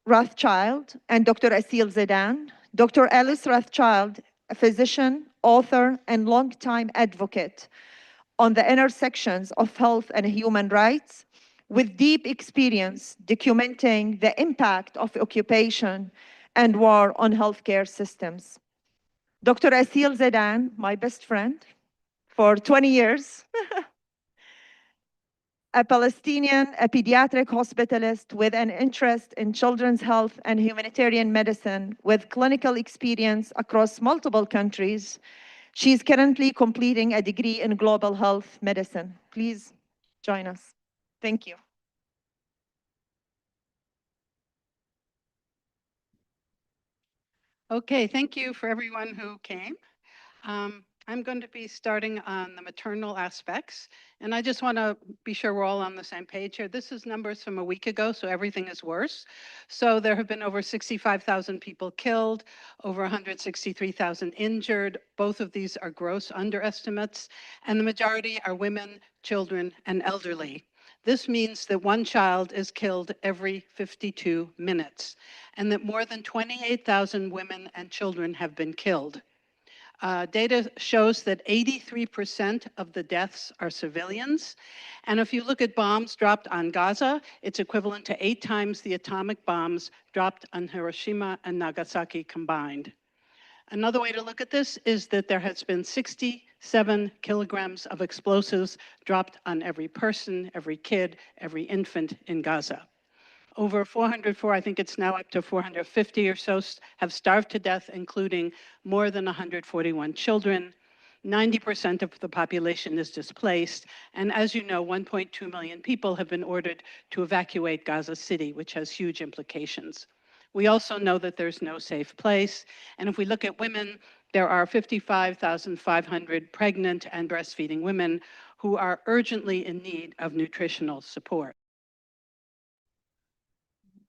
Rothschild and Dr. Asil Zedan. Dr. Alice Rothschild, a physician, author, and longtime advocate on the intersections of health and human rights, with deep experience documenting the impact of occupation and war on healthcare systems. Dr. Asil Zedan, my best friend for 20 years, a Palestinian, a pediatric hospitalist with an interest in children's health and humanitarian medicine with clinical experience across multiple countries. She's currently completing a degree in global health medicine. Please join us. Thank you. Okay, thank you for everyone who came. I'm going to be starting on the maternal aspects, and I just want to be sure we're all on the same page here. This is numbers from a week ago, so everything is worse. So there have been over 65,000 people killed, over 163,000 injured. Both of these are gross underestimates, and the majority are women, children, and elderly. This means that one child is killed every 52 minutes, and that more than 28,000 women and children have been killed. Data shows that 83% of the deaths are civilians. And if you look at bombs dropped on Gaza, it's equivalent to 8 times the atomic bombs dropped on Hiroshima and Nagasaki combined. Another way to look at this is that there has been 67 kilograms of explosives dropped on every person, every kid, every infant in Gaza. Over 404, I think it's now up to 450 or so, have starved to death, including more than 141 children. 90% of the population is displaced. And as you know, 1.2 million people have been ordered to evacuate Gaza City, which has huge implications. We also know that there's no safe place. And if we look at women, there are 55,500 pregnant and breastfeeding women who are urgently in need of nutritional support.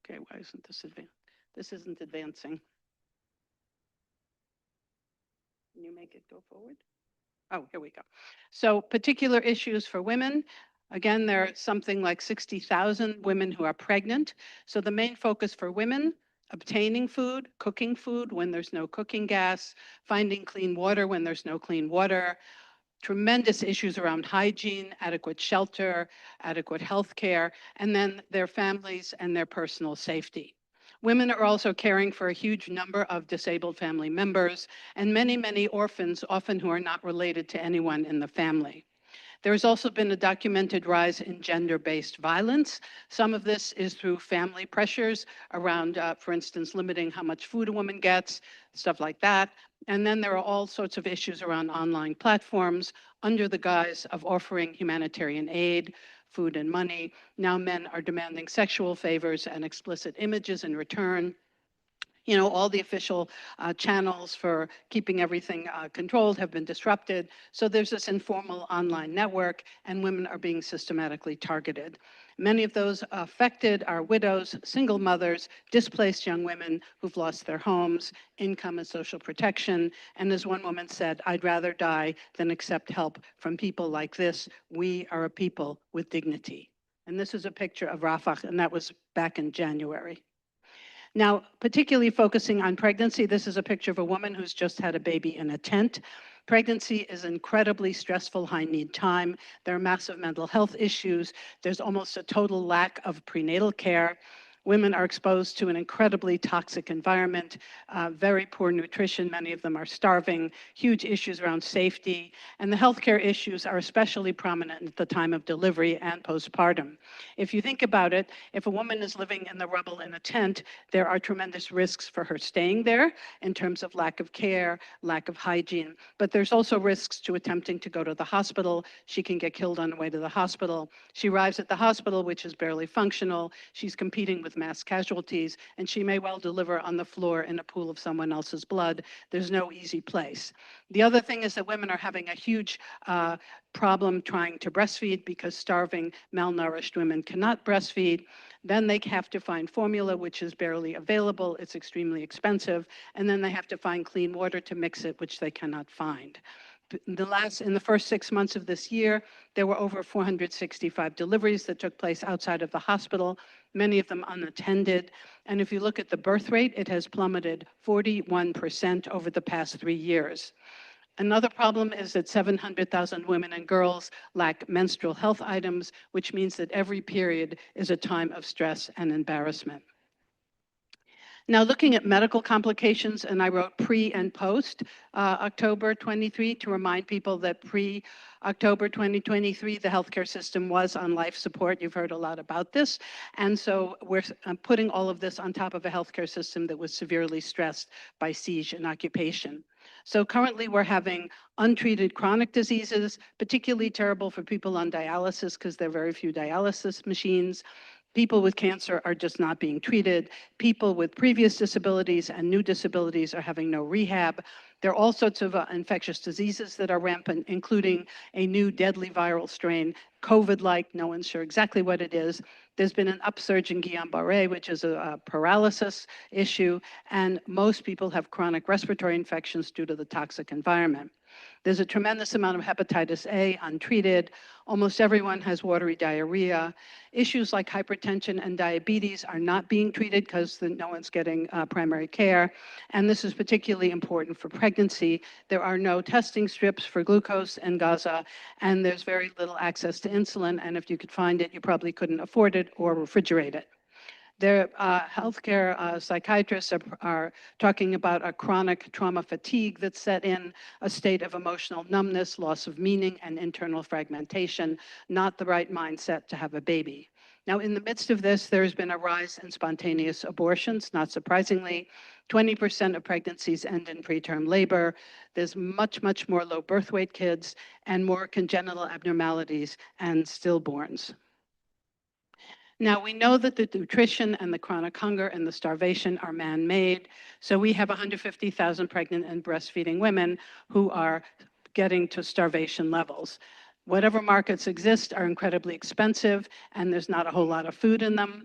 Okay, why isn't this advancing? This isn't advancing. Can you make it go forward? Oh, here we go. So particular issues for women. Again, there are something like 60,000 women who are pregnant. So the main focus for women, obtaining food, cooking food when there's no cooking gas, finding clean water when there's no clean water, tremendous issues around hygiene, adequate shelter, adequate health care, and then their families and their personal safety. Women are also caring for a huge number of disabled family members and many, many orphans, often who are not related to anyone in the family. There has also been a documented rise in gender-based violence. Some of this is through family pressures around, for instance, limiting how much food a woman gets, stuff like that. And then there are all sorts of issues around online platforms under the guise of offering humanitarian aid, food and money. Now men are demanding sexual favors and explicit images in return. You know, all the official channels for keeping everything controlled have been disrupted. So there's this informal online network, and women are being systematically targeted. Many of those affected are widows, single mothers, displaced young women who've lost their homes, income and social protection. And as one woman said, I'd rather die than accept help from people like this. We are a people with dignity. And this is a picture of Rafah, and that was back in January. Now, particularly focusing on pregnancy, this is a picture of a woman who's just had a baby in a tent. Pregnancy is incredibly stressful, high-need time. There are massive mental health issues. There's almost a total lack of prenatal care. Women are exposed to an incredibly toxic environment, very poor nutrition. Many of them are starving, huge issues around safety, and the healthcare issues are especially prominent at the time of delivery and postpartum. If you think about it, if a woman is living in the rubble in a tent, there are tremendous risks for her staying there in terms of lack of care, lack of hygiene, but there's also risks to attempting to go to the hospital. She can get killed on the way to the hospital. She arrives at the hospital, which is barely functional. She's competing with with mass casualties, and she may well deliver on the floor in a pool of someone else's blood. There's no easy place. The other thing is that women are having a huge problem trying to breastfeed because starving, malnourished women cannot breastfeed. Then they have to find formula, which is barely available. It's extremely expensive. And then they have to find clean water to mix it, which they cannot find. In the first 6 months of this year, there were over 465 deliveries that took place outside of the hospital, many of them unattended. And if you look at the birth rate, it has plummeted 41% over the past 3 years. Another problem is that 700,000 women and girls lack menstrual health items, which means that every period is a time of stress and embarrassment. Now, looking at medical complications, and I wrote pre and post October 23 to remind people that pre-October 2023, the healthcare system was on life support. You've heard a lot about this. And so we're putting all of this on top of a healthcare system that was severely stressed by siege and occupation. So currently we're having untreated chronic diseases, particularly terrible for people on dialysis because there are very few dialysis machines. People with cancer are just not being treated. People with previous disabilities and new disabilities are having no rehab. There are all sorts of infectious diseases that are rampant, including a new deadly viral strain, COVID-like, no one's sure exactly what it is. There's been an upsurge in Guillain-Barré, which is a paralysis issue, and most people have chronic respiratory infections due to the toxic environment. There's a tremendous amount of hepatitis A untreated. Almost everyone has watery diarrhea. Issues like hypertension and diabetes are not being treated because no one's getting primary care. And this is particularly important for pregnancy. There are no testing strips for glucose in Gaza, and there's very little access to insulin. And if you could find it, you probably couldn't afford it or refrigerate it. Their healthcare psychiatrists are talking about a chronic trauma fatigue that's set in, a state of emotional numbness, loss of meaning, and internal fragmentation, not the right mindset to have a baby. Now, in the midst of this, there has been a rise in spontaneous abortions, not surprisingly. 20% of pregnancies end in preterm labor. There's much, much more low birth weight kids and more congenital abnormalities and stillborns. Now, we know that the nutrition and the chronic hunger and the starvation are man-made. So we have 150,000 pregnant and breastfeeding women who are getting to starvation levels. Whatever markets exist are incredibly expensive, and there's not a whole lot of food in them.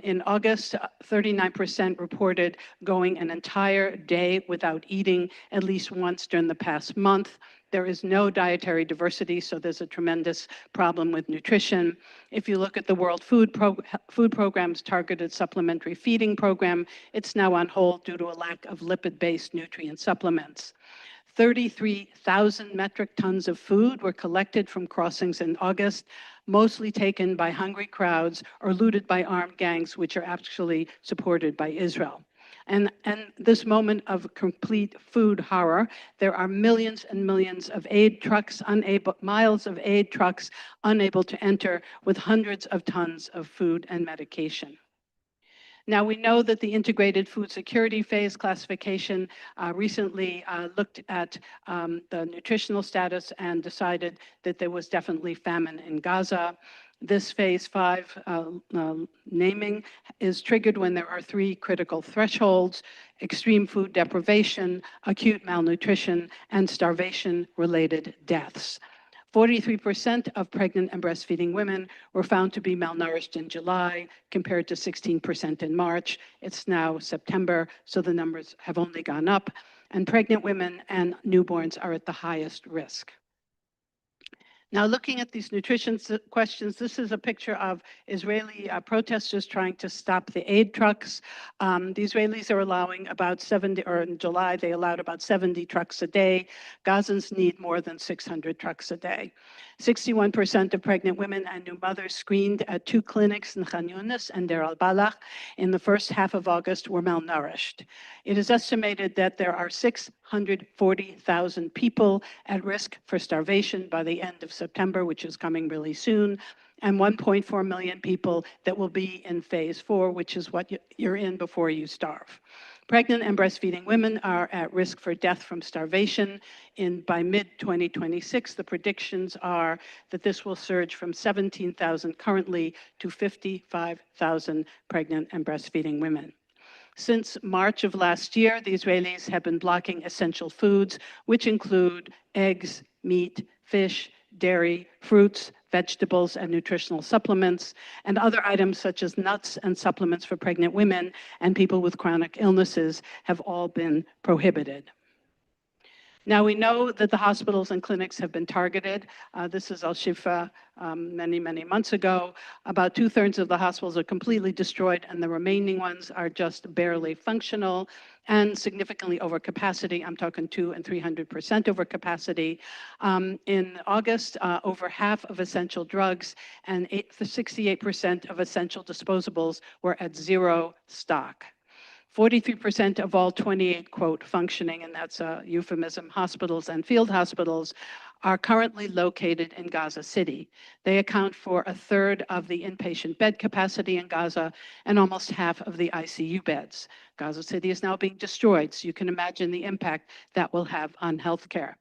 In August, 39% reported going an entire day without eating at least once during the past month. There is no dietary diversity, so there's a tremendous problem with nutrition. If you look at the World Food Program's targeted supplementary feeding program, it's now on hold due to a lack of lipid-based nutrient supplements. 33,000 metric tons of food were collected from crossings in August, mostly taken by hungry crowds or looted by armed gangs, which are actually supported by Israel. And this moment of complete food horror, there are millions and millions of aid trucks, miles of aid trucks unable to enter with hundreds of tons of food and medication. Now, we know that the integrated food security phase classification recently looked at the nutritional status and decided that there was definitely famine in Gaza. This phase 5 naming is triggered when there are 3 critical thresholds: extreme food deprivation, acute malnutrition, and starvation-related deaths. 43% of pregnant and breastfeeding women were found to be malnourished in July, compared to 16% in March. It's now September, so the numbers have only gone up. And pregnant women and newborns are at the highest risk. Now, looking at these nutrition questions, this is a picture of Israeli protesters trying to stop the aid trucks. The Israelis are allowing about 70, or in July, they allowed about 70 trucks a day. Gazans need more than 600 trucks a day. 61% of pregnant women and new mothers screened at 2 clinics in Khan Yunis and Deir al-Balah in the first half of August were malnourished. It is estimated that there are 640,000 people at risk for starvation by the end of September, which is coming really soon, and 1.4 million people that will be in phase 4, which is what you're in before you starve. Pregnant and breastfeeding women are at risk for death from starvation. By mid-2026, the predictions are that this will surge from 17,000 currently to 55,000 pregnant and breastfeeding women. Since March of last year, the Israelis have been blocking essential foods, which include eggs, meat, fish, dairy, fruits, vegetables, and nutritional supplements, and other items such as nuts and supplements for pregnant women and people with chronic illnesses have all been prohibited. Now, we know that the hospitals and clinics have been targeted. This is Al-Shifa many, many months ago. About 2/3 of the hospitals are completely destroyed, and the remaining ones are just barely functional and significantly over capacity. I'm talking 200% and 300% over capacity. In August, over half of essential drugs and 68% of essential disposables were at zero stock. 43% of all 28, quote, functioning, and that's a euphemism, hospitals and field hospitals are currently located in Gaza City. They account for 1/3 of the inpatient bed capacity in Gaza and almost half of the ICU beds. Gaza City is now being destroyed, so you can imagine the impact that will have on healthcare.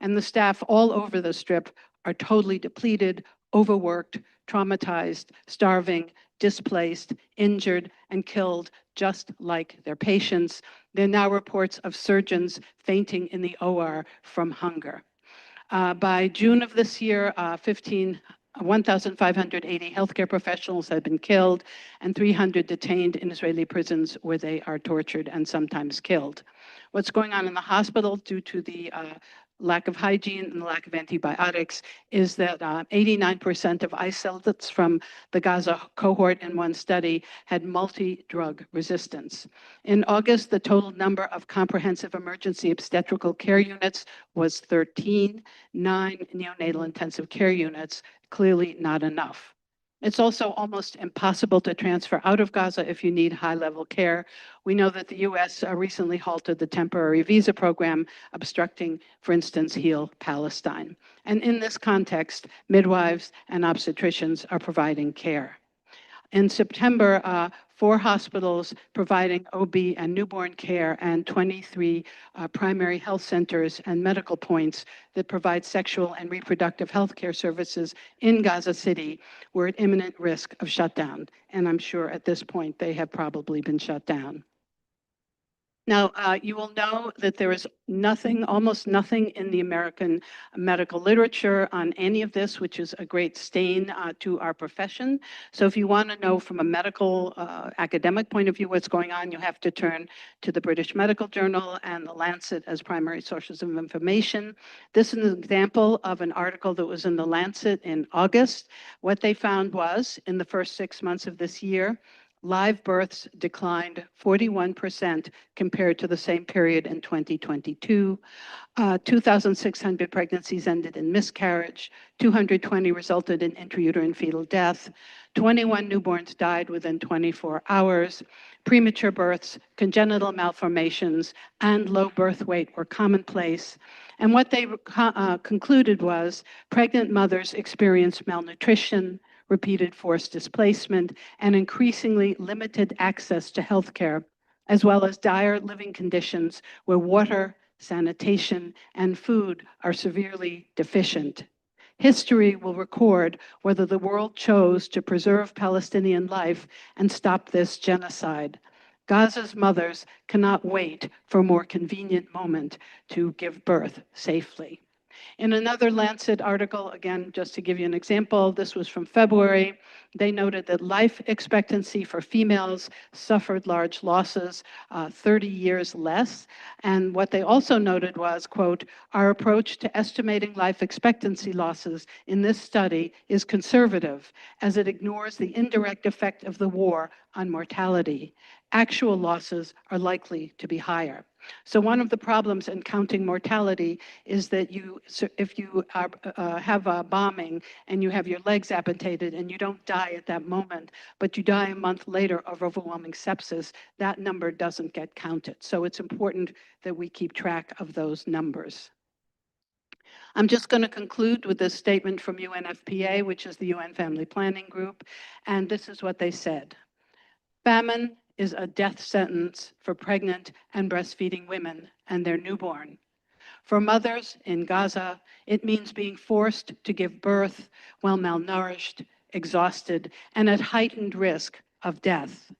And the staff all over the Strip are totally depleted, overworked, traumatized, starving, displaced, injured, and killed, just like their patients. There are now reports of surgeons fainting in the OR from hunger. By June of this year, 1,580 healthcare professionals had been killed and 300 detained in Israeli prisons where they are tortured and sometimes killed. What's going on in the hospital due to the lack of hygiene and the lack of antibiotics is that 89% of isolates from the Gaza cohort in one study had multi-drug resistance. In August, the total number of comprehensive emergency obstetrical care units was 13, 9 neonatal intensive care units, clearly not enough. It's also almost impossible to transfer out of Gaza if you need high-level care. We know that the U.S. recently halted the temporary visa program, obstructing, for instance, Heal Palestine. And in this context, midwives and obstetricians are providing care. In September, 4 hospitals providing OB and newborn care and 23 primary health centers and medical points that provide sexual and reproductive health care services in Gaza City were at imminent risk of shutdown. And I'm sure at this point they have probably been shut down. Now, you will know that there is nothing, almost nothing in the American medical literature on any of this, which is a great stain to our profession. So if you want to know from a medical academic point of view what's going on, you have to turn to the British Medical Journal and the Lancet as primary sources of information. This is an example of an article that was in the Lancet in August. What they found was, in the first 6 months of this year, live births declined 41% compared to the same period in 2022. 2,600 pregnancies ended in miscarriage. 220 resulted in intrauterine fetal death. 21 newborns died within 24 hours. Premature births, congenital malformations, and low birth weight were commonplace. And what they concluded was pregnant mothers experienced malnutrition, repeated forced displacement, and increasingly limited access to healthcare, as well as dire living conditions where water, sanitation, and food are severely deficient. History will record whether the world chose to preserve Palestinian life and stop this genocide. Gaza's mothers cannot wait for a more convenient moment to give birth safely. In another Lancet article, again, just to give you an example, this was from February, they noted that life expectancy for females suffered large losses, 30 years less. And what they also noted was, quote, our approach to estimating life expectancy losses in this study is conservative, as it ignores the indirect effect of the war on mortality. Actual losses are likely to be higher. So one of the problems in counting mortality is that if you have a bombing and you have your legs amputated and you don't die at that moment, but you die a month later of overwhelming sepsis, that number doesn't get counted. So it's important that we keep track of those numbers. I'm just going to conclude with this statement from UNFPA, which is the UN Family Planning Group, and this is what they said. Famine is a death sentence for pregnant and breastfeeding women and their newborn. For mothers in Gaza, it means being forced to give birth while malnourished, exhausted, and at heightened risk of death.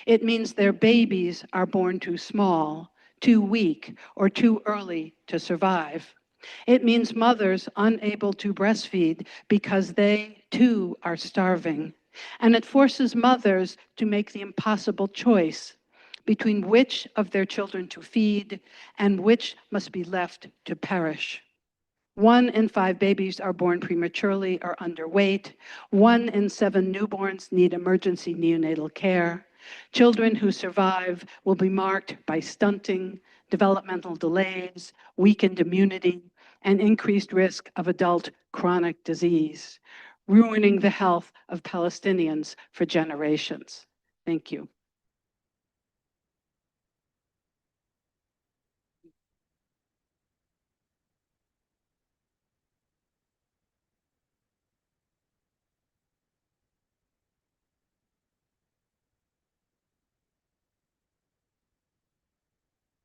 It means their babies are born too small, too weak, or too early to survive. It means mothers unable to breastfeed because they too are starving. And it forces mothers to make the impossible choice between which of their children to feed and which must be left to perish. 1 in 5 babies are born prematurely or underweight. 1 in 7 newborns need emergency neonatal care. Children who survive will be marked by stunting, developmental delays, weakened immunity, and increased risk of adult chronic disease, ruining the health of Palestinians for generations. Thank you.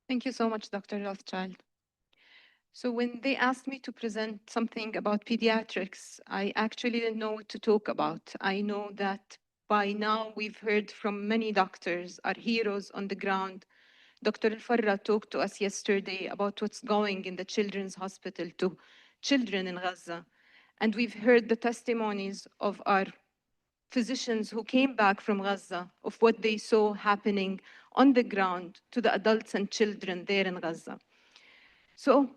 Thank you so much, Dr. Rothschild. So when they asked me to present something about pediatrics, I actually didn't know what to talk about. I know that by now we've heard from many doctors, our heroes on the ground. Dr. Al-Farra talked to us yesterday about what's going in the Children's Hospital to children in Gaza. And we've heard the testimonies of our physicians who came back from Gaza, of what they saw happening on the ground to the adults and children there in Gaza. So,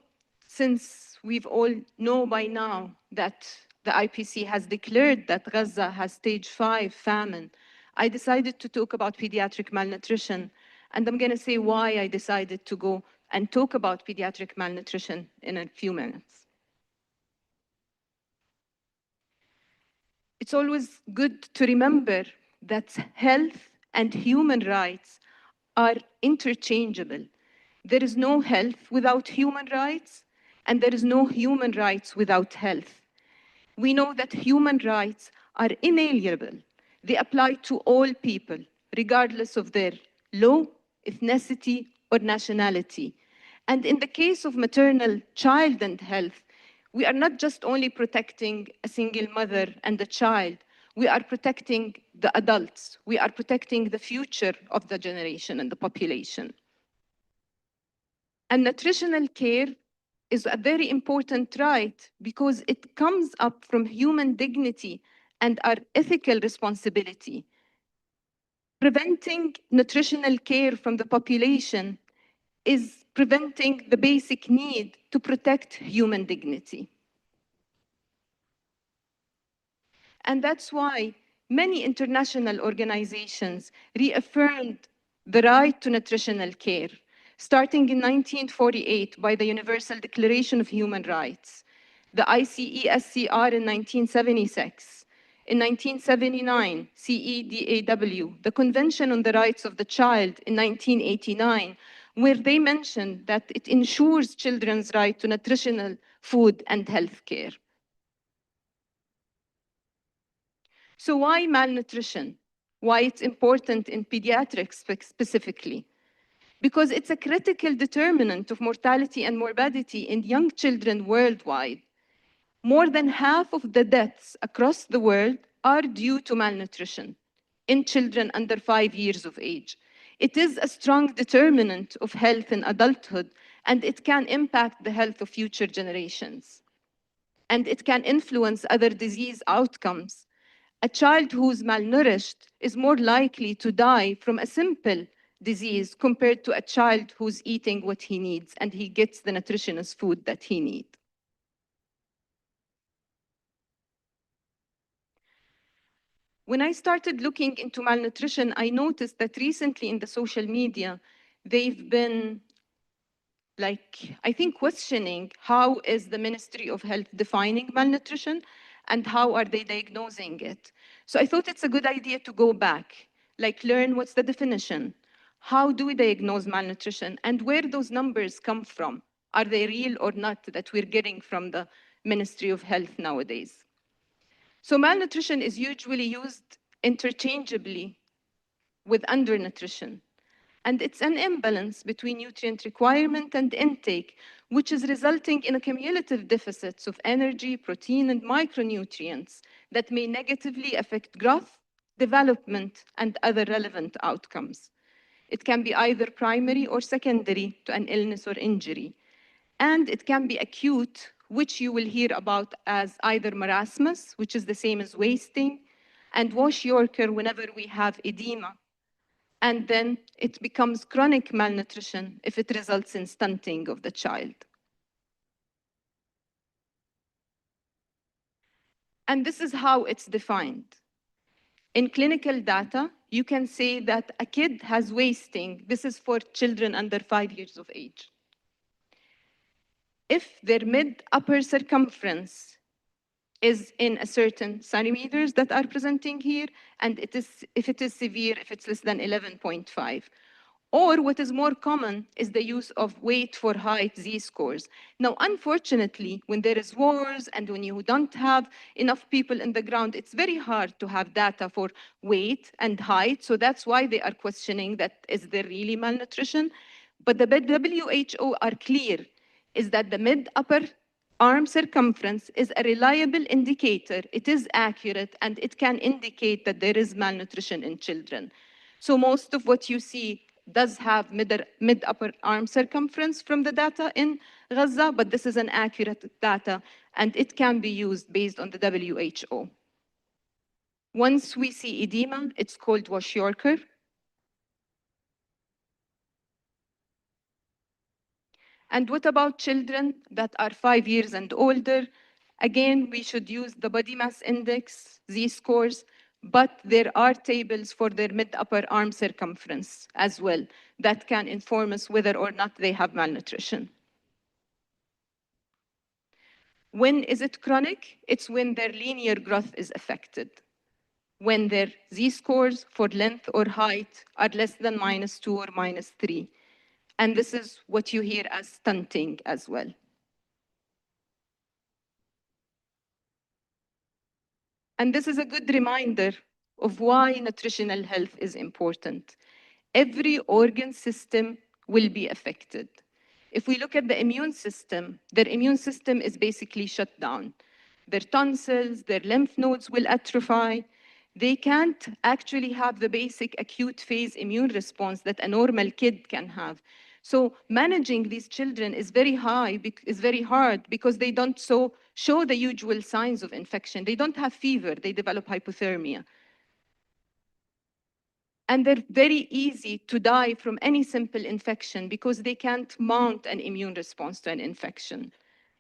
since we've all know by now that the IPC has declared that Gaza has stage 5 famine, I decided to talk about pediatric malnutrition. And I'm going to say why I decided to go and talk about pediatric malnutrition in a few minutes. It's always good to remember that health and human rights are interchangeable. There is no health without human rights, and there is no human rights without health. We know that human rights are inalienable. They apply to all people, regardless of their law, ethnicity, or nationality. And in the case of maternal, child, and health, we are not just only protecting a single mother and a child, we are protecting the adults. We are protecting the future of the generation and the population. And nutritional care is a very important right because it comes up from human dignity and our ethical responsibility. Preventing nutritional care from the population is preventing the basic need to protect human dignity. And that's why many international organizations reaffirmed the right to nutritional care, starting in 1948 by the Universal Declaration of Human Rights, the ICESCR in 1976, in 1979, CEDAW, the Convention on the Rights of the Child in 1989, where they mentioned that it ensures children's right to nutritional food and health care. So why malnutrition? Why it's important in pediatrics specifically? Because it's a critical determinant of mortality and morbidity in young children worldwide. More than half of the deaths across the world are due to malnutrition in children under 5 years of age. It is a strong determinant of health in adulthood, and it can impact the health of future generations. And it can influence other disease outcomes. A child who's malnourished is more likely to die from a simple disease compared to a child who's eating what he needs and he gets the nutritious food that he needs. When I started looking into malnutrition, I noticed that recently in the social media, they've been I think questioning how is the Ministry of Health defining malnutrition and how are they diagnosing it. So I thought it's a good idea to go back, learn what's the definition, how do we diagnose malnutrition, and where those numbers come from. Are they real or not that we're getting from the Ministry of Health nowadays? So malnutrition is usually used interchangeably with undernutrition. And it's an imbalance between nutrient requirement and intake, which is resulting in a cumulative deficits of energy, protein, and micronutrients that may negatively affect growth, development, and other relevant outcomes. It can be either primary or secondary to an illness or injury. And it can be acute, which you will hear about as either marasmus, which is the same as wasting, and washiorkor whenever we have edema. And then it becomes chronic malnutrition if it results in stunting of the child. And this is how it's defined. In clinical data, you can say that a kid has wasting. This is for children under 5 years of age. If their mid-upper circumference is in a certain centimeters that are presenting here, and if it is severe, if it's less than 11.5. Or what is more common is the use of weight for height z-scores. Now, unfortunately, when there is wars and when you don't have enough people in the ground, it's very hard to have data for weight and height. So that's why they are questioning that, is there really malnutrition? But the WHO are clear, is that the mid-upper arm circumference is a reliable indicator. It is accurate, and it can indicate that there is malnutrition in children. So most of what you see does have mid-upper arm circumference from the data in Gaza, but this is an accurate data, and it can be used based on the WHO. Once we see edema, it's called washiorkor. And what about children that are 5 years and older? Again, we should use the body mass index, z-scores, but there are tables for their mid-upper arm circumference as well that can inform us whether or not they have malnutrition. When is it chronic? It's when their linear growth is affected. When their z-scores for length or height are less than -2 or -3. And this is what you hear as stunting as well. And this is a good reminder of why nutritional health is important. Every organ system will be affected. If we look at the immune system, their immune system is basically shut down. Their tonsils, their lymph nodes will atrophy. They can't actually have the basic acute phase immune response that a normal kid can have. So managing these children is very hard because they don't show the usual signs of infection. They don't have fever, they develop hypothermia. And they're very easy to die from any simple infection because they can't mount an immune response to an infection.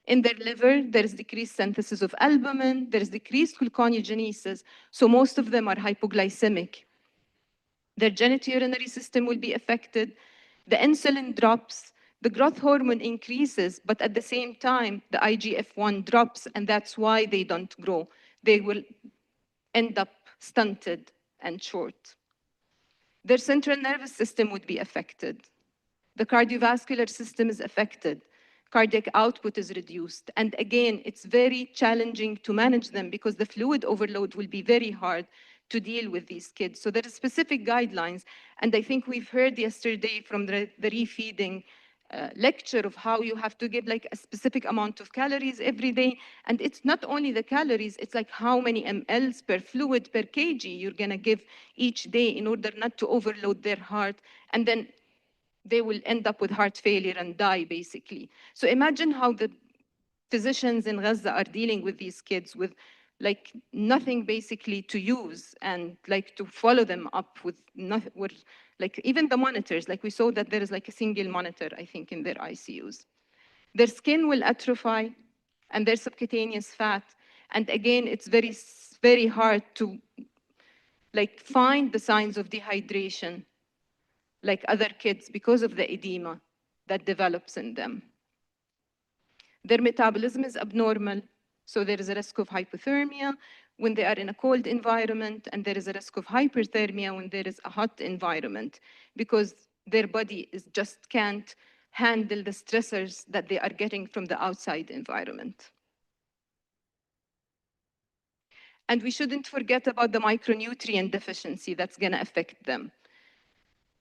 In their liver, there is decreased synthesis of albumin, there is decreased gluconeogenesis, so most of them are hypoglycemic. Their genitourinary system will be affected. The insulin drops, the growth hormone increases, but at the same time, the IGF-1 drops, and that's why they don't grow. They will end up stunted and short. Their central nervous system would be affected. The cardiovascular system is affected. Cardiac output is reduced. And again, it's very challenging to manage them because the fluid overload will be very hard to deal with these kids. So there are specific guidelines. And I think we've heard yesterday from the refeeding lecture of how you have to give like a specific amount of calories every day. And it's not only the calories, it's like how many mLs per fluid per kg you're gonna give each day in order not to overload their heart. And then they will end up with heart failure and die, basically. So imagine how the physicians in Gaza are dealing with these kids with like nothing basically to use and like to follow them up with nothing, like even the monitors, like we saw that there is like a single monitor, I think, in their ICUs. Their skin will atrophy and their subcutaneous fat. And again, it's very hard to like find the signs of dehydration like other kids because of the edema that develops in them. Their metabolism is abnormal, so there is a risk of hypothermia when they are in a cold environment, and there is a risk of hyperthermia when there is a hot environment, because their body just can't handle the stressors that they are getting from the outside environment. And we shouldn't forget about the micronutrient deficiency that's gonna affect them.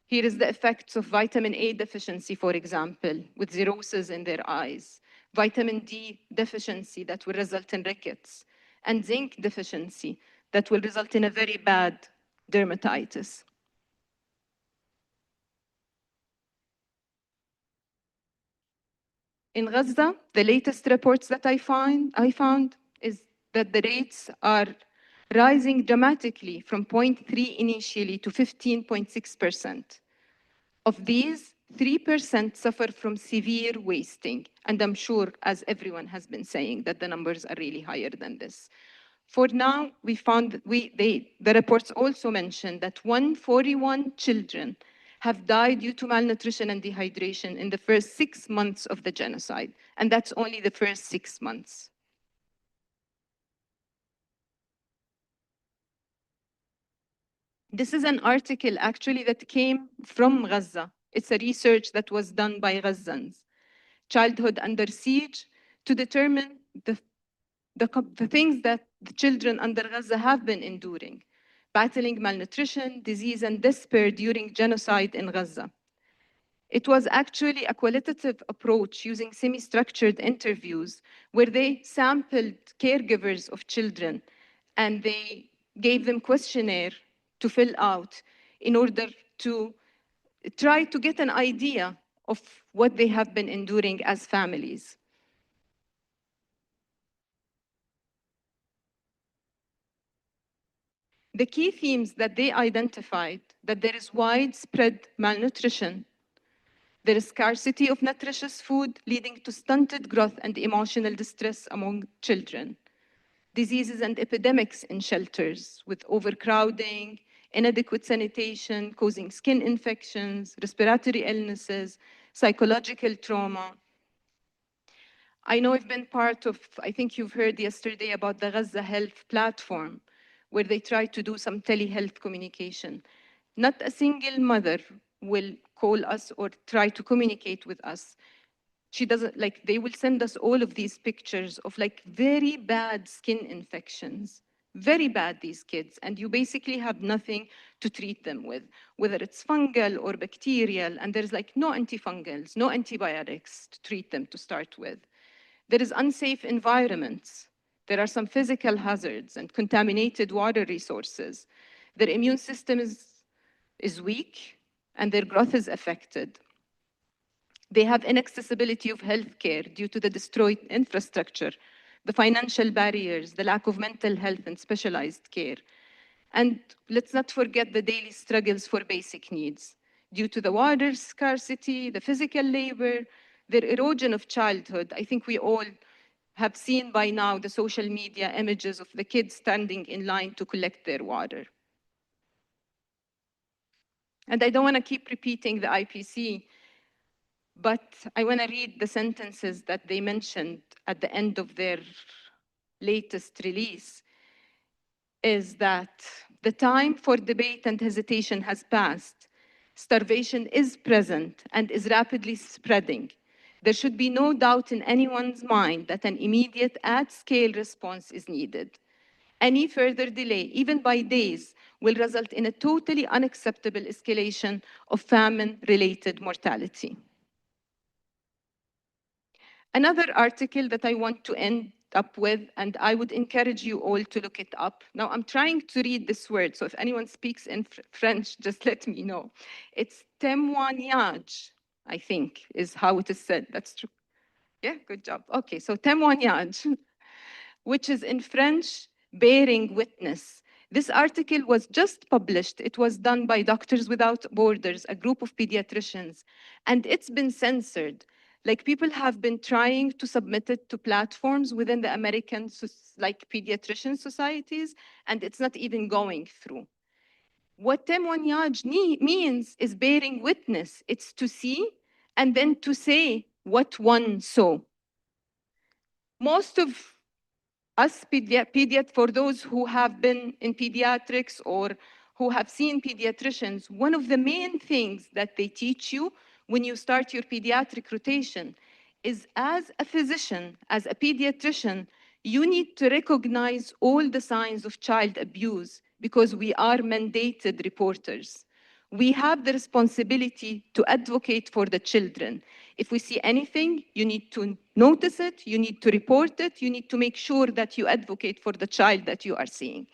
Here is the effects of vitamin A deficiency, for example, with cirrhosis in their eyes, vitamin D deficiency that will result in rickets, and zinc deficiency that will result in a very bad dermatitis. In Gaza, the latest reports that I found is that the rates are rising dramatically from 0.3 initially to 15.6%. Of these, 3% suffer from severe wasting. And I'm sure, as everyone has been saying, that the numbers are really higher than this. For now, we found the reports also mentioned that 141 children have died due to malnutrition and dehydration in the first 6 months of the genocide. And that's only the first 6 months. This is an article actually that came from Gaza. It's a research that was done by Gazans. Childhood under siege, to determine the things that the children under Gaza have been enduring, battling malnutrition, disease, and despair during genocide in Gaza. It was actually a qualitative approach using semi-structured interviews where they sampled caregivers of children and they gave them questionnaire to fill out in order to try to get an idea of what they have been enduring as families. The key themes that they identified, that there is widespread malnutrition, there is scarcity of nutritious food leading to stunted growth and emotional distress among children, diseases and epidemics in shelters with overcrowding, inadequate sanitation causing skin infections, respiratory illnesses, psychological trauma. I know I've been part of, I think you've heard yesterday about the Gaza Health Platform, where they try to do some telehealth communication. Not a single mother will call us or try to communicate with us. She doesn't, like, they will send us all of these pictures of like very bad skin infections. Very bad, these kids, and you basically have nothing to treat them with, whether it's fungal or bacterial, and there's like no antifungals, no antibiotics to treat them to start with. There is unsafe environments. There are some physical hazards and contaminated water resources. Their immune system is weak and their growth is affected. They have inaccessibility of healthcare due to the destroyed infrastructure, the financial barriers, the lack of mental health and specialized care. And let's not forget the daily struggles for basic needs. Due to the water scarcity, the physical labor, the erosion of childhood. I think we all have seen by now the social media images of the kids standing in line to collect their water. And I don't want to keep repeating the IPC, but I want to read the sentences that they mentioned at the end of their latest release, is that the time for debate and hesitation has passed. Starvation is present and is rapidly spreading. There should be no doubt in anyone's mind that an immediate at-scale response is needed. Any further delay, even by days, will result in a totally unacceptable escalation of famine-related mortality. Another article that I want to end up with, and I would encourage you all to look it up. Now, I'm trying to read this word, so if anyone speaks in French, just let me know. It's témoignage, I think, is how it is said. That's true. Yeah, good job. Okay, so témoignage, which is in French, bearing witness. This article was just published. It was done by Doctors Without Borders, a group of pediatricians, and it's been censored. Like, people have been trying to submit it to platforms within the American, like, pediatrician societies, and it's not even going through. What témoignage means is bearing witness. It's to see and then to say what one saw. Most of us for those who have been in pediatrics or who have seen pediatricians, one of the main things that they teach you when you start your pediatric rotation is, as a physician, as a pediatrician, you need to recognize all the signs of child abuse because we are mandated reporters. We have the responsibility to advocate for the children. If we see anything, you need to notice it, you need to report it, you need to make sure that you advocate for the child that you are seeing.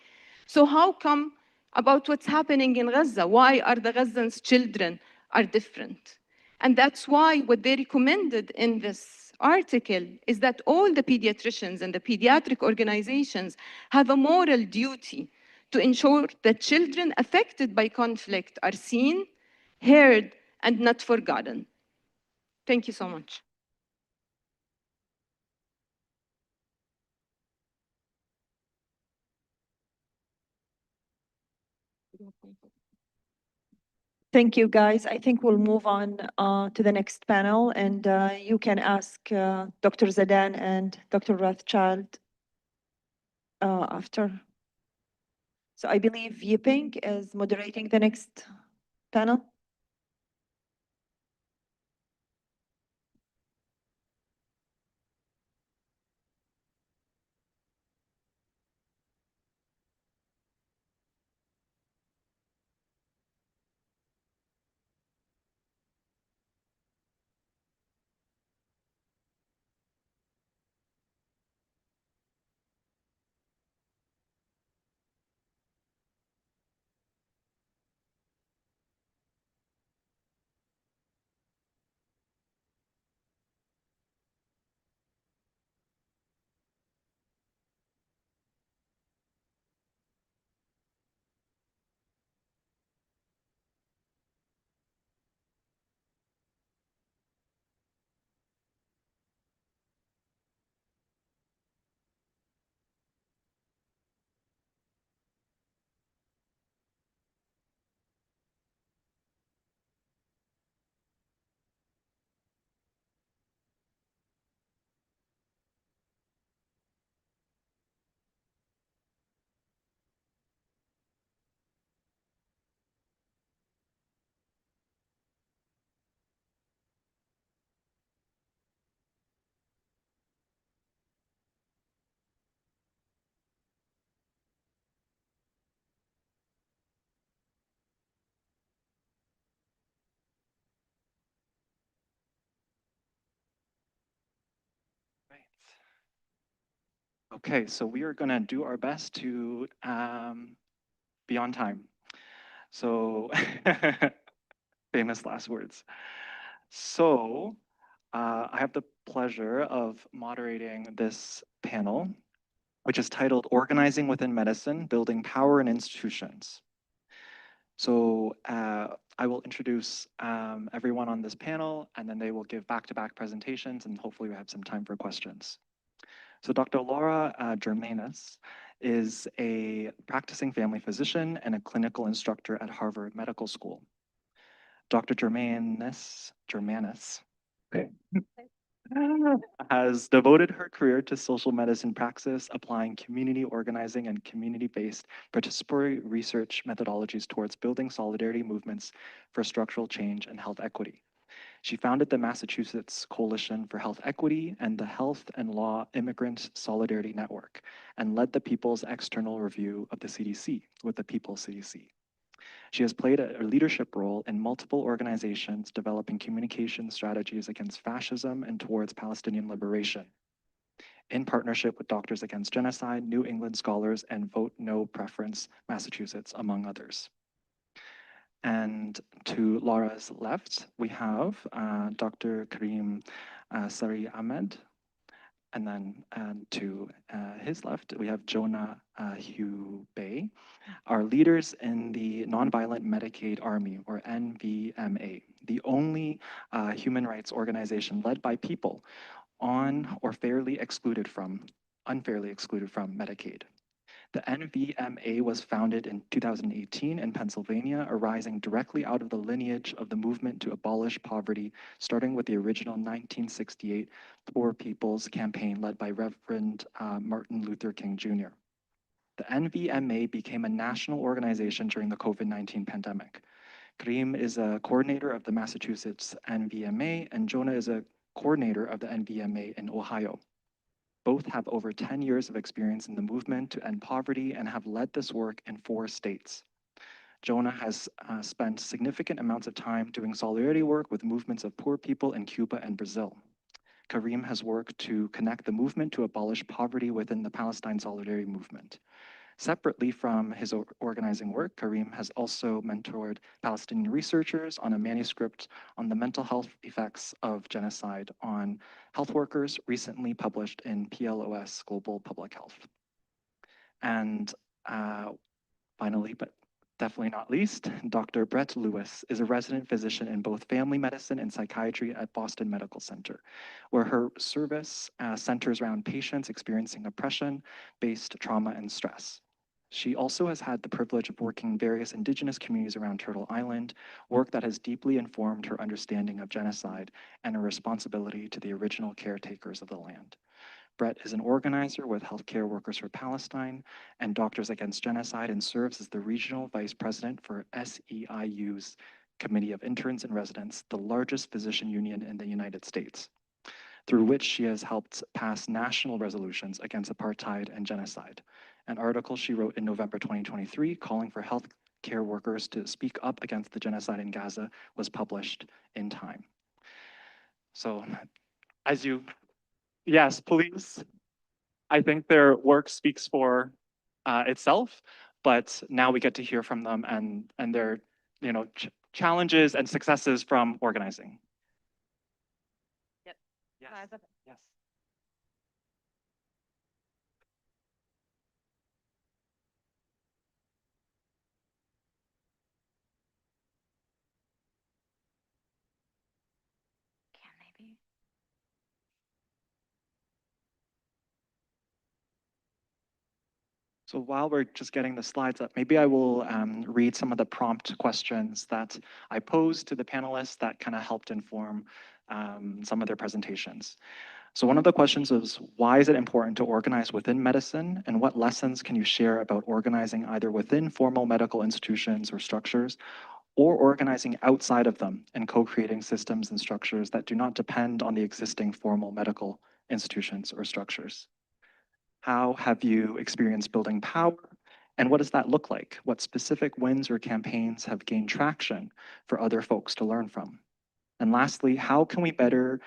So how come about what's happening in Gaza? Why are the Gazans' children are different? And that's why what they recommended in this article is that all the pediatricians and the pediatric organizations have a moral duty to ensure that children affected by conflict are seen, heard, and not forgotten. Thank you so much. Thank you, guys. I think we'll move on to the next panel, and you can ask Dr. Zadan and Dr. Rothschild after. So I believe Yiping is moderating the next panel. Okay, so we are going to do our best to be on time. So, famous last words. So, I have the pleasure of moderating this panel, which is titled Organizing Within Medicine, Building Power in Institutions. So I will introduce everyone on this panel, and then they will give back-to-back presentations, and hopefully we have some time for questions. So Dr. Laura Germanis is a practicing family physician and a clinical instructor at Harvard Medical School. Dr. Germanis, okay, has devoted her career to social medicine praxis, applying community organizing and community-based participatory research methodologies towards building solidarity movements for structural change and health equity. She founded the Massachusetts Coalition for Health Equity and the Health and Law Immigrant Solidarity Network, and led the People's External Review of the CDC with the People's CDC. She has played a leadership role in multiple organizations developing communication strategies against fascism and towards Palestinian liberation, in partnership with Doctors Against Genocide, New England Scholars, and Vote No Preference Massachusetts, among others. And to Laura's left, we have Dr. Karim Sari Ahmed. And then to his left, we have Jonah Hugh Bay, our leaders in the Nonviolent Medicaid Army, or NVMA, the only human rights organization led by people on or unfairly excluded from Medicaid. The NVMA was founded in 2018 in Pennsylvania, arising directly out of the lineage of the movement to abolish poverty, starting with the original 1968 Poor People's Campaign led by Reverend Martin Luther King Jr. The NVMA became a national organization during the COVID-19 pandemic. Karim is a coordinator of the Massachusetts NVMA, and Jonah is a coordinator of the NVMA in Ohio. Both have over 10 years of experience in the movement to end poverty and have led this work in 4 states. Jonah has spent significant amounts of time doing solidarity work with movements of poor people in Cuba and Brazil. Karim has worked to connect the movement to abolish poverty within the Palestine Solidarity Movement. Separately from his organizing work, Karim has also mentored Palestinian researchers on a manuscript on the mental health effects of genocide on health workers, recently published in PLOS Global Public Health. And finally, but definitely not least, Dr. Brett Lewis is a resident physician in both family medicine and psychiatry at Boston Medical Center, where her service centers around patients experiencing oppression-based trauma and stress. She also has had the privilege of working in various Indigenous communities around Turtle Island, work that has deeply informed her understanding of genocide and her responsibility to the original caretakers of the land. Brett is an organizer with Healthcare Workers for Palestine and Doctors Against Genocide and serves as the regional vice president for SEIU's Committee of Interns and Residents, the largest physician union in the United States, through which she has helped pass national resolutions against apartheid and genocide. An article she wrote in November 2023 calling for healthcare workers to speak up against the genocide in Gaza was published in Time. So as you, yes, please. I think their work speaks for itself, but now we get to hear from them and their challenges and successes from organizing. Yep. Yes. Yes. Can they be? So while we're just getting the slides up, maybe I will read some of the prompt questions that I posed to the panelists that kind of helped inform some of their presentations. So one of the questions is, why is it important to organize within medicine, and what lessons can you share about organizing either within formal medical institutions or structures, or organizing outside of them and co-creating systems and structures that do not depend on the existing formal medical institutions or structures? How have you experienced building power? And what does that look like? What specific wins or campaigns have gained traction for other folks to learn from? And lastly, how can we better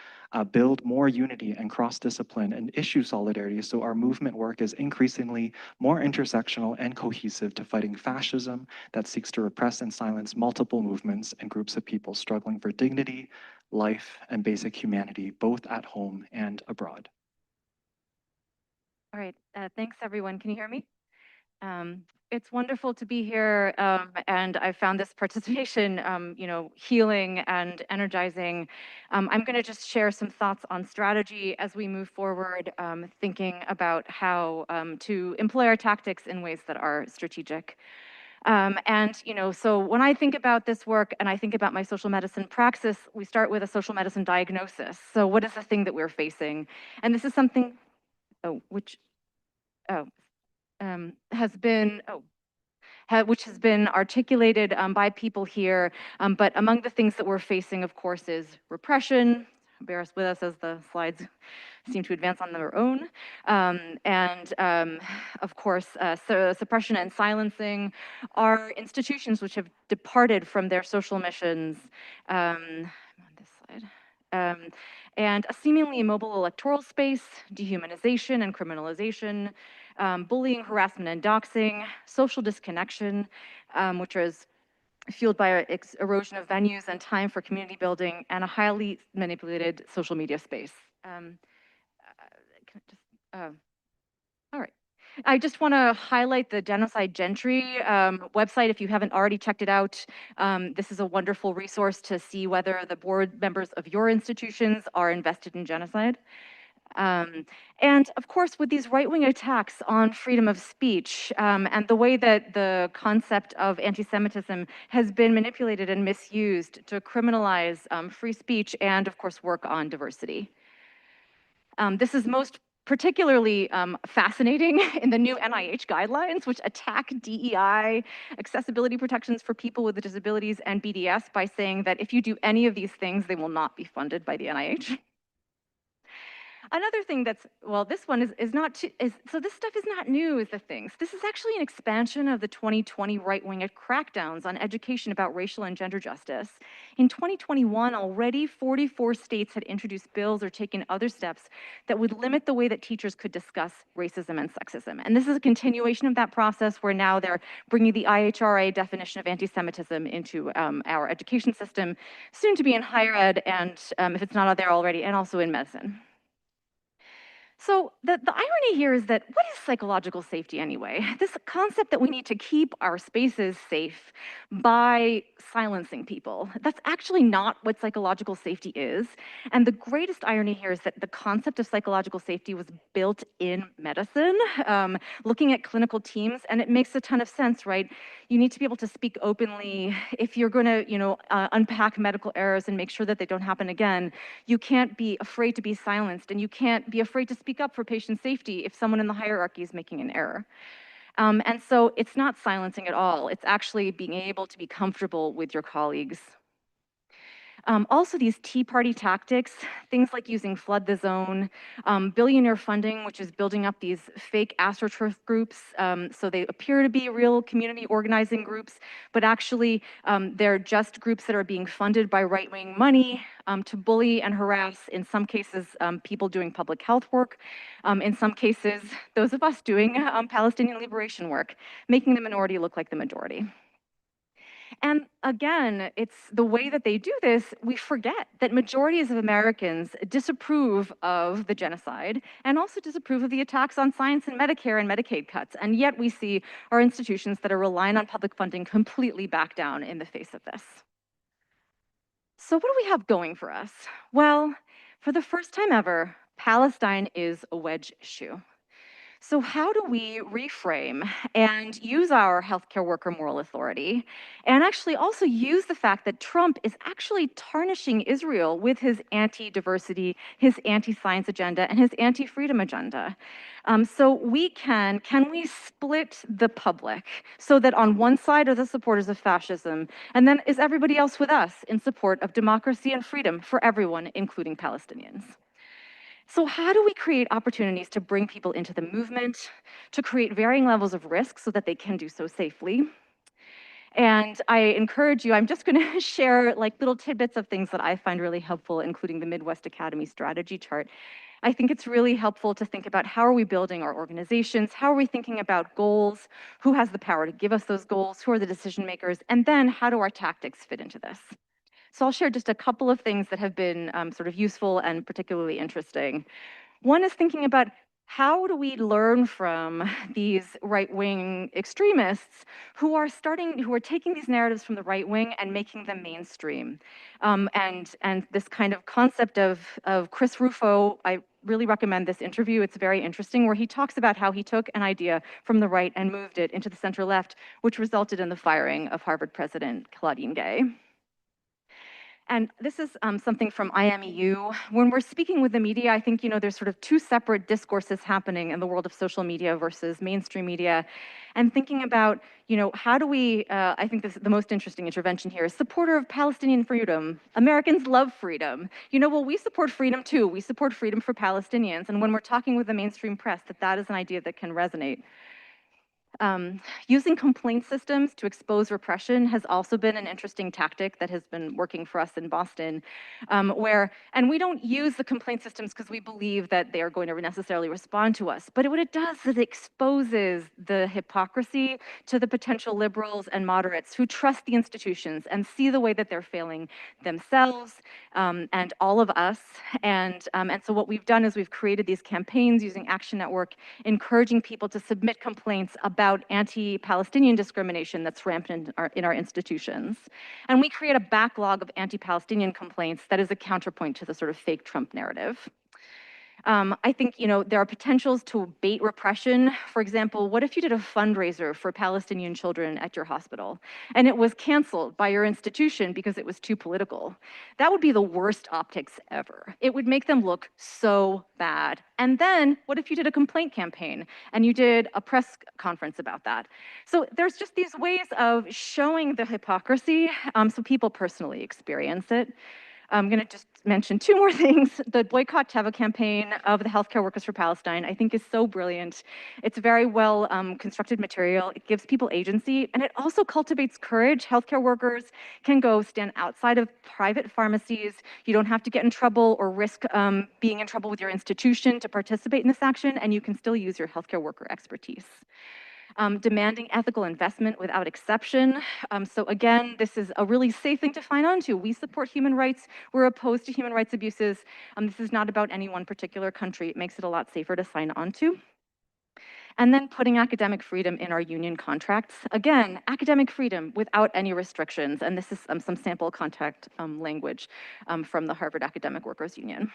build more unity and cross-discipline and issue solidarity so our movement work is increasingly more intersectional and cohesive to fighting fascism that seeks to repress and silence multiple movements and groups of people struggling for dignity, life, and basic humanity, both at home and abroad? All right, thanks everyone. Can you hear me? It's wonderful to be here, and I found this participation, healing and energizing. I'm going to just share some thoughts on strategy as we move forward, thinking about how to employ our tactics in ways that are strategic. So when I think about this work and I think about my social medicine praxis, we start with a social medicine diagnosis. So what is the thing that we're facing? And this is something, which has been articulated by people here. But among the things that we're facing, of course, is repression. Bear us with us as the slides seem to advance on their own. Of course, suppression and silencing are institutions which have departed from their social missions. I'm on this slide. And a seemingly immobile electoral space, dehumanization and criminalization, bullying, harassment, and doxing, social disconnection, which is fueled by erosion of venues and time for community building, and a highly manipulated social media space. All right. I just want to highlight the Genocide Gentry website if you haven't already checked it out. This is a wonderful resource to see whether the board members of your institutions are invested in genocide. And of course, with these right-wing attacks on freedom of speech and the way that the concept of anti-Semitism has been manipulated and misused to criminalize free speech and, of course, work on diversity. This is most particularly fascinating in the new NIH guidelines, which attack DEI, accessibility protections for people with disabilities, and BDS by saying that if you do any of these things, they will not be funded by the NIH. Another thing that's, well, this one is not too, so this stuff is not new is the things. This is actually an expansion of the 2020 right-wing crackdowns on education about racial and gender justice. In 2021, already 44 states had introduced bills or taken other steps that would limit the way that teachers could discuss racism and sexism. And this is a continuation of that process where now they're bringing the IHRA definition of anti-Semitism into our education system, soon to be in higher ed, and if it's not out there already, and also in medicine. So the irony here is that what is psychological safety anyway? This concept that we need to keep our spaces safe by silencing people. That's actually not what psychological safety is. And the greatest irony here is that the concept of psychological safety was built in medicine, looking at clinical teams, and it makes a ton of sense, right? You need to be able to speak openly. If you're going to, unpack medical errors and make sure that they don't happen again, you can't be afraid to be silenced, and you can't be afraid to speak up for patient safety if someone in the hierarchy is making an error. And so it's not silencing at all. It's actually being able to be comfortable with your colleagues. Also, these Tea Party tactics, things like using flood the zone, billionaire funding, which is building up these fake astroturf groups. So they appear to be real community organizing groups, but actually they're just groups that are being funded by right-wing money to bully and harass, in some cases, people doing public health work, in some cases, those of us doing Palestinian liberation work, making the minority look like the majority. And again, it's the way that they do this, we forget that majorities of Americans disapprove of the genocide and also disapprove of the attacks on science and Medicare and Medicaid cuts. And yet we see our institutions that are relying on public funding completely back down in the face of this. So what do we have going for us? Well, for the first time ever, Palestine is a wedge issue. So how do we reframe and use our healthcare worker moral authority and actually also use the fact that Trump is actually tarnishing Israel with his anti-diversity, his anti-science agenda, and his anti-freedom agenda? So can we split the public so that on one side are the supporters of fascism, and then is everybody else with us in support of democracy and freedom for everyone, including Palestinians? So how do we create opportunities to bring people into the movement, to create varying levels of risk so that they can do so safely? And I encourage you, I'm just going to share like little tidbits of things that I find really helpful, including the Midwest Academy strategy chart. I think it's really helpful to think about how are we building our organizations, how are we thinking about goals, who has the power to give us those goals, who are the decision makers, and then how do our tactics fit into this? So I'll share just a couple of things that have been sort of useful and particularly interesting. One is thinking about how do we learn from these right-wing extremists who are taking these narratives from the right wing and making them mainstream. And this kind of concept of Chris Rufo, I really recommend this interview. It's very interesting, where he talks about how he took an idea from the right and moved it into the center left, which resulted in the firing of Harvard president Claudine Gay. And this is something from IMEU. When we're speaking with the media, I think, there's sort of two separate discourses happening in the world of social media versus mainstream media. And thinking about, how do we, I think the most interesting intervention here is supporter of Palestinian freedom. Americans love freedom. Well, we support freedom too. We support freedom for Palestinians. And when we're talking with the mainstream press, that is an idea that can resonate. Using complaint systems to expose repression has also been an interesting tactic that has been working for us in Boston, and we don't use the complaint systems because we believe that they are going to necessarily respond to us, but what it does is it exposes the hypocrisy to the potential liberals and moderates who trust the institutions and see the way that they're failing themselves and all of us. And so what we've done is we've created these campaigns using Action Network, encouraging people to submit complaints about anti-Palestinian discrimination that's rampant in our institutions. And we create a backlog of anti-Palestinian complaints that is a counterpoint to the sort of fake Trump narrative. I think, there are potentials to abate repression. For example, what if you did a fundraiser for Palestinian children at your hospital and it was canceled by your institution because it was too political? That would be the worst optics ever. It would make them look so bad. And then what if you did a complaint campaign and you did a press conference about that? So there's just these ways of showing the hypocrisy so people personally experience it. I'm going to just mention two more things. The Boycott Teva campaign of the Healthcare Workers for Palestine, I think, is so brilliant. It's very well constructed material. It gives people agency, and it also cultivates courage. Healthcare workers can go stand outside of private pharmacies. You don't have to get in trouble or risk being in trouble with your institution to participate in this action, and you can still use your healthcare worker expertise. Demanding ethical investment without exception. So again, this is a really safe thing to sign on to. We support human rights. We're opposed to human rights abuses. This is not about any one particular country. It makes it a lot safer to sign on to. And then putting academic freedom in our union contracts. Again, academic freedom without any restrictions. And this is some sample contract language from the Harvard Academic Workers Union.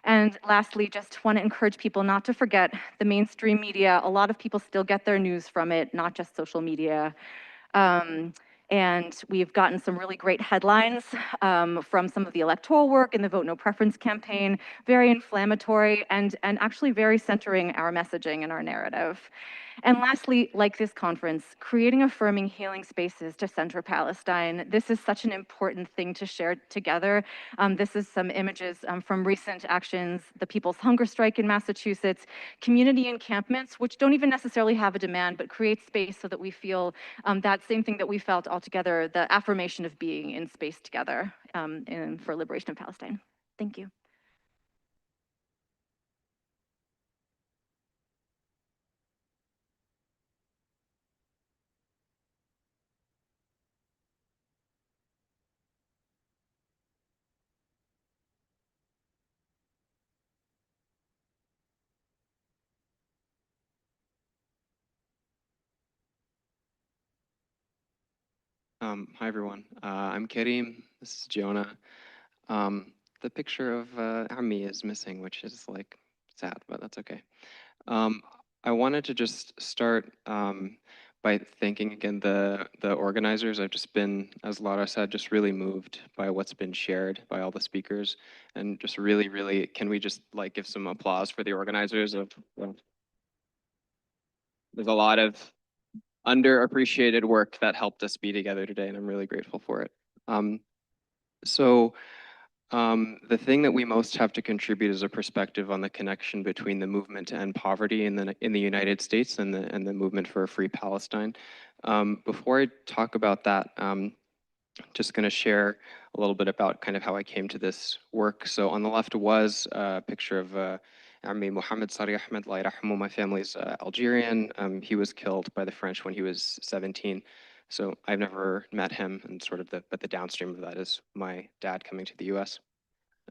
And lastly, just want to encourage people not to forget the mainstream media. A lot of people still get their news from it, not just social media. And we've gotten some really great headlines from some of the electoral work in the Vote No Preference campaign, very inflammatory and actually very centering our messaging and our narrative. And lastly, like this conference, creating affirming healing spaces to center Palestine. This is such an important thing to share together. This is some images from recent actions, the People's Hunger Strike in Massachusetts, community encampments, which don't even necessarily have a demand, but create space so that we feel that same thing that we felt all together, the affirmation of being in space together for liberation of Palestine. Thank you. Hi everyone. I'm Karim. This is Jonah. The picture of Ami is missing, which is like sad, but that's okay. I wanted to just start by thanking again the organizers. I've just been, as Laura said, just really moved by what's been shared by all the speakers, and just really, can we just like give some applause for the organizers of? There's a lot of underappreciated work that helped us be together today, and I'm really grateful for it. The thing that we most have to contribute is a perspective on the connection between the movement to end poverty in the United States and the movement for a free Palestine. Before I talk about that, just going to share a little bit about kind of how I came to this work. So on the left was a picture of Ammi Mohammed Sari Ahmed, Allah yarhamu. My family's Algerian. He was killed by the French when he was 17. So I've never met him, and sort of but the downstream of that is my dad coming to the U.S.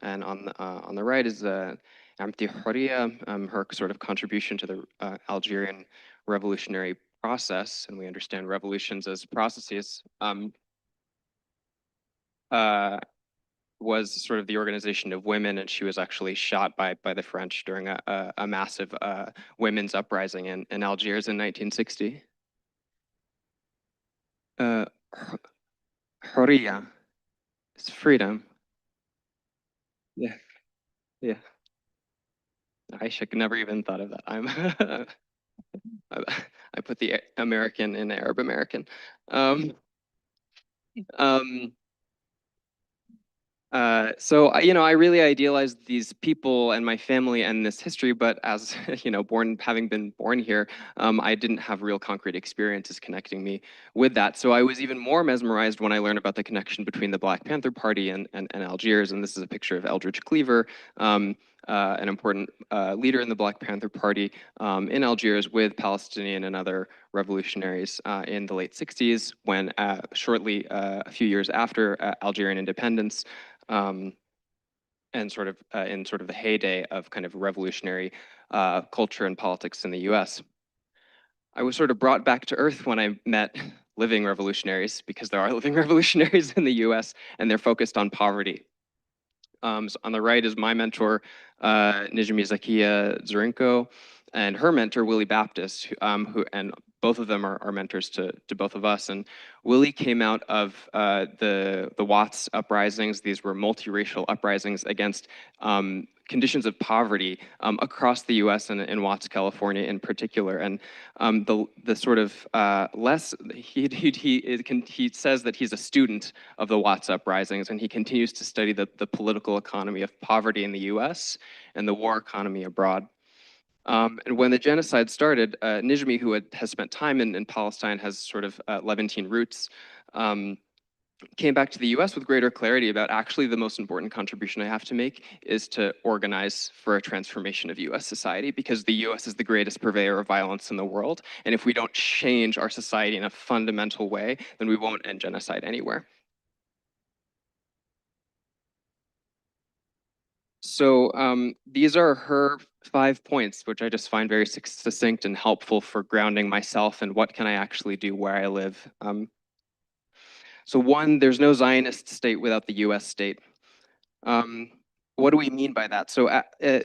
And on the right is Amti Horia, her sort of contribution to the Algerian revolutionary process, and we understand revolutions as processes. Was sort of the organization of women, and she was actually shot by the French during a massive women's uprising in Algiers in 1960. Horia, it's freedom. Yeah, yeah. I should never even thought of that. I put the American in Arab American. So I really idealized these people and my family and this history, but as having been born here, I didn't have real concrete experiences connecting me with that. So I was even more mesmerized when I learned about the connection between the Black Panther Party and Algiers. And this is a picture of Eldridge Cleaver, an important leader in the Black Panther Party in Algiers with Palestinian and other revolutionaries in the late 60s, when shortly a few years after Algerian independence, and in sort of the heyday of kind of revolutionary culture and politics in the US. I was sort of brought back to earth when I met living revolutionaries, because there are living revolutionaries in the US, and they're focused on poverty. So on the right is my mentor, Nijmi Zakia Zurinko, and her mentor, Willie Baptist, and both of them are mentors to both of us. And Willie came out of the Watts uprisings. These were multiracial uprisings against conditions of poverty across the U.S. and in Watts, California, in particular. And the sort of less he says that he's a student of the Watts uprisings, and he continues to study the political economy of poverty in the U.S. and the war economy abroad. And when the genocide started, Nijmi, who has spent time in Palestine, has sort of Levantine roots, came back to the US with greater clarity about actually the most important contribution I have to make is to organize for a transformation of US society, because the US is the greatest purveyor of violence in the world. And if we don't change our society in a fundamental way, then we won't end genocide anywhere. So these are her 5 points, which I just find very succinct and helpful for grounding myself and what can I actually do where I live. So 1, there's no Zionist state without the US state. What do we mean by that? So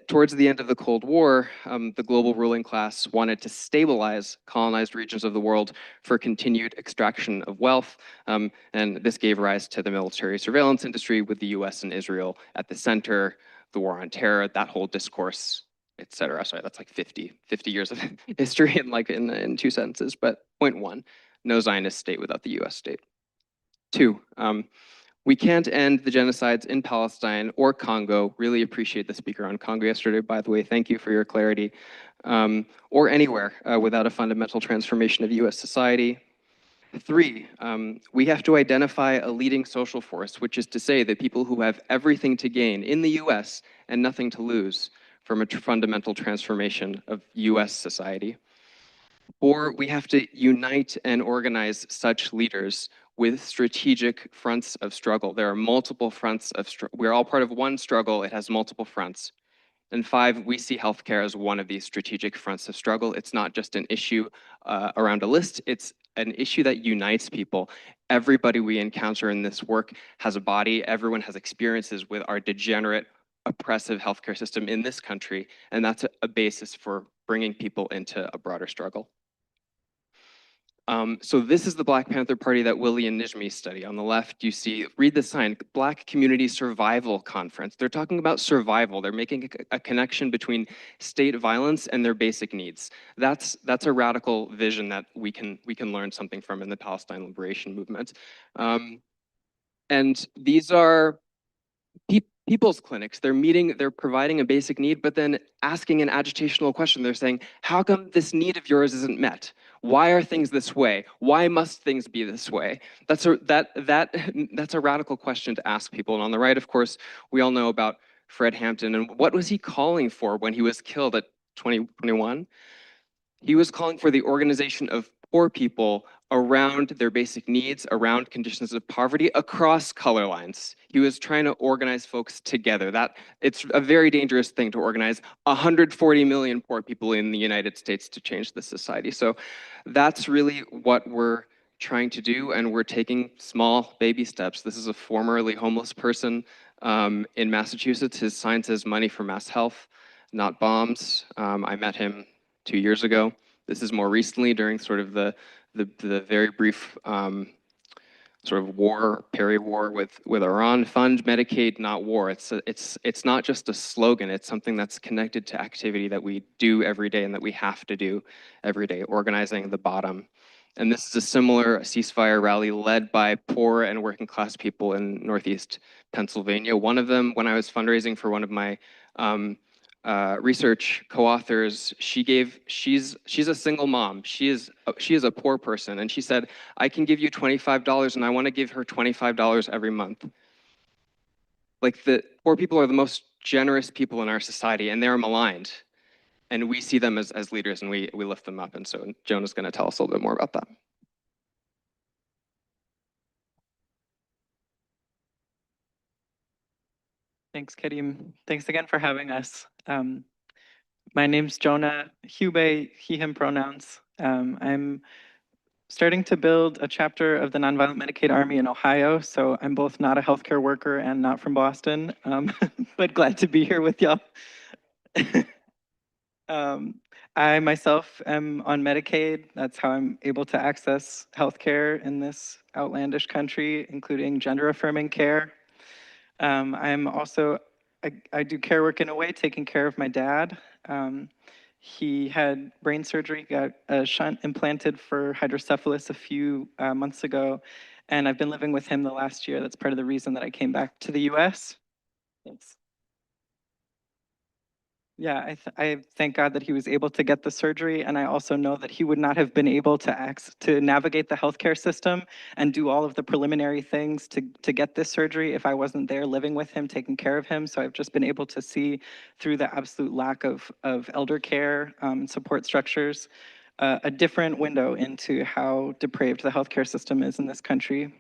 towards the end of the Cold War, the global ruling class wanted to stabilize colonized regions of the world for continued extraction of wealth. And this gave rise to the military surveillance industry with the US and Israel at the center, the war on terror, that whole discourse, et cetera. Sorry, that's like 50 years of history in 2 sentences. But point 1, no Zionist state without the US state. 2, we can't end the genocides in Palestine or Congo. Really appreciate the speaker on Congo yesterday, by the way. Thank you for your clarity. Or anywhere without a fundamental transformation of US society. 3, we have to identify a leading social force, which is to say that people who have everything to gain in the US and nothing to lose from a fundamental transformation of US society. 4, we have to unite and organize such leaders with strategic fronts of struggle. There are multiple fronts of struggle. We're all part of one struggle. It has multiple fronts. And 5, we see healthcare as one of these strategic fronts of struggle. It's not just an issue around a list. It's an issue that unites people. Everybody we encounter in this work has a body. Everyone has experiences with our degenerate, oppressive healthcare system in this country. And that's a basis for bringing people into a broader struggle. So this is the Black Panther Party that Willie and Nijmi study. On the left, you see, read the sign, Black Community Survival Conference. They're talking about survival. They're making a connection between state violence and their basic needs. That's a radical vision that we can learn something from in the Palestine Liberation Movement. And these are people's clinics. They're providing a basic need, but then asking an agitational question. They're saying, how come this need of yours isn't met? Why are things this way? Why must things be this way? That's a radical question to ask people. And on the right, of course, we all know about Fred Hampton. And what was he calling for when he was killed at 2021? He was calling for the organization of poor people around their basic needs, around conditions of poverty, across color lines. He was trying to organize folks together. It's a very dangerous thing to organize 140 million poor people in the United States to change this society. So that's really what we're trying to do, and we're taking small baby steps. This is a formerly homeless person in Massachusetts. His sign says money for mass health, not bombs. I met him 2 years ago. This is more recently during sort of the very brief sort of war, peri-war with Iran. Fund Medicaid, not war. It's not just a slogan. It's something that's connected to activity that we do every day and that we have to do every day, organizing the bottom. And this is a similar ceasefire rally led by poor and working class people in Northeast Pennsylvania. One of them, when I was fundraising for one of my research co-authors, she's a single mom. She is a poor person, and she said, I can give you $25 and I want to give her $25 every month. Like, the poor people are the most generous people in our society, and they're maligned. And we see them as leaders, and we lift them up. And so Jonah's going to tell us a little bit more about that. Thanks, Karim. Thanks again for having us. My name's Jonah Hube, he, him pronouns. I'm starting to build a chapter of the Nonviolent Medicaid Army in Ohio, so I'm both not a healthcare worker and not from Boston, but glad to be here with y'all. I myself am on Medicaid. That's how I'm able to access healthcare in this outlandish country, including gender-affirming care. I'm also I do care work in a way, taking care of my dad. He had brain surgery, got a shunt implanted for hydrocephalus a few months ago, and I've been living with him the last year. That's part of the reason that I came back to the US. Thanks. Yeah, I thank God that he was able to get the surgery, and I also know that he would not have been able to navigate the healthcare system and do all of the preliminary things to get this surgery if I wasn't there living with him, taking care of him. So I've just been able to see through the absolute lack of elder care and support structures, a different window into how depraved the healthcare system is in this country.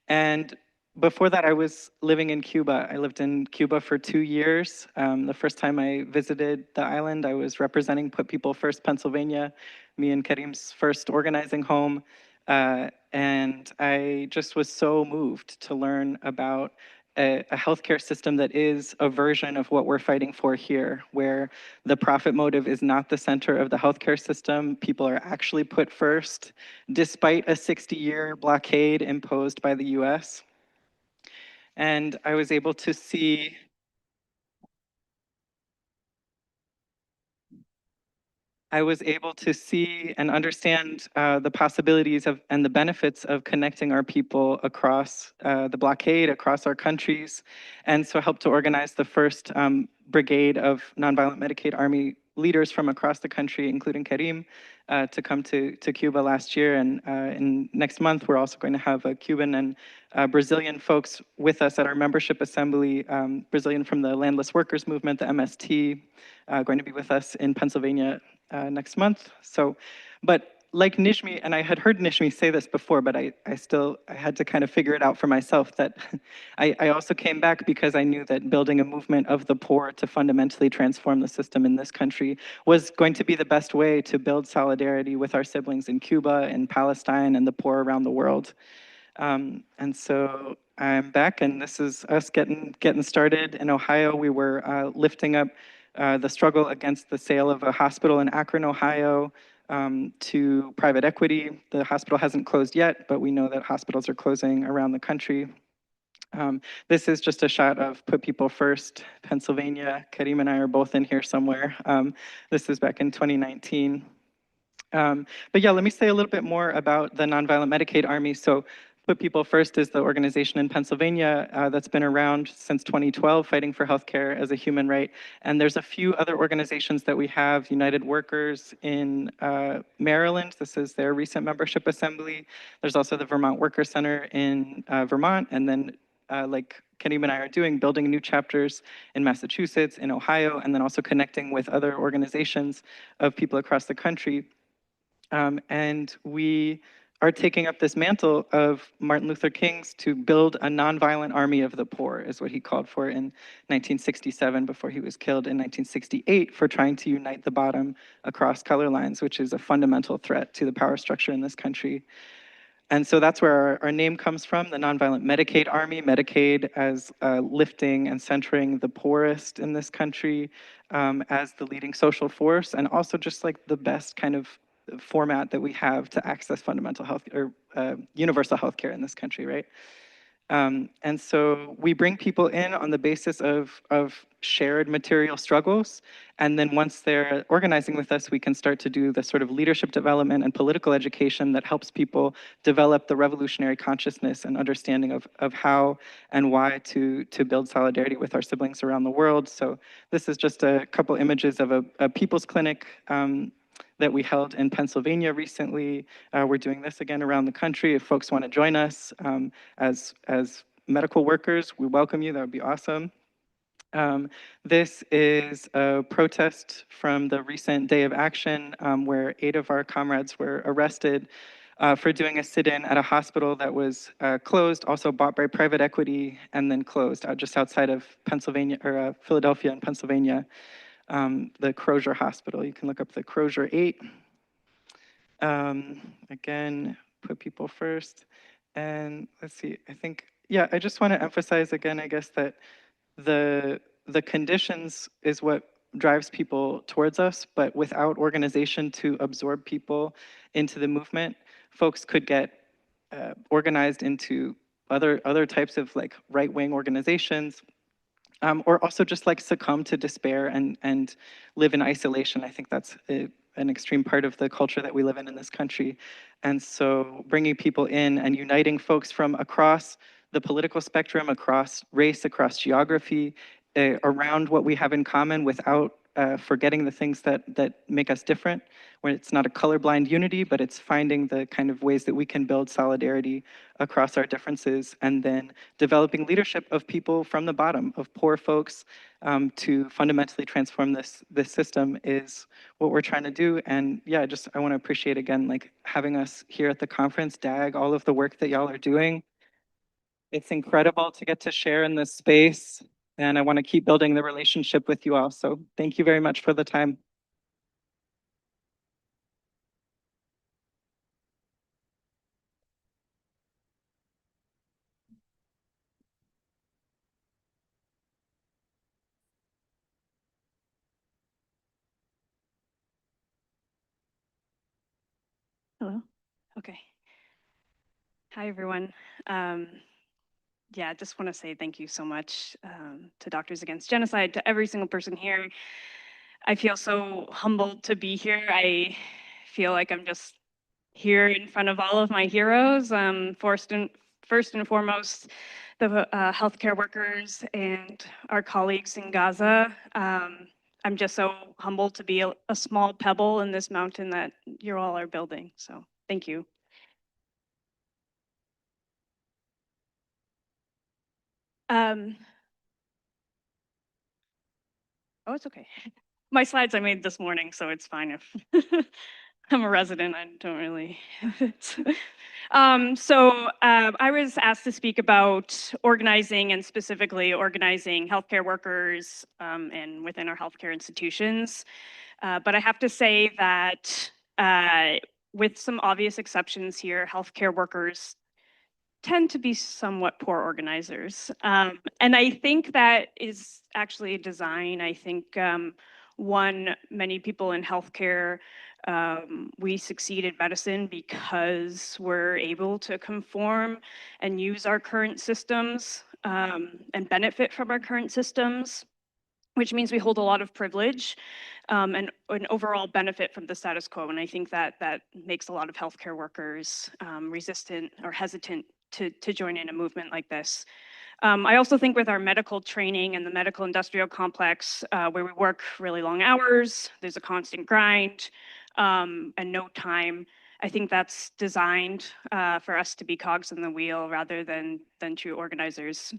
And before that, I was living in Cuba. I lived in Cuba for 2 years. The first time I visited the island, I was representing Put People First Pennsylvania, me and Karim's first organizing home. And I just was so moved to learn about a healthcare system that is a version of what we're fighting for here, where the profit motive is not the center of the healthcare system. People are actually put first, despite a 60-year blockade imposed by the US. And I was able to see and understand the possibilities of and the benefits of connecting our people across the blockade, across our countries, and so helped to organize the first brigade of nonviolent Medicaid Army leaders from across the country, including Karim, to come to Cuba last year. And in next month, we're also going to have a Cuban and Brazilian folks with us at our membership assembly, Brazilian from the Landless Workers Movement, the MST, going to be with us in Pennsylvania next month. So, but like Nishmi, and I had heard Nishmi say this before, but I had to kind of figure it out for myself that I also came back because I knew that building a movement of the poor to fundamentally transform the system in this country was going to be the best way to build solidarity with our siblings in Cuba and Palestine and the poor around the world. And so I'm back, and this is us getting started. In Ohio, we were lifting up the struggle against the sale of a hospital in Akron, Ohio, to private equity. The hospital hasn't closed yet, but we know that hospitals are closing around the country. This is just a shot of Put People First, Pennsylvania. Karim and I are both in here somewhere. This is back in 2019. But yeah, let me say a little bit more about the Nonviolent Medicaid Army. So Put People First is the organization in Pennsylvania that's been around since 2012, fighting for healthcare as a human right. And there's a few other organizations that we have, United Workers in Maryland. This is their recent membership assembly. There's also the Vermont Worker Center in Vermont. And then like Karim and I are doing, building new chapters in Massachusetts, in Ohio, and then also connecting with other organizations of people across the country. And we are taking up this mantle of Martin Luther King's to build a nonviolent army of the poor, is what he called for in 1967 before he was killed in 1968 for trying to unite the bottom across color lines, which is a fundamental threat to the power structure in this country. And so that's where our name comes from, the Nonviolent Medicaid Army, Medicaid as lifting and centering the poorest in this country as the leading social force, and also just like the best kind of format that we have to access fundamental health or universal health care in this country, right? And so we bring people in on the basis of shared material struggles. And then once they're organizing with us, we can start to do the sort of leadership development and political education that helps people develop the revolutionary consciousness and understanding of how and why to build solidarity with our siblings around the world. So this is just a couple images of a people's clinic that we held in Pennsylvania recently. We're doing this again around the country. If folks want to join us as medical workers, we welcome you. That would be awesome. This is a protest from the recent Day of Action where 8 of our comrades were arrested for doing a sit-in at a hospital that was closed, also bought by private equity, and then closed just outside of Pennsylvania or Philadelphia in Pennsylvania. The Crozier Hospital. You can look up the Crozier 8. Again, put people first. And let's see, I think, yeah, I just want to emphasize again, I guess, that the conditions is what drives people towards us, but without organization to absorb people into the movement, folks could get organized into other types of like right-wing organizations, or also just like succumb to despair and live in isolation. I think that's an extreme part of the culture that we live in this country. And so bringing people in and uniting folks from across the political spectrum, across race, across geography, around what we have in common without forgetting the things that make us different, where it's not a colorblind unity, but it's finding the kind of ways that we can build solidarity across our differences, and then developing leadership of people from the bottom, of poor folks, to fundamentally transform this system is what we're trying to do. And yeah, I want to appreciate again, like having us here at the conference, DAG, all of the work that y'all are doing. It's incredible to get to share in this space, and I want to keep building the relationship with you all. So thank you very much for the time. Hello. Okay. Hi, everyone. Yeah, I just want to say thank you so much to Doctors Against Genocide, to every single person here. I feel so humbled to be here. I feel like I'm just here in front of all of my heroes. First and foremost, the healthcare workers and our colleagues in Gaza. I'm just so humbled to be a small pebble in this mountain that you all are building. So thank you. Oh, it's okay. My slides I made this morning, so it's fine if I'm a resident. I don't really. I was asked to speak about organizing, and specifically organizing healthcare workers and within our healthcare institutions. But I have to say that with some obvious exceptions here, healthcare workers tend to be somewhat poor organizers. And I think that is actually a design. I think many people in healthcare, we succeed in medicine because we're able to conform and use our current systems and benefit from our current systems, which means we hold a lot of privilege and an overall benefit from the status quo. And I think that makes a lot of healthcare workers resistant or hesitant to join in a movement like this. I also think with our medical training and the medical industrial complex, where we work really long hours, there's a constant grind and no time. I think that's designed for us to be cogs in the wheel rather than true organizers.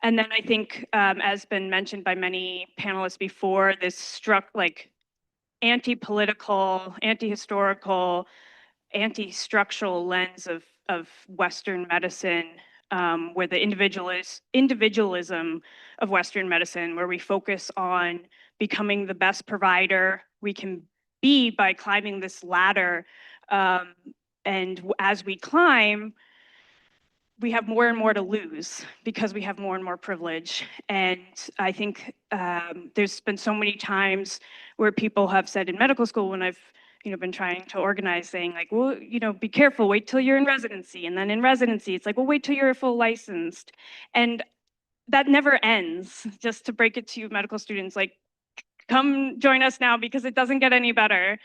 And then I think, as been mentioned by many panelists before, this anti-political, anti-historical, anti-structural lens of Western medicine, where the individualism of Western medicine, where we focus on becoming the best provider we can be by climbing this ladder. And as we climb, we have more and more to lose because we have more and more privilege. And I think there's been so many times where people have said in medical school, when I've been trying to organize, saying like, well, be careful, wait till you're in residency. And then in residency, it's like, well, wait till you're full licensed. And that never ends. Just to break it to you medical students, like, come join us now because it doesn't get any better.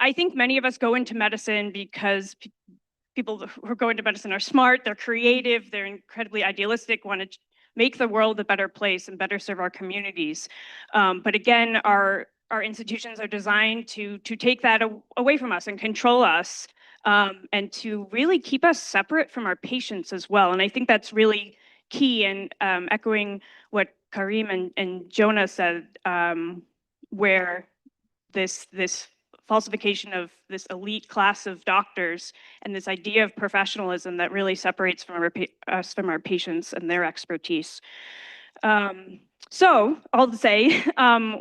I think many of us go into medicine because people who are going to medicine are smart, they're creative, they're incredibly idealistic, want to make the world a better place and better serve our communities. But again, our institutions are designed to take that away from us and control us, and to really keep us separate from our patients as well. And I think that's really key. And echoing what Karim and Jonah said, where this falsification of this elite class of doctors and this idea of professionalism that really separates us from our patients and their expertise. So all to say,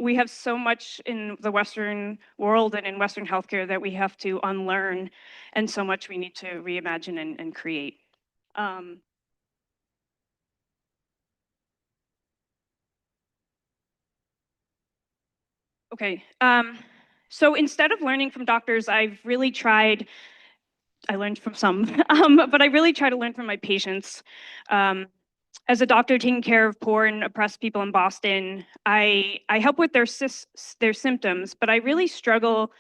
we have so much in the Western world and in Western healthcare that we have to unlearn, and so much we need to reimagine and create. Okay. So instead of learning from doctors, I've really tried I learned from some, but I really try to learn from my patients. As a doctor taking care of poor and oppressed people in Boston, I help with their symptoms, but I really struggle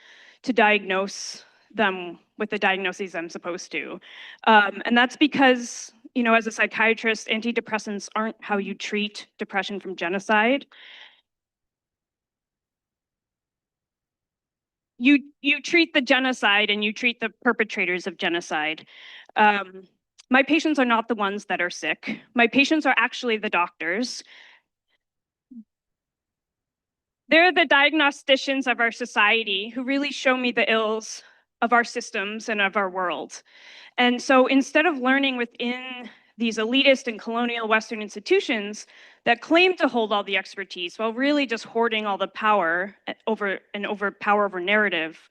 to diagnose them with the diagnoses I'm supposed to. And that's because, you know, as a psychiatrist, antidepressants aren't how you treat depression from genocide. You treat the genocide and you treat the perpetrators of genocide. My patients are not the ones that are sick. My patients are actually the doctors. They're the diagnosticians of our society who really show me the ills of our systems and of our world. And so instead of learning within these elitist and colonial Western institutions that claim to hold all the expertise while really just hoarding all the power over power over narrative,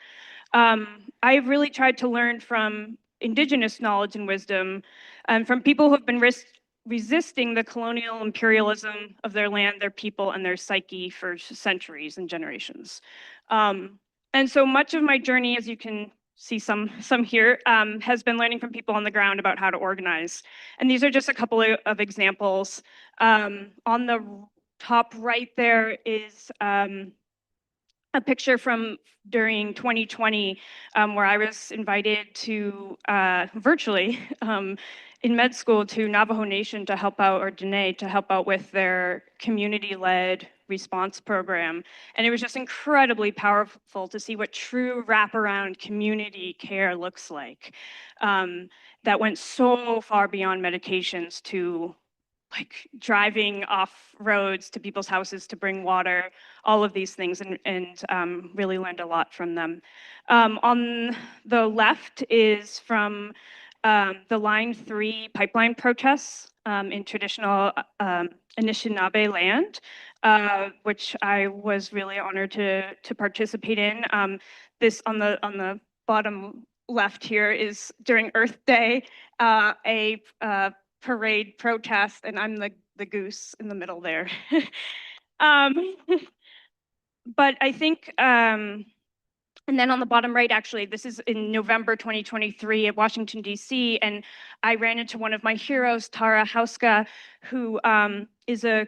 I've really tried to learn from indigenous knowledge and wisdom and from people who have been resisting the colonial imperialism of their land, their people, and their psyche for centuries and generations. And so much of my journey, as you can see some here, has been learning from people on the ground about how to organize. And these are just a couple of examples. On the top right there is a picture from during 2020 where I was invited to virtually in med school to Navajo Nation to help out, or Dene, to help out with their community-led response program. And it was just incredibly powerful to see what true wraparound community care looks like. That went so far beyond medications to like driving off roads to people's houses to bring water, all of these things, and really learned a lot from them. On the left is from the Line 3 pipeline protests in traditional Anishinaabe land, which I was really honored to participate in. This on the bottom left here is during Earth Day, a parade protest, and I'm the goose in the middle there. But I think, and then on the bottom right, actually, this is in November 2023 at Washington, D.C., and I ran into one of my heroes, Tara Hauska, who is a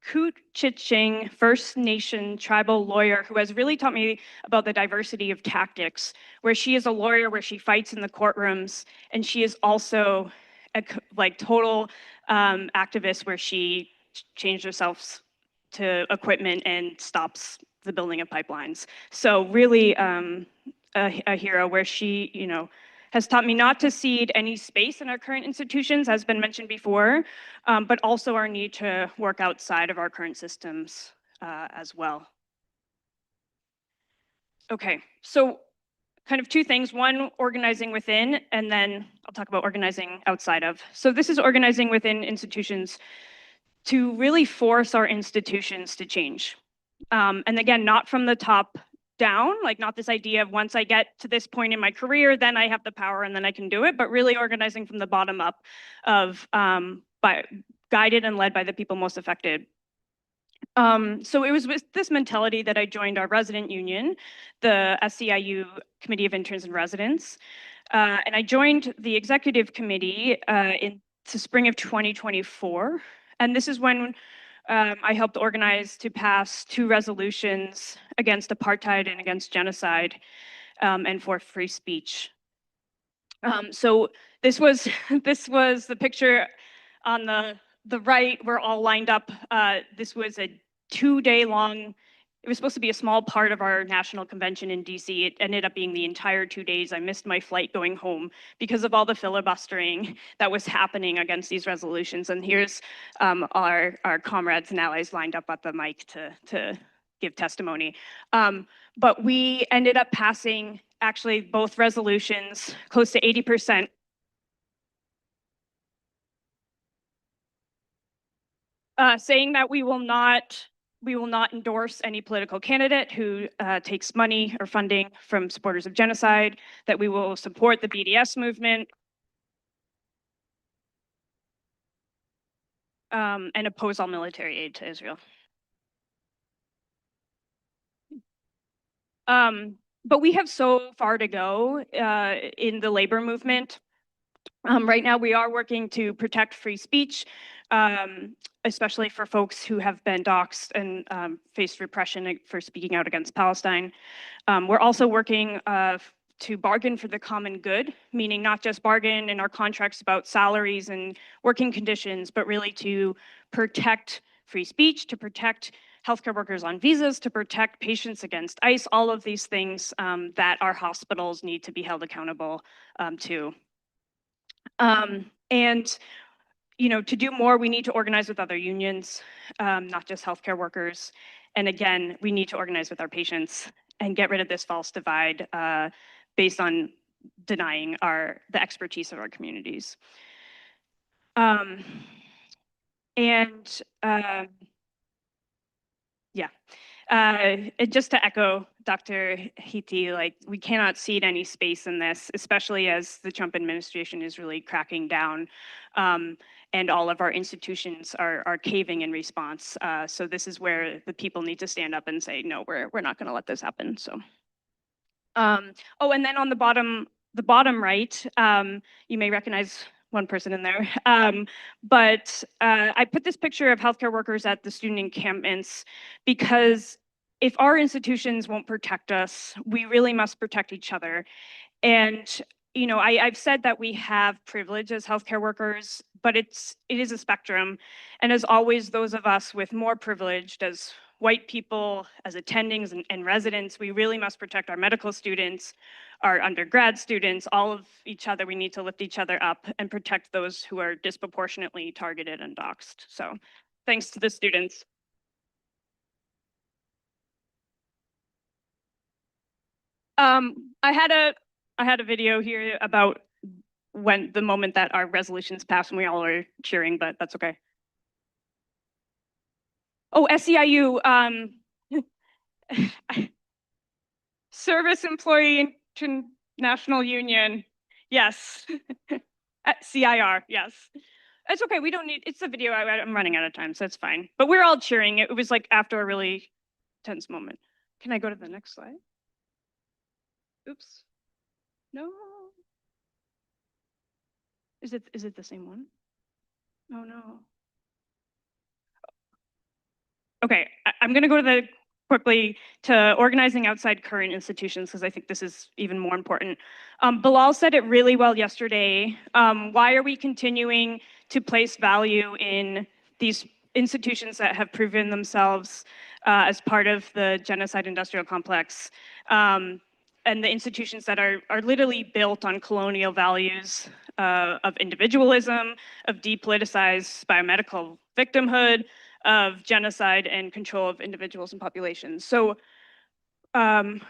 Koochiching First Nation tribal lawyer who has really taught me about the diversity of tactics, where she is a lawyer, where she fights in the courtrooms, and she is also a like total activist where she changed herself to equipment and stops the building of pipelines. So really a hero, where she, you know, has taught me not to cede any space in our current institutions, as been mentioned before, but also our need to work outside of our current systems as well. Okay, so kind of two things. One, organizing within, and then I'll talk about organizing outside of. So this is organizing within institutions to really force our institutions to change. And again, not from the top down, like not this idea of once I get to this point in my career, then I have the power and then I can do it, but really organizing from the bottom up of guided and led by the people most affected. So it was with this mentality that I joined our resident union, the SEIU Committee of Interns and Residents. And I joined the executive committee in the spring of 2024. And this is when I helped organize to pass 2 resolutions against apartheid and against genocide and for free speech. So this was the picture on the right. We're all lined up. This was a 2-day long. It was supposed to be a small part of our national convention in DC. It ended up being the entire 2 days. I missed my flight going home because of all the filibustering that was happening against these resolutions. And here's our comrades and allies lined up at the mic to give testimony. But we ended up passing actually both resolutions, close to 80%. Saying that we will not endorse any political candidate who takes money or funding from supporters of genocide, that we will support the BDS movement, and oppose all military aid to Israel. but we have so far to go in the labor movement. Right now, we are working to protect free speech, especially for folks who have been doxxed and faced repression for speaking out against Palestine. We're also working to bargain for the common good, meaning not just bargain in our contracts about salaries and working conditions, but really to protect free speech, to protect healthcare workers on visas, to protect patients against ICE, all of these things that our hospitals need to be held accountable to. And to do more, we need to organize with other unions, not just healthcare workers. And again, we need to organize with our patients and get rid of this false divide based on denying the expertise of our communities. Just to echo Dr. Hiti, like we cannot cede any space in this, especially as the Trump administration is really cracking down, and all of our institutions are caving in response. So this is where the people need to stand up and say, no, we're not going to let this happen. So, oh, and then on the bottom right, you may recognize one person in there. But I put this picture of healthcare workers at the student encampments because if our institutions won't protect us, we really must protect each other. And I've said that we have privilege as healthcare workers, but it is a spectrum. And as always, those of us with more privileged as white people, as attendings and residents, we really must protect our medical students, our undergrad students, all of each other. We need to lift each other up and protect those who are disproportionately targeted and doxxed. So thanks to the students. I had a video here about when the moment that our resolutions passed and we all were cheering, but that's okay. Oh, SEIU, Service Employee International Union. Yes. CIR, yes. It's okay, we don't need, it's a video, I'm running out of time, so it's fine. But we're all cheering. It was like after a really tense moment. Can I go to the next slide? Oops. No. Is it the same one? Oh no. Okay, I'm going to go to quickly to organizing outside current institutions because I think this is even more important. Bilal said it really well yesterday. Why are we continuing to place value in these institutions that have proven themselves as part of the genocide industrial complex? And the institutions that are literally built on colonial values of individualism, of depoliticized biomedical victimhood, of genocide and control of individuals and populations. So I'll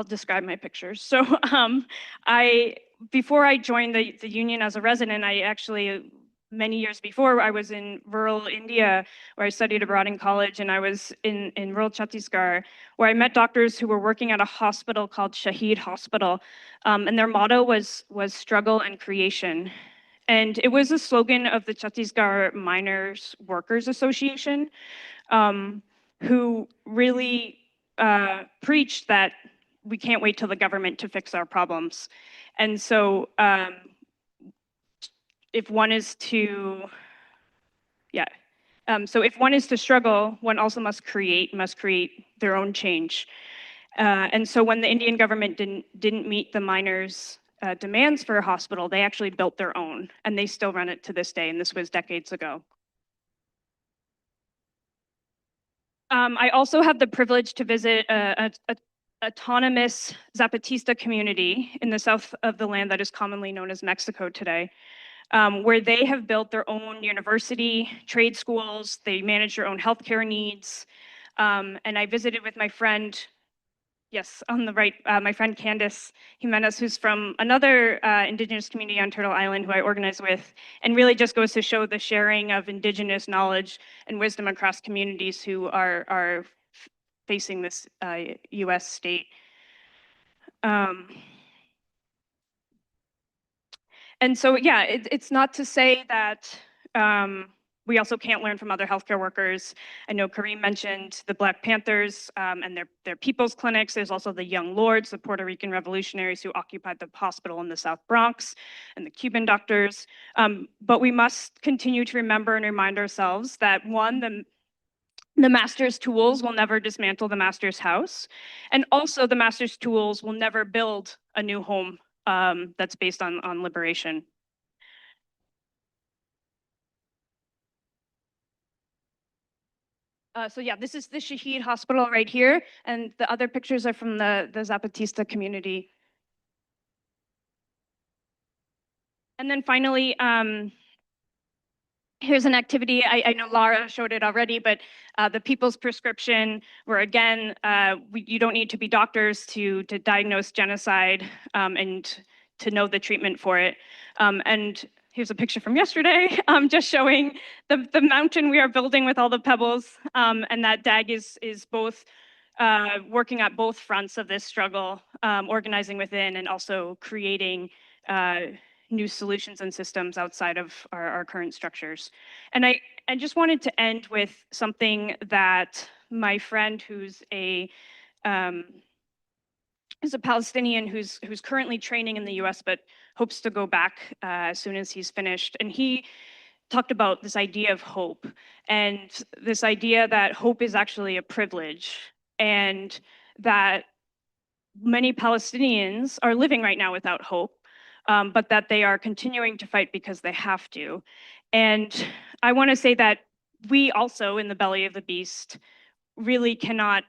describe my pictures. So before I joined the union as a resident, I actually, many years before, I was in rural India where I studied abroad in college, and I was in rural Chhattisgarh where I met doctors who were working at a hospital called Shaheed Hospital, and their motto was struggle and creation. And it was a slogan of the Chhattisgarh Miners Workers Association, who really preached that we can't wait till the government to fix our problems. And so if one is to, so if one is to struggle, one also must create their own change. And so when the Indian government didn't meet the miners' demands for a hospital, they actually built their own, and they still run it to this day, and this was decades ago. I also have the privilege to visit a autonomous Zapatista community in the south of the land that is commonly known as Mexico today, where they have built their own university, trade schools, they manage their own healthcare needs. And I visited with my friend, yes, on the right, my friend Candace Jimenez, who's from another Indigenous community on Turtle Island who I organize with, and really just goes to show the sharing of Indigenous knowledge and wisdom across communities who are facing this US state. And so, yeah, it's not to say that We also can't learn from other healthcare workers. I know Kareem mentioned the Black Panthers and their people's clinics. There's also the Young Lords, the Puerto Rican revolutionaries who occupied the hospital in the South Bronx, and the Cuban doctors. But we must continue to remember and remind ourselves that one, the master's tools will never dismantle the master's house. And also the master's tools will never build a new home that's based on liberation. So yeah, this is the Shaheed Hospital right here, and the other pictures are from the Zapatista community. And then finally, here's an activity. I know Lara showed it already, but the People's Prescription, where again, you don't need to be doctors to diagnose genocide and to know the treatment for it. And here's a picture from yesterday, just showing the mountain we are building with all the pebbles, and that DAG is both working at both fronts of this struggle, organizing within and also creating new solutions and systems outside of our current structures. And I just wanted to end with something that my friend who's a Palestinian who's currently training in the US but hopes to go back as soon as he's finished. And he talked about this idea of hope and this idea that hope is actually a privilege and that many Palestinians are living right now without hope, but that they are continuing to fight because they have to. And I want to say that we also, in the belly of the beast, really cannot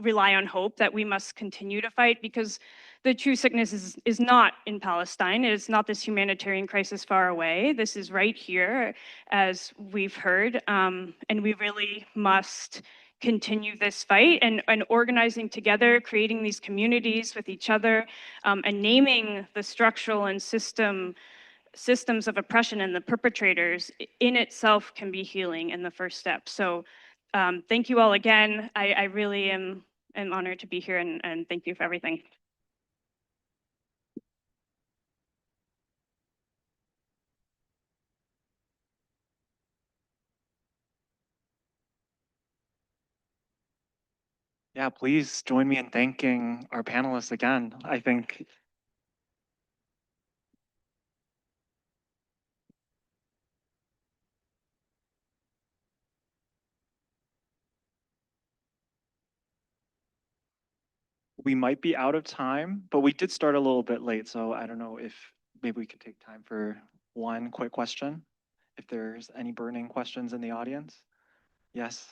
rely on hope, that we must continue to fight, because the true sickness is not in Palestine. It is not this humanitarian crisis far away. This is right here, as we've heard, and we really must continue this fight and organizing together, creating these communities with each other, and naming the structural and systems of oppression and the perpetrators in itself can be healing in the first step. So thank you all again. I really am honored to be here, and thank you for everything. Yeah, please join me in thanking our panelists again. I think we might be out of time, but we did start a little bit late, so I don't know if maybe we could take time for one quick question, if there's any burning questions in the audience. Yes?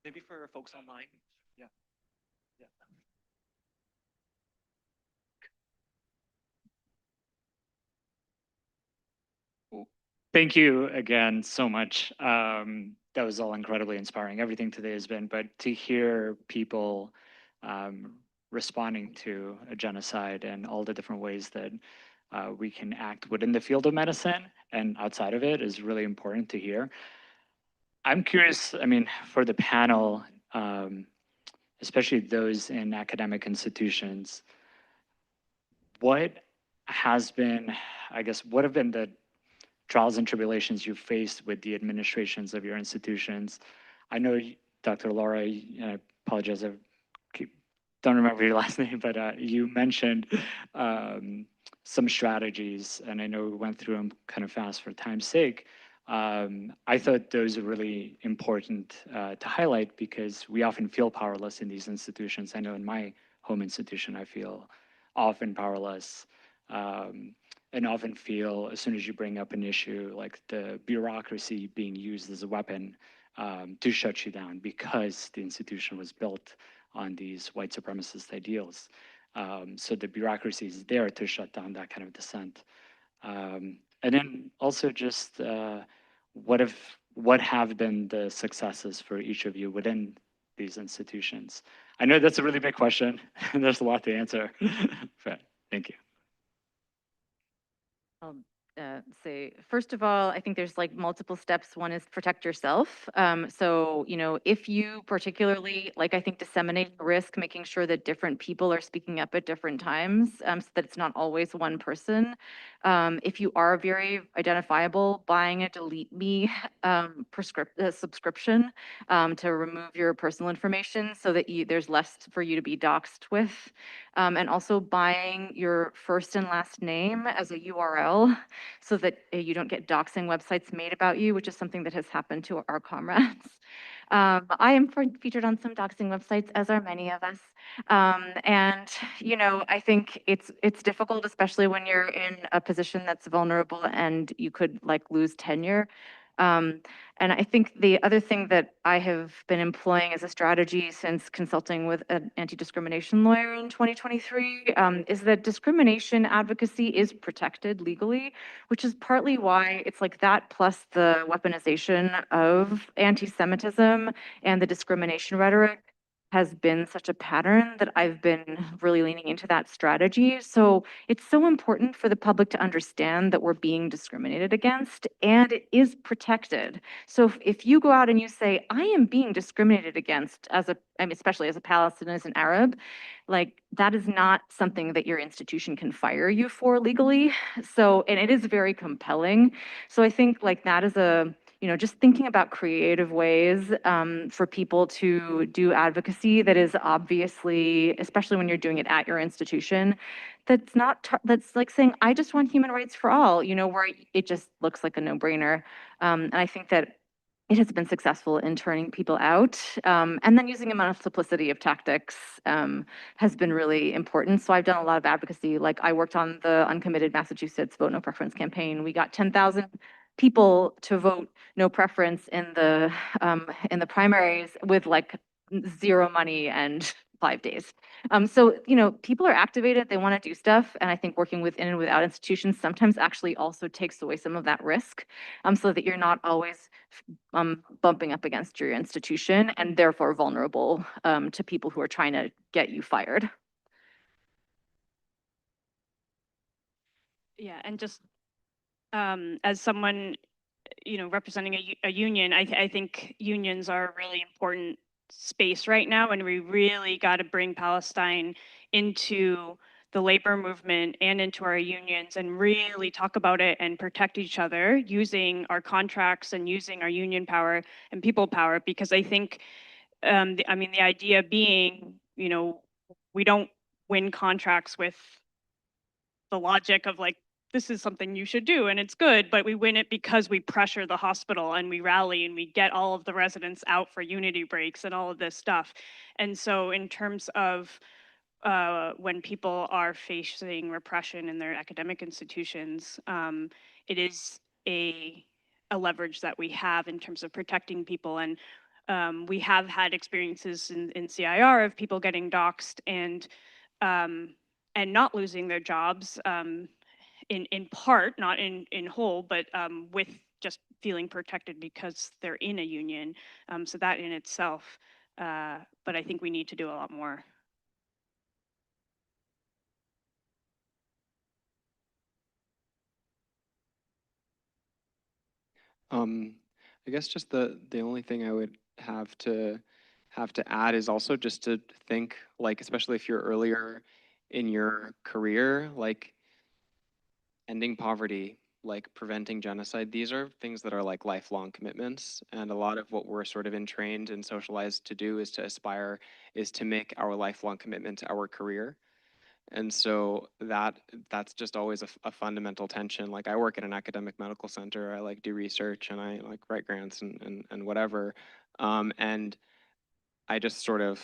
Maybe for folks online. Yeah. Yeah. Thank you again so much. That was all incredibly inspiring. Everything today has been, but to hear people responding to a genocide and all the different ways that we can act within the field of medicine and outside of it is really important to hear. I'm curious, I mean, for the panel, especially those in academic institutions, what has been, I guess, what have been the trials and tribulations you've faced with the administrations of your institutions? I know, Dr. Laura, I apologize, don't remember your last name, but you mentioned some strategies, and I know we went through them kind of fast for time's sake. I thought those are really important to highlight because we often feel powerless in these institutions. I know in my home institution, I feel often powerless. And often feel, as soon as you bring up an issue, like the bureaucracy being used as a weapon to shut you down because the institution was built on these white supremacist ideals. So the bureaucracy is there to shut down that kind of dissent. And then also just what have been the successes for each of you within these institutions? I know that's a really big question, and there's a lot to answer, but thank you. Say, first of all, I think there's like multiple steps. One is protect yourself. So, you know, if you particularly, like, I think disseminate the risk, making sure that different people are speaking up at different times, so that it's not always one person. If you are very identifiable, buying a delete me subscription to remove your personal information so that there's less for you to be doxxed with. And also buying your first and last name as a URL so that you don't get doxing websites made about you, which is something that has happened to our comrades. I am featured on some doxing websites, as are many of us. And I think it's difficult, especially when you're in a position that's vulnerable and you could like lose tenure. And I think the other thing that I have been employing as a strategy since consulting with an anti-discrimination lawyer in 2023 is that discrimination advocacy is protected legally, which is partly why it's like that plus the weaponization of anti-Semitism and the discrimination rhetoric has been such a pattern that I've been really leaning into that strategy. So it's so important for the public to understand that we're being discriminated against and it is protected. So if you go out and you say, I am being discriminated against especially as a Palestinian, as an Arab, like that is not something that your institution can fire you for legally. So, and it is very compelling. So I think like that is just thinking about creative ways for people to do advocacy that is obviously, especially when you're doing it at your institution, that's like saying, I just want human rights for all, where it just looks like a no-brainer. And I think that it has been successful in turning people out. And then using a multiplicity of tactics has been really important. So I've done a lot of advocacy. Like I worked on the Uncommitted Massachusetts Vote No Preference campaign. We got 10,000 people to vote no preference in the primaries with like zero money and 5 days. So, people are activated, they want to do stuff. And I think working within and without institutions sometimes actually also takes away some of that risk so that you're not always bumping up against your institution and therefore vulnerable to people who are trying to get you fired. Yeah, and just as someone, representing a union, I think unions are a really important space right now, and we really got to bring Palestine into the labor movement and into our unions and really talk about it and protect each other using our contracts and using our union power and people power, because I think, the idea being, we don't win contracts with the logic of like, this is something you should do and it's good, but we win it because we pressure the hospital and we rally and we get all of the residents out for unity breaks and all of this stuff. And so in terms of when people are facing repression in their academic institutions, it is a leverage that we have in terms of protecting people. And we have had experiences in CIR of people getting doxxed and not losing their jobs, in part, not in whole, but with just feeling protected because they're in a union. So that in itself, but I think we need to do a lot more. I guess just the only thing I would have to add is also just to think, like, especially if you're earlier in your career, like ending poverty, like preventing genocide, these are things that are like lifelong commitments. And a lot of what we're sort of entrained and socialized to do is to aspire, is to make our lifelong commitment to our career. And so that's just always a fundamental tension. Like I work at an academic medical center, I like do research and I like write grants and whatever. And I just sort of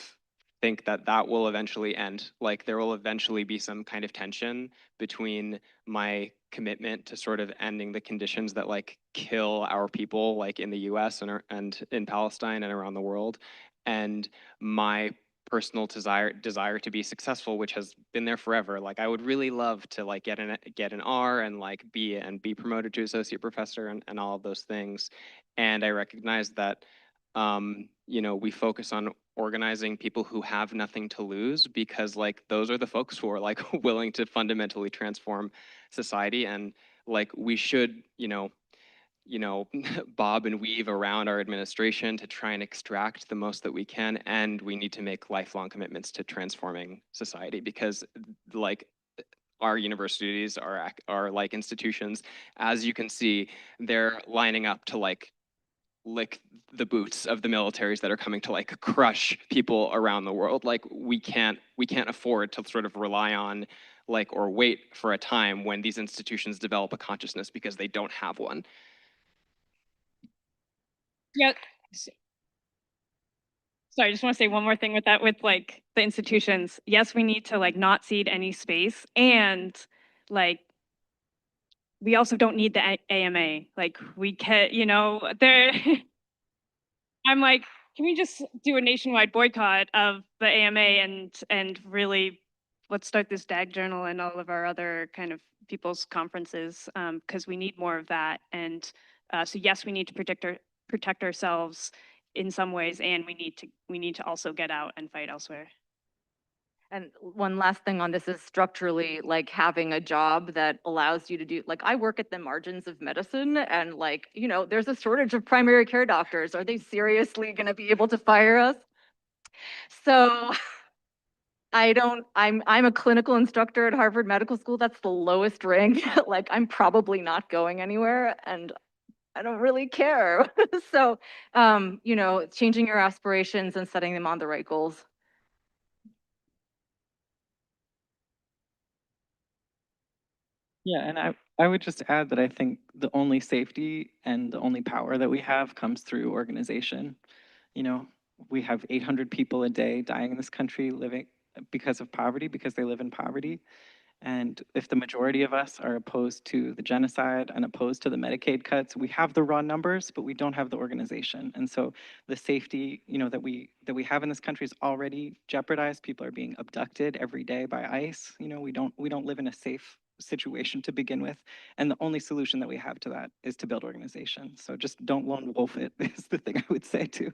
think that that will eventually end. Like there will eventually be some kind of tension between my commitment to sort of ending the conditions that like kill our people, like in the US and in Palestine and around the world, and my personal desire to be successful, which has been there forever. Like I would really love to like get an R and like be promoted to associate professor and all of those things. And I recognize that we focus on organizing people who have nothing to lose, because like those are the folks who are like willing to fundamentally transform society. And like we should, bob and weave around our administration to try and extract the most that we can. And we need to make lifelong commitments to transforming society, because like our universities, our like institutions, as you can see, they're lining up to like lick the boots of the militaries that are coming to like crush people around the world. Like we can't afford to sort of rely on like or wait for a time when these institutions develop a consciousness because they don't have one. Yeah. Sorry, I just want to say one more thing with that, with like the institutions. Yes, we need to like not cede any space, and like we also don't need the AMA. Like we can, you know, there. I'm like, can we just do a nationwide boycott of the AMA and really let's start this DAG journal and all of our other kind of people's conferences because we need more of that. And so yes, we need to protect ourselves in some ways, and we need to also get out and fight elsewhere. And one last thing on this is structurally, like having a job that allows you to do, like I work at the margins of medicine and like, you know, there's a shortage of primary care doctors. Are they seriously going to be able to fire us? So I'm a clinical instructor at Harvard Medical School. That's the lowest rank. Like I'm probably not going anywhere and I don't really care. So, you know, changing your aspirations and setting them on the right goals. Yeah, and I would just add that I think the only safety and the only power that we have comes through organization. You know, we have 800 people a day dying in this country living because of poverty, because they live in poverty. And if the majority of us are opposed to the genocide and opposed to the Medicaid cuts, we have the raw numbers, but we don't have the organization. And so the safety, you know, that we have in this country is already jeopardized. People are being abducted every day by ICE. You know, we don't live in a safe situation to begin with. And the only solution that we have to that is to build organization. So just don't lone wolf it is the thing I would say too.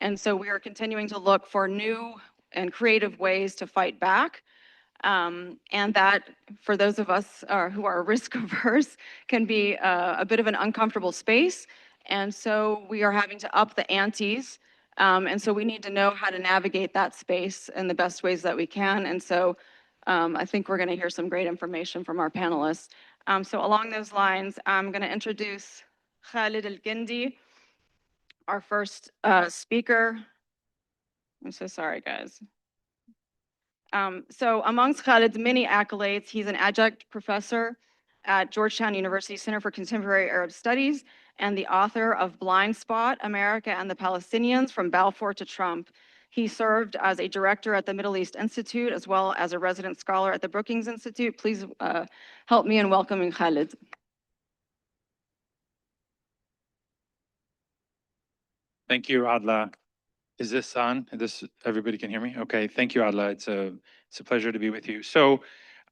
And so we are continuing to look for new and creative ways to fight back. And that, for those of us who are risk averse, can be a bit of an uncomfortable space. And so we are having to up the antes. And so we need to know how to navigate that space in the best ways that we can. And so I think we're going to hear some great information from our panelists. So along those lines, I'm going to introduce Khalid Al-Gindi, our first speaker. I'm so sorry, guys. So amongst Khalid's many accolades, he's an adjunct professor at Georgetown University Center for Contemporary Arab Studies and the author of Blind Spot, America and the Palestinians from Balfour to Trump. He served as a director at the Middle East Institute as well as a resident scholar at the Brookings Institute. Please help me in welcoming Khalid. Thank you, Adla. Is this on? Everybody can hear me? Okay, thank you, Adla. It's a pleasure to be with you. So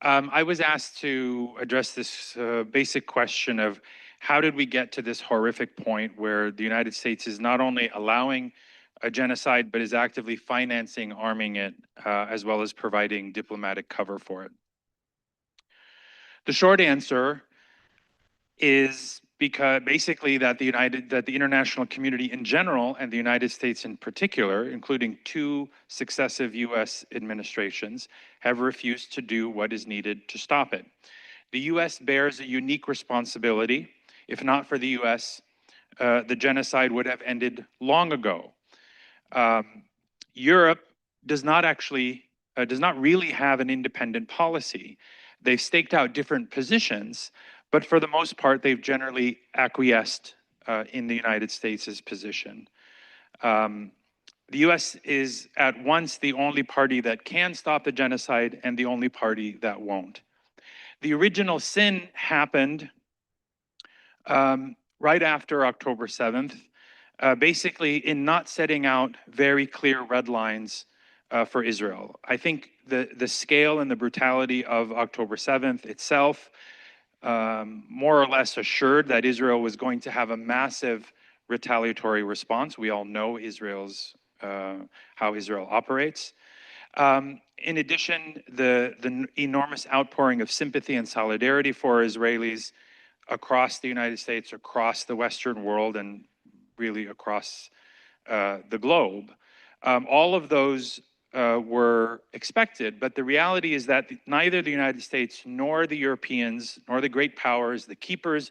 I was asked to address this basic question of how did we get to this horrific point where the United States is not only allowing a genocide, but is actively financing, arming it, as well as providing diplomatic cover for it. The short answer is because basically that the international community in general and the United States in particular, including two successive US administrations, have refused to do what is needed to stop it. The US bears a unique responsibility. If not for the US, the genocide would have ended long ago. Europe does not really have an independent policy. They've staked out different positions, but for the most part, they've generally acquiesced in the United States' position. The US is at once the only party that can stop the genocide and the only party that won't. The original sin happened right after October 7th, basically in not setting out very clear red lines for Israel. I think the scale and the brutality of October 7th itself more or less assured that Israel was going to have a massive retaliatory response. We all know how Israel operates. In addition, the enormous outpouring of sympathy and solidarity for Israelis across the United States, across the Western world, and really across the globe. All of those were expected, but the reality is that neither the United States nor the Europeans, nor the great powers, the keepers,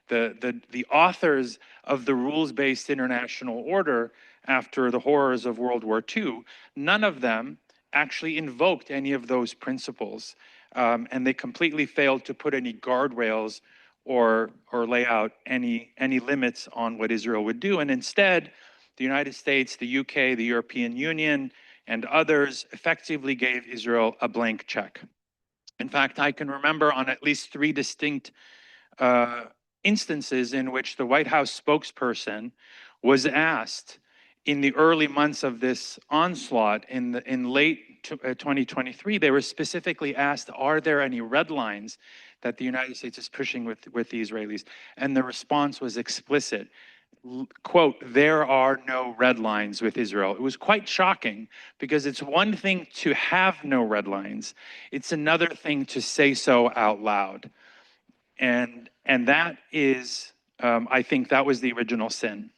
the authors of the rules-based international order after the horrors of World War II, none of them actually invoked any of those principles. And they completely failed to put any guardrails or lay out any limits on what Israel would do. And instead, the United States, the UK, the European Union, and others effectively gave Israel a blank check. In fact, I can remember on at least 3 distinct instances in which the White House spokesperson was asked in the early months of this onslaught in late 2023, they were specifically asked, are there any red lines that the United States is pushing with the Israelis? And the response was explicit. Quote, there are no red lines with Israel. It was quite shocking because it's one thing to have no red lines. It's another thing to say so out loud. And that is, I think that was the original sin.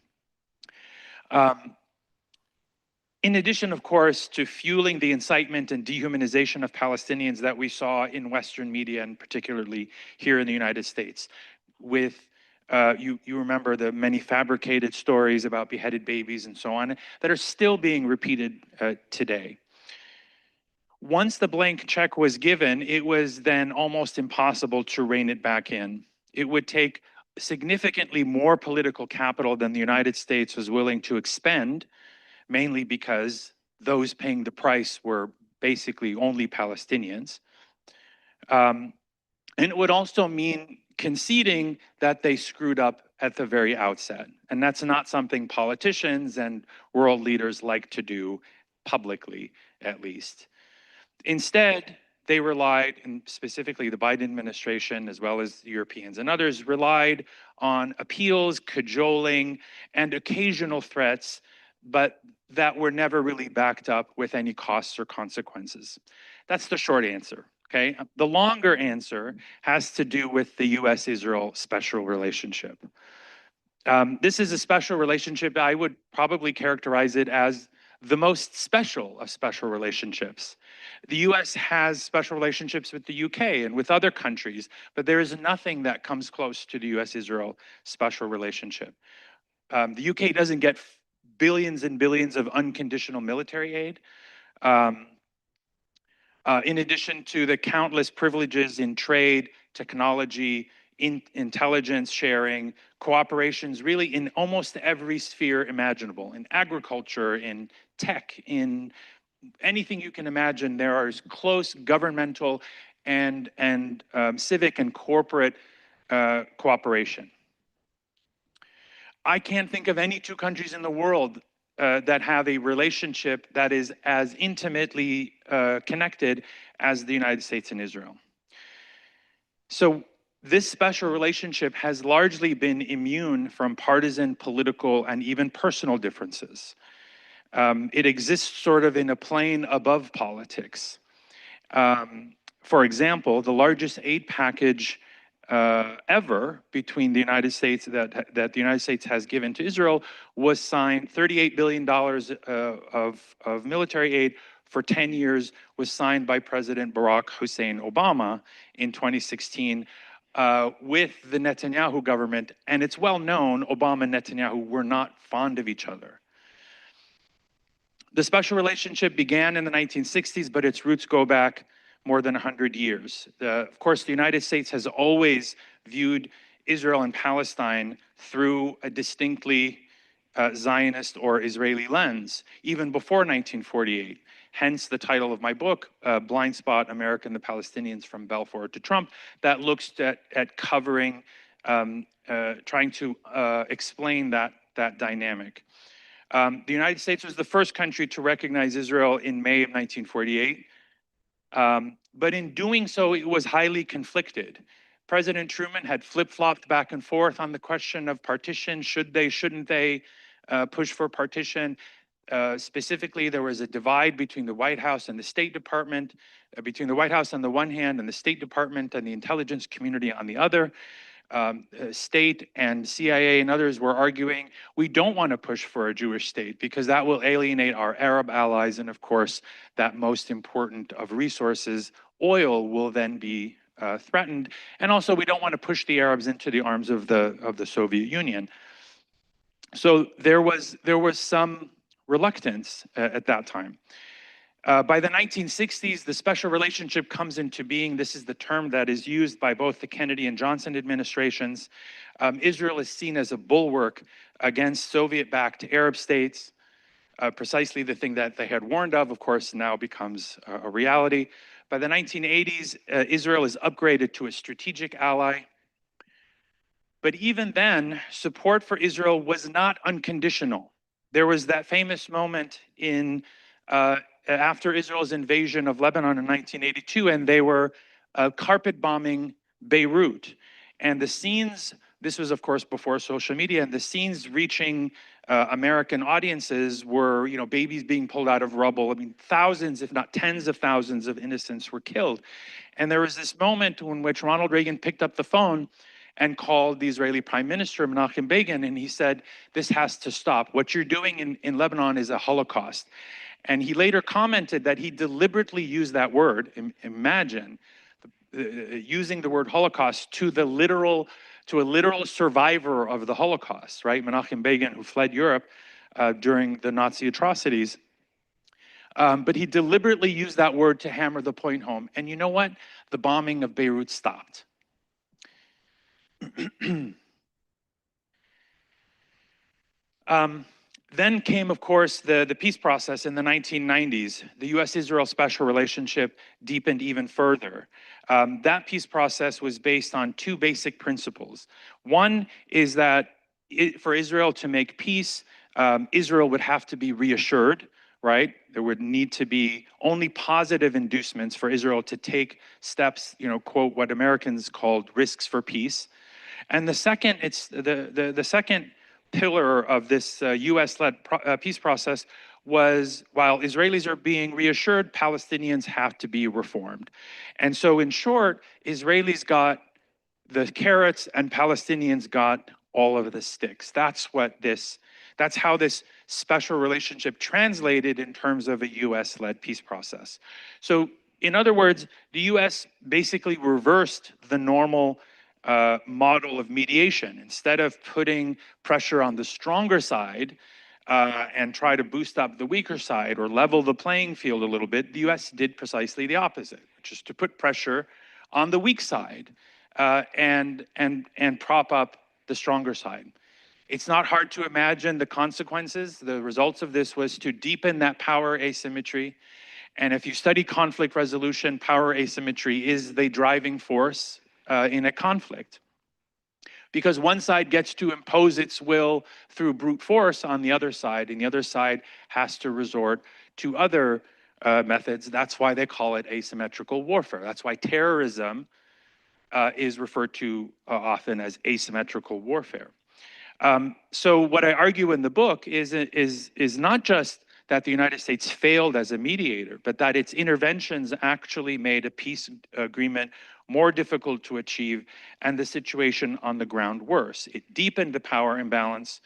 In addition, of course, to fueling the incitement and dehumanization of Palestinians that we saw in Western media, and particularly here in the United States, with you remember the many fabricated stories about beheaded babies and so on that are still being repeated today. Once the blank check was given, it was then almost impossible to rein it back in. It would take significantly more political capital than the United States was willing to expend, mainly because those paying the price were basically only Palestinians. And it would also mean conceding that they screwed up at the very outset. And that's not something politicians and world leaders like to do publicly, at least. Instead, they relied, and specifically the Biden administration, as well as Europeans and others, relied on appeals, cajoling, and occasional threats but that were never really backed up with any costs or consequences. That's the short answer, okay? The longer answer has to do with the US-Israel special relationship. This is a special relationship. I would probably characterize it as the most special of special relationships. The US has special relationships with the UK and with other countries, but there is nothing that comes close to the US-Israel special relationship. The UK doesn't get billions and billions of unconditional military aid. In addition to the countless privileges in trade, technology, intelligence sharing, cooperations really in almost every sphere imaginable, in agriculture, in tech, in anything you can imagine, there is close governmental and civic and corporate cooperation. I can't think of any two countries in the world that have a relationship that is as intimately connected as the United States and Israel. So this special relationship has largely been immune from partisan, political, and even personal differences. It exists sort of in a plane above politics. For example, the largest aid package ever between the United States that the United States has given to Israel was signed. $38 billion of military aid for 10 years was signed by President Barack Hussein Obama in 2016 with the Netanyahu government. And it's well known Obama and Netanyahu were not fond of each other. The special relationship began in the 1960s, but its roots go back more than 100 years. Of course, the United States has always viewed Israel and Palestine through a distinctly Zionist or Israeli lens, even before 1948. Hence the title of my book, Blind Spot, America and the Palestinians from Balfour to Trump, that looks at covering, trying to explain that dynamic. The United States was the first country to recognize Israel in May of 1948. But in doing so, it was highly conflicted. President Truman had flip-flopped back and forth on the question of partition. Should they, shouldn't they push for partition? Specifically, there was a divide between the White House and the State Department, between the White House on the one hand and the State Department and the intelligence community on the other. State and CIA and others were arguing, we don't want to push for a Jewish state because that will alienate our Arab allies. And of course, that most important of resources, oil, will then be threatened. And also, we don't want to push the Arabs into the arms of the Soviet Union. So there was some reluctance at that time. By the 1960s, the special relationship comes into being. This is the term that is used by both the Kennedy and Johnson administrations. Israel is seen as a bulwark against Soviet-backed Arab states. Precisely the thing that they had warned of course, now becomes a reality. By the 1980s, Israel is upgraded to a strategic ally. But even then, support for Israel was not unconditional. There was that famous moment in after Israel's invasion of Lebanon in 1982, and they were carpet bombing Beirut. And the scenes, this was of course before social media, and the scenes reaching American audiences were, you know, babies being pulled out of rubble. I mean, thousands, if not tens of thousands of innocents were killed. And there was this moment in which Ronald Reagan picked up the phone and called the Israeli Prime Minister, Menachem Begin, and he said, this has to stop. What you're doing in Lebanon is a Holocaust. And he later commented that he deliberately used that word, imagine, using the word Holocaust to a literal survivor of the Holocaust, right? Menachem Begin, who fled Europe during the Nazi atrocities. But he deliberately used that word to hammer the point home. And you know what? The bombing of Beirut stopped. Then came, of course, the peace process in the 1990s. The US-Israel special relationship deepened even further. That peace process was based on two basic principles. One is that for Israel to make peace, Israel would have to be reassured, right? There would need to be only positive inducements for Israel to take steps, you know, quote, what Americans called risks for peace. And the second, the second pillar of this US-led peace process was, while Israelis are being reassured, Palestinians have to be reformed. And so in short, Israelis got the carrots and Palestinians got all of the sticks. That's how this special relationship translated in terms of a US-led peace process. So in other words, the US basically reversed the normal model of mediation. Instead of putting pressure on the stronger side and try to boost up the weaker side or level the playing field a little bit, the US did precisely the opposite, which is to put pressure on the weak side and prop up the stronger side. It's not hard to imagine the consequences. The results of this was to deepen that power asymmetry. And if you study conflict resolution, power asymmetry is the driving force in a conflict. Because one side gets to impose its will through brute force on the other side, and the other side has to resort to other methods. That's why they call it asymmetrical warfare. That's why terrorism is referred to often as asymmetrical warfare. So what I argue in the book is not just that the United States failed as a mediator, but that its interventions actually made a peace agreement more difficult to achieve and the situation on the ground worse. It deepened the power imbalance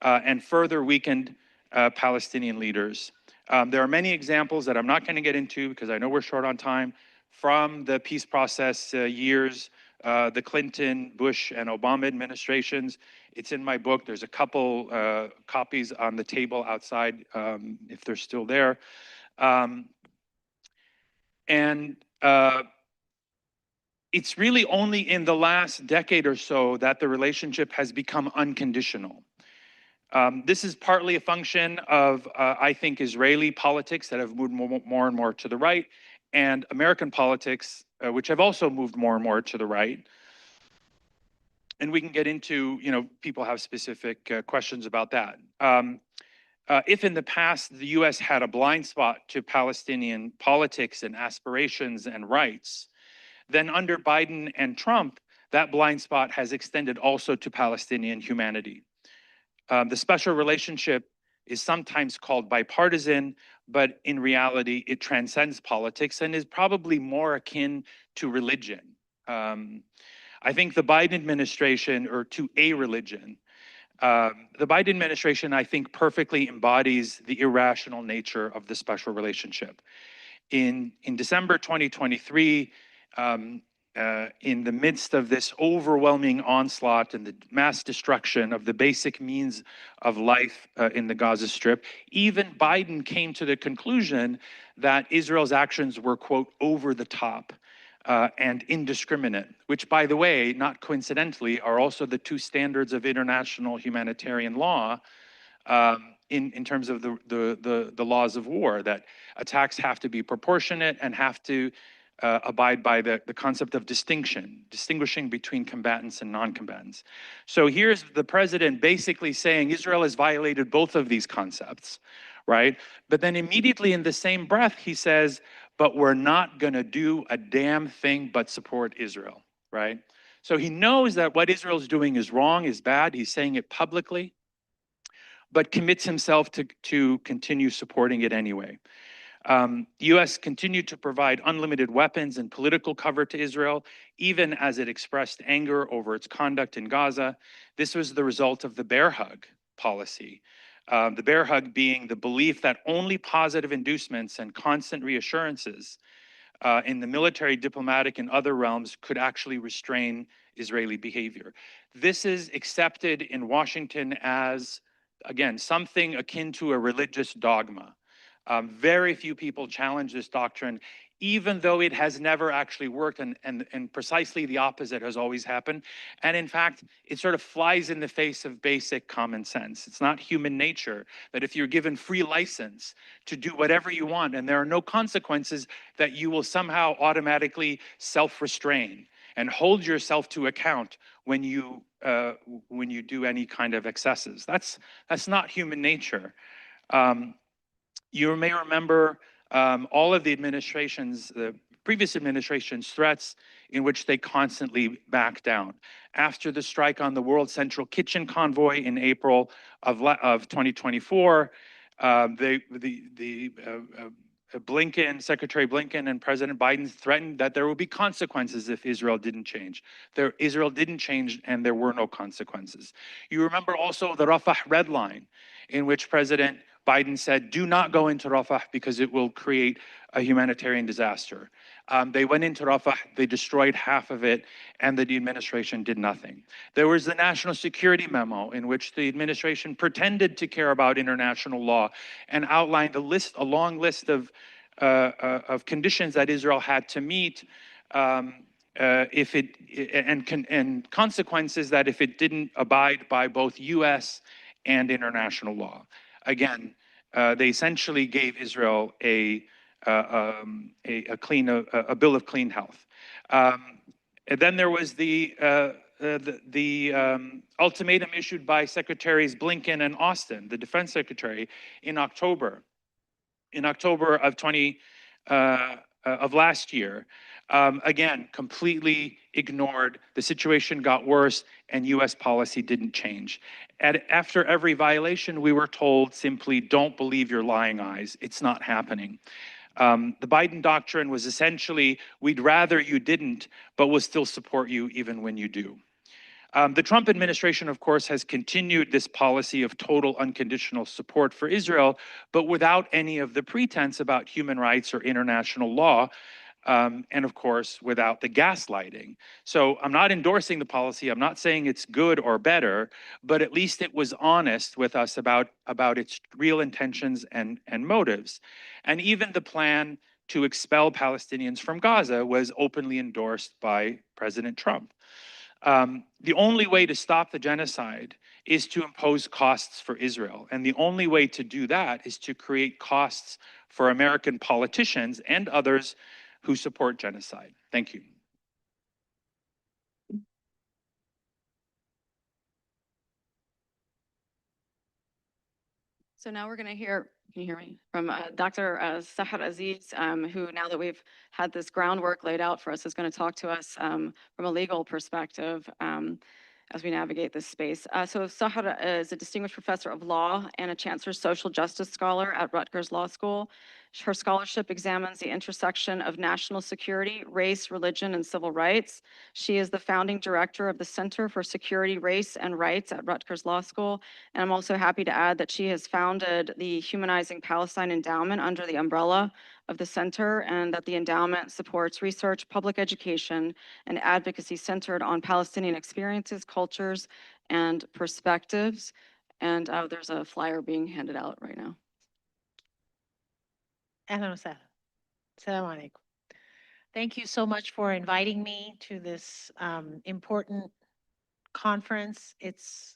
and further weakened Palestinian leaders. There are many examples that I'm not going to get into because I know we're short on time from the peace process years, the Clinton, Bush, and Obama administrations. It's in my book. There's a couple copies on the table outside if they're still there. It's really only in the last decade or so that the relationship has become unconditional. This is partly a function of, I think, Israeli politics that have moved more and more to the right, and American politics, which have also moved more and more to the right. And we can get into, people have specific questions about that. If in the past the US had a blind spot to Palestinian politics and aspirations and rights, then under Biden and Trump, that blind spot has extended also to Palestinian humanity. The special relationship is sometimes called bipartisan, but in reality, it transcends politics and is probably more akin to religion. I think the Biden administration, or to a religion, the Biden administration, I think, perfectly embodies the irrational nature of the special relationship. In December 2023, in the midst of this overwhelming onslaught and the mass destruction of the basic means of life in the Gaza Strip, even Biden came to the conclusion that Israel's actions were, quote, over the top and indiscriminate, which, by the way, not coincidentally, are also the two standards of international humanitarian law in terms of the laws of war, that attacks have to be proportionate and have to abide by the concept of distinguishing between combatants and non-combatants. So here's the president basically saying Israel has violated both of these concepts, right? But then immediately in the same breath, he says, but we're not going to do a damn thing but support Israel, right? So he knows that what Israel's doing is wrong, is bad. He's saying it publicly, but commits himself to continue supporting it anyway. The US continued to provide unlimited weapons and political cover to Israel, even as it expressed anger over its conduct in Gaza. This was the result of the bear hug policy. The bear hug being the belief that only positive inducements and constant reassurances in the military, diplomatic, and other realms could actually restrain Israeli behavior. This is accepted in Washington as, again, something akin to a religious dogma. Very few people challenge this doctrine, even though it has never actually worked, and precisely the opposite has always happened. And in fact, it sort of flies in the face of basic common sense. It's not human nature that if you're given free license to do whatever you want and there are no consequences, that you will somehow automatically self-restrain and hold yourself to account when you do any kind of excesses. That's not human nature. You may remember all of the previous administration's threats in which they constantly back down. After the strike on the World Central Kitchen convoy in April of 2024, Secretary Blinken and President Biden threatened that there would be consequences if Israel didn't change. Israel didn't change and there were no consequences. You remember also the Rafah red line, in which President Biden said, do not go into Rafah because it will create a humanitarian disaster. They went into Rafah, they destroyed half of it, and the administration did nothing. There was the national security memo in which the administration pretended to care about international law and outlined a long list of conditions that Israel had to meet and consequences that if it didn't abide by both U.S. and international law. Again, they essentially gave Israel a bill of clean health. And then there was the ultimatum issued by Secretaries Blinken and Austin, the Defense Secretary, in October of last year. Again, completely ignored. The situation got worse, and U.S. policy didn't change. After every violation, we were told simply, don't believe your lying eyes. It's not happening. The Biden doctrine was essentially, we'd rather you didn't, but we'll still support you even when you do. The Trump administration, of course, has continued this policy of total unconditional support for Israel, but without any of the pretense about human rights or international law, and of course, without the gaslighting. So I'm not endorsing the policy. I'm not saying it's good or better, but at least it was honest with us about its real intentions and motives. And even the plan to expel Palestinians from Gaza was openly endorsed by President Trump. The only way to stop the genocide is to impose costs for Israel. And the only way to do that is to create costs for American politicians and others who support genocide. Thank you. So now we're going to hear, can you hear me, from Dr. Sahar Aziz, who, now that we've had this groundwork laid out for us, is going to talk to us from a legal perspective as we navigate this space. So Sahar is a distinguished professor of law and a Chancellor's social justice scholar at Rutgers Law School. Her scholarship examines the intersection of national security, race, religion, and civil rights. She is the founding director of the Center for Security, Race, and Rights at Rutgers Law School. And I'm also happy to add that she has founded the Humanizing Palestine Endowment under the umbrella of the center, and that the endowment supports research, public education, and advocacy centered on Palestinian experiences, cultures, and perspectives. And there's a flyer being handed out right now. أهلا وسهلا. Assalamu alaikum. Thank you so much for inviting me to this important conference. It's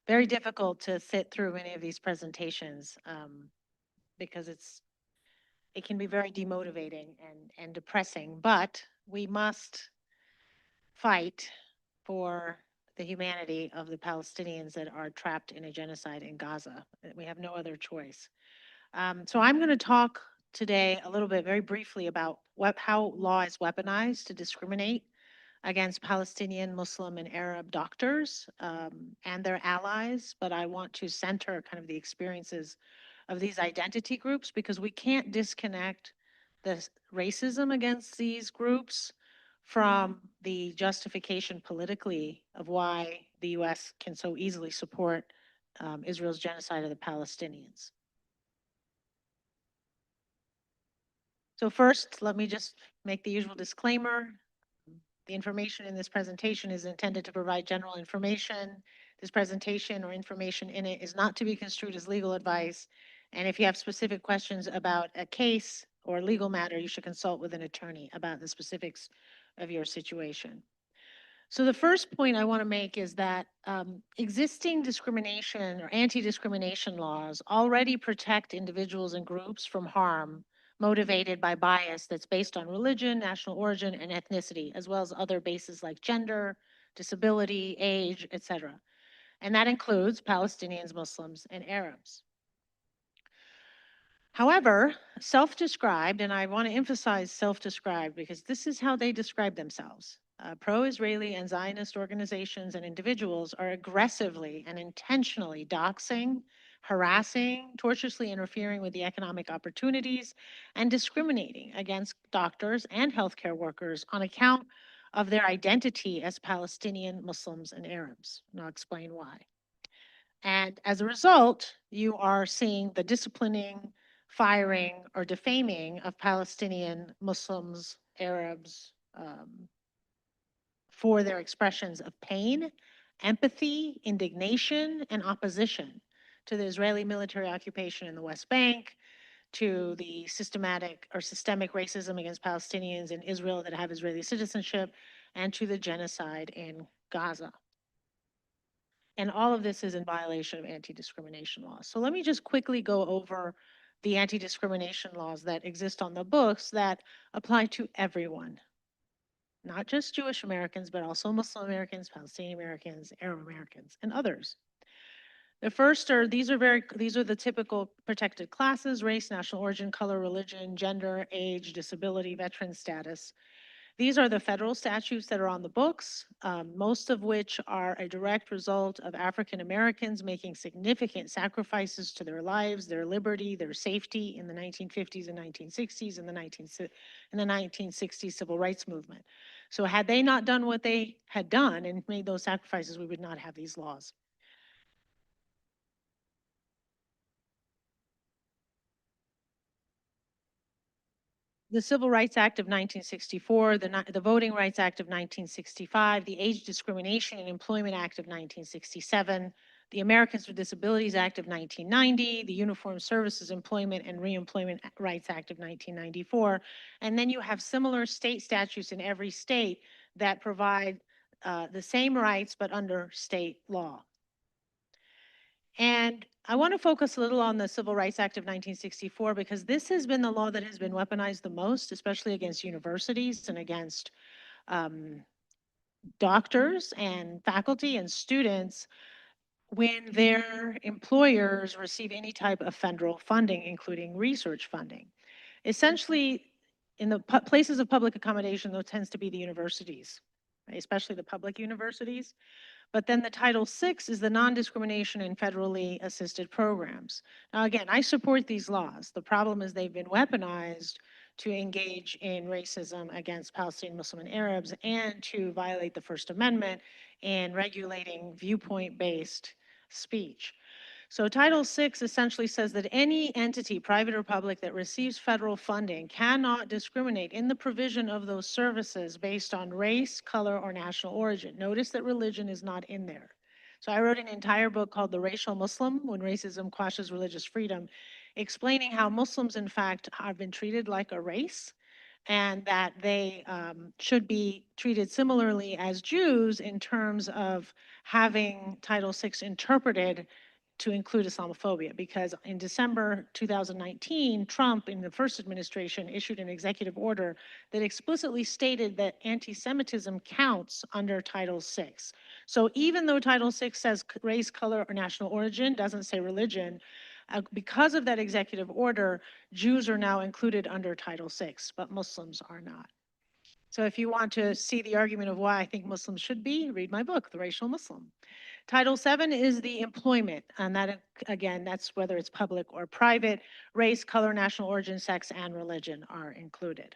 very difficult to sit through many of these presentations because it can be very demotivating and depressing, but we must fight for the humanity of the Palestinians that are trapped in a genocide in Gaza. We have no other choice. So I'm going to talk today a little bit, very briefly, about how law is weaponized to discriminate against Palestinian, Muslim, and Arab doctors and their allies. But I want to center kind of the experiences of these identity groups, because we can't disconnect the racism against these groups from the justification politically of why the U.S. can so easily support Israel's genocide of the Palestinians. So first, let me just make the usual disclaimer. The information in this presentation is intended to provide general information. This presentation or information in it is not to be construed as legal advice. And if you have specific questions about a case or legal matter, you should consult with an attorney about the specifics of your situation. So the first point I want to make is that existing discrimination or anti-discrimination laws already protect individuals and groups from harm motivated by bias that's based on religion, national origin, and ethnicity, as well as other bases like gender, disability, age, etc. And that includes Palestinians, Muslims, and Arabs. However, self-described, and I want to emphasize self-described because this is how they describe themselves. Pro-Israeli and Zionist organizations and individuals are aggressively and intentionally doxing, harassing, tortuously interfering with the economic opportunities, and discriminating against doctors and healthcare workers on account of their identity as Palestinian Muslims and Arabs. And I'll explain why. And as a result, you are seeing the disciplining, firing, or defaming of Palestinian Muslims, Arabs, for their expressions of pain, empathy, indignation, and opposition to the Israeli military occupation in the West Bank, to the systematic or systemic racism against Palestinians in Israel that have Israeli citizenship, and to the genocide in Gaza. And all of this is in violation of anti-discrimination laws. So let me just quickly go over the anti-discrimination laws that exist on the books that apply to everyone, not just Jewish Americans, but also Muslim Americans, Palestinian Americans, Arab Americans, and others. The first are, these are the typical protected classes: race, national origin, color, religion, gender, age, disability, veteran status. These are the federal statutes that are on the books, most of which are a direct result of African Americans making significant sacrifices to their lives, their liberty, their safety in the 1950s and 1960s and the 1960s civil rights movement. So had they not done what they had done and made those sacrifices, we would not have these laws. The Civil Rights Act of 1964, the Voting Rights Act of 1965, the Age Discrimination and Employment Act of 1967, the Americans with Disabilities Act of 1990, the Uniformed Services Employment and Reemployment Rights Act of 1994, and then you have similar state statutes in every state that provide the same rights but under state law. And I want to focus a little on the Civil Rights Act of 1964 because this has been the law that has been weaponized the most, especially against universities and against doctors and faculty and students when their employers receive any type of federal funding, including research funding. Essentially, in the places of public accommodation, though, tends to be the universities, right? Especially the public universities. But then the Title VI is the non-discrimination in federally assisted programs. Now, again, I support these laws. The problem is they've been weaponized to engage in racism against Palestinian Muslim and Arabs and to violate the First Amendment in regulating viewpoint-based speech. So Title VI essentially says that any entity, private or public, that receives federal funding cannot discriminate in the provision of those services based on race, color, or national origin. Notice that religion is not in there. So I wrote an entire book called The Racial Muslim, When Racism Quashes Religious Freedom, explaining how Muslims, in fact, have been treated like a race and that they should be treated similarly as Jews in terms of having Title VI interpreted to include Islamophobia, because in December 2019, Trump in the first administration issued an executive order that explicitly stated that anti-Semitism counts under Title VI. So even though Title VI says race, color, or national origin, doesn't say religion, because of that executive order, Jews are now included under Title VI, but Muslims are not. So if you want to see the argument of why I think Muslims should be, read my book, The Racial Muslim. Title VII is the employment, and that, again, that's whether it's public or private. Race, color, national origin, sex, and religion are included.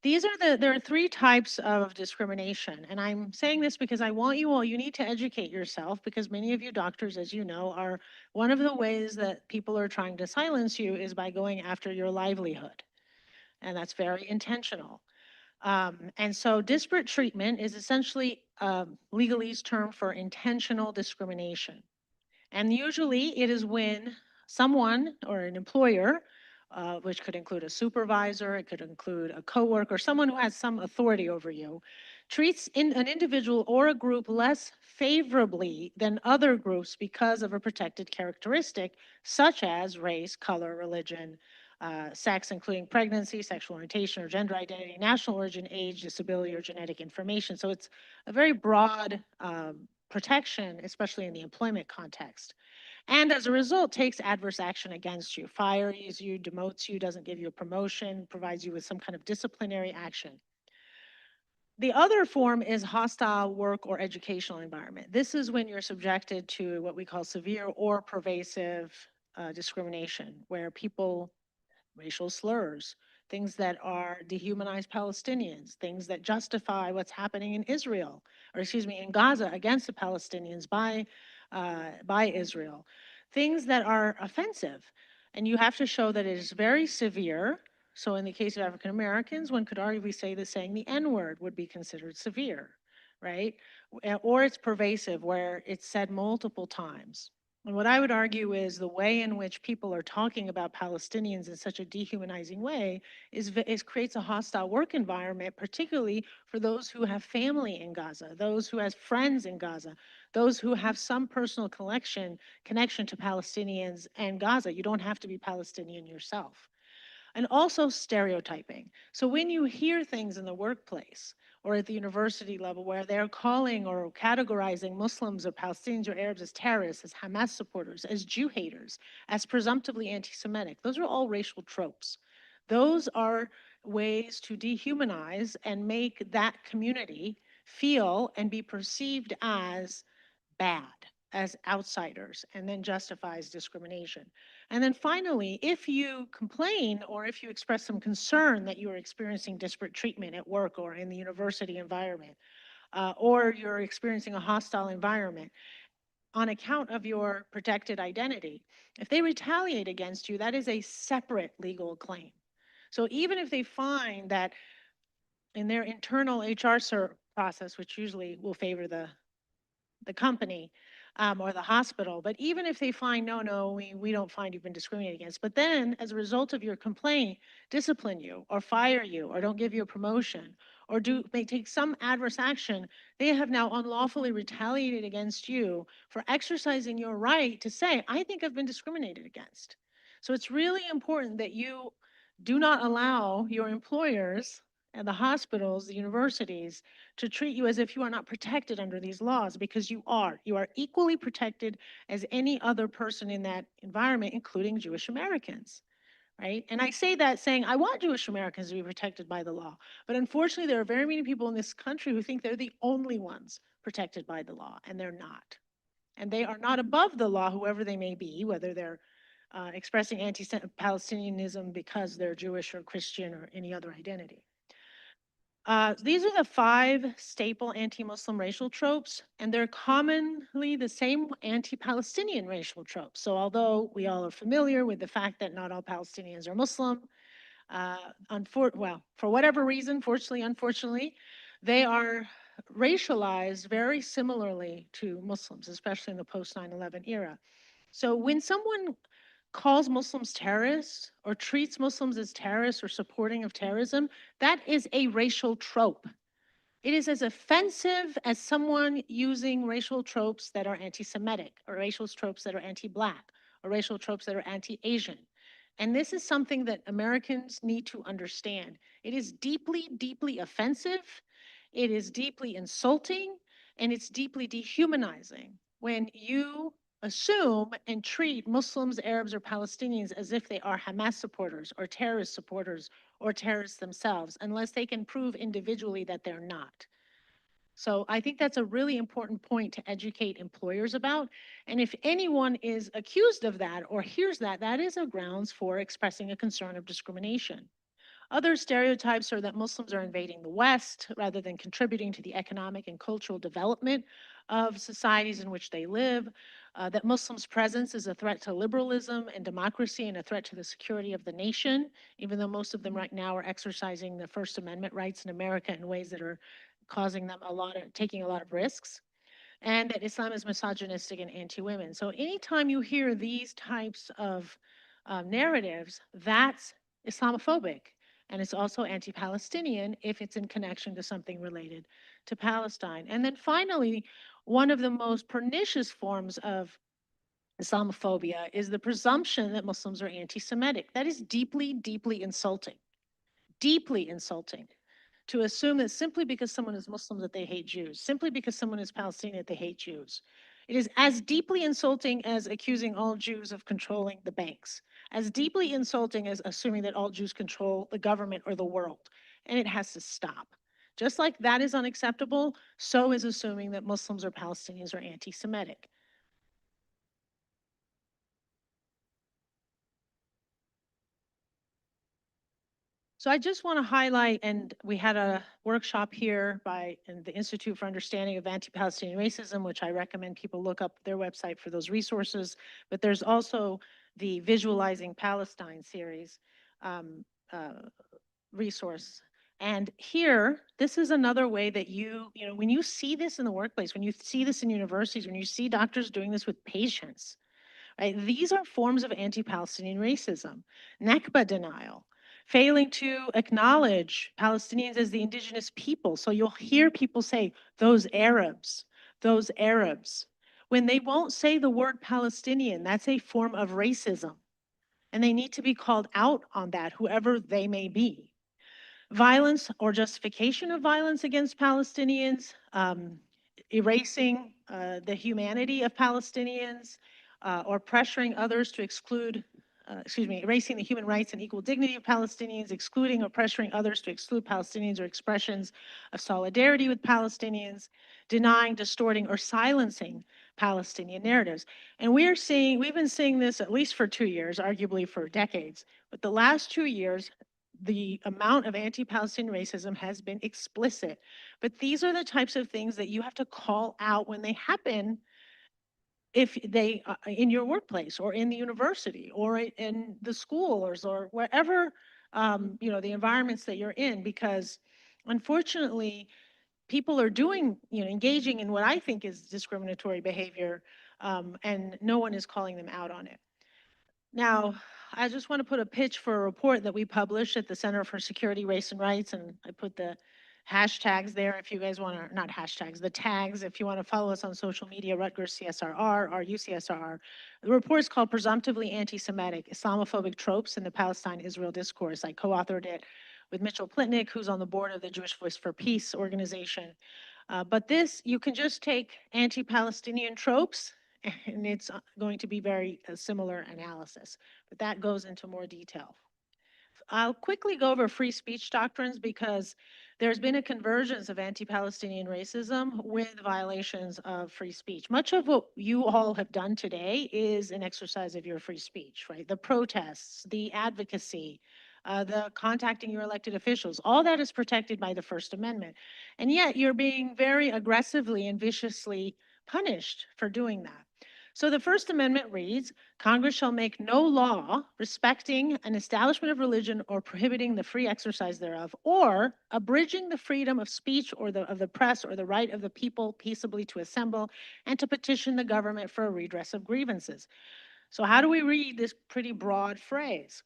There are three types of discrimination, and I'm saying this because I want you need to educate yourself, because many of you doctors, as you know, are one of the ways that people are trying to silence you is by going after your livelihood, and that's very intentional. And so disparate treatment is essentially a legalese term for intentional discrimination. And usually it is when someone or an employer, which could include a supervisor, it could include a coworker, someone who has some authority over you, treats an individual or a group less favorably than other groups because of a protected characteristic, such as race, color, religion, sex, including pregnancy, sexual orientation or gender identity, national origin, age, disability, or genetic information. So it's a very broad protection, especially in the employment context. and as a result takes adverse action against you, fires you, demotes you, doesn't give you a promotion, provides you with some kind of disciplinary action. The other form is hostile work or educational environment. This is when you're subjected to what we call severe or pervasive discrimination, where people, racial slurs, things that are dehumanize Palestinians, things that justify what's happening in Israel, or excuse me, in Gaza against the Palestinians by Israel, things that are offensive. And you have to show that it is very severe. So in the case of African Americans, one could arguably say that saying the N-word would be considered severe, right? Or it's pervasive, where it's said multiple times. And what I would argue is the way in which people are talking about Palestinians in such a dehumanizing way is creates a hostile work environment, particularly for those who have family in Gaza, those who have friends in Gaza, those who have some personal connection to Palestinians and Gaza. You don't have to be Palestinian yourself. And also stereotyping. So when you hear things in the workplace or at the university level where they're calling or categorizing Muslims or Palestinians or Arabs as terrorists, as Hamas supporters, as Jew haters, as presumptively anti-Semitic, those are all racial tropes. Those are ways to dehumanize and make that community feel and be perceived as bad, as outsiders, and then justifies discrimination. And then finally, if you complain or if you express some concern that you are experiencing disparate treatment at work or in the university environment, or you're experiencing a hostile environment on account of your protected identity, if they retaliate against you, that is a separate legal claim. So even if they find that in their internal HR process, which usually will favor the company or the hospital. But even if they find, no, we don't find you've been discriminated against, but then as a result of your complaint, discipline you or fire you or don't give you a promotion or may take some adverse action, they have now unlawfully retaliated against you for exercising your right to say, I think I've been discriminated against. So it's really important that you do not allow your employers and the hospitals, the universities, to treat you as if you are not protected under these laws, because you are. You are equally protected as any other person in that environment, including Jewish Americans, right? And I say that saying, I want Jewish Americans to be protected by the law. But unfortunately, there are very many people in this country who think they're the only ones protected by the law, and they're not. And they are not above the law, whoever they may be, whether they're expressing anti-Palestinianism because they're Jewish or Christian or any other identity. These are the 5 staple anti-Muslim racial tropes, and they're commonly the same anti-Palestinian racial tropes. So although we all are familiar with the fact that not all Palestinians are Muslim, for whatever reason, fortunately, unfortunately, they are racialized very similarly to Muslims, especially in the post 9/11 era. So when someone calls Muslims terrorists or treats Muslims as terrorists or supporting of terrorism, that is a racial trope. It is as offensive as someone using racial tropes that are anti-Semitic or racial tropes that are anti-Black or racial tropes that are anti-Asian. And this is something that Americans need to understand. It is deeply, deeply offensive. It is deeply insulting, and it's deeply dehumanizing when you assume and treat Muslims, Arabs, or Palestinians as if they are Hamas supporters or terrorists themselves, unless they can prove individually that they're not. So I think that's a really important point to educate employers about. And if anyone is accused of that or hears that, that is a grounds for expressing a concern of discrimination. Other stereotypes are that Muslims are invading the West rather than contributing to the economic and cultural development of societies in which they live, that Muslims' presence is a threat to liberalism and democracy and a threat to the security of the nation, even though most of them right now are exercising the First Amendment rights in America in ways that are causing them taking a lot of risks, and that Islam is misogynistic and anti-women. So anytime you hear these types of narratives, that's Islamophobic. And it's also anti-Palestinian if it's in connection to something related to Palestine. And then finally, one of the most pernicious forms of Islamophobia is the presumption that Muslims are anti-Semitic. That is deeply, deeply insulting. Deeply insulting. To assume that simply because someone is Muslim that they hate Jews, simply because someone is Palestinian that they hate Jews. It is as deeply insulting as accusing all Jews of controlling the banks, as deeply insulting as assuming that all Jews control the government or the world. And it has to stop. Just like that is unacceptable, so is assuming that Muslims or Palestinians are anti-Semitic. So I just want to highlight, and we had a workshop here by the Institute for Understanding of Anti-Palestinian Racism, which I recommend people look up their website for those resources. But there's also the Visualizing Palestine series resource. And here, this is another way that when you see this in the workplace, when you see this in universities, when you see doctors doing this with patients, right? These are forms of anti-Palestinian racism, Nakba denial, failing to acknowledge Palestinians as the indigenous people. So you'll hear people say, those Arabs, those Arabs. When they won't say the word Palestinian, that's a form of racism. And they need to be called out on that, whoever they may be. Violence or justification of violence against Palestinians, erasing the humanity of Palestinians, or pressuring others to erasing the human rights and equal dignity of Palestinians, excluding or pressuring others to exclude Palestinians or expressions of solidarity with Palestinians, denying, distorting, or silencing Palestinian narratives. And we've been seeing this at least for 2 years, arguably for decades, but the last 2 years, the amount of anti-Palestinian racism has been explicit. But these are the types of things that you have to call out when they happen, if they in your workplace or in the university or in the schools or wherever, the environments that you're in, because unfortunately people are engaging in what I think is discriminatory behavior, and no one is calling them out on it. Now, I just want to put a pitch for a report that we published at the Center for Security, Race and Rights, and I put the hashtags there if you guys want to, not hashtags, the tags, if you want to follow us on social media, Rutgers CSRR or UCSRR. The report is called Presumptively Anti-Semitic, Islamophobic Tropes in the Palestine-Israel Discourse. I co-authored it with Mitchell Plitnick, who's on the board of the Jewish Voice for Peace organization. But this, you can just take anti-Palestinian tropes and it's going to be very similar analysis, but that goes into more detail. I'll quickly go over free speech doctrines because there's been a convergence of anti-Palestinian racism with violations of free speech. Much of what you all have done today is an exercise of your free speech, right? The protests, the advocacy, the contacting your elected officials, all that is protected by the First Amendment. And yet you're being very aggressively and viciously punished for doing that. So the First Amendment reads, Congress shall make no law respecting an establishment of religion or prohibiting the free exercise thereof, or abridging the freedom of speech or of the press or the right of the people peaceably to assemble and to petition the government for a redress of grievances. So how do we read this pretty broad phrase?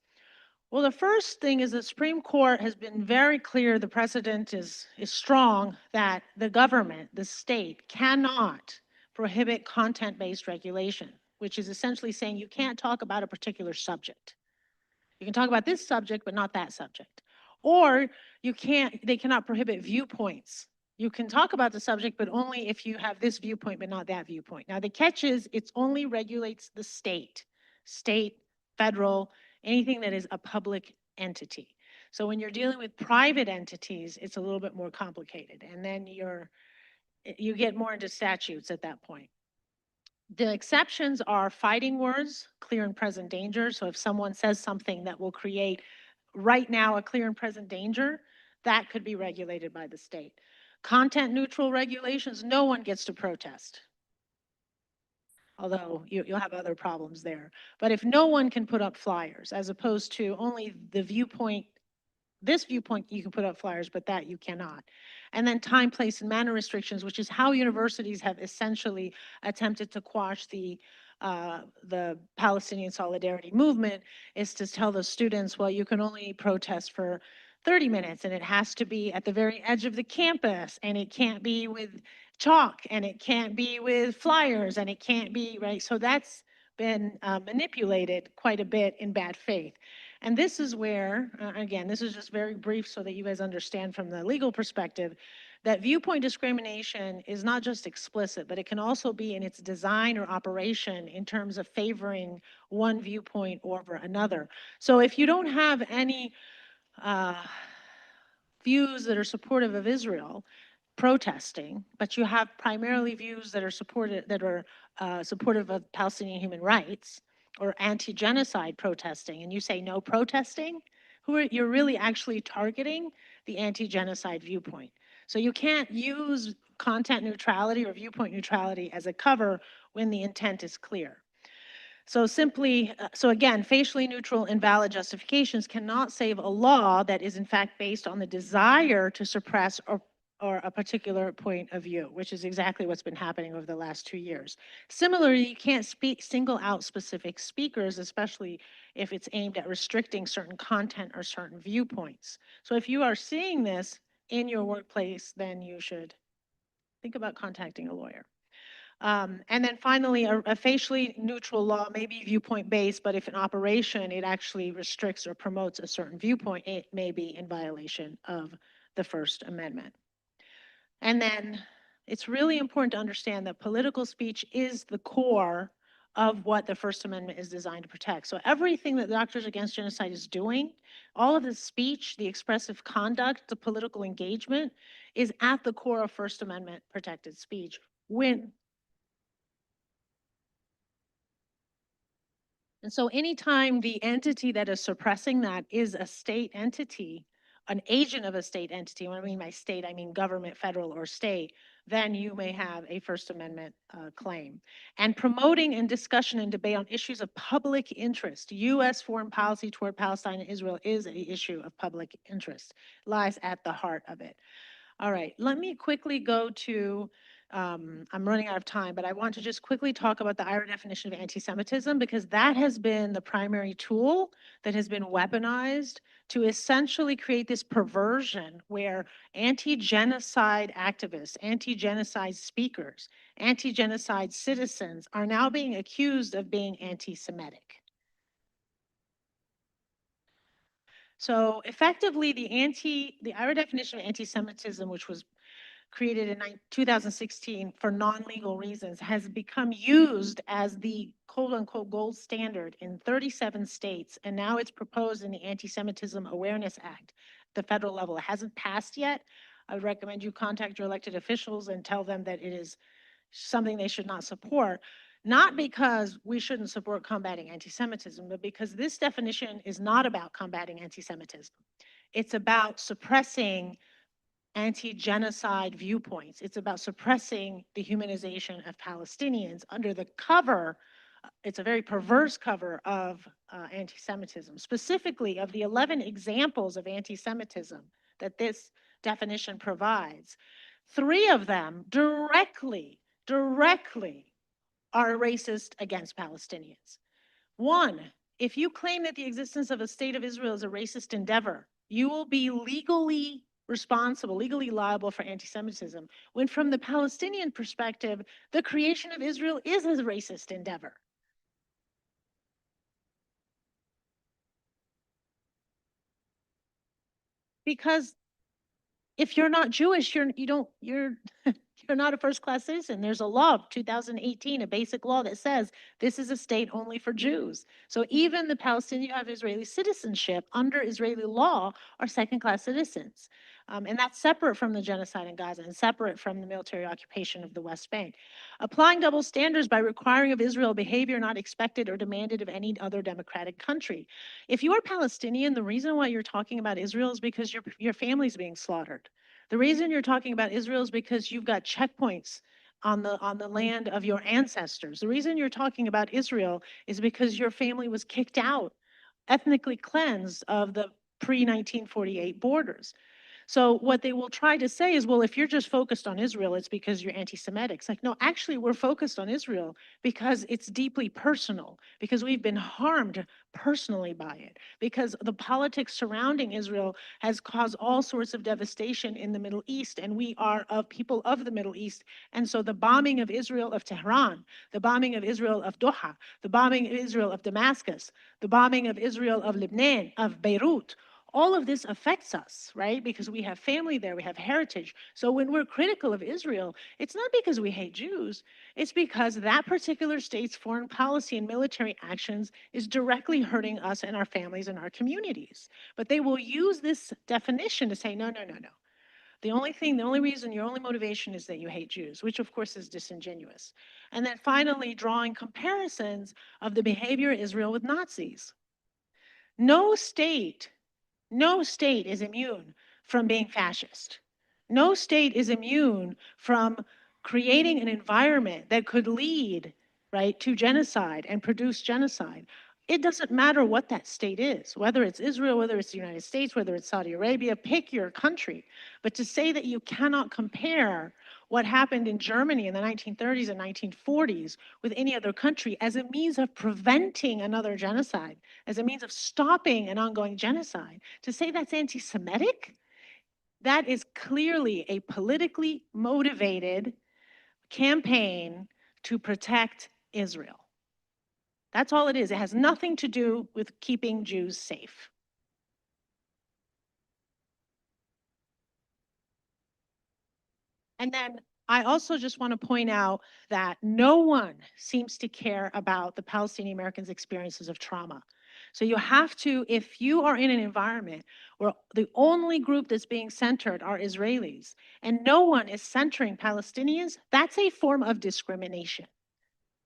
Well, the first thing is the Supreme Court has been very clear, the precedent is strong, that the government, the state, cannot prohibit content-based regulation, which is essentially saying you can't talk about a particular subject. You can talk about this subject, but not that subject. Or they cannot prohibit viewpoints. You can talk about the subject, but only if you have this viewpoint, but not that viewpoint. Now, the catch is it only regulates the state, federal, anything that is a public entity. So when you're dealing with private entities, it's a little bit more complicated. And then you get more into statutes at that point. The exceptions are fighting words, clear and present danger. So if someone says something that will create right now a clear and present danger, that could be regulated by the state. Content neutral regulations, no one gets to protest. Although you'll have other problems there. But if no one can put up flyers, as opposed to only the viewpoint, this viewpoint you can put up flyers, but that you cannot. And then time, place, and manner restrictions, which is how universities have essentially attempted to quash the Palestinian solidarity movement, is to tell the students, well, you can only protest for 30 minutes and it has to be at the very edge of the campus and it can't be with chalk and it can't be with flyers and it can't be, right? So that's been manipulated quite a bit in bad faith. And this is where, again, this is just very brief so that you guys understand from the legal perspective, that viewpoint discrimination is not just explicit, but it can also be in its design or operation in terms of favoring one viewpoint over another. So if you don't have any uh, views that are supportive of Israel protesting, but you have primarily views that are supportive of Palestinian human rights or anti-genocide protesting, and you say no protesting, you're really actually targeting the anti-genocide viewpoint. So you can't use content neutrality or viewpoint neutrality as a cover when the intent is clear. So so again, facially neutral and valid justifications cannot save a law that is in fact based on the desire to suppress or a particular point of view, which is exactly what's been happening over the last 2 years. Similarly, you can't single out specific speakers, especially if it's aimed at restricting certain content or certain viewpoints. So if you are seeing this in your workplace, then you should think about contacting a lawyer. And then finally, a facially neutral law may be viewpoint based, but if in operation it actually restricts or promotes a certain viewpoint, it may be in violation of the First Amendment. And then it's really important to understand that political speech is the core of what the First Amendment is designed to protect. So everything that Doctors Against Genocide is doing, all of the speech, the expressive conduct, the political engagement is at the core of First Amendment protected speech. And so anytime the entity that is suppressing that is a state entity, an agent of a state entity, when I mean by state, I mean government, federal, or state, then you may have a First Amendment claim. And promoting and discussion and debate on issues of public interest, U.S. foreign policy toward Palestine and Israel is an issue of public interest, lies at the heart of it. All right, let me quickly go to I'm running out of time, but I want to just quickly talk about the IHRA definition of anti-Semitism because that has been the primary tool that has been weaponized to essentially create this perversion where anti-genocide activists, anti-genocide speakers, anti-genocide citizens are now being accused of being anti-Semitic. So effectively, the IHRA definition of anti-Semitism, which was created in 2016 for non-legal reasons, has become used as the quote-unquote gold standard in 37 states, and now it's proposed in the Anti-Semitism Awareness Act, the federal level. It hasn't passed yet. I would recommend you contact your elected officials and tell them that it is something they should not support, not because we shouldn't support combating anti-Semitism, but because this definition is not about combating anti-Semitism. It's about suppressing anti-genocide viewpoints. It's about suppressing the humanization of Palestinians under the cover, it's a very perverse cover of anti-Semitism. Specifically, of the 11 examples of anti-Semitism that this definition provides, 3 of them directly are racist against Palestinians. 1, if you claim that the existence of a state of Israel is a racist endeavor, you will be legally responsible, legally liable for anti-Semitism, when from the Palestinian perspective, the creation of Israel is a racist endeavor. Because if you're not Jewish, you're not a first-class citizen. There's a law, 2018, a basic law that says this is a state only for Jews. So even the Palestinians who have Israeli citizenship under Israeli law are second-class citizens. And that's separate from the genocide in Gaza and separate from the military occupation of the West Bank. Applying double standards by requiring of Israel behavior not expected or demanded of any other democratic country. If you are Palestinian, the reason why you're talking about Israel is because your family's being slaughtered. The reason you're talking about Israel is because you've got checkpoints on the land of your ancestors. The reason you're talking about Israel is because your family was kicked out, ethnically cleansed of the pre-1948 borders. So what they will try to say is, well, if you're just focused on Israel, it's because you're anti-Semitic. It's like, no, actually, we're focused on Israel because it's deeply personal, because we've been harmed personally by it, because the politics surrounding Israel has caused all sorts of devastation in the Middle East, and we are of people of the Middle East. And so the bombing of Israel of Tehran, the bombing of Israel of Doha, the bombing of Israel of Damascus, the bombing of Israel of Lebanon, of Beirut, all of this affects us, right? Because we have family there, we have heritage. So when we're critical of Israel, it's not because we hate Jews, it's because that particular state's foreign policy and military actions is directly hurting us and our families and our communities. But they will use this definition to say, no, no, no, no. The only reason, your only motivation is that you hate Jews, which of course is disingenuous. And then finally, drawing comparisons of the behavior of Israel with Nazis. No state no state is immune from being fascist. No state is immune from creating an environment that could lead, right, to genocide and produce genocide. It doesn't matter what that state is, whether it's Israel, whether it's the United States, whether it's Saudi Arabia, pick your country. But to say that you cannot compare what happened in Germany in the 1930s and 1940s with any other country as a means of preventing another genocide, as a means of stopping an ongoing genocide, to say that's anti-Semitic, that is clearly a politically motivated campaign to protect Israel. That's all it is. It has nothing to do with keeping Jews safe. And then I also just want to point out that no one seems to care about the Palestinian Americans' experiences of trauma. So you have to, if you are in an environment where the only group that's being centered are Israelis and no one is centering Palestinians, that's a form of discrimination.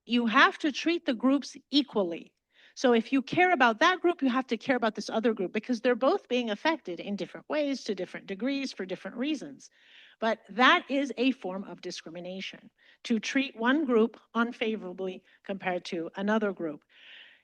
You have to treat the groups equally. So if you care about that group, you have to care about this other group because they're both being affected in different ways, to different degrees, for different reasons. But that is a form of discrimination, to treat one group unfavorably compared to another group.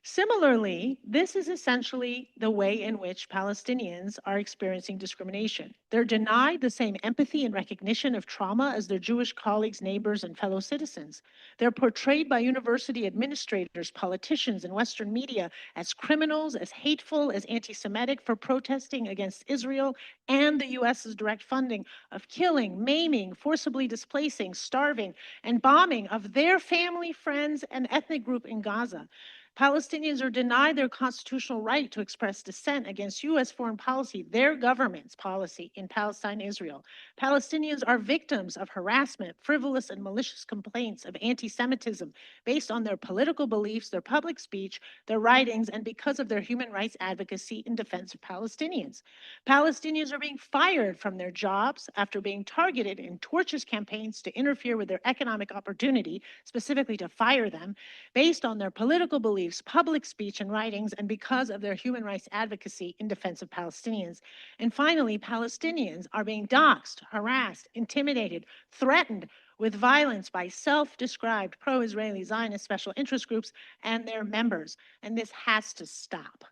Similarly, this is essentially the way in which Palestinians are experiencing discrimination. They're denied the same empathy and recognition of trauma as their Jewish colleagues, neighbors, and fellow citizens. They're portrayed by university administrators, politicians, and Western media as criminals, as hateful, as anti-Semitic for protesting against Israel and the US's direct funding of killing, maiming, forcibly displacing, starving, and bombing of their family, friends, and ethnic group in Gaza. Palestinians are denied their constitutional right to express dissent against U.S. foreign policy, their government's policy in Palestine, Israel. Palestinians are victims of harassment, frivolous and malicious complaints of anti-Semitism based on their political beliefs, their public speech, their writings, and because of their human rights advocacy in defense of Palestinians. Palestinians are being fired from their jobs after being targeted in torturous campaigns to interfere with their economic opportunity, specifically to fire them, based on their political beliefs, public speech, and writings, and because of their human rights advocacy in defense of Palestinians. And finally, Palestinians are being doxxed, harassed, intimidated, threatened with violence by self-described pro-Israeli Zionist special interest groups and their members. And this has to stop.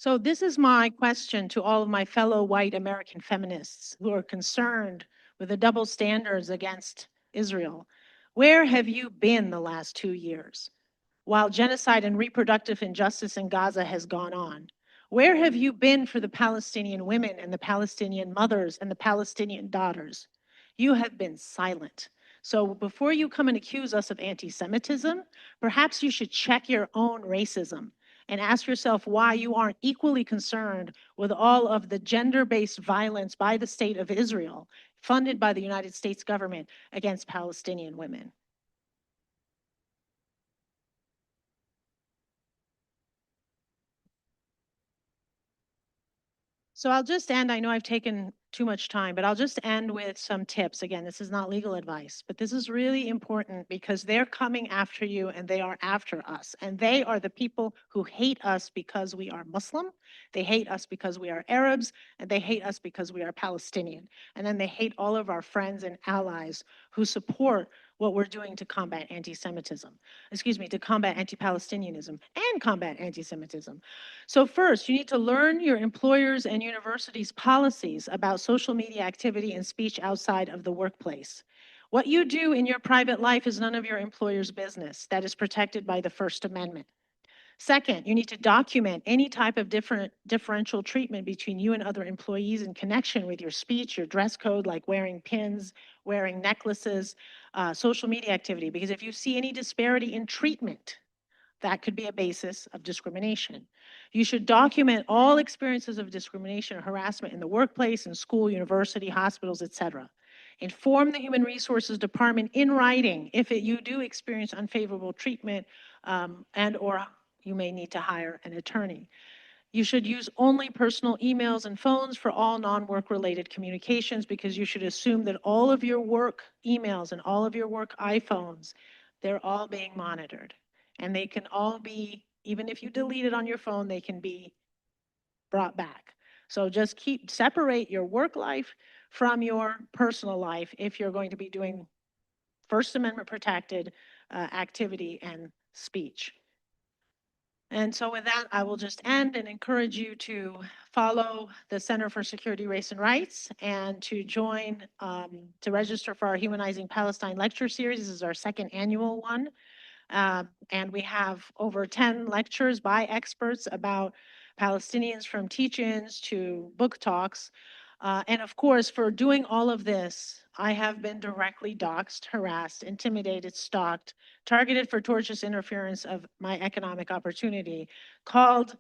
So this is my question to all of my fellow white American feminists who are concerned with the double standards against Israel. Where have you been the last 2 years while genocide and reproductive injustice in Gaza has gone on? Where have you been for the Palestinian women and the Palestinian mothers and the Palestinian daughters? You have been silent. So before you come and accuse us of anti-Semitism, perhaps you should check your own racism and ask yourself why you aren't equally concerned with all of the gender-based violence by the state of Israel, funded by the United States government against Palestinian women. So I'll just end, I know I've taken too much time, but I'll just end with some tips. Again, this is not legal advice, but this is really important because they're coming after you and they are after us. And they are the people who hate us because we are Muslim. They hate us because we are Arabs, and they hate us because we are Palestinian. And then they hate all of our friends and allies who support what we're doing to combat anti-Semitism, to combat anti-Palestinianism and combat anti-Semitism. So first, you need to learn your employers and universities' policies about social media activity and speech outside of the workplace. What you do in your private life is none of your employer's business. That is protected by the First Amendment. Second, you need to document any type of differential treatment between you and other employees in connection with your speech, your dress code, like wearing pins, wearing necklaces, social media activity. Because if you see any disparity in treatment, that could be a basis of discrimination. You should document all experiences of discrimination or harassment in the workplace, in school, university, hospitals, etc. Inform the Human Resources Department in writing if you do experience unfavorable treatment and or you may need to hire an attorney. You should use only personal emails and phones for all non-work related communications because you should assume that all of your work emails and all of your work iPhones, they're all being monitored. And they can all be, even if you delete it on your phone, they can be brought back. So just separate your work life from your personal life if you're going to be doing First Amendment protected activity and speech. And so with that, I will just end and encourage you to follow the Center for Security, Race, and Rights and to join, to register for our Humanizing Palestine lecture series. This is our second annual one. And we have over 10 lectures by experts about Palestinians, from teach-ins to book talks. And of course, for doing all of this, I have been directly doxxed, harassed, intimidated, stalked, targeted for tortious interference of my economic opportunity, called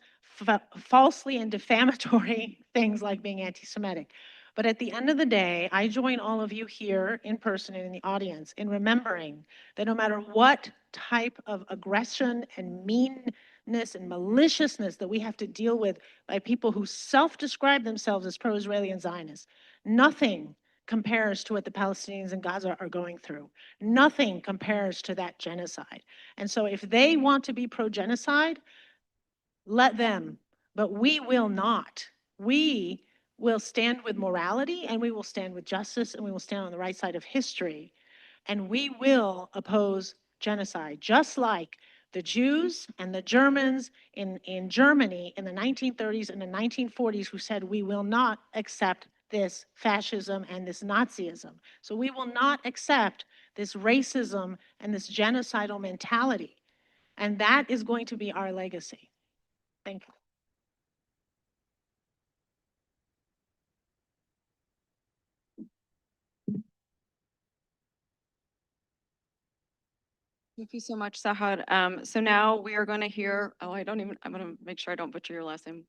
falsely and defamatory things like being anti-Semitic. But at the end of the day, I join all of you here in person and in the audience in remembering that no matter what type of aggression and meanness and maliciousness that we have to deal with by people who self-describe themselves as pro-Israeli and Zionists, nothing compares to what the Palestinians in Gaza are going through. Nothing compares to that genocide. And so if they want to be pro-genocide, let them, but we will not. We will stand with morality, and we will stand with justice, and we will stand on the right side of history, and we will oppose genocide, just like the Jews and the Germans in Germany in the 1930s and the 1940s who said we will not accept this fascism and this Nazism. So we will not accept this racism and this genocidal mentality. And that is going to be our legacy. Thank you. Thank you so much, Sahar. So now we are going to hear, I'm going to make sure I don't butcher your last name,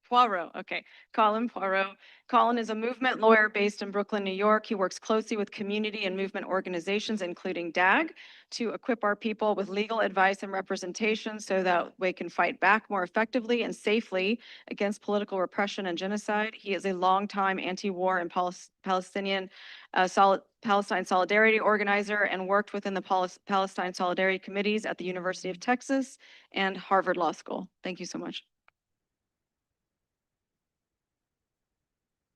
Poirot, okay. Colin Poirot. Colin is a movement lawyer based in Brooklyn, New York. He works closely with community and movement organizations, including DAG, to equip our people with legal advice and representation so that we can fight back more effectively and safely against political repression and genocide. He is a longtime anti-war and Palestine solidarity organizer and worked within the Palestine Solidarity Committees at the University of Texas and Harvard Law School. Thank you so much.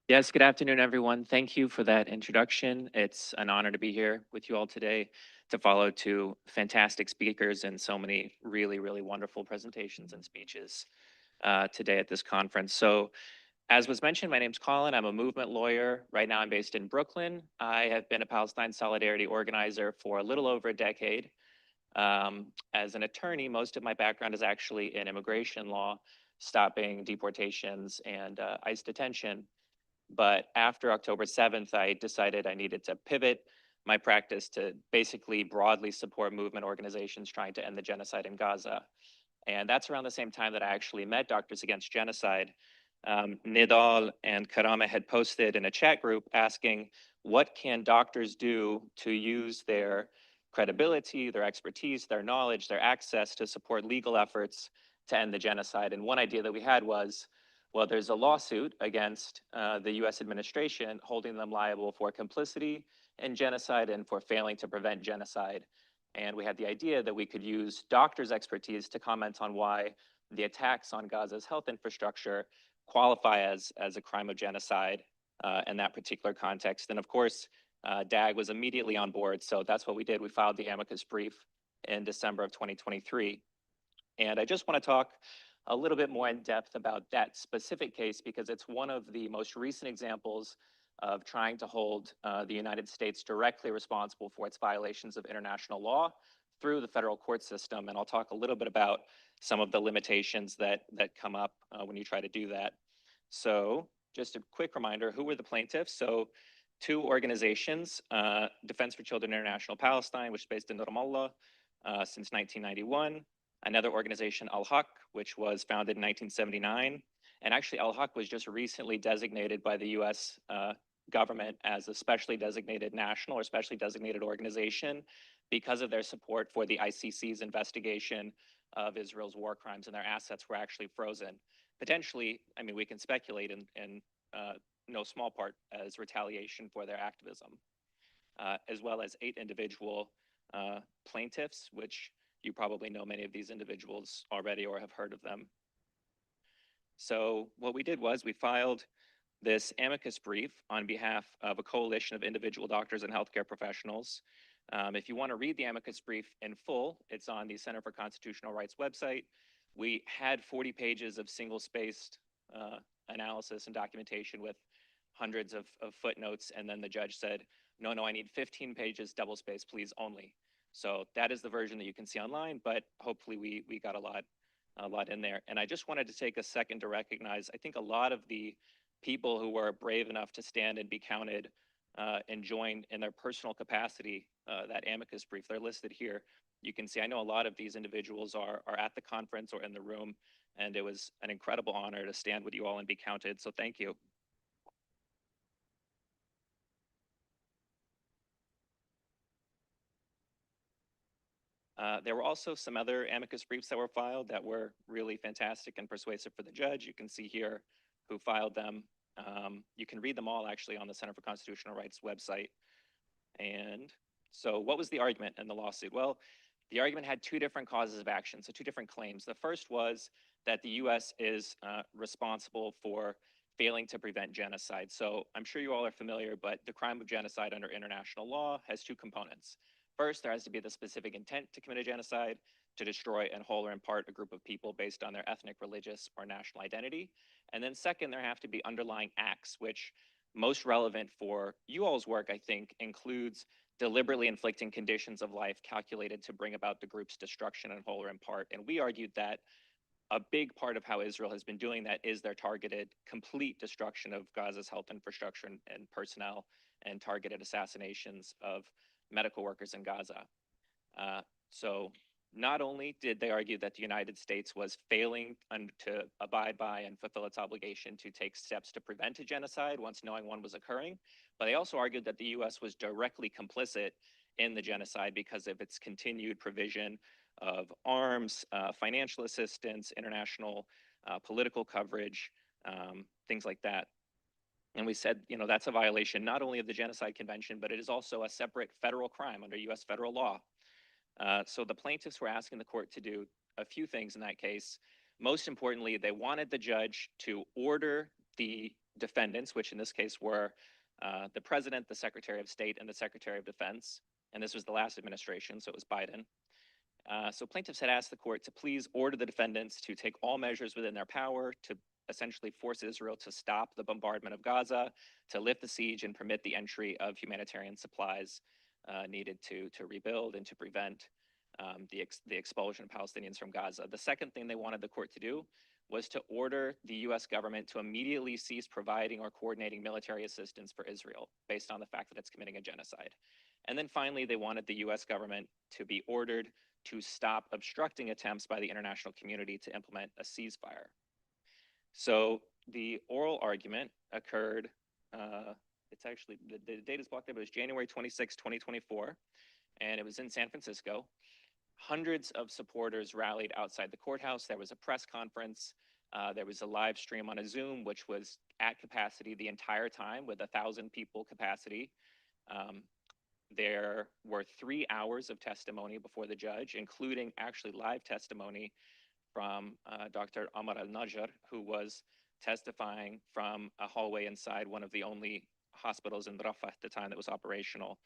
Yes, good afternoon, everyone. Thank you for that introduction. It's an honor to be here with you all today to follow two fantastic speakers and so many really, really wonderful presentations and speeches today at this conference. So as was mentioned, my name's Colin. I'm a movement lawyer. Right now I'm based in Brooklyn. I have been a Palestine Solidarity organizer for a little over a decade. As an attorney, most of my background is actually in immigration law, stopping deportations and ICE detention. But after October 7th, I decided I needed to pivot my practice to basically broadly support movement organizations trying to end the genocide in Gaza. And that's around the same time that I actually met Doctors Against Genocide. Nidal and Karame had posted in a chat group asking, what can doctors do to use their credibility, their expertise, their knowledge, their access to support legal efforts to end the genocide? And one idea that we had was, well, there's a lawsuit against the US administration holding them liable for complicity in genocide and for failing to prevent genocide. And we had the idea that we could use doctors' expertise to comment on why the attacks on Gaza's health infrastructure qualify as a crime of genocide in that particular context. And of course, DAG was immediately on board. So that's what we did. We filed the amicus brief in December of 2023. And I just want to talk a little bit more in depth about that specific case because it's one of the most recent examples of trying to hold the United States directly responsible for its violations of international law through the federal court system. And I'll talk a little bit about some of the limitations that come up when you try to do that. So just a quick reminder, who were the plaintiffs? So two organizations, Defense for Children International Palestine, which is based in Ramallah since 1991. Another organization, Al-Haq, which was founded in 1979. And actually, Al-Haq was just recently designated by the US government as a specially designated national or specially designated organization because of their support for the ICC's investigation of Israel's war crimes, and their assets were actually frozen. Potentially, I mean, we can speculate in no small part as retaliation for their activism, as well as 8 individual plaintiffs, which you probably know many of these individuals already or have heard of them. So what we did was we filed this amicus brief on behalf of a coalition of individual doctors and healthcare professionals. If you want to read the amicus brief in full, it's on the Center for Constitutional Rights website. We had 40 pages of single-spaced analysis and documentation with hundreds of footnotes, and then the judge said, no, I need 15 pages, double-spaced, please, only. So that is the version that you can see online, but hopefully we got a lot in there. And I just wanted to take a second to recognize, I think a lot of the people who were brave enough to stand and be counted and join in their personal capacity that amicus brief, they're listed here. You can see, I know a lot of these individuals are at the conference or in the room, and it was an incredible honor to stand with you all and be counted, so thank you. There were also some other amicus briefs that were filed that were really fantastic and persuasive for the judge. You can see here who filed them. You can read them all actually on the Center for Constitutional Rights website. And so what was the argument in the lawsuit? Well, the argument had 2 different causes of action, so 2 different claims. The first was that the US is responsible for failing to prevent genocide. So I'm sure you all are familiar, but the crime of genocide under international law has 2 components. First, there has to be the specific intent to commit a genocide, to destroy in whole or in part a group of people based on their ethnic, religious, or national identity. And then second, there have to be underlying acts, which most relevant for you all's work, I think, includes deliberately inflicting conditions of life calculated to bring about the group's destruction in whole or in part. And we argued that a big part of how Israel has been doing that is their targeted complete destruction of Gaza's health infrastructure and personnel, and targeted assassinations of medical workers in Gaza. So not only did they argue that the United States was failing to abide by and fulfill its obligation to take steps to prevent a genocide once knowing one was occurring, but they also argued that the US was directly complicit in the genocide because of its continued provision of arms, financial assistance, international political coverage, things like that. And we said, that's a violation not only of the Genocide Convention, but it is also a separate federal crime under US federal law. So the plaintiffs were asking the court to do a few things in that case. Most importantly, they wanted the judge to order the defendants, which in this case were the president, the secretary of state, and the secretary of defense. And this was the last administration, so it was Biden. So plaintiffs had asked the court to please order the defendants to take all measures within their power to essentially force Israel to stop the bombardment of Gaza, to lift the siege and permit the entry of humanitarian supplies needed to rebuild and to prevent the expulsion of Palestinians from Gaza. The second thing they wanted the court to do was to order the US government to immediately cease providing or coordinating military assistance for Israel based on the fact that it's committing a genocide. And then finally, they wanted the US government to be ordered to stop obstructing attempts by the international community to implement a ceasefire. So the oral argument occurred, it's actually, the date is blocked there, but it was January 26, 2024, and it was in San Francisco. Hundreds of supporters rallied outside the courthouse. There was a press conference. There was a live stream on a Zoom, which was at capacity the entire time with 1,000 people capacity. There were 3 hours of testimony before the judge, including actually live testimony from Dr. Amar al-Najjar, who was testifying from a hallway inside one of the only hospitals in Rafah at the time that was operational.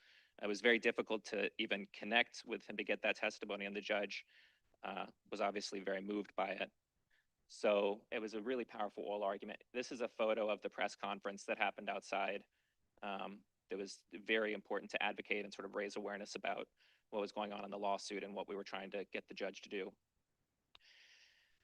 It was very difficult to even connect with him to get that testimony, and the judge was obviously very moved by it. So it was a really powerful oral argument. This is a photo of the press conference that happened outside. It was very important to advocate and sort of raise awareness about what was going on in the lawsuit and what we were trying to get the judge to do.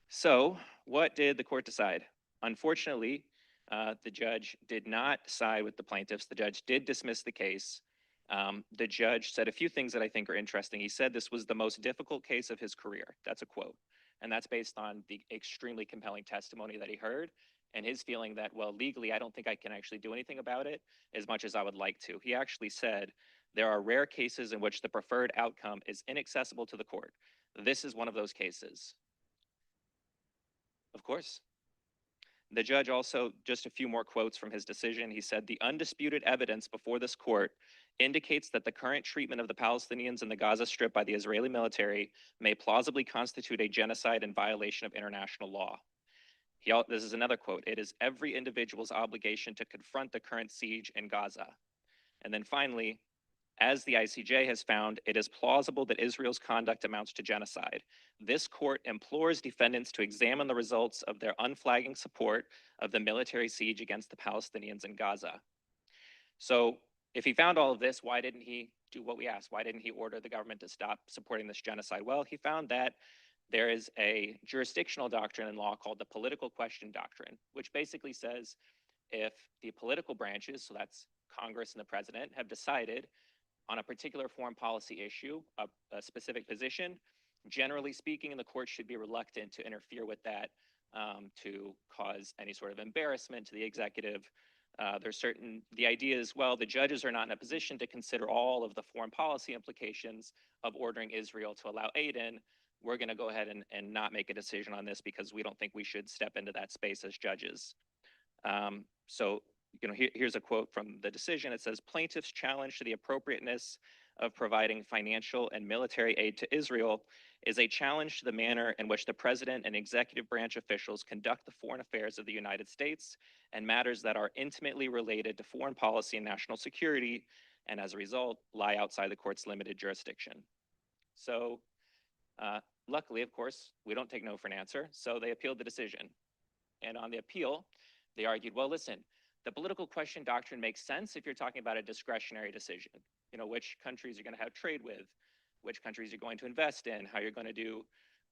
So what did the court decide? Unfortunately, the judge did not side with the plaintiffs. The judge did dismiss the case. The judge said a few things that I think are interesting. He said this was the most difficult case of his career. That's a quote. And that's based on the extremely compelling testimony that he heard and his feeling that, well, legally, I don't think I can actually do anything about it as much as I would like to. He actually said, there are rare cases in which the preferred outcome is inaccessible to the court. This is one of those cases. Of course. The judge also, just a few more quotes from his decision. He said, the undisputed evidence before this court indicates that the current treatment of the Palestinians in the Gaza Strip by the Israeli military may plausibly constitute a genocide in violation of international law. This is another quote. It is every individual's obligation to confront the current siege in Gaza. And then finally, as the ICJ has found, it is plausible that Israel's conduct amounts to genocide. This court implores defendants to examine the results of their unflagging support of the military siege against the Palestinians in Gaza. So if he found all of this, why didn't he do what we asked? Why didn't he order the government to stop supporting this genocide? Well, he found that there is a jurisdictional doctrine in law called the political question doctrine, which basically says if the political branches, so that's Congress and the president, have decided on a particular foreign policy issue, a specific position, generally speaking, the court should be reluctant to interfere with that to cause any sort of embarrassment to the executive. The idea is, well, the judges are not in a position to consider all of the foreign policy implications of ordering Israel to allow aid in. We're going to go ahead and not make a decision on this because we don't think we should step into that space as judges. Here's a quote from the decision. It says, plaintiffs' challenge to the appropriateness of providing financial and military aid to Israel is a challenge to the manner in which the president and executive branch officials conduct the foreign affairs of the United States and matters that are intimately related to foreign policy and national security, and as a result, lie outside the court's limited jurisdiction. So luckily, of course, we don't take no for an answer, so they appealed the decision. And on the appeal, they argued, well, listen, the political question doctrine makes sense if you're talking about a discretionary decision, which countries you're going to have trade with, which countries you're going to invest in, how you're going to do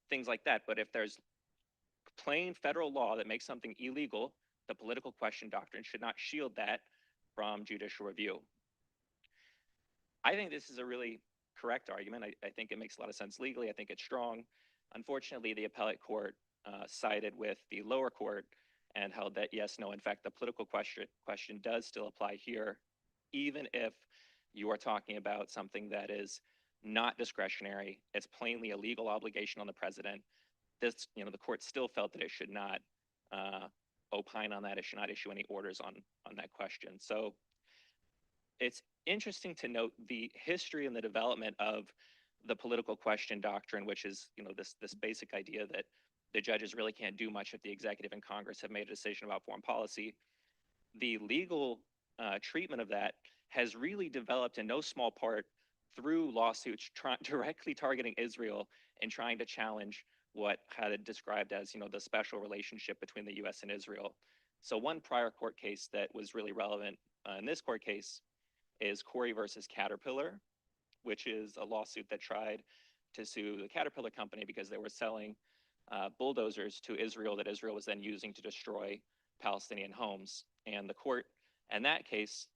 things like that. But if there's plain federal law that makes something illegal, the political question doctrine should not shield that from judicial review. I think this is a really correct argument. I think it makes a lot of sense legally. I think it's strong. Unfortunately, the appellate court sided with the lower court and held that yes, no, in fact, the political question does still apply here, even if you are talking about something that is not discretionary. It's plainly a legal obligation on the president. The court still felt that it should not opine on that. It should not issue any orders on that question. So it's interesting to note the history and the development of the political question doctrine, which is this basic idea that the judges really can't do much if the executive and Congress have made a decision about foreign policy. The legal treatment of that has really developed in no small part through lawsuits directly targeting Israel and trying to challenge what had it described as the special relationship between the US and Israel. So one prior court case that was really relevant in this court case is Corey versus Caterpillar, which is a lawsuit that tried to sue the Caterpillar company because they were selling bulldozers to Israel that Israel was then using to destroy Palestinian homes. And the court in that case,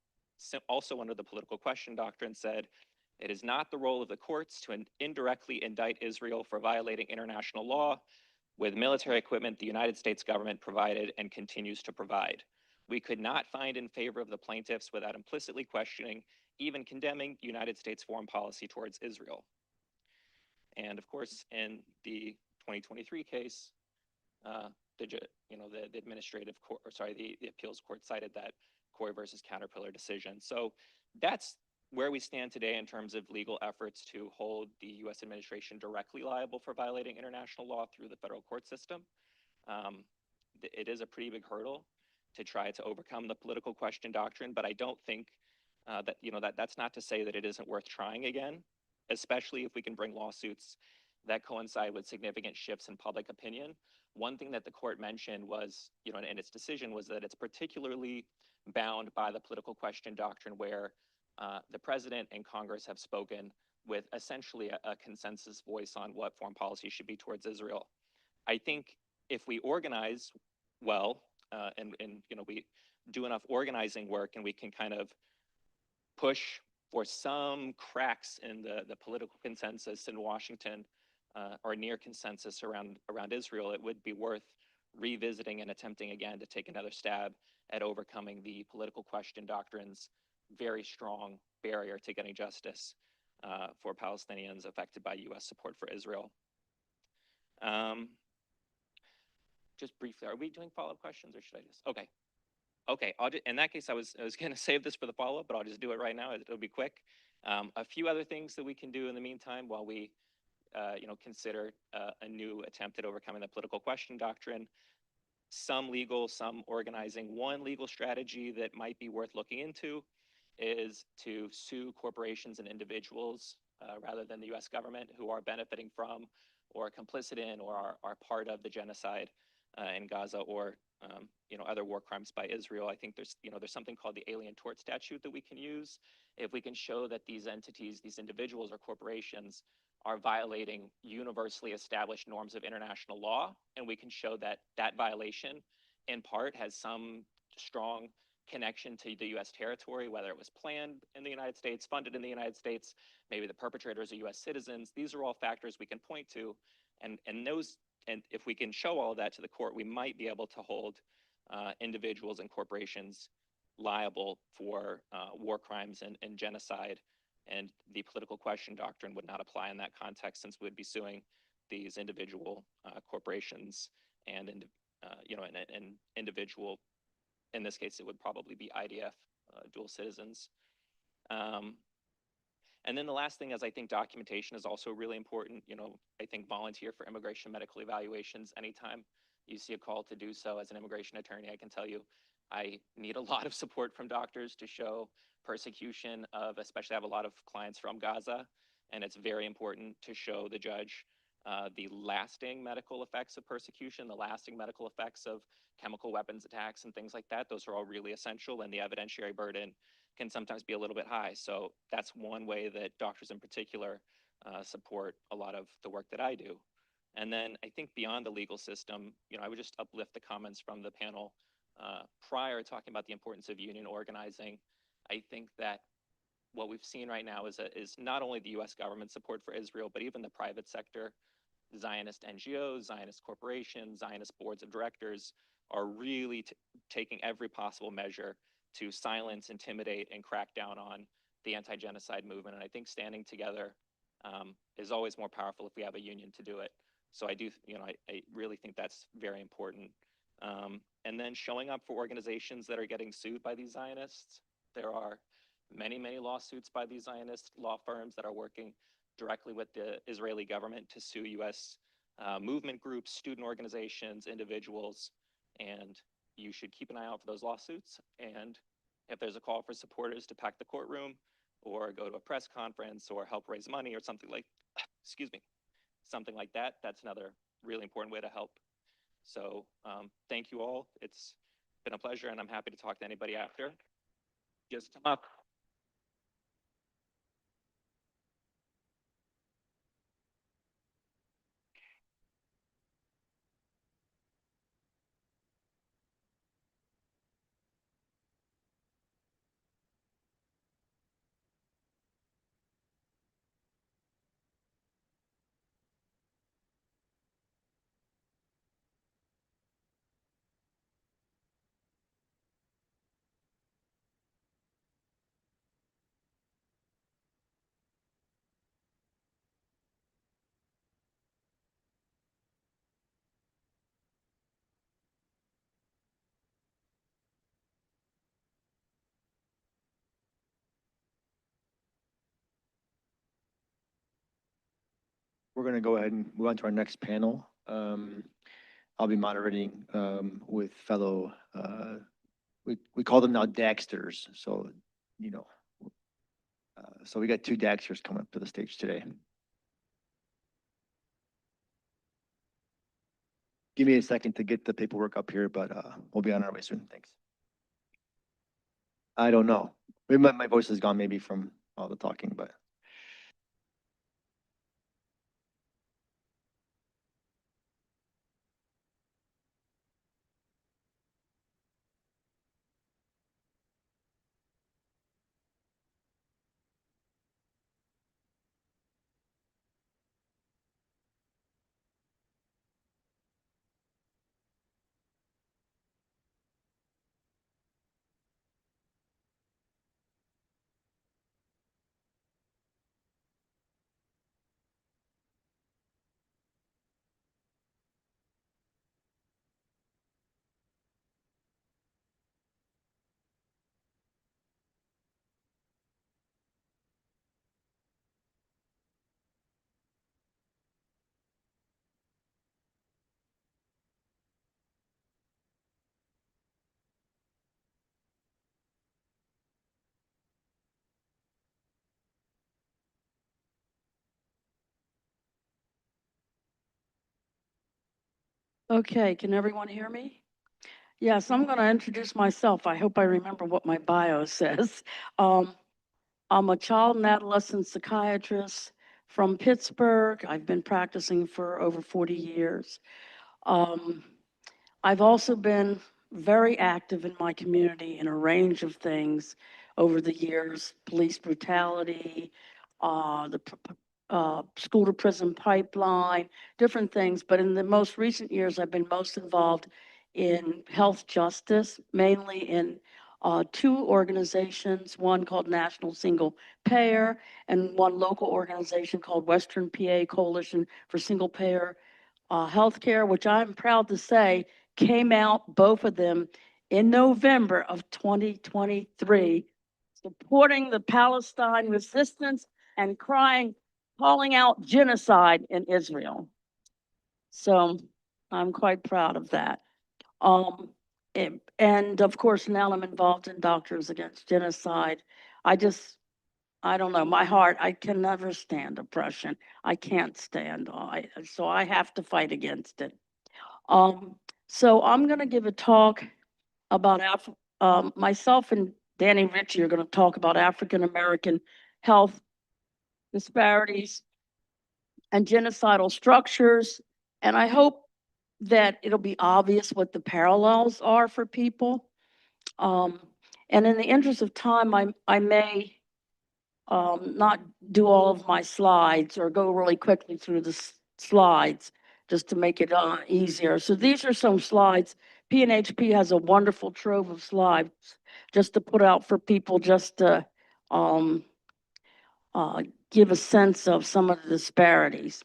also under the political question doctrine, said it is not the role of the courts to indirectly indict Israel for violating international law with military equipment the United States government provided and continues to provide. We could not find in favor of the plaintiffs without implicitly questioning, even condemning United States foreign policy towards Israel. And of course, in the 2023 case, the administrative court, the appeals court cited that Corey versus Caterpillar decision. So that's where we stand today in terms of legal efforts to hold the U.S. administration directly liable for violating international law through the federal court system. It is a pretty big hurdle to try to overcome the political question doctrine, but I don't think that's not to say that it isn't worth trying again, especially if we can bring lawsuits that coincide with significant shifts in public opinion. One thing that the court mentioned was, in its decision, was that it's particularly bound by the political question doctrine where the president and Congress have spoken with essentially a consensus voice on what foreign policy should be towards Israel. I think if we organize well, and you know, we do enough organizing work, and we can kind of push for some cracks in the political consensus in Washington, or near consensus around Israel, it would be worth revisiting and attempting again to take another stab at overcoming the political question doctrine's very strong barrier to getting justice for Palestinians affected by U.S. support for Israel. Just briefly, are we doing follow-up questions, or should I just? Okay. Okay, in that case, I was going to save this for the follow-up, but I'll just do it right now. It'll be quick. A few other things that we can do in the meantime while we, you know, consider a new attempt at overcoming the political question doctrine. Some legal, some organizing. One legal strategy that might be worth looking into is to sue corporations and individuals rather than the U.S. government who are benefiting from or complicit in or are part of the genocide in Gaza, or you know, other war crimes by Israel. I think there's, you know, there's something called the Alien Tort Statute that we can use if we can show that these entities, these individuals or corporations, are violating universally established norms of international law, and we can show that that violation in part has some strong connection to the U.S. territory, whether it was planned in the United States, funded in the United States, maybe the perpetrators are U.S. citizens. These are all factors we can point to, and if we can show all of that to the court, we might be able to hold individuals and corporations liable for war crimes and genocide. And the political question doctrine would not apply in that context, since we'd be suing these individual corporations and you know, an individual. In this case, it would probably be IDF, dual citizens. And then the last thing is, I think documentation is also really important. You know, I think volunteer for immigration medical evaluations anytime you see a call to do so. As an immigration attorney, I can tell you I need a lot of support from doctors to show persecution of, especially I have a lot of clients from Gaza, and it's very important to show the judge the lasting medical effects of persecution, the lasting medical effects of chemical weapons attacks and things like that. Those are all really essential, and the evidentiary burden can sometimes be a little bit high. So that's one way that doctors in particular support a lot of the work that I do. And then I think beyond the legal system, you know, I would just uplift the comments from the panel prior, talking about the importance of union organizing. I think that what we've seen right now is not only the U.S. government support for Israel, but even the private sector, Zionist NGOs, Zionist corporations, Zionist boards of directors are really taking every possible measure to silence, intimidate, and crack down on the anti-genocide movement. And I think standing together is always more powerful if we have a union to do it. So I do, you know, I really think that's very important. And then showing up for organizations that are getting sued by these Zionists. There are many, many lawsuits by these Zionist law firms that are working directly with the Israeli government to sue U.S. Movement groups, student organizations, individuals, and you should keep an eye out for those lawsuits. And if there's a call for supporters to pack the courtroom or go to a press conference or help raise money or something like, excuse me, something like that, that's another really important way to help. So thank you all. It's been a pleasure, and I'm happy to talk to anybody after. Just come up. We're going to go ahead and move on to our next panel. I'll be moderating with fellow, we call them now Daxters. So, you know, so we got two Daxters coming up to the stage today. Give me a second to get the paperwork up here, but we'll be on our way soon. Thanks. I don't know. Maybe my voice is gone maybe from all the talking, but. Okay, can everyone hear me? Yes, I'm going to introduce myself. I hope I remember what my bio says. I'm a child and adolescent psychiatrist from Pittsburgh. I've been practicing for over 40 years. I've also been very active in my community in a range of things over the years, police brutality, school to prison pipeline, different things. But in the most recent years, I've been most involved in health justice, mainly in two organizations, one called National Single Payer and one local organization called Western PA Coalition for Single Payer Healthcare, which I'm proud to say came out, both of them, in November of 2023, supporting the Palestine resistance and calling out genocide in Israel. So I'm quite proud of that. And of course, now I'm involved in Doctors Against Genocide. I don't know, my heart, I can never stand oppression. I can't stand, so I have to fight against it. So I'm going to give a talk about myself and Danny Ritchie are going to talk about African American health disparities and genocidal structures. And I hope that it'll be obvious what the parallels are for people. And in the interest of time, I may not do all of my slides or go really quickly through the slides just to make it easier. So these are some slides. PNHP has a wonderful trove of slides just to put out for people just to give a sense of some of the disparities.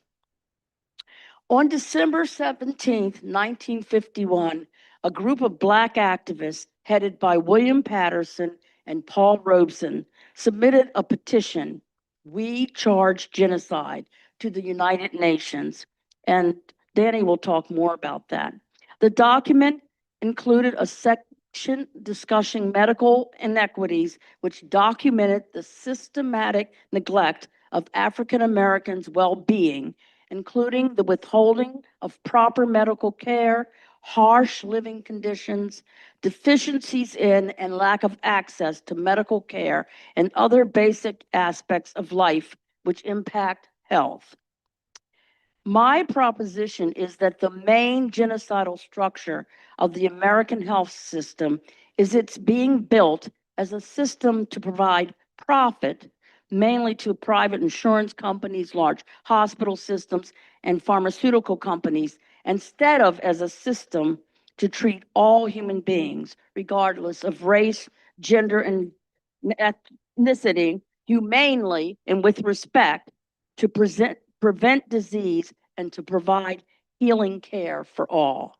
On December 17th, 1951, a group of Black activists headed by William Patterson and Paul Robeson submitted a petition, "We Charge Genocide," to the United Nations. And Danny will talk more about that. The document included a section discussing medical inequities, which documented the systematic neglect of African Americans' well-being, including the withholding of proper medical care, harsh living conditions, deficiencies in and lack of access to medical care, and other basic aspects of life which impact health. My proposition is that the main genocidal structure of the American health system is it's being built as a system to provide profit, mainly to private insurance companies, large hospital systems, and pharmaceutical companies, instead of as a system to treat all human beings, regardless of race, gender, and ethnicity, humanely and with respect, to prevent disease and to provide healing care for all.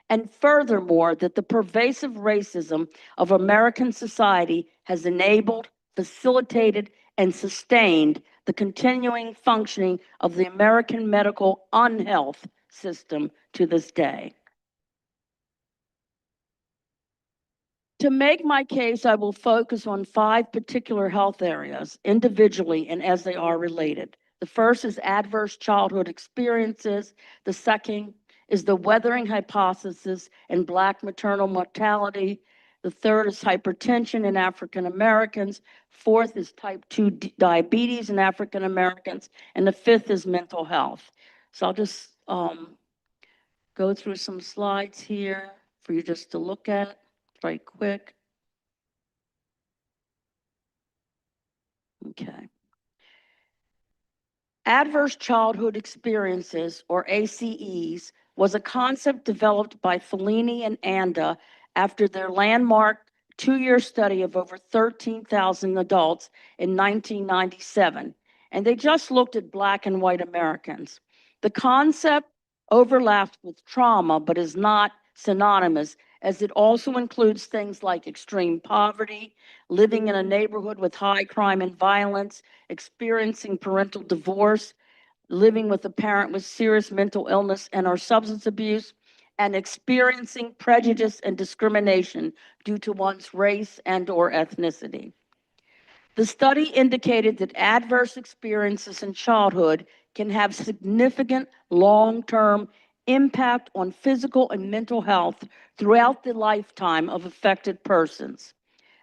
And furthermore, that the pervasive racism of American society has enabled, facilitated, and sustained the continuing functioning of the American medical unhealth system to this day. To make my case, I will focus on 5 particular health areas individually and as they are related. The first is adverse childhood experiences. The second is the weathering hypothesis and Black maternal mortality. The third is hypertension in African Americans. Fourth is type 2 diabetes in African Americans. And the fifth is mental health. So I'll just go through some slides here for you just to look at right quick. Okay. Adverse childhood experiences, or ACEs, was a concept developed by Fellini and Anda after their landmark 2-year study of over 13,000 adults in 1997. And they just looked at Black and white Americans. The concept overlaps with trauma, but is not synonymous, as it also includes things like extreme poverty, living in a neighborhood with high crime and violence, experiencing parental divorce, living with a parent with serious mental illness and or substance abuse, and experiencing prejudice and discrimination due to one's race and or ethnicity. The study indicated that adverse experiences in childhood can have significant long-term impact on physical and mental health throughout the lifetime of affected persons,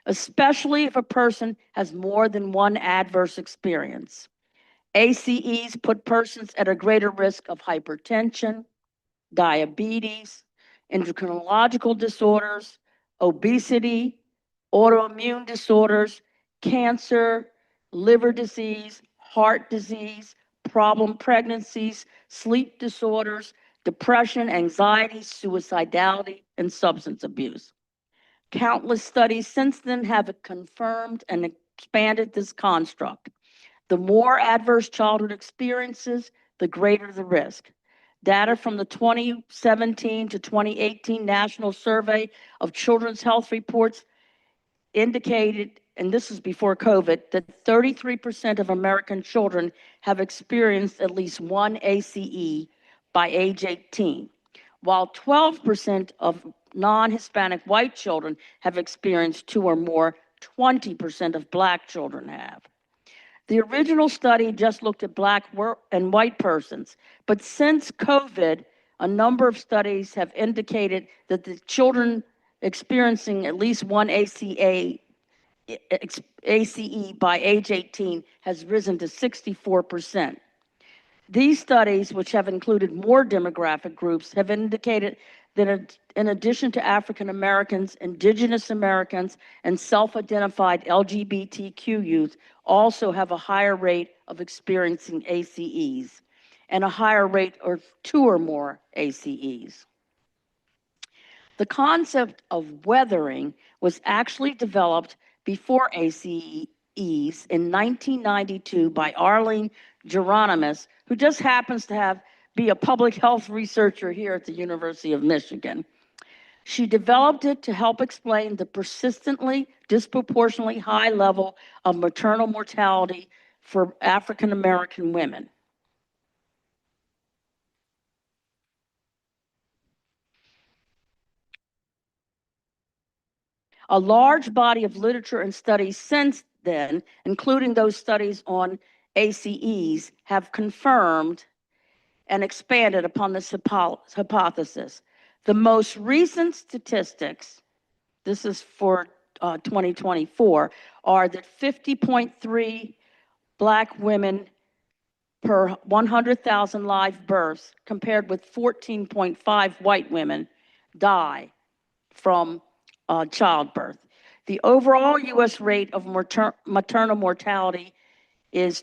especially if a person has more than one adverse experience. ACEs put persons at a greater risk of hypertension, diabetes, endocrinological disorders, obesity, autoimmune disorders, cancer, liver disease, heart disease, problem pregnancies, sleep disorders, depression, anxiety, suicidality, and substance abuse. Countless studies since then have confirmed and expanded this construct. The more adverse childhood experiences, the greater the risk. Data from the 2017 to 2018 National Survey of Children's Health Reports indicated, and this is before COVID, that 33% of American children have experienced at least one ACE by age 18, while 12% of non-Hispanic white children have experienced two or more, 20% of Black children have. The original study just looked at Black and white persons, but since COVID, a number of studies have indicated that the children experiencing at least one ACE by age 18 has risen to 64%. These studies, which have included more demographic groups, have indicated that in addition to African Americans, Indigenous Americans, and self-identified LGBTQ youth also have a higher rate of experiencing ACEs and a higher rate of two or more ACEs. The concept of weathering was actually developed before ACEs in 1992 by Arlene Geronimus, who just happens to be a public health researcher here at the University of Michigan. She developed it to help explain the persistently, disproportionately high level of maternal mortality for African American women. A large body of literature and studies since then, including those studies on ACEs, have confirmed and expanded upon this hypothesis. The most recent statistics, this is for 2024, are that 50.3 Black women per 100,000 live births, compared with 14.5 white women, die from childbirth. The overall U.S. rate of maternal mortality is,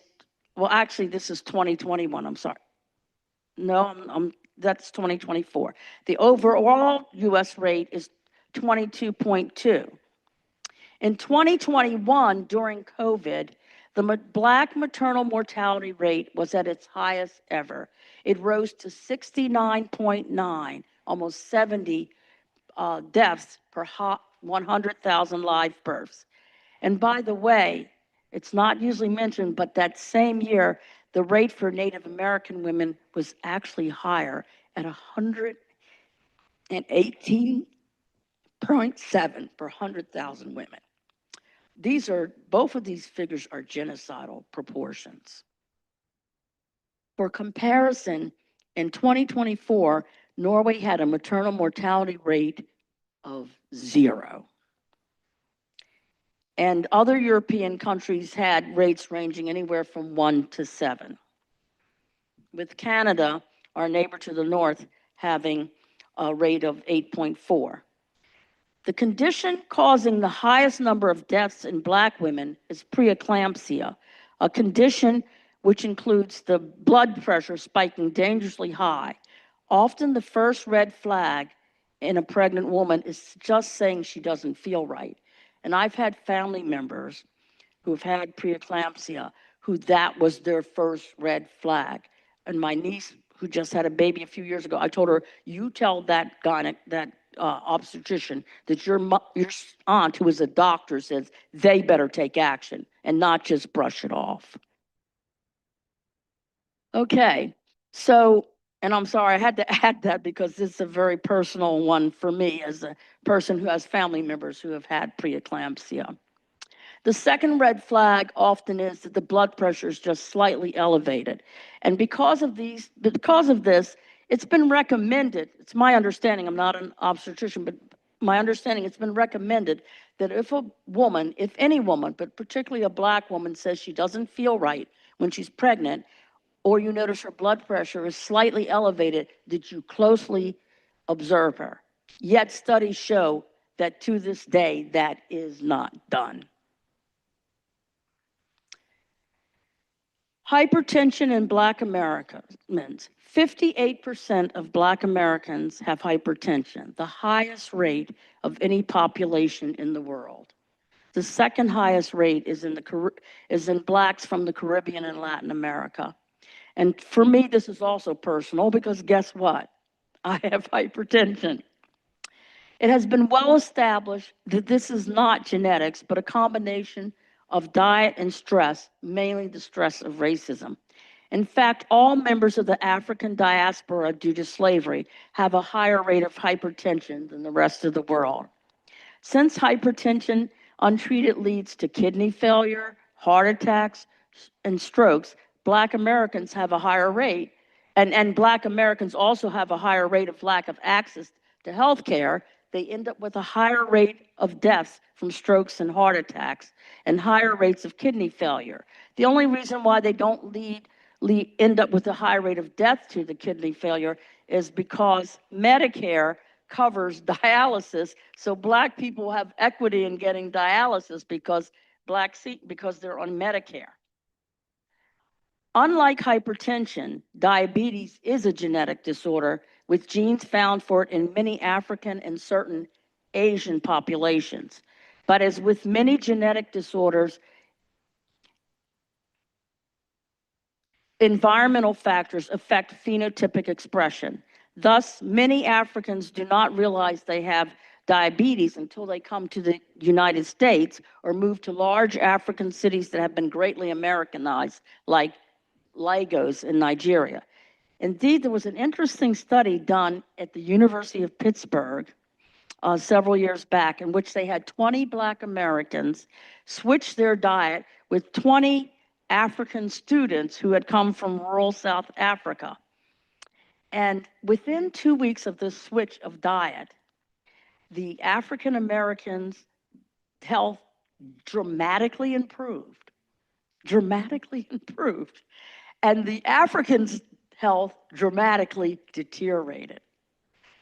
well, actually, this is 2021, I'm sorry. No, that's 2024. The overall U.S. rate is 22.2. In 2021, during COVID, the Black maternal mortality rate was at its highest ever. It rose to 69.9, almost 70 deaths per 100,000 live births. And by the way, it's not usually mentioned, but that same year, the rate for Native American women was actually higher at 118.7 per 100,000 women. Both of these figures are genocidal proportions. For comparison, in 2024, Norway had a maternal mortality rate of 0. And other European countries had rates ranging anywhere from 1 to 7. With Canada, our neighbor to the north, having a rate of 8.4. The condition causing the highest number of deaths in Black women is preeclampsia, a condition which includes the blood pressure spiking dangerously high. Often the first red flag in a pregnant woman is just saying she doesn't feel right. And I've had family members who've had preeclampsia who that was their first red flag. And my niece, who just had a baby a few years ago, I told her, you tell that obstetrician that your aunt, who is a doctor, says they better take action and not just brush it off. Okay, so, and I'm sorry, I had to add that because this is a very personal one for me as a person who has family members who have had preeclampsia. The second red flag often is that the blood pressure is just slightly elevated. And because of this, It's been recommended, it's my understanding, I'm not an obstetrician, but my understanding, it's been recommended that if a woman, if any woman, but particularly a Black woman, says she doesn't feel right when she's pregnant, or you notice her blood pressure is slightly elevated, that you closely observe her. Yet studies show that to this day, that is not done. Hypertension in Black Americans. 58% of Black Americans have hypertension, the highest rate of any population in the world. The second highest rate is in Blacks from the Caribbean and Latin America. And for me, this is also personal because guess what? I have hypertension. It has been well established that this is not genetics, but a combination of diet and stress, mainly the stress of racism. In fact, all members of the African diaspora due to slavery have a higher rate of hypertension than the rest of the world. Since hypertension untreated leads to kidney failure, heart attacks, and strokes, Black Americans have a higher rate, and Black Americans also have a higher rate of lack of access to health care. They end up with a higher rate of deaths from strokes and heart attacks and higher rates of kidney failure. The only reason why they don't end up with a high rate of death to the kidney failure is because Medicare covers dialysis, so Black people have equity in getting dialysis because they're on Medicare. Unlike hypertension, diabetes is a genetic disorder with genes found for it in many African and certain Asian populations. But as with many genetic disorders, environmental factors affect phenotypic expression. Thus, many Africans do not realize they have diabetes until they come to the United States or move to large African cities that have been greatly Americanized, like Lagos in Nigeria. Indeed, there was an interesting study done at the University of Pittsburgh several years back in which they had 20 Black Americans switch their diet with 20 African students who had come from rural South Africa. And within 2 weeks of this switch of diet, the African Americans' health dramatically improved, and the Africans' health dramatically deteriorated.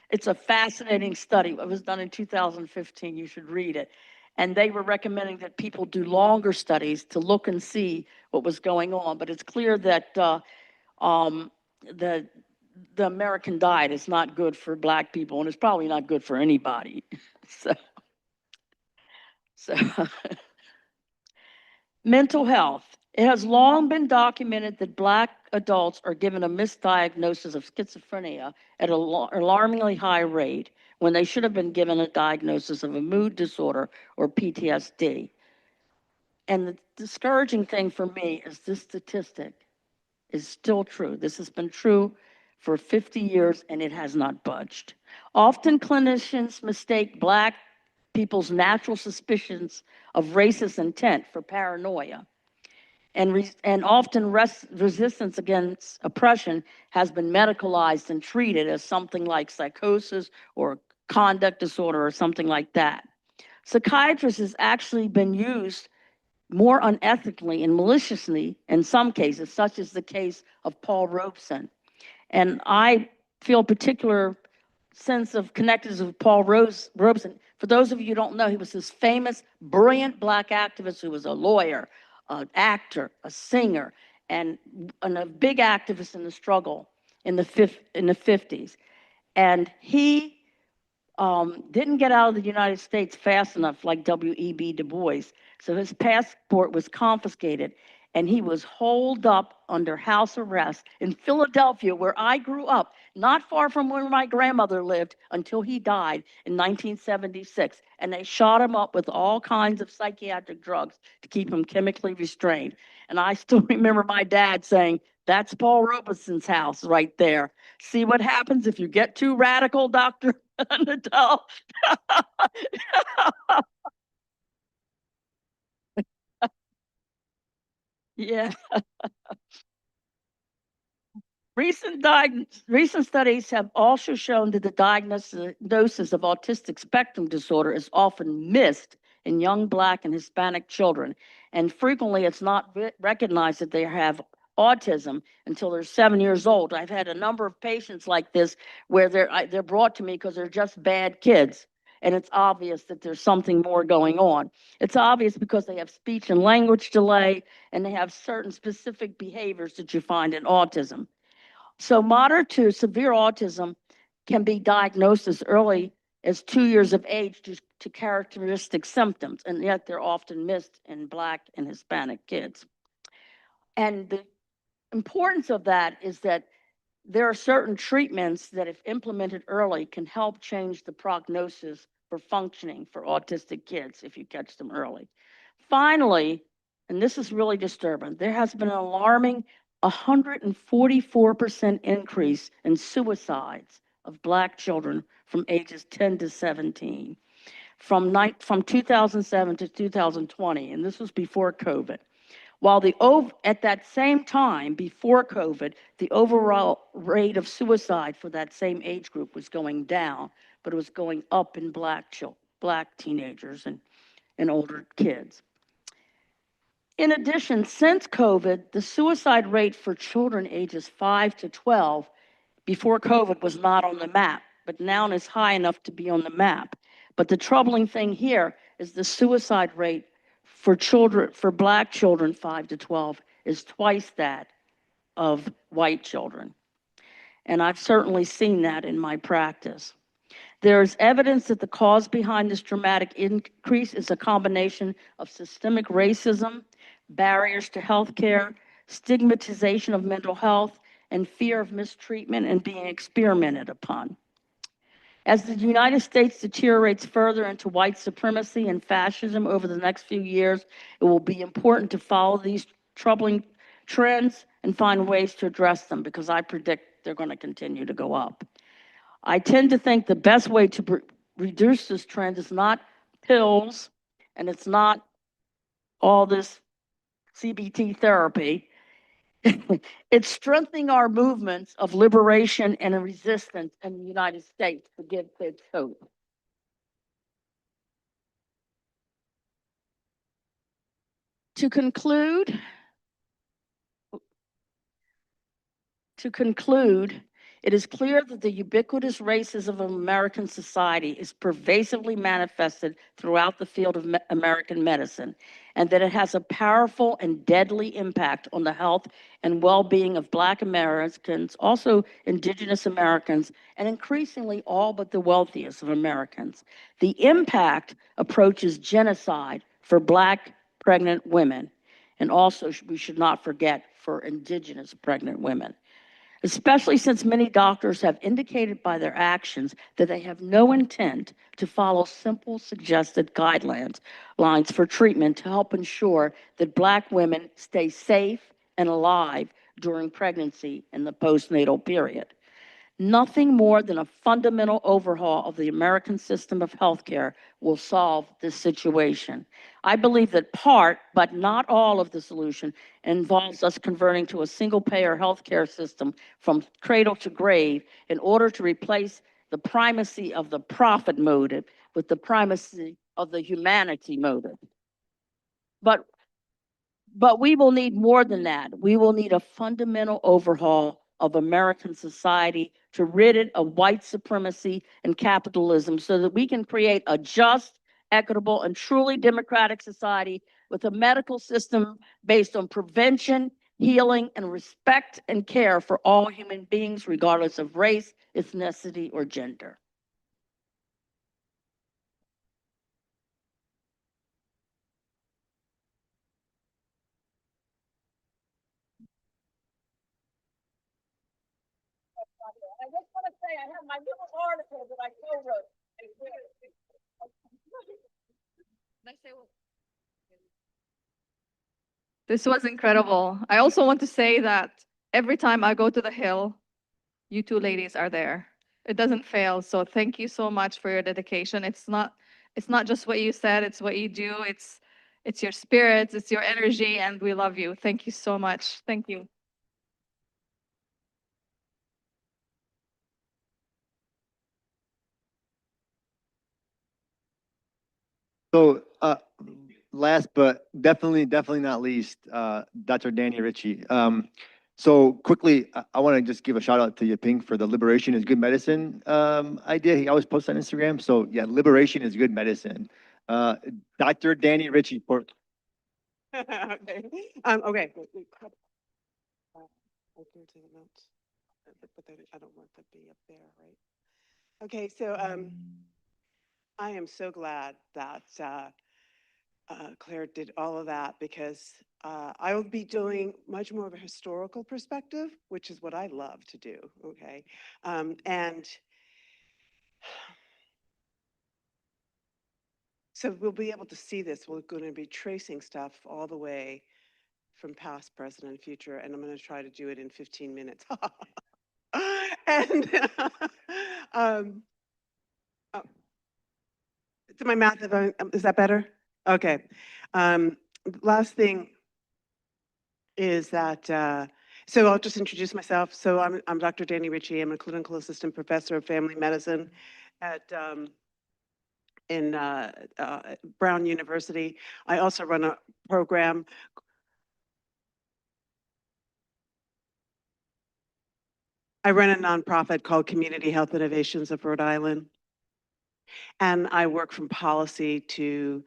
It's a fascinating study. It was done in 2015. You should read it. And they were recommending that people do longer studies to look and see what was going on. But it's clear that the American diet is not good for Black people, and it's probably not good for anybody. So mental health. It has long been documented that Black adults are given a misdiagnosis of schizophrenia at an alarmingly high rate when they should have been given a diagnosis of a mood disorder or PTSD. And the discouraging thing for me is this statistic is still true. This has been true for 50 years and it has not budged. Often clinicians mistake Black people's natural suspicions of racist intent for paranoia. And often resistance against oppression has been medicalized and treated as something like psychosis or conduct disorder or something like that. Psychiatrists has actually been used more unethically and maliciously in some cases, such as the case of Paul Robeson. And I feel particular sense of connectedness with Paul Robeson. For those of you who don't know, he was this famous, brilliant Black activist who was a lawyer, an actor, a singer, and a big activist in the struggle in the 50s. And he didn't get out of the United States fast enough like W.E.B. Du Bois. So his passport was confiscated and he was holed up under house arrest in Philadelphia, where I grew up, not far from where my grandmother lived until he died in 1976. And they shot him up with all kinds of psychiatric drugs to keep him chemically restrained. And I still remember my dad saying, "That's Paul Robeson's house right there. See what happens if you get too radical, Dr. Natal?" Yeah. Recent studies have also shown that the diagnosis of autistic spectrum disorder is often missed in young Black and Hispanic children, and frequently it's not recognized that they have autism until they're 7 years old. I've had a number of patients like this where they're brought to me because they're just bad kids, and it's obvious that there's something more going on. It's obvious because they have speech and language delay, and they have certain specific behaviors that you find in autism. So moderate to severe autism can be diagnosed as early as 2 years of age to characteristic symptoms, and yet they're often missed in Black and Hispanic kids. And the importance of that is that there are certain treatments that, if implemented early, can help change the prognosis for functioning for autistic kids if you catch them early. Finally, and this is really disturbing, there has been an alarming 144% increase in suicides of Black children from ages 10 to 17 from 2007 to 2020, and this was before COVID. While at that same time, before COVID, the overall rate of suicide for that same age group was going down, but it was going up in Black teenagers and older kids. In addition, since COVID, the suicide rate for children ages 5 to 12 before COVID was not on the map, but now is high enough to be on the map. But the troubling thing here is the suicide rate for Black children 5 to 12 is twice that of white children. And I've certainly seen that in my practice. There is evidence that the cause behind this dramatic increase is a combination of systemic racism, barriers to health care, stigmatization of mental health, and fear of mistreatment and being experimented upon. As the United States deteriorates further into white supremacy and fascism over the next few years, it will be important to follow these troubling trends and find ways to address them, because I predict they're going to continue to go up. I tend to think the best way to reduce this trend is not pills, and it's not all this CBT therapy. It's strengthening our movements of liberation and resistance in the United States to give kids hope. To conclude, it is clear that the ubiquitous racism of American society is pervasively manifested throughout the field of American medicine, and that it has a powerful and deadly impact on the health and well-being of Black Americans, also Indigenous Americans, and increasingly all but the wealthiest of Americans. The impact approaches genocide for Black pregnant women, and also we should not forget for Indigenous pregnant women, especially since many doctors have indicated by their actions that they have no intent to follow simple suggested guidelines for treatment to help ensure that Black women stay safe and alive during pregnancy and the postnatal period. Nothing more than a fundamental overhaul of the American system of healthcare will solve this situation. I believe that part, but not all of the solution, involves us converting to a single-payer healthcare system from cradle to grave in order to replace the primacy of the profit motive with the primacy of the humanity motive. But we will need more than that. We will need a fundamental overhaul of American society to rid it of white supremacy and capitalism so that we can create a just, equitable, and truly democratic society with a medical system based on prevention, healing, and respect and care for all human beings, regardless of race, ethnicity, or gender. I just want to say I have my little article that I co-wrote. This was incredible. I also want to say that every time I go to the Hill, you two ladies are there. It doesn't fail. So thank you so much for your dedication. It's not just what you said, it's what you do. It's your spirits, it's your energy, and we love you. Thank you so much. Thank you. So, last but definitely not least, Dr. Danny Ritchie. So quickly, I want to just give a shout out to Yaping for the Liberation is Good Medicine idea. He always posts on Instagram. So yeah, liberation is good medicine. Dr. Danny Ritchie for. Okay. Okay. I'll go to the notes, but I don't want to be up there, right? Okay, so I am so glad that Claire did all of that because I will be doing much more of a historical perspective, which is what I love to do. Okay, and so we'll be able to see this. We're going to be tracing stuff all the way from past, present, and future, and I'm going to try to do it in 15 minutes. And um, oh, to my math, is that better? Okay. Last thing is that, so I'll just introduce myself. So I'm Dr. Danny Ritchie. I'm a clinical assistant professor of family medicine at in Brown University. I also run a program. I run a nonprofit called Community Health Innovations of Rhode Island. And I work from policy to,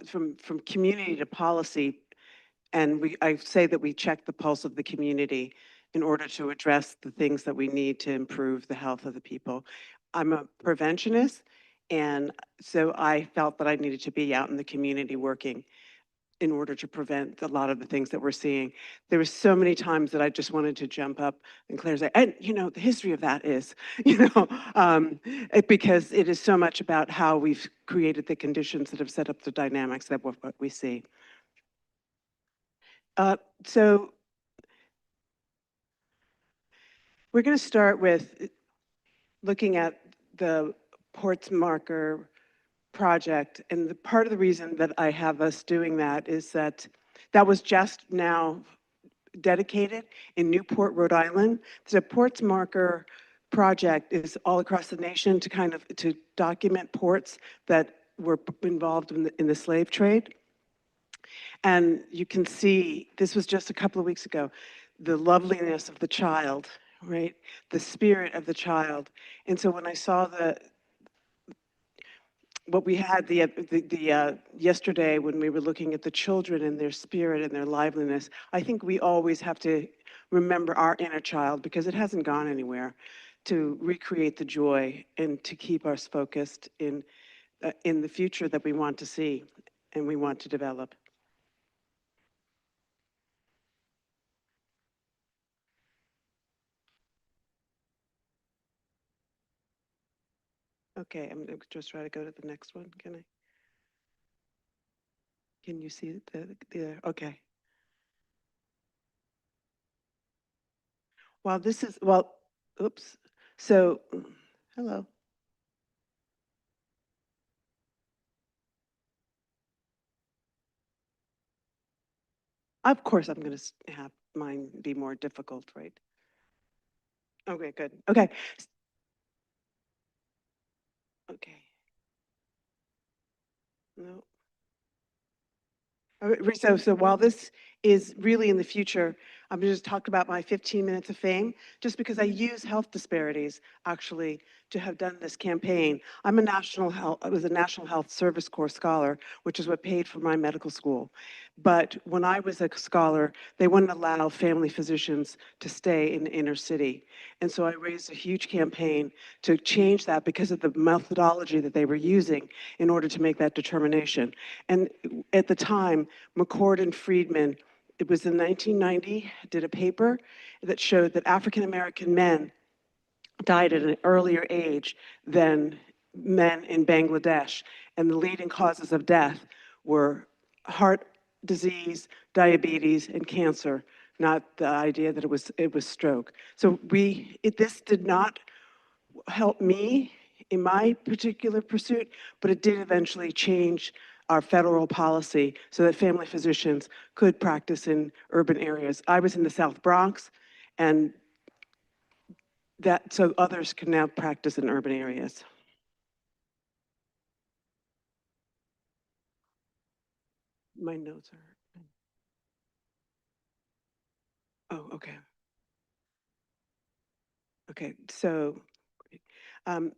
from community to policy. And I say that we check the pulse of the community in order to address the things that we need to improve the health of the people. I'm a preventionist, and so I felt that I needed to be out in the community working in order to prevent a lot of the things that we're seeing. There were so many times that I just wanted to jump up and Claire say, and you know, the history of that is, because it is so much about how we've created the conditions that have set up the dynamics that what we see. So we're going to start with looking at the ports marker project. And the part of the reason that I have us doing that is that that was just now dedicated in Newport, Rhode Island. The ports marker project is all across the nation to kind of to document ports that were involved in the slave trade. And you can see, this was just a couple of weeks ago, the loveliness of the child, right? The spirit of the child. And so when I saw what we had yesterday when we were looking at the children and their spirit and their liveliness, I think we always have to remember our inner child because it hasn't gone anywhere, to recreate the joy and to keep us focused in the future that we want to see and we want to develop. Okay, I'm gonna just try to go to the next one. Can I? Can you see the okay. Well, this is, well, oops. So, hello. Of course, I'm going to have mine be more difficult, right? Okay, good. Okay. Okay. No. So while this is really in the future, I'm going to just talk about my 15 minutes of fame, just because I use health disparities actually to have done this campaign. I was a National Health Service Corps scholar, which is what paid for my medical school. But when I was a scholar, they wouldn't allow family physicians to stay in the inner city. And so I raised a huge campaign to change that because of the methodology that they were using in order to make that determination. And at the time, McCord and Friedman, it was in 1990, did a paper that showed that African American men died at an earlier age than men in Bangladesh. And the leading causes of death were heart disease, diabetes, and cancer, not the idea that it was stroke. So this did not help me in my particular pursuit, but it did eventually change our federal policy so that family physicians could practice in urban areas. I was in the South Bronx, and so others can now practice in urban areas. My notes are. Oh, okay. Okay, so um,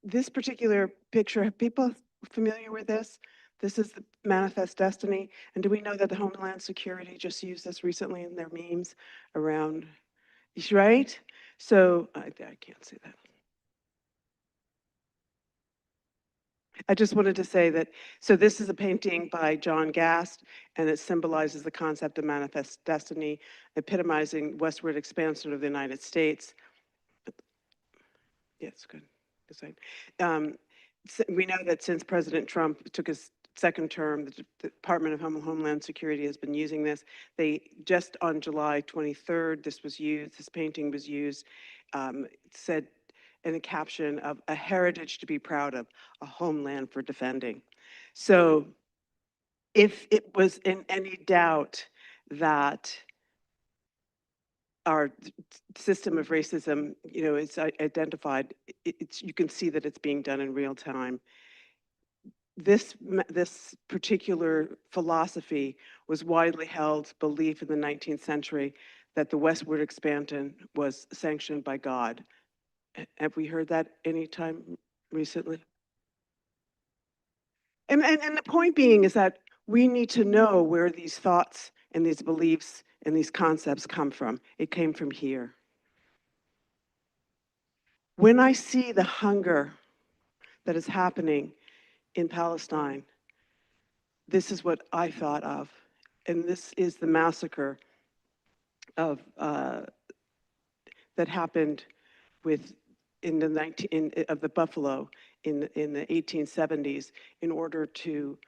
this particular picture, have people familiar with this? This is the Manifest Destiny. And do we know that the Homeland Security just used this recently in their memes around, right? So I can't see that. I just wanted to say that, so this is a painting by John Gast, and it symbolizes the concept of manifest destiny, epitomizing westward expansion of the United States. Yes, good. That's right. We know that since President Trump took his second term, the Department of Homeland Security has been using this. They just on July 23rd, this painting was used, said in a caption of a heritage to be proud of, a homeland for defending. So if it was in any doubt that our system of racism, is identified, you can see that it's being done in real time. This particular philosophy was widely held belief in the 19th century that the westward expansion was sanctioned by God. Have we heard that any time recently? And the point being is that we need to know where these thoughts and these beliefs and these concepts come from. It came from here. When I see the hunger that is happening in Palestine, this is what I thought of. And this is the massacre of that happened in the buffalo in the 1870s in order to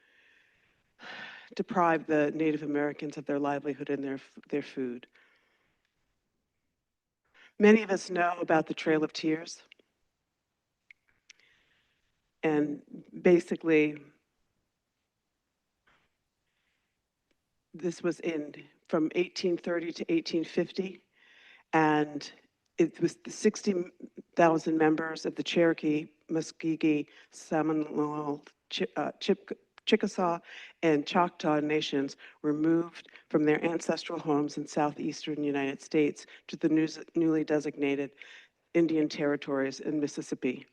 deprive the Native Americans of their livelihood and their food. Many of us know about the Trail of Tears. And basically, this was from 1830 to 1850. And it was the 60,000 members of the Cherokee, Muskogee, Seminole, Chickasaw, and Choctaw nations were moved from their ancestral homes in southeastern United States to the newly designated Indian territories in Mississippi.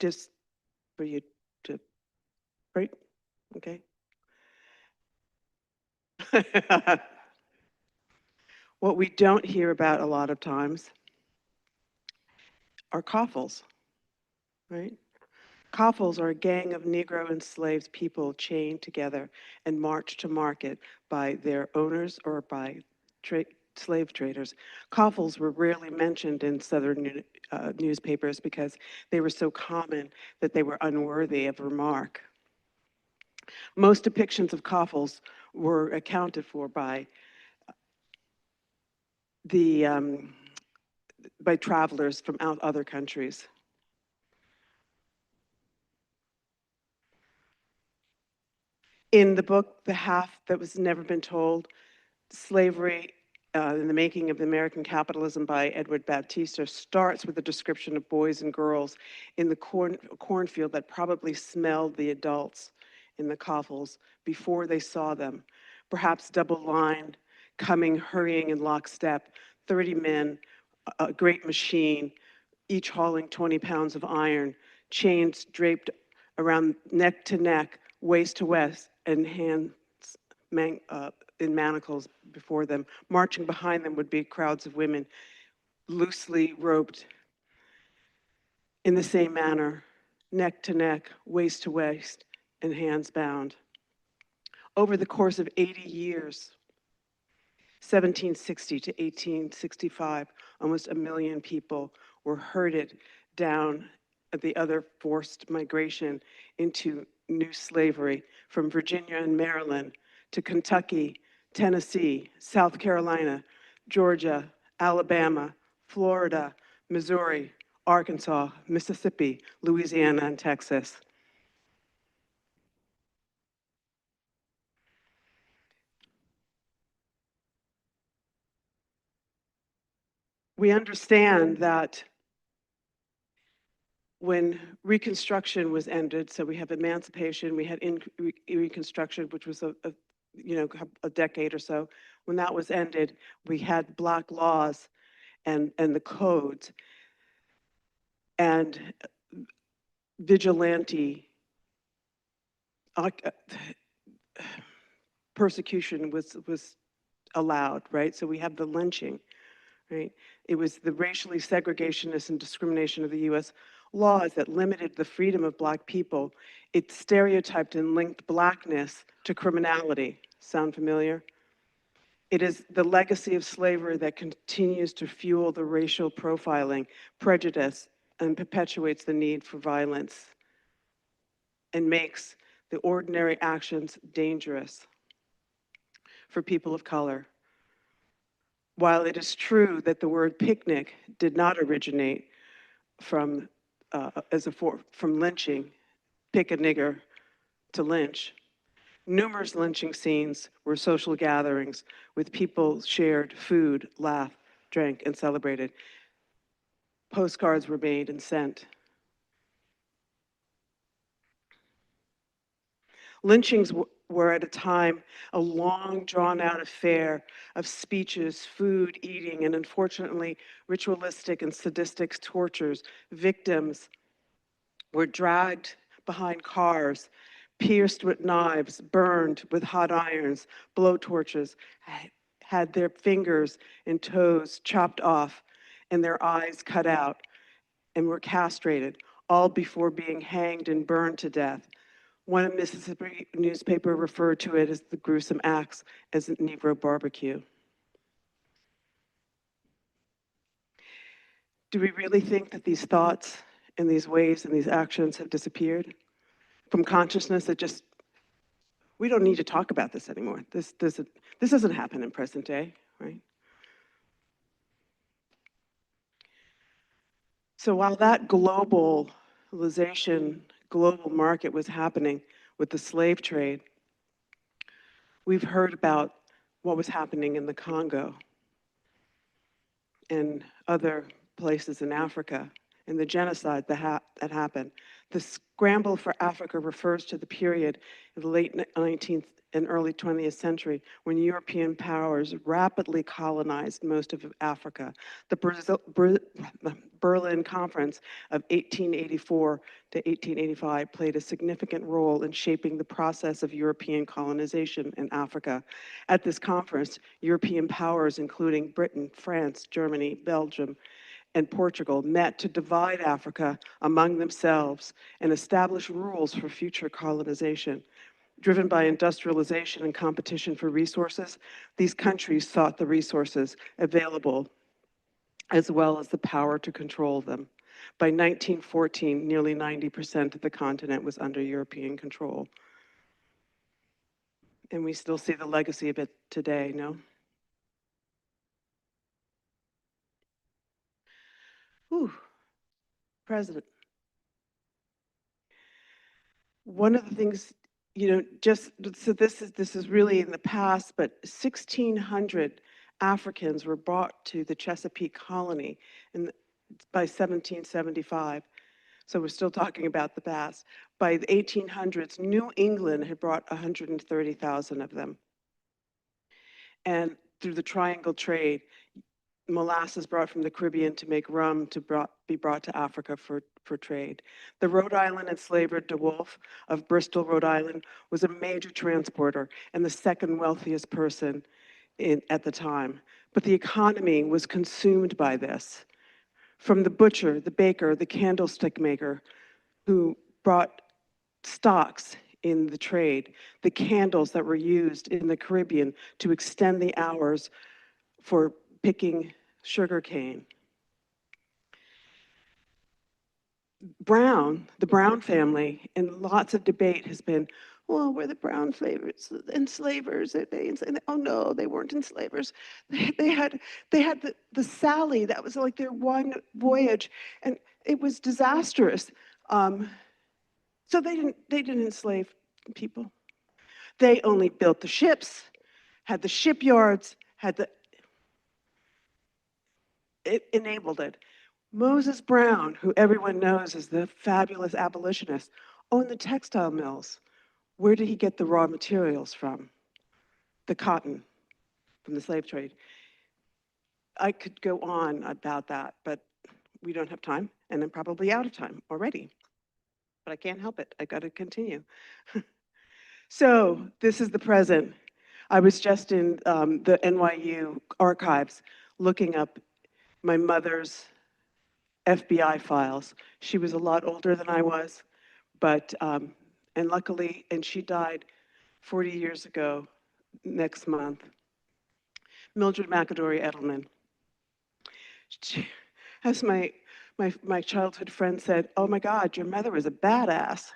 Just for you to, right? Okay. What we don't hear about a lot of times are coffles, right? Coffles are a gang of Negro enslaved people chained together and marched to market by their owners or by slave traders. Coffles were rarely mentioned in Southern newspapers because they were so common that they were unworthy of remark. Most depictions of coffles were accounted for by by travelers from other countries. In the book, The Half That Was Never Been Told, Slavery in the Making of American Capitalism by Edward Baptista starts with a description of boys and girls in the cornfield that probably smelled the adults in the coffles before they saw them, perhaps double-lined, hurrying in lockstep, 30 men, a great machine, each hauling 20 pounds of iron, chains draped around neck to neck, waist to waist, and hands in manacles before them. Marching behind them would be crowds of women, loosely roped in the same manner, neck to neck, waist to waist, and hands bound. Over the course of 80 years, 1760 to 1865, almost 1 million people were herded down the other forced migration into new slavery from Virginia and Maryland to Kentucky, Tennessee, South Carolina, Georgia, Alabama, Florida, Missouri, Arkansas, Mississippi, Louisiana, and Texas. We understand that when Reconstruction was ended, so we have emancipation, we had Reconstruction, which was a decade or so. When that was ended, we had Black laws and the codes, and vigilante persecution was allowed, right? So we have the lynching, right? It was the racially segregationist and discrimination of the US laws that limited the freedom of Black people. It stereotyped and linked Blackness to criminality. Sound familiar? It is the legacy of slavery that continues to fuel the racial profiling, prejudice, and perpetuates the need for violence and makes the ordinary actions dangerous for people of color. While it is true that the word picnic did not originate from from lynching, pick a nigger to lynch, numerous lynching scenes were social gatherings with people shared food, laughed, drank, and celebrated. Postcards were made and sent. Lynchings were at a time a long drawn out affair of speeches, food, eating, and unfortunately ritualistic and sadistic tortures. Victims were dragged behind cars, pierced with knives, burned with hot irons, blowtorches, had their fingers and toes chopped off and their eyes cut out, and were castrated, all before being hanged and burned to death. One Mississippi newspaper referred to it as the gruesome acts as a Negro barbecue. Do we really think that these thoughts and these ways and these actions have disappeared from consciousness that just, we don't need to talk about this anymore. This doesn't happen in present day, right? So while that globalization, global market was happening with the slave trade, we've heard about what was happening in the Congo and other places in Africa and the genocide that happened. The scramble for Africa refers to the period of the late 19th and early 20th century when European powers rapidly colonized most of Africa. The Berlin Conference of 1884 to 1885 played a significant role in shaping the process of European colonization in Africa. At this conference, European powers, including Britain, France, Germany, Belgium, and Portugal, met to divide Africa among themselves and establish rules for future colonization. Driven by industrialization and competition for resources, these countries sought the resources available as well as the power to control them. By 1914, nearly 90% of the continent was under European control. And we still see the legacy of it today, no? Whew. President. One of the things, just so this is really in the past, but 1,600 Africans were brought to the Chesapeake colony by 1775. So we're still talking about the past. By the 1800s, New England had brought 130,000 of them. And through the triangle trade, molasses brought from the Caribbean to make rum to be brought to Africa for trade. The Rhode Island enslaver DeWolf of Bristol, Rhode Island, was a major transporter and the second wealthiest person at the time. But the economy was consumed by this. From the butcher, the baker, the candlestick maker, who brought stocks in the trade, the candles that were used in the Caribbean to extend the hours for picking sugarcane. The Brown family, and lots of debate has been, well, we're the Brown enslavers. Oh no, they weren't enslavers. They had the Sally, that was like their one voyage, and it was disastrous. So they didn't enslave people. They only built the ships, had the shipyards, it enabled it. Moses Brown, who everyone knows as the fabulous abolitionist, owned the textile mills. Where did he get the raw materials from? The cotton from the slave trade. I could go on about that, but we don't have time, and I'm probably out of time already. But I can't help it. I got to continue. So this is the present. I was just in the NYU archives looking up my mother's FBI files. She was a lot older than I was, but, and luckily, and she died 40 years ago next month. Mildred McAdory Edelman. She, as my childhood friend said, oh my God, your mother was a badass.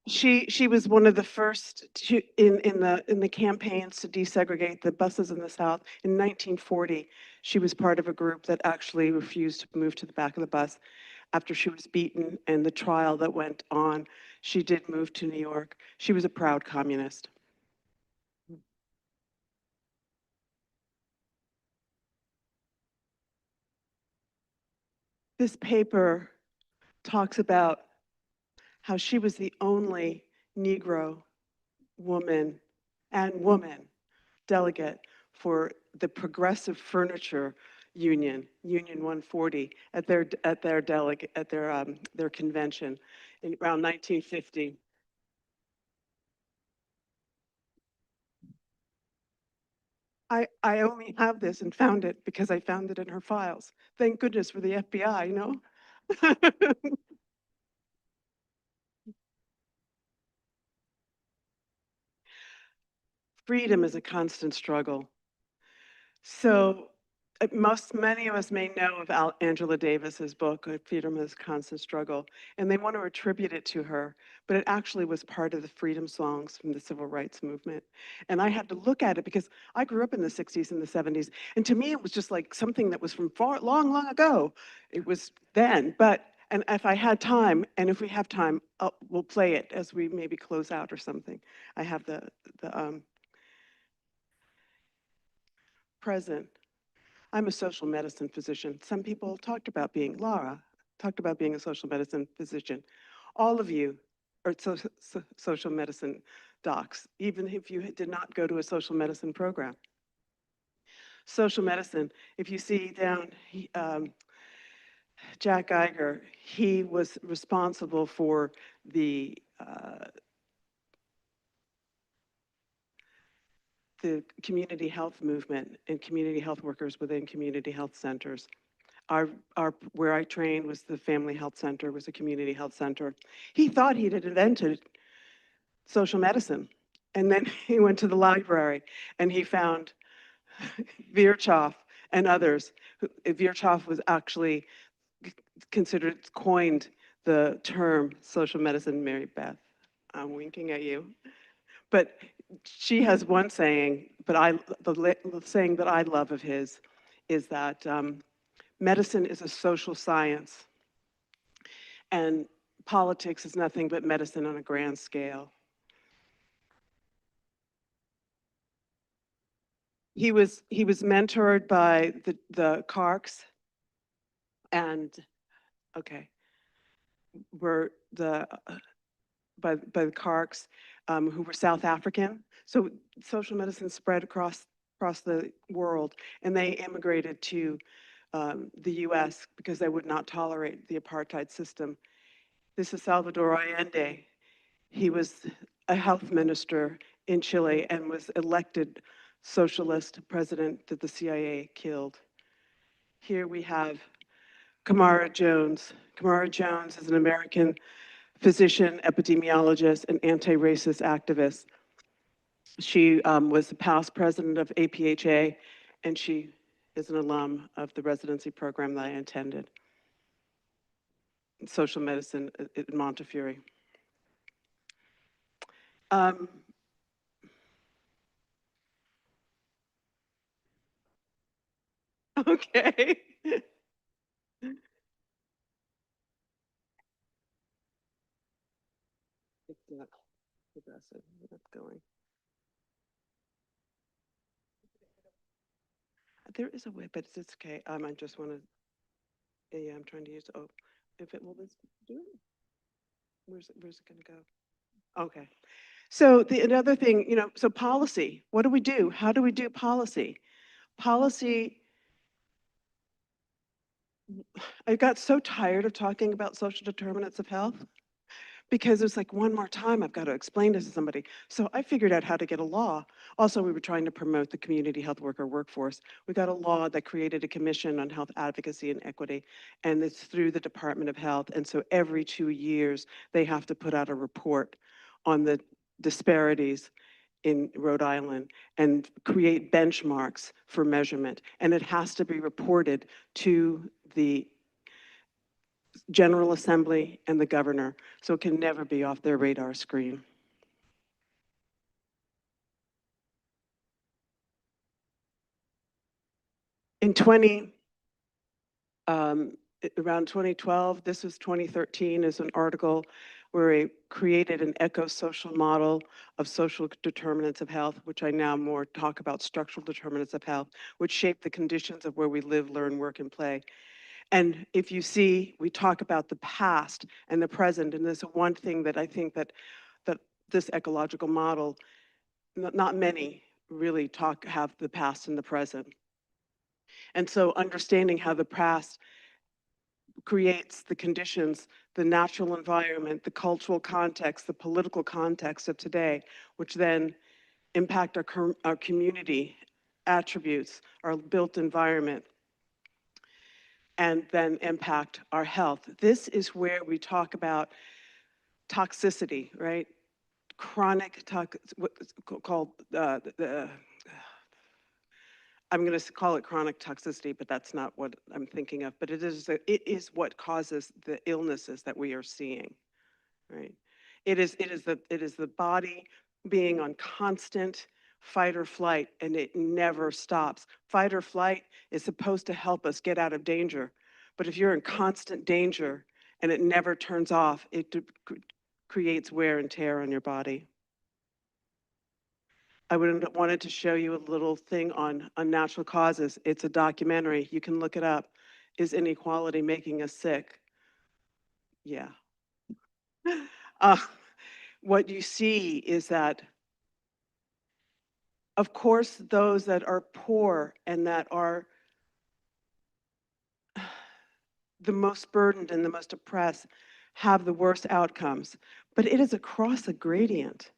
She was one of the first to, in the campaigns to desegregate the buses in the South. In 1940, she was part of a group that actually refused to move to the back of the bus after she was beaten and the trial that went on. She did move to New York. She was a proud communist. This paper talks about how she was the only Negro woman delegate for the Progressive Furniture Union, Union 140, at their convention in around 1950. I only have this and found it because I found it in her files. Thank goodness for the FBI, you know? Freedom is a constant struggle. So many of us may know of Angela Davis's book, Freedom is a Constant Struggle, and they want to attribute it to her, but it actually was part of the freedom songs from the civil rights movement. And I had to look at it because I grew up in the 60s and the 70s, and to me it was just like something that was from long ago. It was then, and if I had time, and if we have time, we'll play it as we maybe close out or something. I have the present. I'm a social medicine physician. Some people talked about being, Laura talked about being a social medicine physician. All of you are social medicine docs, even if you did not go to a social medicine program. Social medicine, if you see down, Jack Geiger, he was responsible for the community health movement and community health workers within community health centers. Where I trained was the Family Health Center, was a community health center. He thought he had invented social medicine. And then he went to the library and he found Virchow and others. Virchow was actually coined the term social medicine. Mary Beth, I'm winking at you. But she has one saying, but the saying that I love of his is that medicine is a social science, and politics is nothing but medicine on a grand scale. He was mentored by the Karks, and okay, were by the Karks, who were South African. So social medicine spread across the world, and they immigrated to the U.S. because they would not tolerate the apartheid system. This is Salvador Allende. He was a health minister in Chile and was elected socialist president that the CIA killed. Here we have Kamara Jones. Kamara Jones is an American physician, epidemiologist, and anti-racist activist. She was the past president of APHA, and she is an alum of the residency program that I attended, social medicine at Montefiore. Okay. It's not progressive. It's going. there is a way, but it's okay. I just want to, yeah, I'm trying to use, oh, if it will this do it? Where's it going to go? Okay. So another thing, so policy, what do we do? How do we do policy? Policy, I got so tired of talking about social determinants of health because it's like one more time I've got to explain this to somebody. So I figured out how to get a law. Also, we were trying to promote the community health worker workforce. We got a law that created a commission on health advocacy and equity, and it's through the Department of Health. And so every 2 years, they have to put out a report on the disparities in Rhode Island and create benchmarks for measurement. And it has to be reported to the General Assembly and the governor, so it can never be off their radar screen. In around 2012, this was 2013, is an article where it created an eco-social model of social determinants of health, which I now more talk about structural determinants of health, which shape the conditions of where we live, learn, work, and play. And if you see, we talk about the past and the present, and there's one thing that I think that this ecological model, not many really have the past and the present. And so understanding how the past creates the conditions, the natural environment, the cultural context, the political context of today, which then impact our community attributes, our built environment, and then impact our health. This is where we talk about toxicity, right? Chronic what's called I'm going to call it chronic toxicity, but that's not what I'm thinking of. But it is what causes the illnesses that we are seeing, right? It is the body being on constant fight or flight, and it never stops. Fight or flight is supposed to help us get out of danger, but if you're in constant danger and it never turns off, it creates wear and tear on your body. I wanted to show you a little thing on unnatural causes. It's a documentary. You can look it up. Is inequality making us sick? Yeah. What you see is that, of course, those that are poor and that are the most burdened and the most oppressed have the worst outcomes. But it is across a gradient,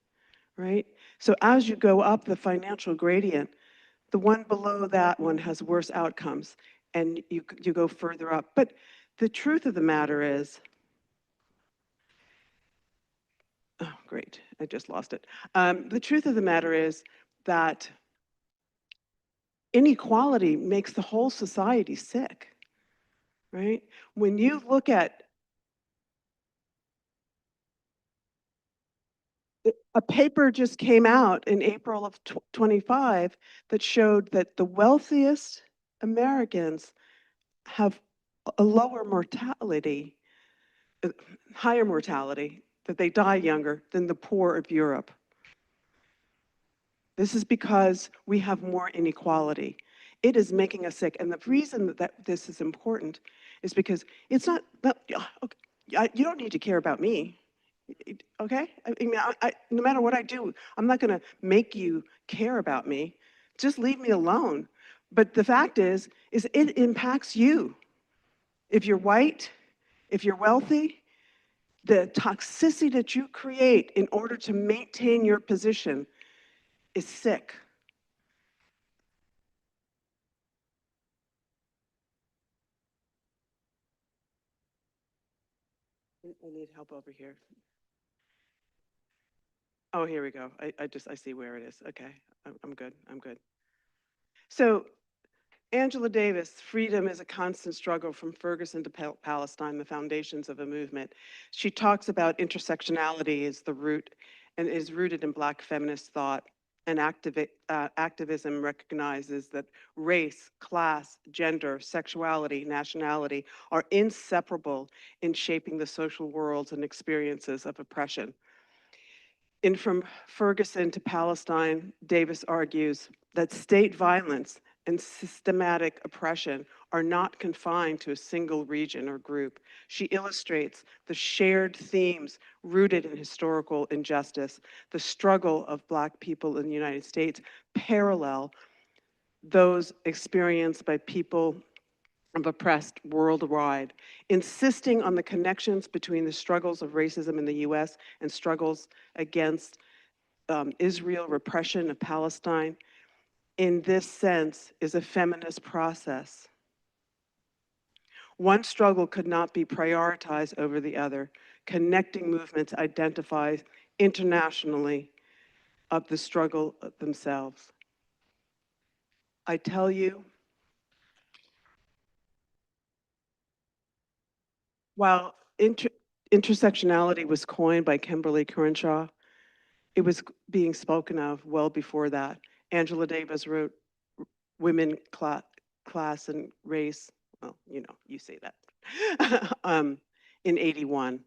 right? So as you go up the financial gradient, the one below that one has worse outcomes, and you go further up. But the truth of the matter is, oh, great, I just lost it. The truth of the matter is that inequality makes the whole society sick, right? When you look at a paper just came out in April of 25 that showed that the wealthiest Americans have a lower mortality, higher mortality, that they die younger than the poor of Europe. This is because we have more inequality. It is making us sick. And the reason that this is important is because it's not okay, you don't need to care about me. Okay? I mean, no matter what I do, I'm not going to make you care about me. Just leave me alone. But the fact is it impacts you. If you're white, if you're wealthy, the toxicity that you create in order to maintain your position is sick. I need help over here. Oh, here we go. I see where it is. Okay, I'm good. I'm good. So Angela Davis, Freedom is a Constant Struggle from Ferguson to Palestine, the Foundations of a Movement. She talks about intersectionality as the root and is rooted in Black feminist thought. And activism recognizes that race, class, gender, sexuality, nationality are inseparable in shaping the social worlds and experiences of oppression. In From Ferguson to Palestine, Davis argues that state violence and systematic oppression are not confined to a single region or group. She illustrates the shared themes rooted in historical injustice. The struggle of Black people in the United States parallel those experienced by people of oppressed worldwide, insisting on the connections between the struggles of racism in the US and struggles against Israel repression of Palestine, in this sense, is a feminist process. One struggle could not be prioritized over the other. Connecting movements identify internationally of the struggle themselves. I tell you, while intersectionality was coined by Kimberly Crenshaw, it was being spoken of well before that. Angela Davis wrote Women, Class, and Race. Well, you know, you say that. In 81.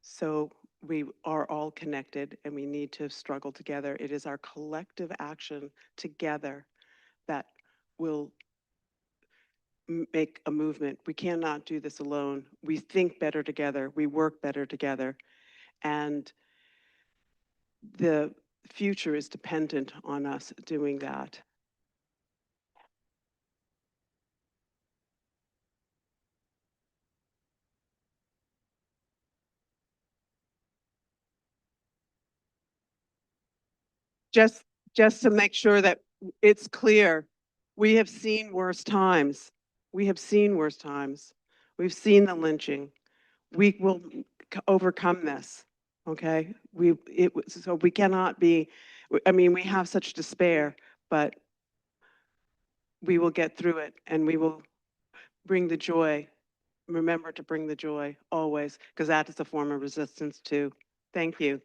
So we are all connected and we need to struggle together. It is our collective action together that will make a movement. We cannot do this alone. We think better together. We work better together. And the future is dependent on us doing that. Just to make sure that it's clear, we have seen worse times. We have seen worse times. We've seen the lynching. We will overcome this, okay? So we cannot be, I mean, we have such despair, but we will get through it and we will bring the joy. Remember to bring the joy always, because that is a form of resistance too. Thank you.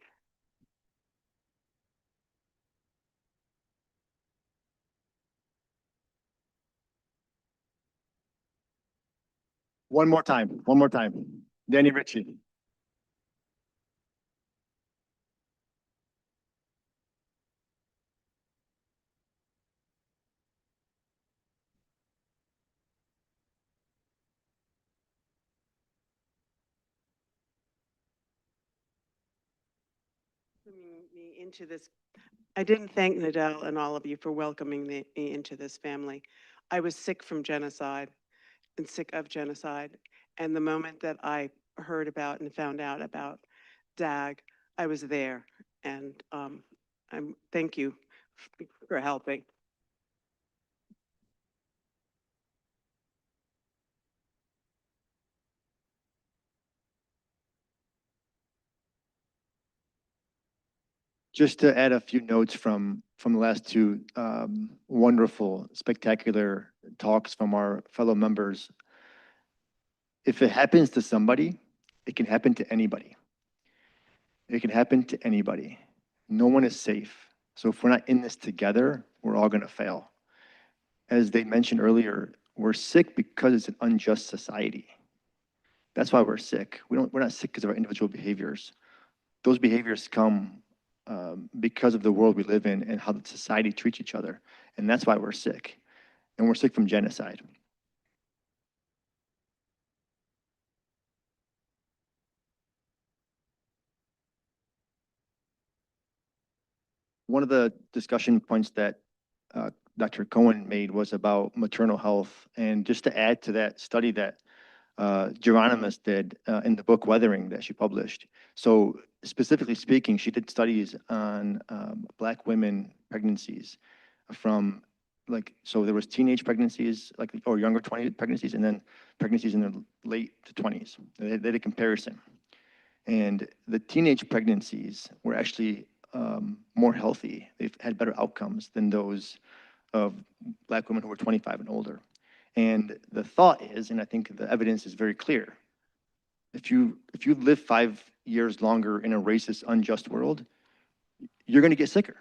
One more time, one more time. Danny Ritchie. Welcoming me into this. I didn't thank Nadell and all of you for welcoming me into this family. I was sick from genocide and sick of genocide. And the moment that I heard about and found out about DAG, I was there. And thank you for helping. Just to add a few notes from the last two wonderful, spectacular talks from our fellow members. If it happens to somebody, it can happen to anybody. It can happen to anybody. No one is safe. So if we're not in this together, we're all going to fail. As they mentioned earlier, we're sick because it's an unjust society. That's why we're sick. We're not sick because of our individual behaviors. Those behaviors come because of the world we live in and how the society treats each other. And that's why we're sick. And we're sick from genocide. One of the discussion points that Dr. Cohen made was about maternal health. And just to add to that study that Geronimus did in the book Weathering that she published. So specifically speaking, she did studies on Black women pregnancies from so there was teenage pregnancies, or younger 20 pregnancies, and then pregnancies in their late to 20s. They did a comparison. And the teenage pregnancies were actually more healthy. They've had better outcomes than those of Black women who were 25 and older. And the thought is, and I think the evidence is very clear, if you live 5 years longer in a racist, unjust world, you're going to get sicker.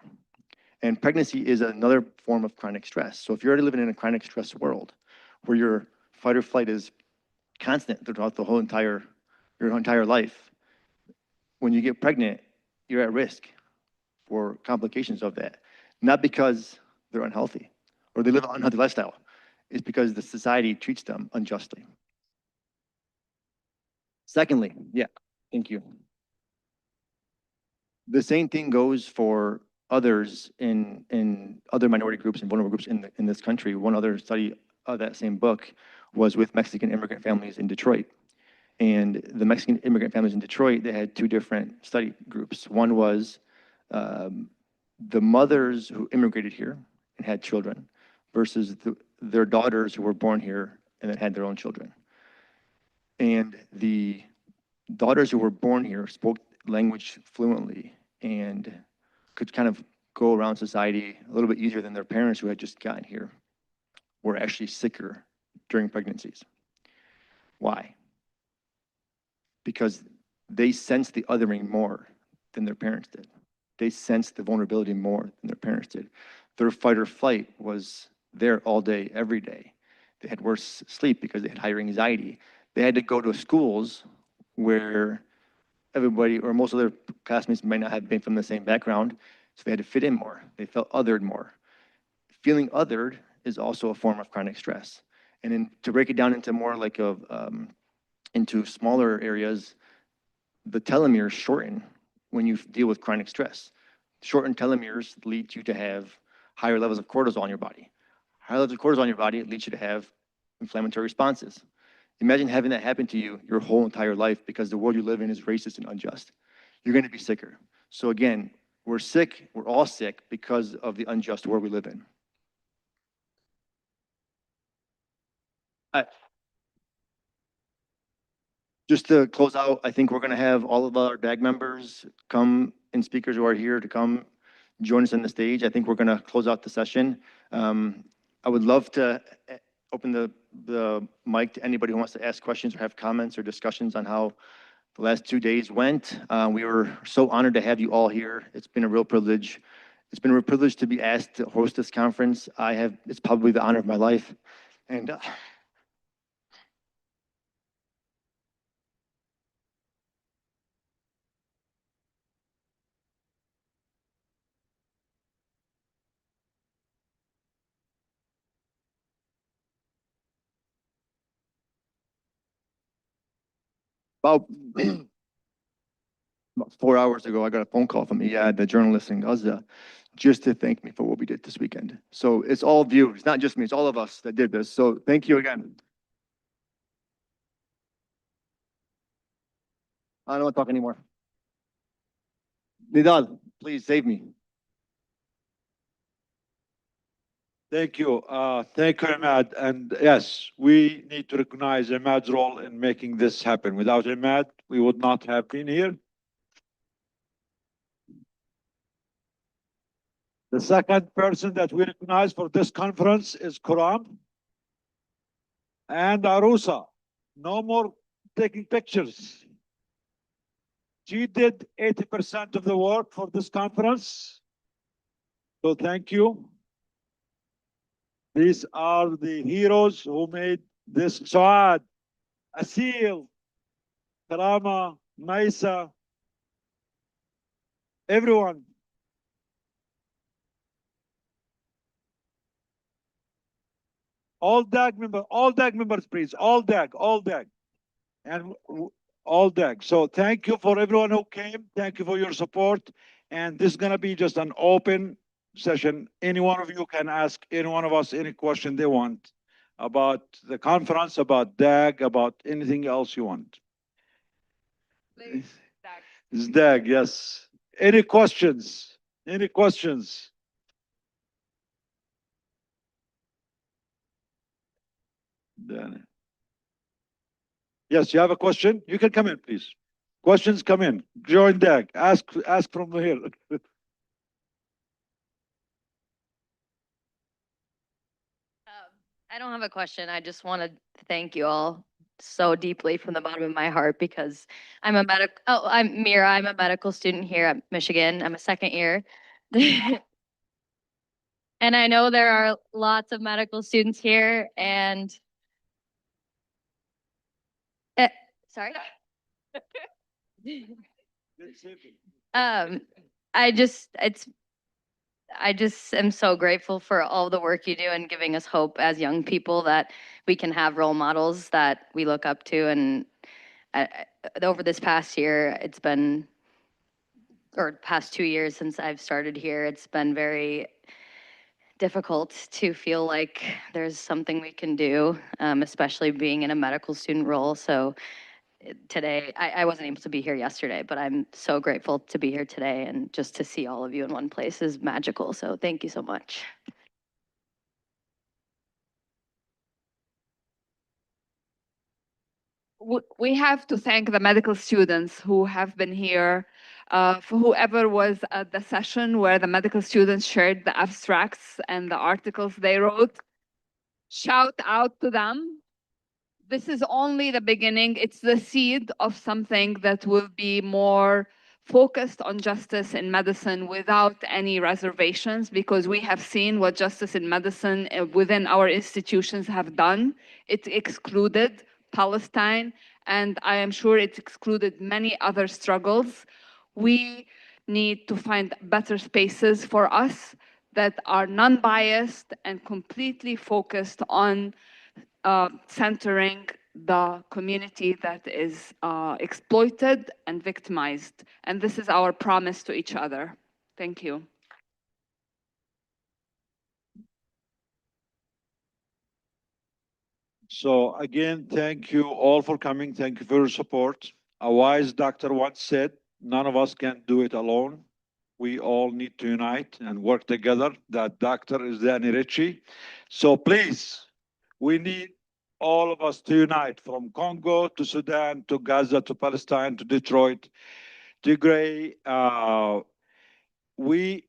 And pregnancy is another form of chronic stress. So if you're already living in a chronic stress world where your fight or flight is constant throughout your entire life, when you get pregnant, you're at risk for complications of that. Not because they're unhealthy or they live an unhealthy lifestyle. It's because the society treats them unjustly. Secondly, yeah, thank you. The same thing goes for others in other minority groups and vulnerable groups in this country. One other study of that same book was with Mexican immigrant families in Detroit. And the Mexican immigrant families in Detroit, they had two different study groups. One was the mothers who immigrated here and had children versus their daughters who were born here and then had their own children. And the daughters who were born here spoke language fluently and could kind of go around society a little bit easier than their parents who had just gotten here, were actually sicker during pregnancies. Why? Because they sensed the othering more than their parents did. They sensed the vulnerability more than their parents did. Their fight or flight was there all day, every day. They had worse sleep because they had higher anxiety. They had to go to schools where everybody or most of their classmates might not have been from the same background, so they had to fit in more. They felt othered more. Feeling othered is also a form of chronic stress. And then to break it down into more like into smaller areas, the telomeres shorten when you deal with chronic stress. Shortened telomeres lead you to have higher levels of cortisol in your body. Higher levels of cortisol in your body leads you to have inflammatory responses. Imagine having that happen to you your whole entire life because the world you live in is racist and unjust. You're going to be sicker. So again, we're sick, we're all sick because of the unjust world we live in. Just to close out, I think we're going to have all of our DAG members come and speakers who are here to come join us on the stage. I think we're going to close out the session. I would love to open the mic to anybody who wants to ask questions or have comments or discussions on how the last 2 days went. We were so honored to have you all here. It's been a real privilege. It's been a real privilege to be asked to host this conference. It's probably the honor of my life. And about 4 hours ago, I got a phone call from Iyad, the journalist in Gaza, just to thank me for what we did this weekend. So it's all of you. It's not just me. It's all of us that did this. So thank you again. I don't want to talk anymore. Nidal, please save me. Thank you. Thank you, Ahmad. And yes, we need to recognize Ahmad's role in making this happen. Without Ahmad, we would not have been here. The second person that we recognize for this conference is Kuram and Arusa. No more taking pictures. She did 80% of the work for this conference. So thank you. These are the heroes who made this Saad, Asil, Karama, Maisa, everyone. All DAG members, please. All DAG. And all DAG. So thank you for everyone who came. Thank you for your support. And this is going to be just an open session. Any one of you can ask any one of us any question they want about the conference, about DAG, about anything else you want. It's DAG, yes. Any questions? Any questions? Then. Yes, you have a question? You can come in, please. Questions, come in. Join DAG. Ask from here. I don't have a question. I just want to thank you all so deeply from the bottom of my heart because I'm Mira. I'm a medical student here at Michigan. I'm a second year. And I know there are lots of medical students here and sorry. I just, I just am so grateful for all the work you do and giving us hope as young people that we can have role models that we look up to. And over this past year, it's been, or past 2 years since I've started here, it's been very difficult to feel like there's something we can do, especially being in a medical student role. So today, I wasn't able to be here yesterday, but I'm so grateful to be here today, and just to see all of you in one place is magical. So thank you so much. We have to thank the medical students who have been here. For whoever was at the session where the medical students shared the abstracts and the articles they wrote, shout out to them. This is only the beginning. It's the seed of something that will be more focused on justice in medicine without any reservations, because we have seen what justice in medicine within our institutions have done. It excluded Palestine, and I am sure it excluded many other struggles. We need to find better spaces for us that are non-biased and completely focused on centering the community that is exploited and victimized. And this is our promise to each other. Thank you. So again, thank you all for coming. Thank you for your support. A wise doctor once said, none of us can do it alone. We all need to unite and work together. That doctor is Danny Ritchie. So please, we need all of us to unite, from Congo to Sudan to Gaza to Palestine to Detroit, Tigray. We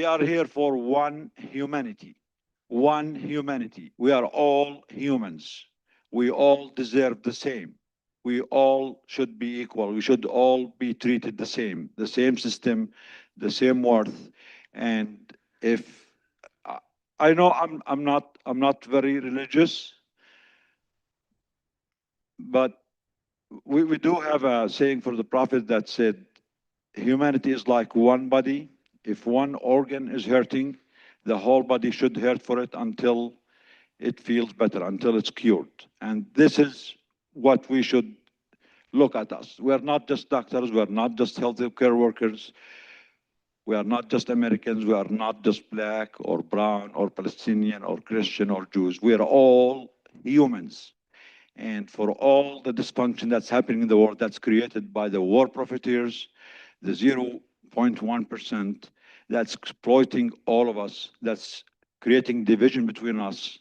are here for one humanity. One humanity. We are all humans. We all deserve the same. We all should be equal. We should all be treated the same system, the same worth. And if I know I'm not very religious, but we do have a saying for the prophet that said, humanity is like one body. If one organ is hurting, the whole body should hurt for it until it feels better, until it's cured. And this is what we should look at us. We are not just doctors, we are not just healthcare workers, we are not just Americans, we are not just black or brown or Palestinian or Christian or Jews. We are all humans. And for all the dysfunction that's happening in the world, that's created by the war profiteers, the 0.1% that's exploiting all of us, that's creating division between us,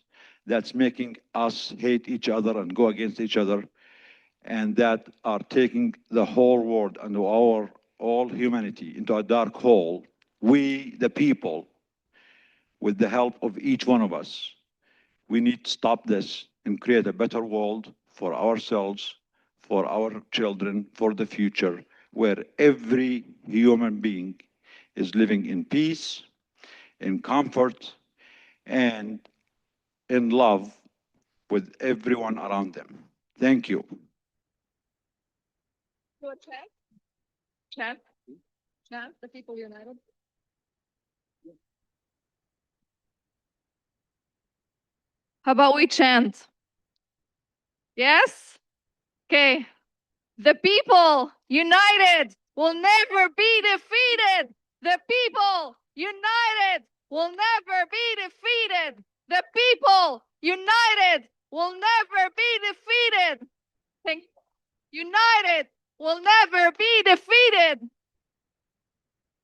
that's making us hate each other and go against each other, and that are taking the whole world and our all humanity into a dark hole. We, the people, with the help of each one of us, we need to stop this and create a better world for ourselves, for our children, for the future, where every human being is living in peace, in comfort, and in love with everyone around them. Thank you. Chant, the people united. How about we chant? Yes? Okay. The people united will never be defeated. The people united will never be defeated. The people united will never be defeated. Thank you. United will never be defeated.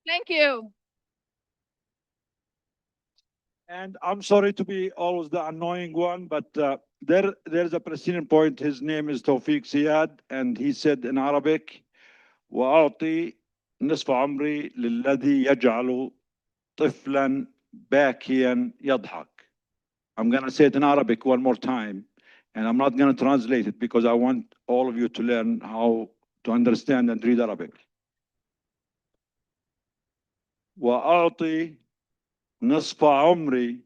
Thank you. And I'm sorry to be always the annoying one, but there's a Palestinian poet. His name is Tawfiq Ziyad, and he said in Arabic, وأعطي نصف عمري للذي يجعل طفلا باكيا يضحك. I'm going to say it in Arabic one more time, and I'm not going to translate it because I want all of you to learn how to understand and read Arabic. وأعطي نصف عمري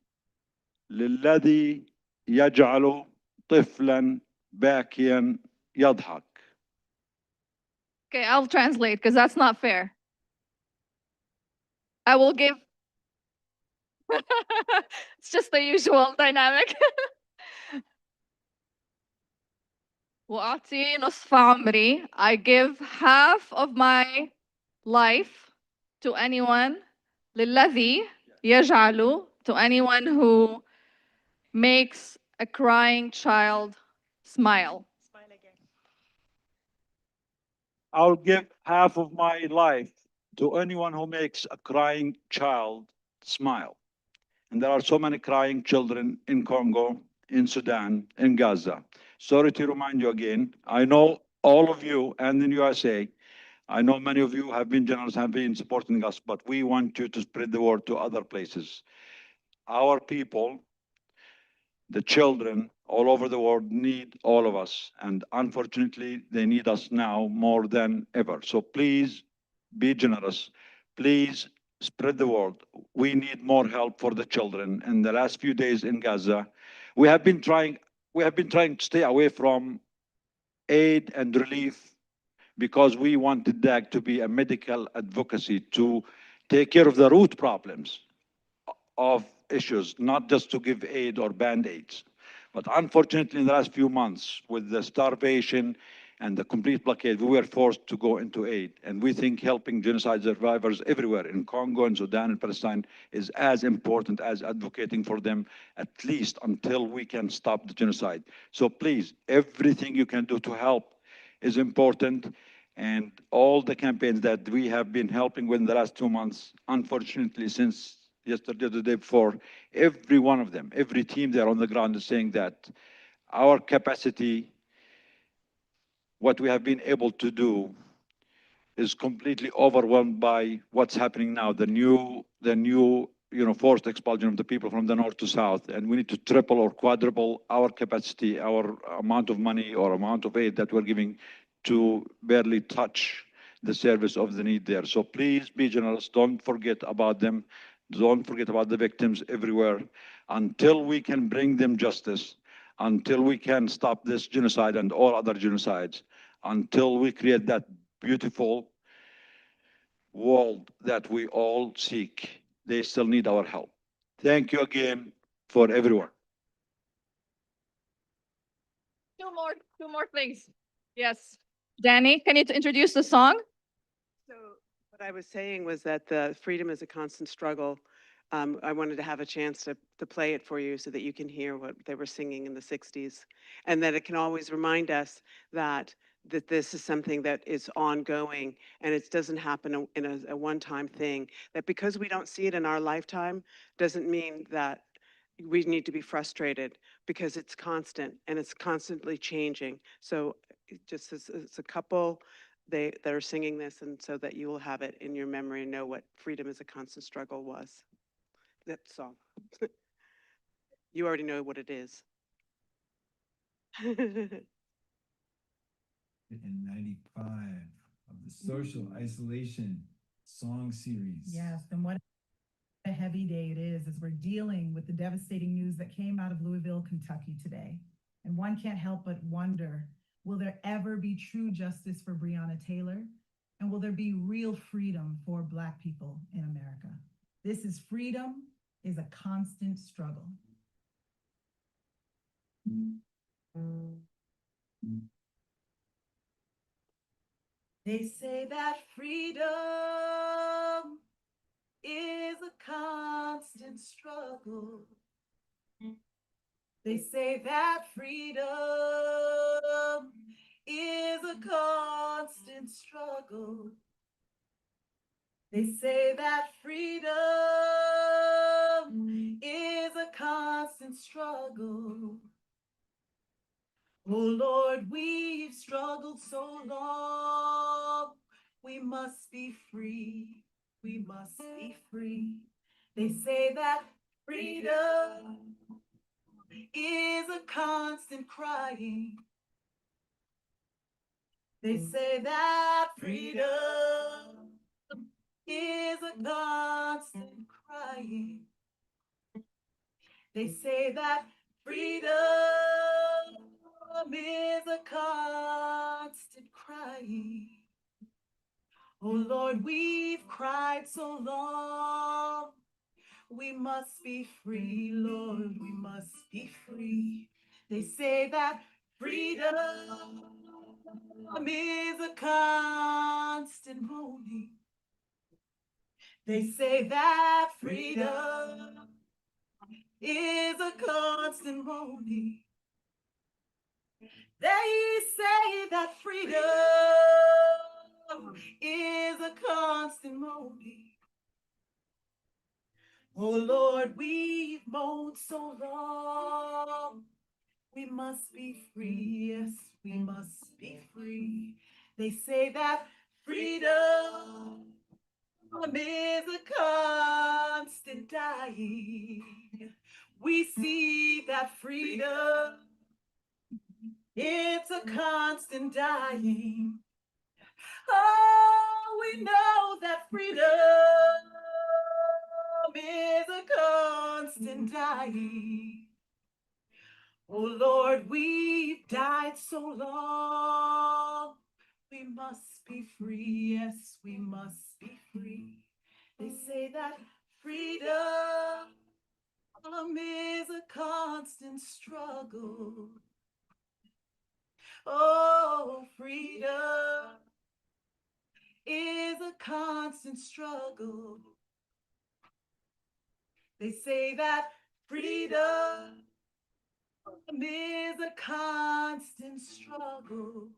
للذي يجعل طفلا باكيا يضحك. Okay, I'll translate because that's not fair. I will give. It's just the usual dynamic. وأعطي نصف عمري. I give half of my life to anyone. للذي يجعل, to anyone who makes a crying child smile. I'll give half of my life to anyone who makes a crying child smile. And there are so many crying children in Congo, in Sudan, in Gaza. Sorry to remind you again. I know all of you and in USA, I know many of you have been generous, have been supporting us, but we want you to spread the word to other places. Our people, the children all over the world need all of us. And unfortunately, they need us now more than ever. So please be generous. Please spread the word. We need more help for the children. In the last few days in Gaza, we have been trying to stay away from aid and relief because we wanted DAG to be a medical advocacy to take care of the root problems of issues, not just to give aid or band-aids. But unfortunately, in the last few months, with the starvation and the complete blockade, we were forced to go into aid. And we think helping genocide survivors everywhere in Congo and Sudan and Palestine is as important as advocating for them, at least until we can stop the genocide. So please, everything you can do to help is important. And all the campaigns that we have been helping with in the last 2 months, unfortunately, since yesterday, the day before, every one of them, every team there on the ground is saying that our capacity, what we have been able to do, is completely overwhelmed by what's happening now, the new forced expulsion of the people from the north to south, and we need to triple or quadruple our capacity, our amount of money or amount of aid that we're giving to barely touch the service of the need there. So please be generous. Don't forget about them. Don't forget about the victims everywhere. Until we can bring them justice, until we can stop this genocide and all other genocides, until we create that beautiful world that we all seek, they still need our help. Thank you again for everyone. Two more things. Yes. Danny, can you introduce the song? So what I was saying was that the freedom is a constant struggle. I wanted to have a chance to play it for you so that you can hear what they were singing in the 60s, and that it can always remind us that this is something that is ongoing and it doesn't happen in a one-time thing. That because we don't see it in our lifetime doesn't mean that we need to be frustrated, because it's constant and it's constantly changing. So just as a couple, that are singing this, and so that you will have it in your memory and know what freedom is a constant struggle was. That song. You already know what it is. In 95 of the Social Isolation Song Series. Yes, and what a heavy day it is as we're dealing with the devastating news that came out of Louisville, Kentucky today. And one can't help but wonder, will there ever be true justice for Breonna Taylor? And will there be real freedom for Black people in America? This is freedom is a constant struggle. They say that freedom is a constant struggle. They say that freedom is a constant struggle. They say that freedom is a constant struggle. Oh Lord, we've struggled so long. We must be free. We must be free. They say that freedom is a constant crying. They say that freedom is a constant crying. They say that freedom is a constant crying. Oh Lord, we've cried so long. We must be free, Lord, we must be free. They say that freedom is a constant moaning. They say that freedom is a constant moaning. They say that freedom is a constant moaning. Oh Lord, we've moaned so long. We must be free, yes, we must be free. They say that freedom is a constant dying. We see that freedom, it's a constant dying. Oh, we know that freedom is a constant dying. Oh Lord, we've died so long. We must be free, yes, we must be free. They say that freedom is a constant struggle. Oh, freedom is a constant struggle. They say that freedom is a constant struggle.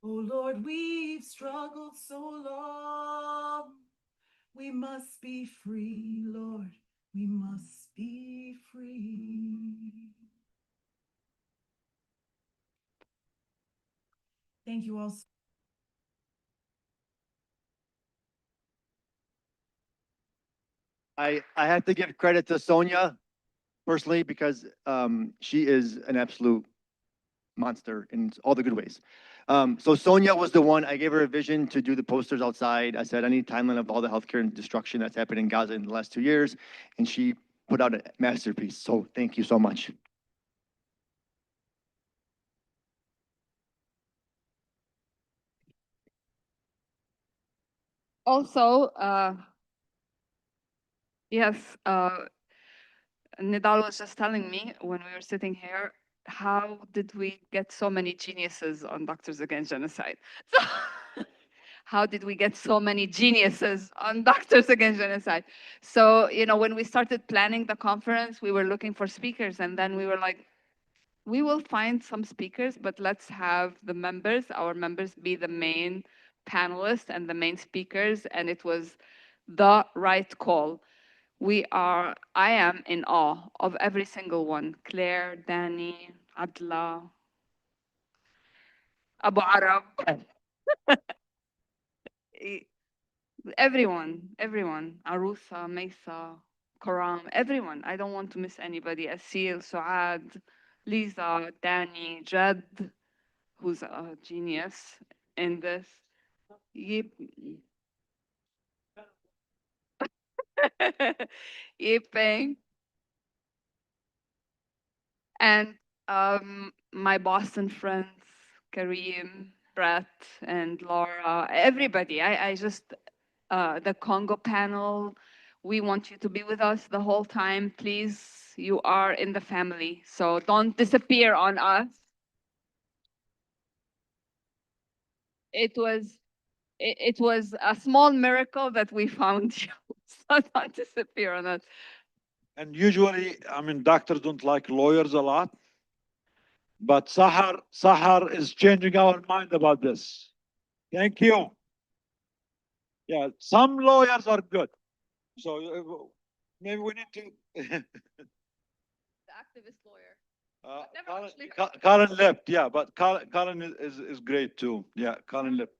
Oh Lord, we've struggled so long. We must be free, Lord. We must be free. Thank you all. I have to give credit to Sonia personally because she is an absolute monster in all the good ways. So Sonia was the one, I gave her a vision to do the posters outside. I said, I need a timeline of all the healthcare and destruction that's happened in Gaza in the last 2 years. And she put out a masterpiece. So thank you so much. Also, yes, Nidal was just telling me when we were sitting here, how did we get so many geniuses on Doctors Against Genocide? So, how did we get so many geniuses on Doctors Against Genocide? So, you know, when we started planning the conference, we were looking for speakers, and then we were like, we will find some speakers, but let's have the members, our members, be the main panelists and the main speakers, and it was the right call. I am in awe of every single one. Claire, Danny, Adla, Abu Arab. Everyone. Arusa, Mesa, Karam, everyone. I don't want to miss anybody. Asil, Suad, Lisa, Danny, Jad, who's a genius in this. Yip. Yiping. And my Boston friends, Kareem, Brett, and Laura, everybody. I just, the Congo panel, we want you to be with us the whole time. Please, you are in the family. So don't disappear on us. It was a small miracle that we found you. So don't disappear on us. And usually, I mean, doctors don't like lawyers a lot, but Sahar is changing our mind about this. Thank you. Yeah, some lawyers are good. So maybe we need to. The activist lawyer. Colin left, yeah, but Colin is great too. Yeah, Colin left.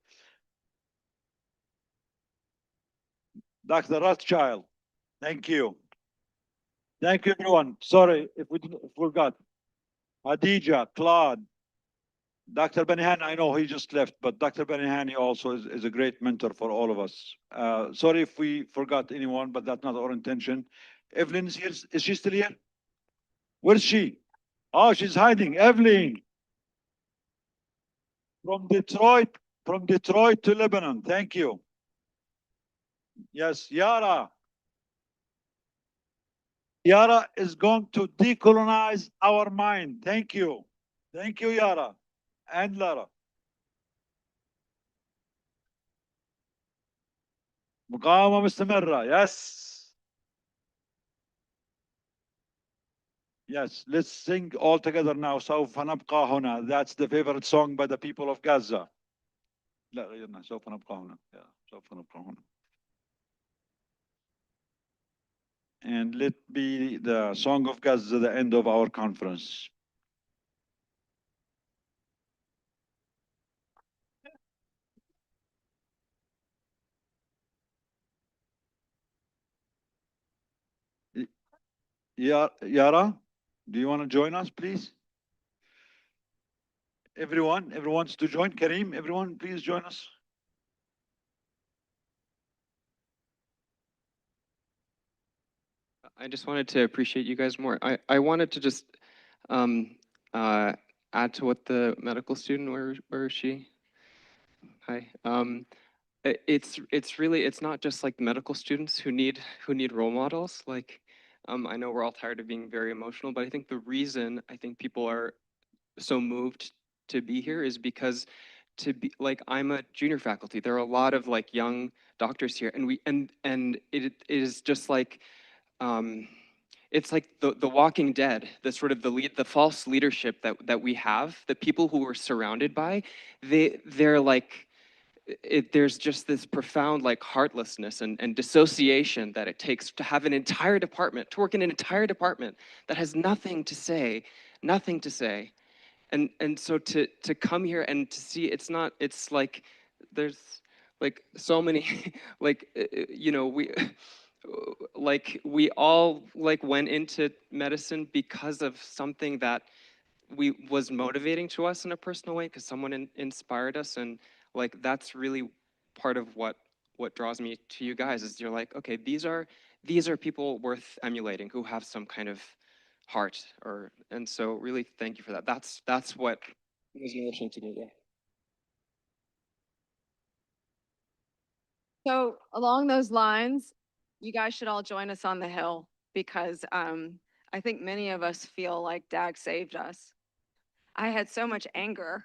Dr. Rothschild, thank you. Thank you, everyone. Sorry if we forgot. Hadija, Claude, Dr. Benihani, I know he just left, but Dr. Benihani also is a great mentor for all of us. Sorry if we forgot anyone, but that's not our intention. Evelyn is here. Is she still here? Where's she? Oh, she's hiding. Evelyn from Detroit. from Detroit to Lebanon. Thank you. Yes, Yara. Yara is going to decolonize our mind. Thank you. Thank you, Yara and Lara. مقاومة مستمرة. Yes. Yes, let's sing all together now. سوف نبقى هنا. That's the favorite song by the people of Gaza. لا غيرنا. سوف نبقى هنا. Yeah, سوف نبقى هنا. And let be the song of Gaza the end of our conference. Yara, do you want to join us, please? Everyone wants to join. Kareem, everyone, please join us. I just wanted to appreciate you guys more. I wanted to just um, add to what the medical student, where is she? Hi. It's really, it's not just like medical students who need role models. Like, I know we're all tired of being very emotional, but I think the reason I think people are so moved to be here is because to be like, I'm a junior faculty. There are a lot of like young doctors here, and it is just like, it's like the Walking Dead, the sort of the false leadership that we have, the people who we're surrounded by, they're like, there's just this profound like heartlessness and dissociation that it takes to have an entire department, to work in an entire department that has nothing to say, nothing to say. And so to come here and to see, it's like there's like so many like you know, we like we all like went into medicine because of something that we was motivating to us in a personal way, because someone inspired us, and like that's really part of what draws me to you guys, is you're like, okay, these are people worth emulating who have some kind of heart, or and so really thank you for that. That's what was nourishing to me. Yeah. So along those lines, you guys should all join us on the Hill because I think many of us feel like Dag saved us. I had so much anger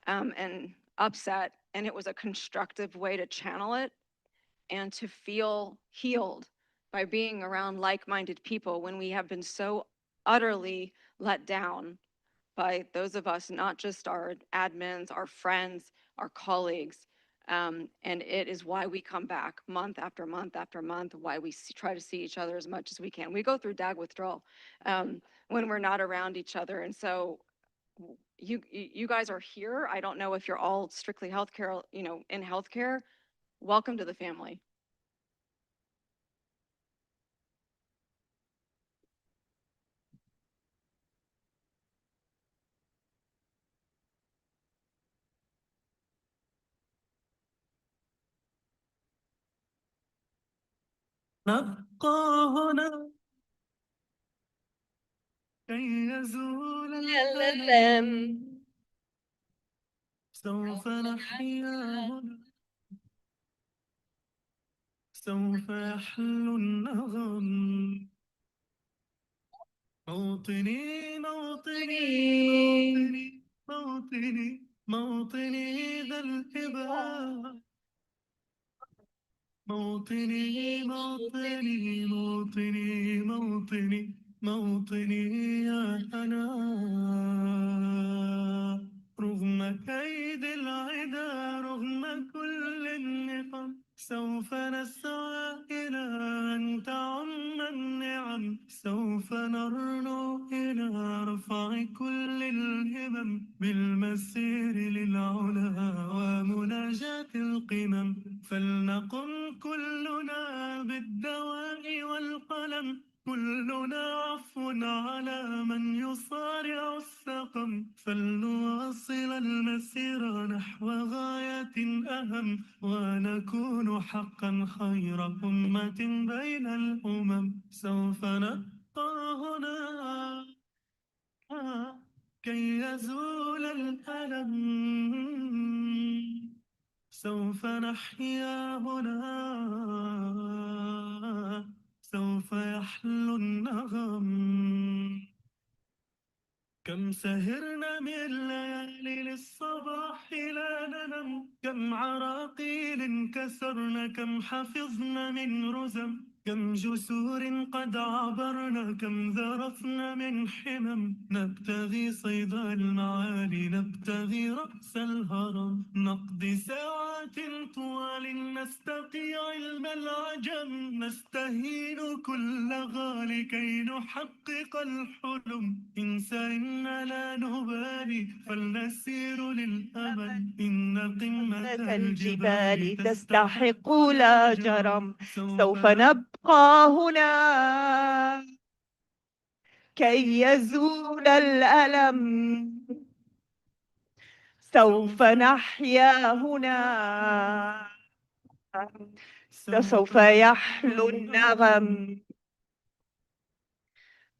and upset, and it was a constructive way to channel it and to feel healed by being around like-minded people when we have been so utterly let down by those of us, not just our admins, our friends, our colleagues. And it is why we come back month after month after month, why we try to see each other as much as we can. We go through DAG withdrawal when we're not around each other. And so you guys are here. I don't know if you're all strictly healthcare, you know, in healthcare. Welcome to the family. نبقى هنا كي يزول الألم سوف نحيا هنا سوف يحلو النغم موطني موطني موطني موطني موطني ذا الهبة موطني موطني موطني موطني موطني يا أنا رغم كيد العدا رغم كل النقم سوف نسعى إلى أن تعم النعم سوف نرنو إلى رفع كل الهمم بالمسير للعلا ومناجاة القمم فلنقم كلنا بالدواء والقلم كلنا عفو على من يصارع السقم فلنواصل المسير نحو غاية أهم ونكون حقا خير أمة بين الأمم سوف نبقى هنا كي يزول الألم سوف نحيا هنا سوف يحلو النغم كم سهرنا من ليالي للصباح لا ننم كم عراقيل كسرنا كم حفظنا من رزم كم جسور قد عبرنا كم ذرفنا من حمم نبتغي صيد المعالي نبتغي رأس الهرم نقضي ساعات طوال نستقي علم العجم نستهين كل غالي كي نحقق الحلم إن لا نبالي فلنسير للأمل إن قمة الجبال تستحق لا جرم سوف نبقى هنا كي يزول الألم سوف نحيا هنا سوف يحلو النغم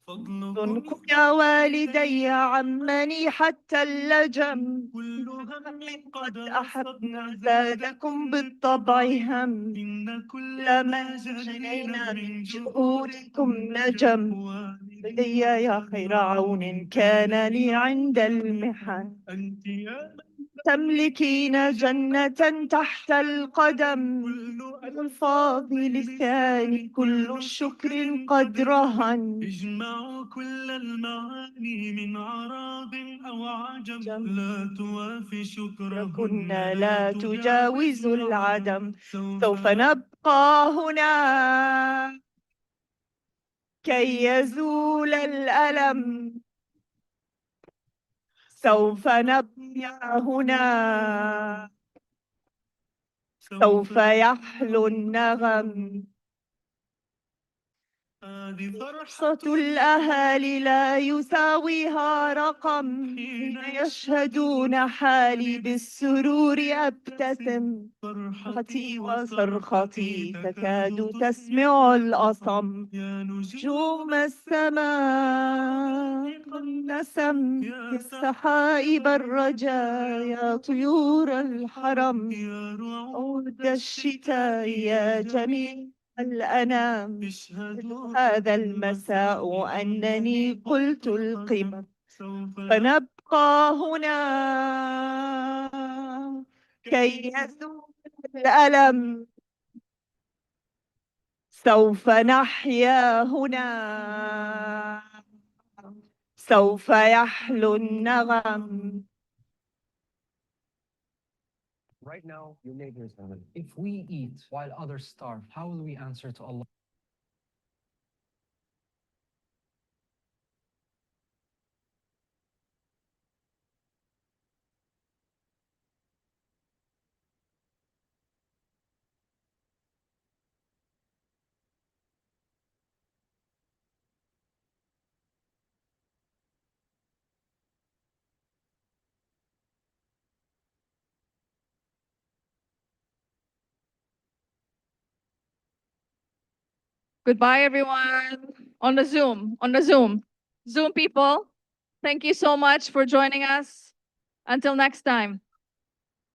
فضلكم يا والدي عمني حتى اللجم كل هم قد أحبنا زادكم بالطبع هم إن كل ما جنينا من جهودكم نجم لدي يا خير عون كان لي عند المحن أنت يا تملكين جنة تحت القدم الفاض لساني كل الشكر قد رهن اجمعوا كل المعاني من عرب أو عجم لا توافي شكرهن لا تجاوز العدم سوف نبقى هنا كي يزول الألم سوف نبقى هنا سوف يحلو النغم هذه فرصة الأهالي لا يساويها رقم حين يشهدون حالي بالسرور أبتسم فرحتي وصرختي تكاد تسمع الأصم يا نجوم السماء النسم يا سحائب الرجاء يا طيور الحرم يا رعود الشتاء يا جميل الأنام هذا المساء أنني قلت القمم فنبقى هنا كي يزول الألم سوف نحيا هنا سوف يحلو النغم. Right now, your neighbor is hungry. If we eat while others starve, how will we answer to Allah? Goodbye, everyone. On the Zoom, on the Zoom. Zoom people, thank you so much for joining us. Until next time.